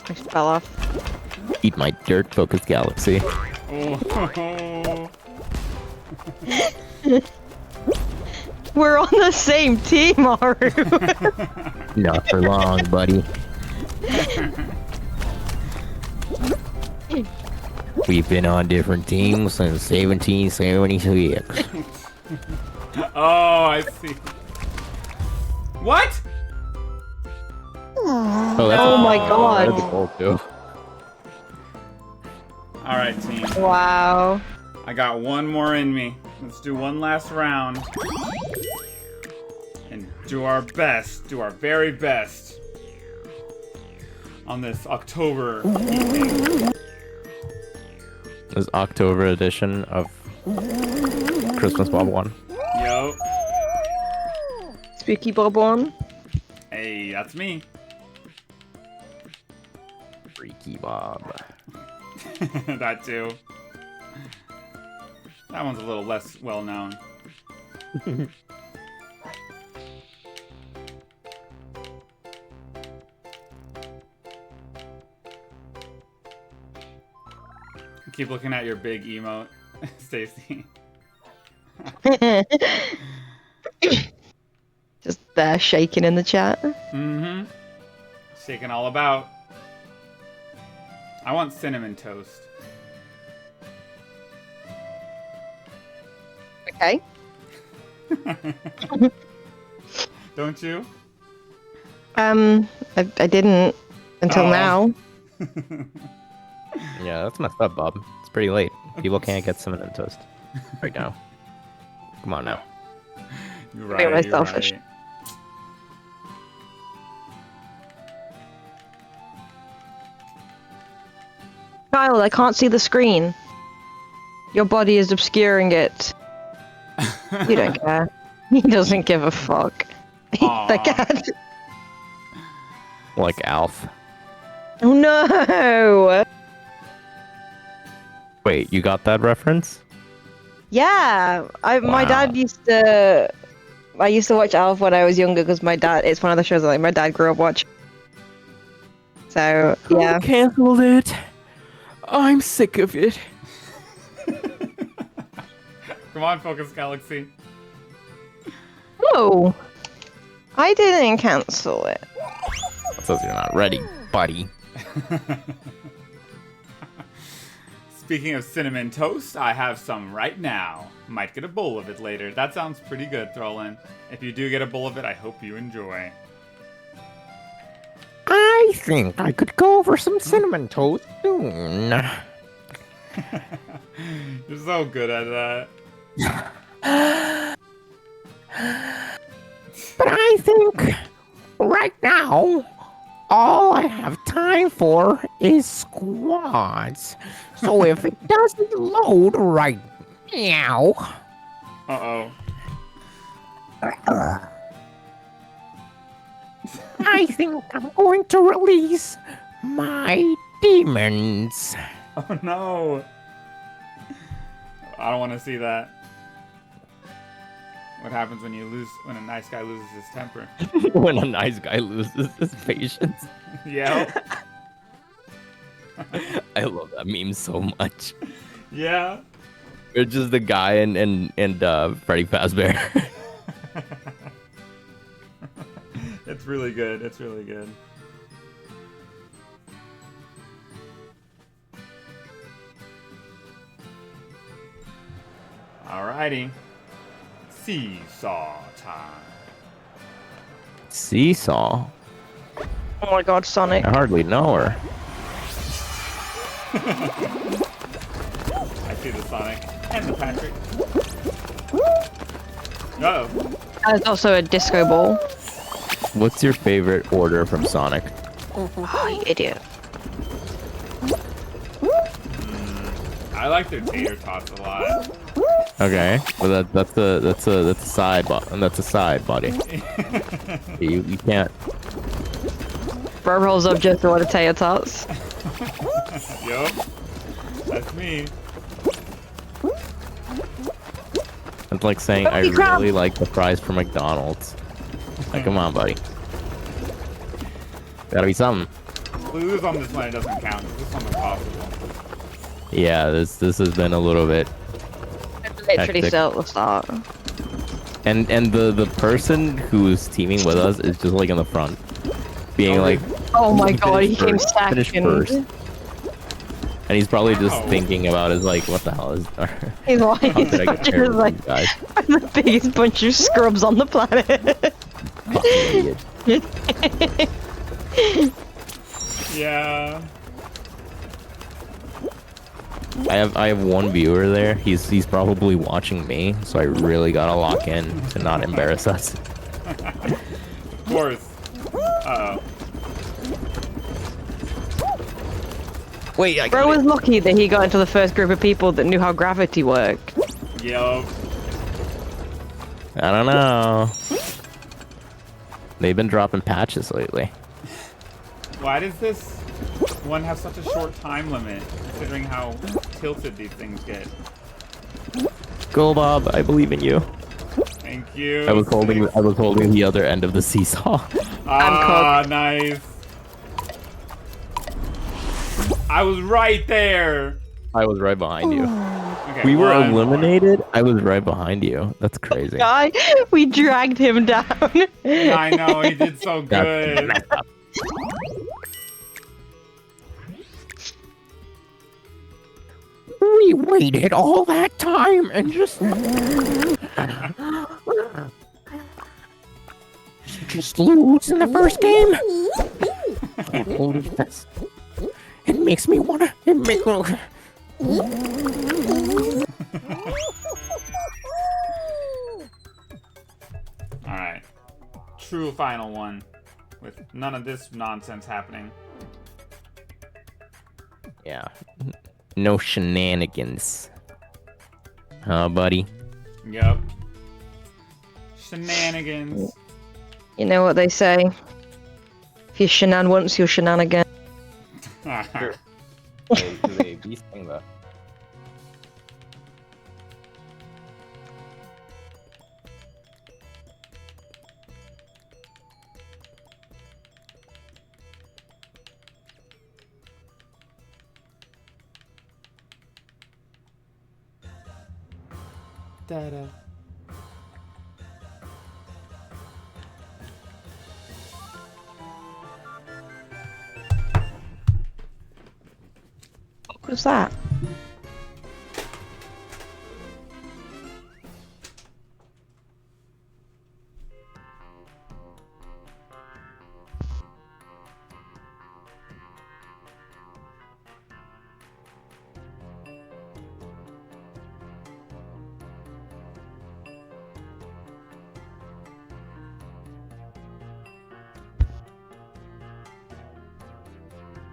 [SPEAKER 2] I fell off.
[SPEAKER 3] Eat my dirt focused galaxy.
[SPEAKER 1] Oh.
[SPEAKER 2] We're on the same team, Aru.
[SPEAKER 3] Not for long, buddy. We've been on different teams since 1776.
[SPEAKER 1] Oh, I see. What?
[SPEAKER 3] Oh, that's
[SPEAKER 2] Oh my
[SPEAKER 3] That'd
[SPEAKER 2] god.
[SPEAKER 3] be cool too.
[SPEAKER 1] All right, team.
[SPEAKER 2] Wow.
[SPEAKER 1] I got one more in me. Let's do one last round. And do our best, do our very best on this October evening.
[SPEAKER 3] This October edition of Christmas Bob 1.
[SPEAKER 1] Yo.
[SPEAKER 2] Spooky Bob one.
[SPEAKER 1] Hey, that's me.
[SPEAKER 3] Freaky Bob.
[SPEAKER 1] That too. That one's a little less well known. Keep looking at your big emote, Stacy.
[SPEAKER 2] Just there shaking in the chat.
[SPEAKER 1] Mm-hmm. Shaking all about. I want cinnamon toast.
[SPEAKER 2] Okay.
[SPEAKER 1] Don't you?
[SPEAKER 2] I didn't until
[SPEAKER 1] Oh.
[SPEAKER 2] now.
[SPEAKER 3] Yeah, that's messed up, Bob. It's pretty late. People can't get cinnamon toast right now. Come on now.
[SPEAKER 1] You're
[SPEAKER 2] Very
[SPEAKER 1] right. You're
[SPEAKER 2] selfish.
[SPEAKER 1] right.
[SPEAKER 2] Kyle, I can't see the screen. Your body is obscuring it. You don't care. He doesn't give a fuck.
[SPEAKER 1] Aw.
[SPEAKER 2] The cat.
[SPEAKER 3] Like Alf.
[SPEAKER 2] Oh no!
[SPEAKER 3] Wait, you got that reference?
[SPEAKER 2] Yeah, my
[SPEAKER 3] Wow.
[SPEAKER 2] dad used to. I used to watch Alf when I was younger because my dad. It's one of the shows that like my dad grew up watching. So yeah.
[SPEAKER 3] Canceled it. I'm sick of it.
[SPEAKER 1] Come on, Focus Galaxy.
[SPEAKER 2] Oh, I didn't cancel it.
[SPEAKER 3] That says you're not ready, buddy.
[SPEAKER 1] Speaking of cinnamon toast, I have some right now. Might get a bowl of it later. That sounds pretty good, Throlin. If you do get a bowl of it, I hope you enjoy.
[SPEAKER 3] I think I could go for some cinnamon toast soon.
[SPEAKER 1] You're so good at that.
[SPEAKER 3] But I think right now, all I have time for is squads. So if it doesn't load right now,
[SPEAKER 1] Uh-oh.
[SPEAKER 3] I think I'm going to release my demons.
[SPEAKER 1] Oh no. I don't want to see that. What happens when when a nice guy loses his temper?
[SPEAKER 3] When a nice guy loses his patience.
[SPEAKER 1] Yeah.
[SPEAKER 3] I love that meme so much.
[SPEAKER 1] Yeah.
[SPEAKER 3] It's just the guy and Freddy Fazbear.
[SPEAKER 1] It's really good. It's really good. Alrighty. Seesaw time.
[SPEAKER 3] Seesaw?
[SPEAKER 2] Oh my god, Sonic.
[SPEAKER 3] I hardly know her.
[SPEAKER 1] I see the Sonic and the Patrick. Uh-oh.
[SPEAKER 2] There's also a disco ball.
[SPEAKER 3] What's your favorite order from Sonic?
[SPEAKER 2] Oh, you idiot.
[SPEAKER 1] I like their tater tots a lot.
[SPEAKER 3] Okay, well that's a side buddy. you can't.
[SPEAKER 2] Bro rolls up just to order tater tots.
[SPEAKER 1] Yup. That's me.
[SPEAKER 3] It's like saying I
[SPEAKER 2] Holy crap.
[SPEAKER 3] really like the fries from McDonald's. Like, come on, buddy. Gotta be something.
[SPEAKER 1] Lose on this one, it doesn't count. This is impossible.
[SPEAKER 3] Yeah, this has been a little bit.
[SPEAKER 2] Literally
[SPEAKER 3] Hectic.
[SPEAKER 2] still at the start.
[SPEAKER 3] And the person who's teaming with us is just like in the front, being like,
[SPEAKER 2] Oh my god, he came
[SPEAKER 3] finish
[SPEAKER 2] second.
[SPEAKER 3] first. And he's probably just
[SPEAKER 1] Ow.
[SPEAKER 3] thinking about is like, what the hell is
[SPEAKER 2] He's
[SPEAKER 3] how
[SPEAKER 2] like,
[SPEAKER 3] could I get paired
[SPEAKER 2] just
[SPEAKER 3] with
[SPEAKER 2] like
[SPEAKER 3] these guys?
[SPEAKER 2] I'm the biggest bunch of scrubs on the planet.
[SPEAKER 3] Fucking idiot.
[SPEAKER 1] Yeah.
[SPEAKER 3] I have one viewer there. He's probably watching me, so I really gotta lock in to not embarrass us.
[SPEAKER 1] Of course. Uh-oh.
[SPEAKER 3] Wait, I
[SPEAKER 2] Bro was lucky that he got into the first group of people that knew how gravity worked.
[SPEAKER 1] Yup.
[SPEAKER 3] I don't know. They've been dropping patches lately.
[SPEAKER 1] Why does this one have such a short time limit, considering how tilted these things get?
[SPEAKER 3] Go, Bob. I believe in you.
[SPEAKER 1] Thank you.
[SPEAKER 3] I was holding the other end of the seesaw.
[SPEAKER 1] Ah, nice. I was right there.
[SPEAKER 3] I was right behind you.
[SPEAKER 1] Okay,
[SPEAKER 3] We were
[SPEAKER 1] one more.
[SPEAKER 3] eliminated. I was right behind you. That's crazy.
[SPEAKER 2] Guy, we dragged him down.
[SPEAKER 1] I know, he did so
[SPEAKER 3] That's
[SPEAKER 1] good.
[SPEAKER 3] messed up. We waited all that time and just lose in the first game. It makes me wanna.
[SPEAKER 1] Alright. True final one. With none of this nonsense happening.
[SPEAKER 3] Yeah. No shenanigans. Huh, buddy?
[SPEAKER 1] Yup. Shenanigans.
[SPEAKER 2] You know what they say? If you shenan once, you'll shenan again.
[SPEAKER 1] Da-da.
[SPEAKER 2] What was that?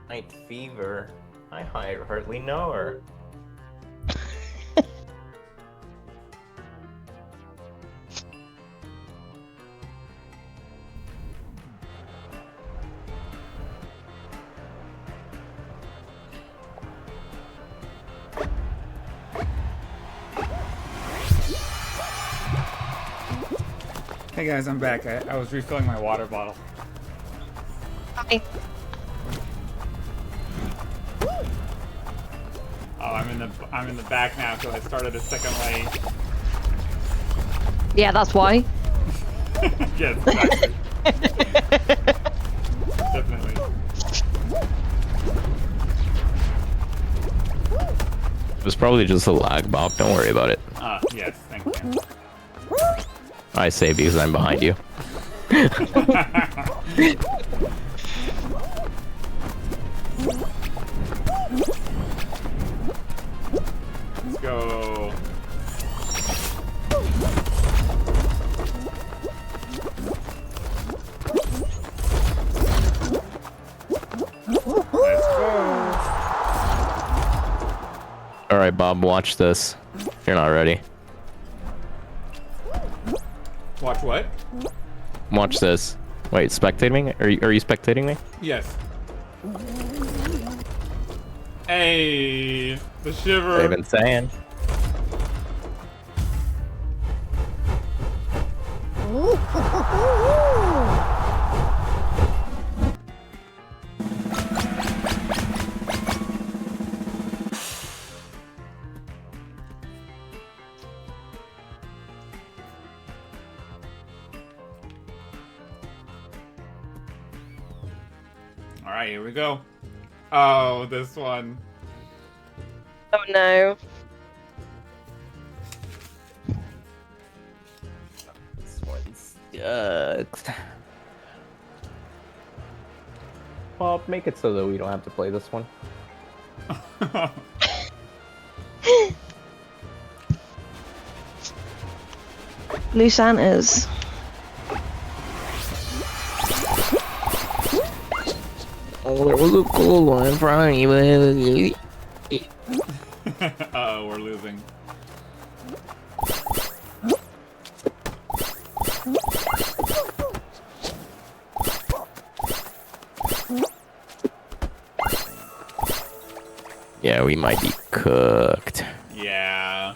[SPEAKER 3] Night fever. I hardly know her.
[SPEAKER 1] Hey guys, I'm back. I was refilling my water bottle.
[SPEAKER 2] Hi.
[SPEAKER 1] Oh, I'm in the back now because I started a second lane.
[SPEAKER 2] Yeah, that's why.
[SPEAKER 1] Yes, exactly. Definitely.
[SPEAKER 3] It was probably just a lag, Bob. Don't worry about it.
[SPEAKER 1] Yes, thank you.
[SPEAKER 3] I say because I'm behind you.
[SPEAKER 1] Let's go. Let's go.
[SPEAKER 3] Alright, Bob, watch this. If you're not ready.
[SPEAKER 1] Watch what?
[SPEAKER 3] Watch this. Wait, spectating me? Are you spectating me?
[SPEAKER 1] Yes. Hey, the shiver.
[SPEAKER 3] They've been saying.
[SPEAKER 1] All right, here we go. Oh, this one.
[SPEAKER 2] Oh no.
[SPEAKER 3] This one's Yuck. Well, make it so that we don't have to play this one.
[SPEAKER 2] Blue Santas.
[SPEAKER 3] Oh, there was a cool one in front of you.
[SPEAKER 1] Uh-oh, we're losing.
[SPEAKER 3] Yeah, we might be cooked.
[SPEAKER 1] Yeah.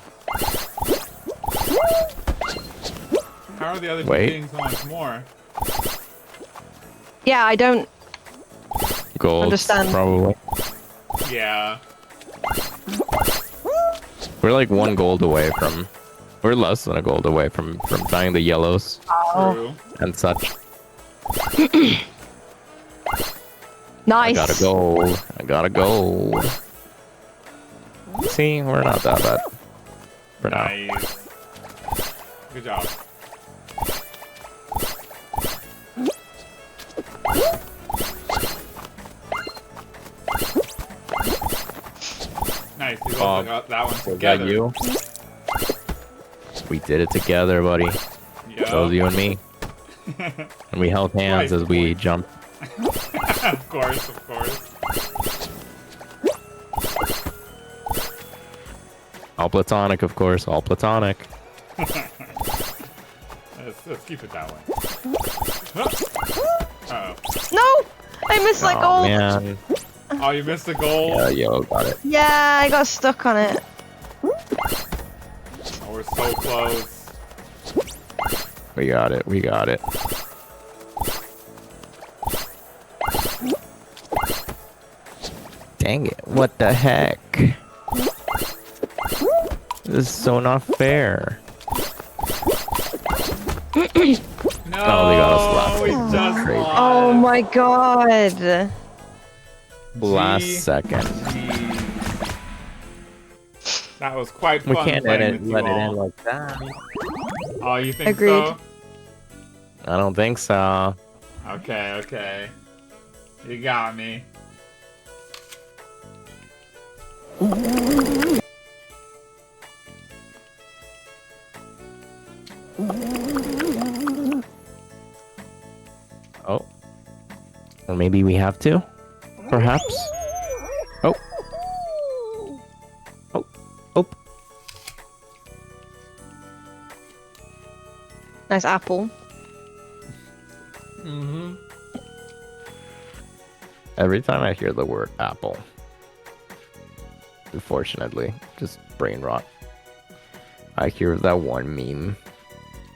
[SPEAKER 1] How are the other two
[SPEAKER 3] Wait.
[SPEAKER 1] getting so much more?
[SPEAKER 2] Yeah, I don't
[SPEAKER 3] Gold,
[SPEAKER 2] understand.
[SPEAKER 3] probably.
[SPEAKER 1] Yeah.
[SPEAKER 3] We're like 1 gold away from. We're less than a gold away from finding the yellows
[SPEAKER 1] True.
[SPEAKER 3] and such.
[SPEAKER 2] Nice.
[SPEAKER 3] I got a gold. I got a gold. See, we're not that bad. For now.
[SPEAKER 1] Nice. Good job. Nice. You both got that one
[SPEAKER 3] Was
[SPEAKER 1] together.
[SPEAKER 3] that you? We did it together, buddy.
[SPEAKER 1] Yup.
[SPEAKER 3] That was you and me. And we held hands
[SPEAKER 1] Right.
[SPEAKER 3] as we jumped.
[SPEAKER 1] Of course, of course.
[SPEAKER 3] All platonic, of course. All platonic.
[SPEAKER 1] Let's keep it that way. Uh-oh.
[SPEAKER 2] No! I missed that
[SPEAKER 3] Oh,
[SPEAKER 2] gold.
[SPEAKER 3] man.
[SPEAKER 1] Oh, you missed the goal?
[SPEAKER 3] Yeah, yo, got it.
[SPEAKER 2] Yeah, I got stuck on it.
[SPEAKER 1] Oh, we're so close.
[SPEAKER 3] We got it. We got it. Dang it. What the heck? This is so not fair.
[SPEAKER 1] No,
[SPEAKER 3] Oh, they got us last.
[SPEAKER 1] we just
[SPEAKER 3] Great.
[SPEAKER 1] lost.
[SPEAKER 2] Oh my god.
[SPEAKER 3] Last
[SPEAKER 1] Gee.
[SPEAKER 3] second.
[SPEAKER 1] Jeez. That was quite
[SPEAKER 3] We
[SPEAKER 1] fun
[SPEAKER 3] can't
[SPEAKER 1] playing
[SPEAKER 3] let it
[SPEAKER 1] with you all.
[SPEAKER 3] in like that.
[SPEAKER 1] Oh, you think
[SPEAKER 2] Agreed.
[SPEAKER 1] so?
[SPEAKER 3] I don't think so.
[SPEAKER 1] Okay, okay. You got me.
[SPEAKER 3] Oh. Or maybe we have to? Perhaps? Oh. Oh. Oh.
[SPEAKER 2] Nice apple.
[SPEAKER 1] Mm-hmm.
[SPEAKER 3] Every time I hear the word apple, unfortunately, just brain rot, I hear that one meme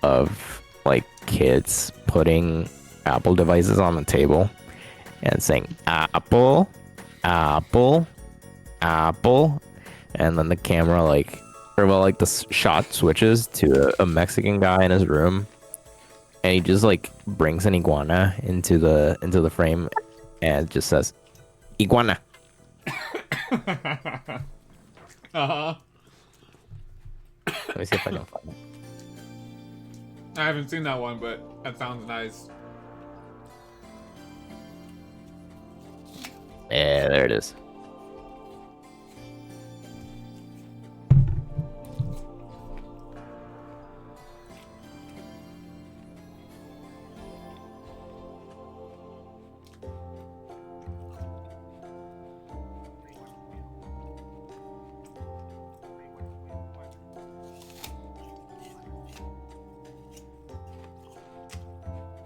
[SPEAKER 3] of like kids putting Apple devices on the table and saying apple, apple, apple, and then the camera the shot switches to a Mexican guy in his room, and he just like brings an iguana into the frame and it just says iguana.
[SPEAKER 1] Uh-huh.
[SPEAKER 3] Let me see if I can find it.
[SPEAKER 1] I haven't seen that one, but that sounds nice.
[SPEAKER 3] Yeah, there it is.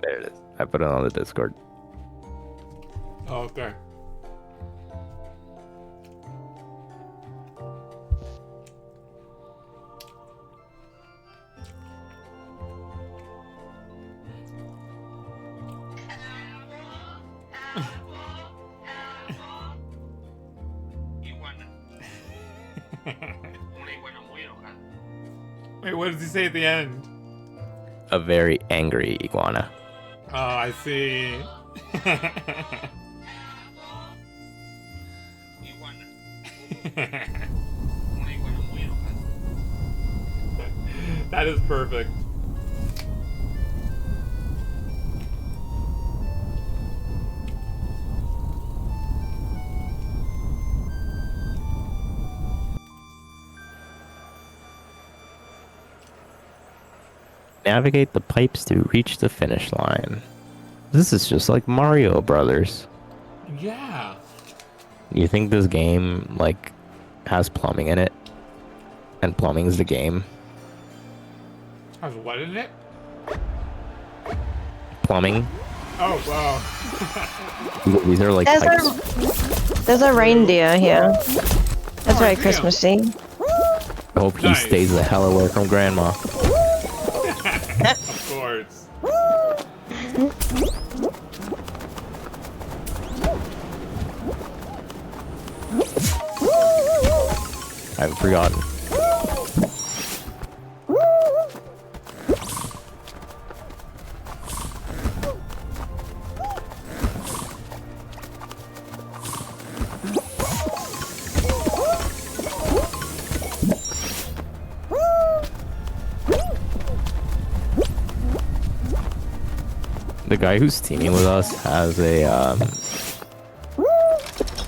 [SPEAKER 3] There it is. I put it on the Discord.
[SPEAKER 1] Oh, okay. Wait, what does he say at the end?
[SPEAKER 3] A very angry iguana.
[SPEAKER 1] Oh, I see. That is perfect.
[SPEAKER 3] navigate the pipes to reach the finish line. This is just like Mario Brothers.
[SPEAKER 1] Yeah.
[SPEAKER 3] You think this game, like, has plumbing in it? And plumbing's the game?
[SPEAKER 1] Has what in it?
[SPEAKER 3] Plumbing?
[SPEAKER 1] Oh, wow.
[SPEAKER 3] These are like
[SPEAKER 2] There's
[SPEAKER 3] pipes.
[SPEAKER 2] There's a reindeer here. That's very
[SPEAKER 1] damn.
[SPEAKER 2] Christmassy.
[SPEAKER 3] I hope he
[SPEAKER 1] Nice.
[SPEAKER 3] stays the hell away from Grandma.
[SPEAKER 1] Of course.
[SPEAKER 3] I haven't forgotten. The guy who's teaming with us has a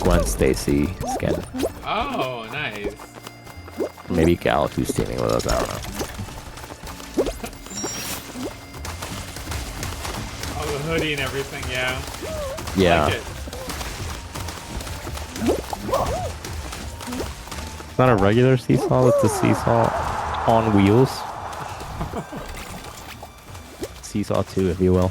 [SPEAKER 3] Gwen Stacy skin.
[SPEAKER 1] Oh, nice.
[SPEAKER 3] Maybe Gal who's teaming with us, I don't know.
[SPEAKER 1] Oh, the hoodie and everything, yeah.
[SPEAKER 3] Yeah.
[SPEAKER 1] Like it.
[SPEAKER 3] It's not a regular seesaw, it's a seesaw on wheels. Seesaw 2, if you will.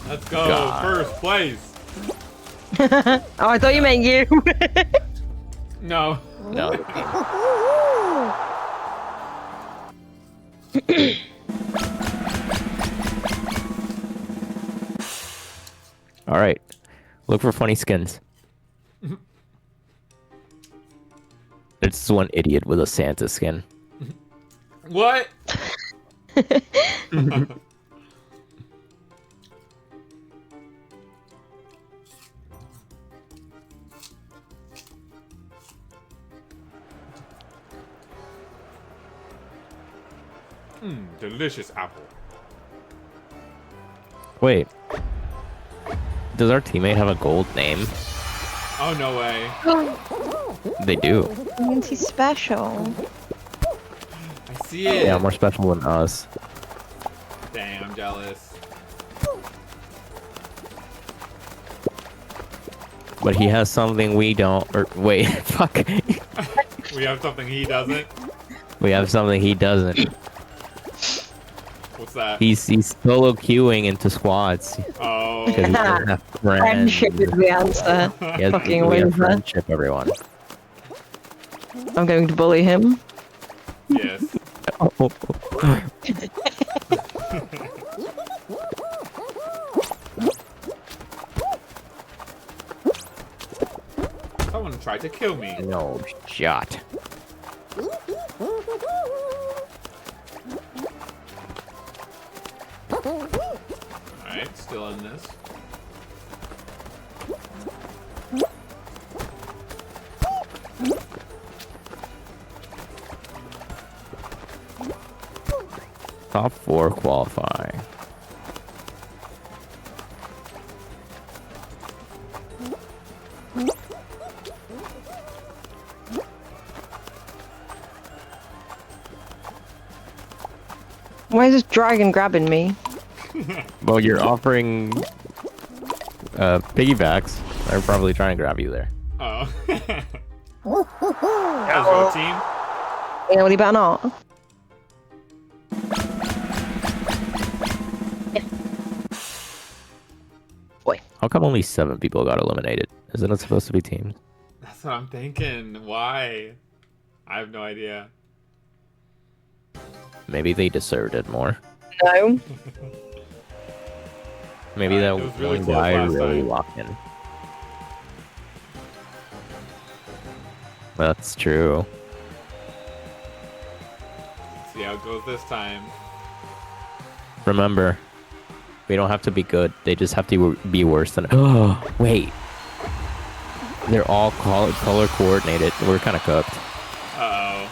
[SPEAKER 1] Let's go.
[SPEAKER 3] God.
[SPEAKER 1] First place.
[SPEAKER 2] Oh, I thought you meant you.
[SPEAKER 1] No.
[SPEAKER 3] No. Alright. Look for funny skins. It's one idiot with a Santa skin.
[SPEAKER 1] What? Delicious apple.
[SPEAKER 3] Wait. Does our teammate have a gold name?
[SPEAKER 1] Oh, no way.
[SPEAKER 3] They do.
[SPEAKER 2] Means he's special.
[SPEAKER 1] I see it.
[SPEAKER 3] Yeah, more special than us.
[SPEAKER 1] Dang, I'm jealous.
[SPEAKER 3] But he has something we don't. Or wait, fuck.
[SPEAKER 1] We have something he doesn't.
[SPEAKER 3] We have something he doesn't.
[SPEAKER 1] What's that?
[SPEAKER 3] He's solo queuing into squads.
[SPEAKER 1] Oh.
[SPEAKER 3] Because he doesn't have friends.
[SPEAKER 2] Friendship is the answer.
[SPEAKER 3] He has,
[SPEAKER 2] Fucking
[SPEAKER 3] we have
[SPEAKER 2] loser.
[SPEAKER 3] friendship, everyone.
[SPEAKER 2] I'm going to bully him.
[SPEAKER 1] Yes. Someone tried to kill me.
[SPEAKER 3] No shot.
[SPEAKER 1] Alright, still in this.
[SPEAKER 3] Top 4 qualify.
[SPEAKER 2] Why is this dragon grabbing me?
[SPEAKER 3] Well, you're offering piggybacks. They're probably trying to grab you there.
[SPEAKER 1] Oh. How's your team?
[SPEAKER 2] You know what, he better not.
[SPEAKER 3] How come only 7 people got eliminated? Isn't it supposed to be teams?
[SPEAKER 1] That's what I'm thinking. Why? I have no idea.
[SPEAKER 3] Maybe they deserved it more.
[SPEAKER 2] No.
[SPEAKER 3] Maybe
[SPEAKER 1] It
[SPEAKER 3] that
[SPEAKER 1] was really
[SPEAKER 3] one
[SPEAKER 1] close
[SPEAKER 3] guy
[SPEAKER 1] last
[SPEAKER 3] really
[SPEAKER 1] time.
[SPEAKER 3] locked in. That's true.
[SPEAKER 1] See how it goes this time.
[SPEAKER 3] Remember, we don't have to be good. They just have to be worse than. Oh, wait. They're all color coordinated. We're kind of cooked.
[SPEAKER 1] Uh-oh.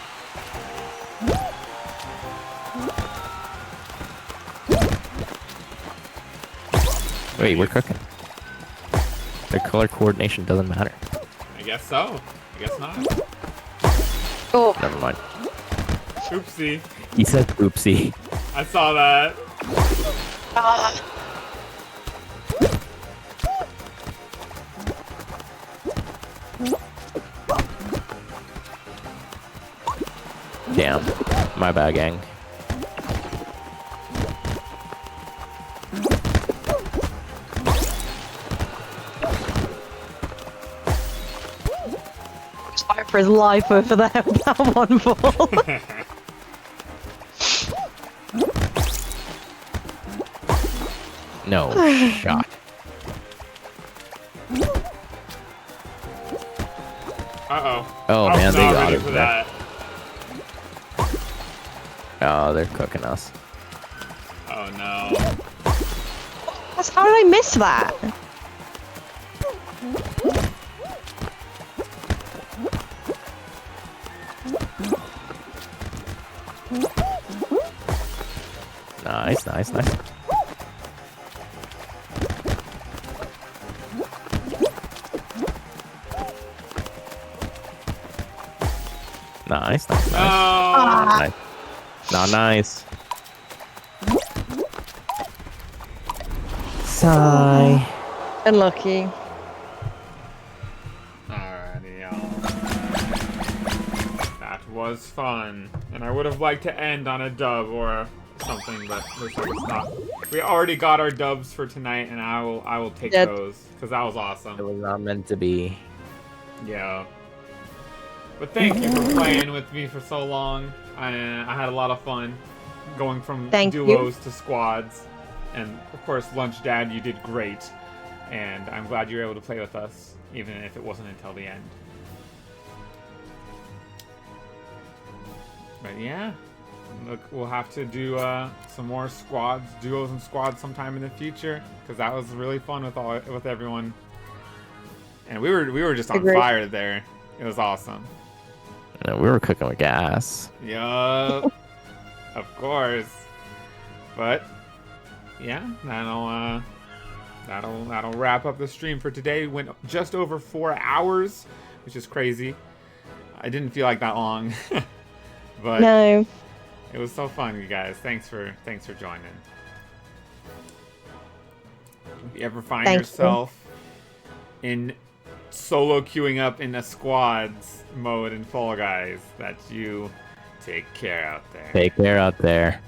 [SPEAKER 3] Wait, we're cooking. Their color coordination doesn't matter.
[SPEAKER 1] I guess so. I guess not.
[SPEAKER 2] Oh,
[SPEAKER 3] Never mind.
[SPEAKER 1] Oopsie.
[SPEAKER 3] He said oopsie.
[SPEAKER 1] I saw that.
[SPEAKER 3] Damn. My bad, gang.
[SPEAKER 2] he's fighting for his life over there with that one ball.
[SPEAKER 3] No shot.
[SPEAKER 1] Uh-oh.
[SPEAKER 3] Oh,
[SPEAKER 1] I was
[SPEAKER 3] man, they
[SPEAKER 1] not
[SPEAKER 3] got
[SPEAKER 1] ready
[SPEAKER 3] it,
[SPEAKER 1] for
[SPEAKER 3] man.
[SPEAKER 1] that.
[SPEAKER 3] Oh, they're cooking us.
[SPEAKER 1] Oh, no.
[SPEAKER 2] How did I miss that?
[SPEAKER 3] Nice, nice, nice. Nice, nice, nice.
[SPEAKER 1] Oh.
[SPEAKER 3] Nice. Not nice. Sigh.
[SPEAKER 2] Unlucky.
[SPEAKER 1] Alrighty, y'all. That was fun. And I would have liked to end on a dub or something, but looks like it's not. We already got our dubs for tonight, and I will take
[SPEAKER 2] Yeah.
[SPEAKER 1] those, because that was
[SPEAKER 3] It
[SPEAKER 1] awesome.
[SPEAKER 3] was not meant to be.
[SPEAKER 1] Yeah. But thank you for playing with me for so long. I had a lot of fun going from
[SPEAKER 2] Thank you.
[SPEAKER 1] duos to squads. And of course, Lunch Dad, you did great. And I'm glad you were able to play with us, even if it wasn't until the end. But yeah, look, we'll have to do some more squads, duos and squads sometime in the future, because that was really fun with everyone. And we were just on
[SPEAKER 2] Agreed.
[SPEAKER 1] fire there. It was awesome.
[SPEAKER 3] You know, we were cooking with gas.
[SPEAKER 1] Yup. Of course. But yeah, that'll wrap up the stream for today. Went just over 4 hours, which is crazy. I didn't feel like that long. But
[SPEAKER 2] No.
[SPEAKER 1] it was so fun, you guys. Thanks for joining. If you ever find
[SPEAKER 2] Thank you.
[SPEAKER 1] yourself in solo queuing up in a squads mode in Fall Guys, that you take care out there.
[SPEAKER 3] Take care out there.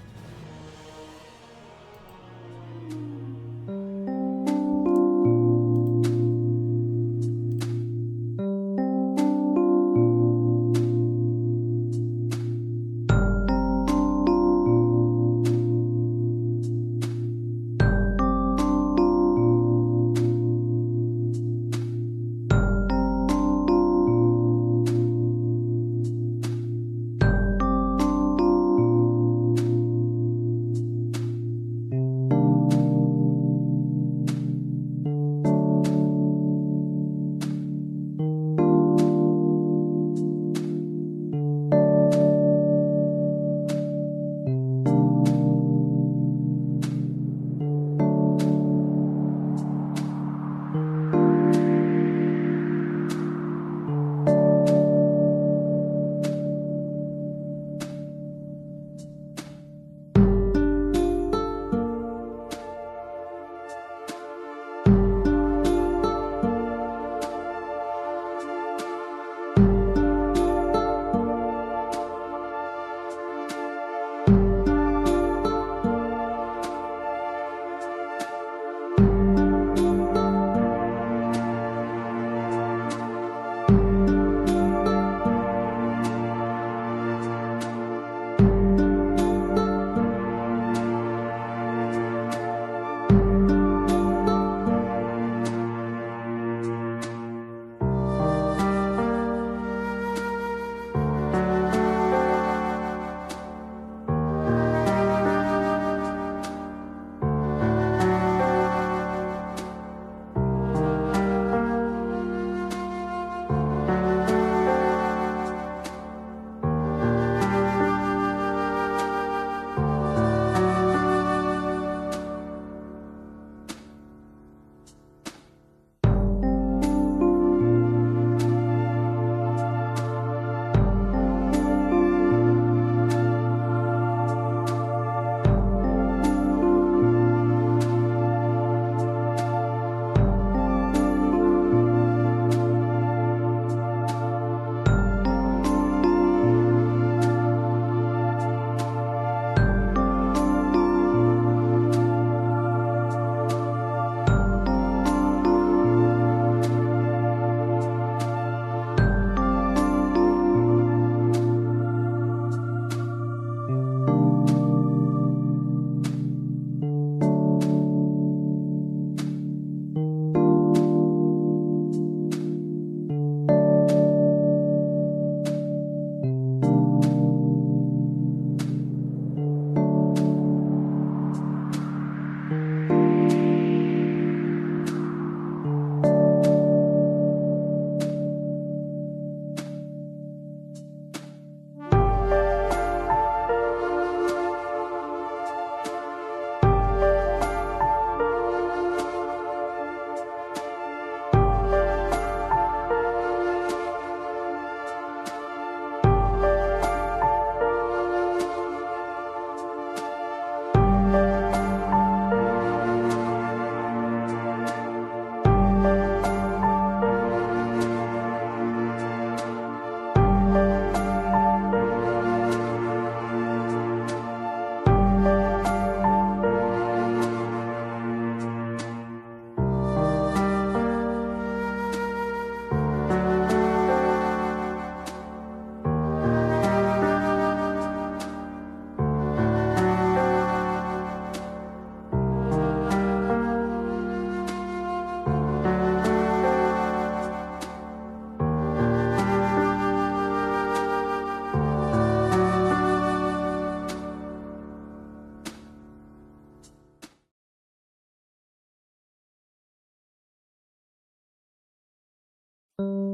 [SPEAKER 5] Bye.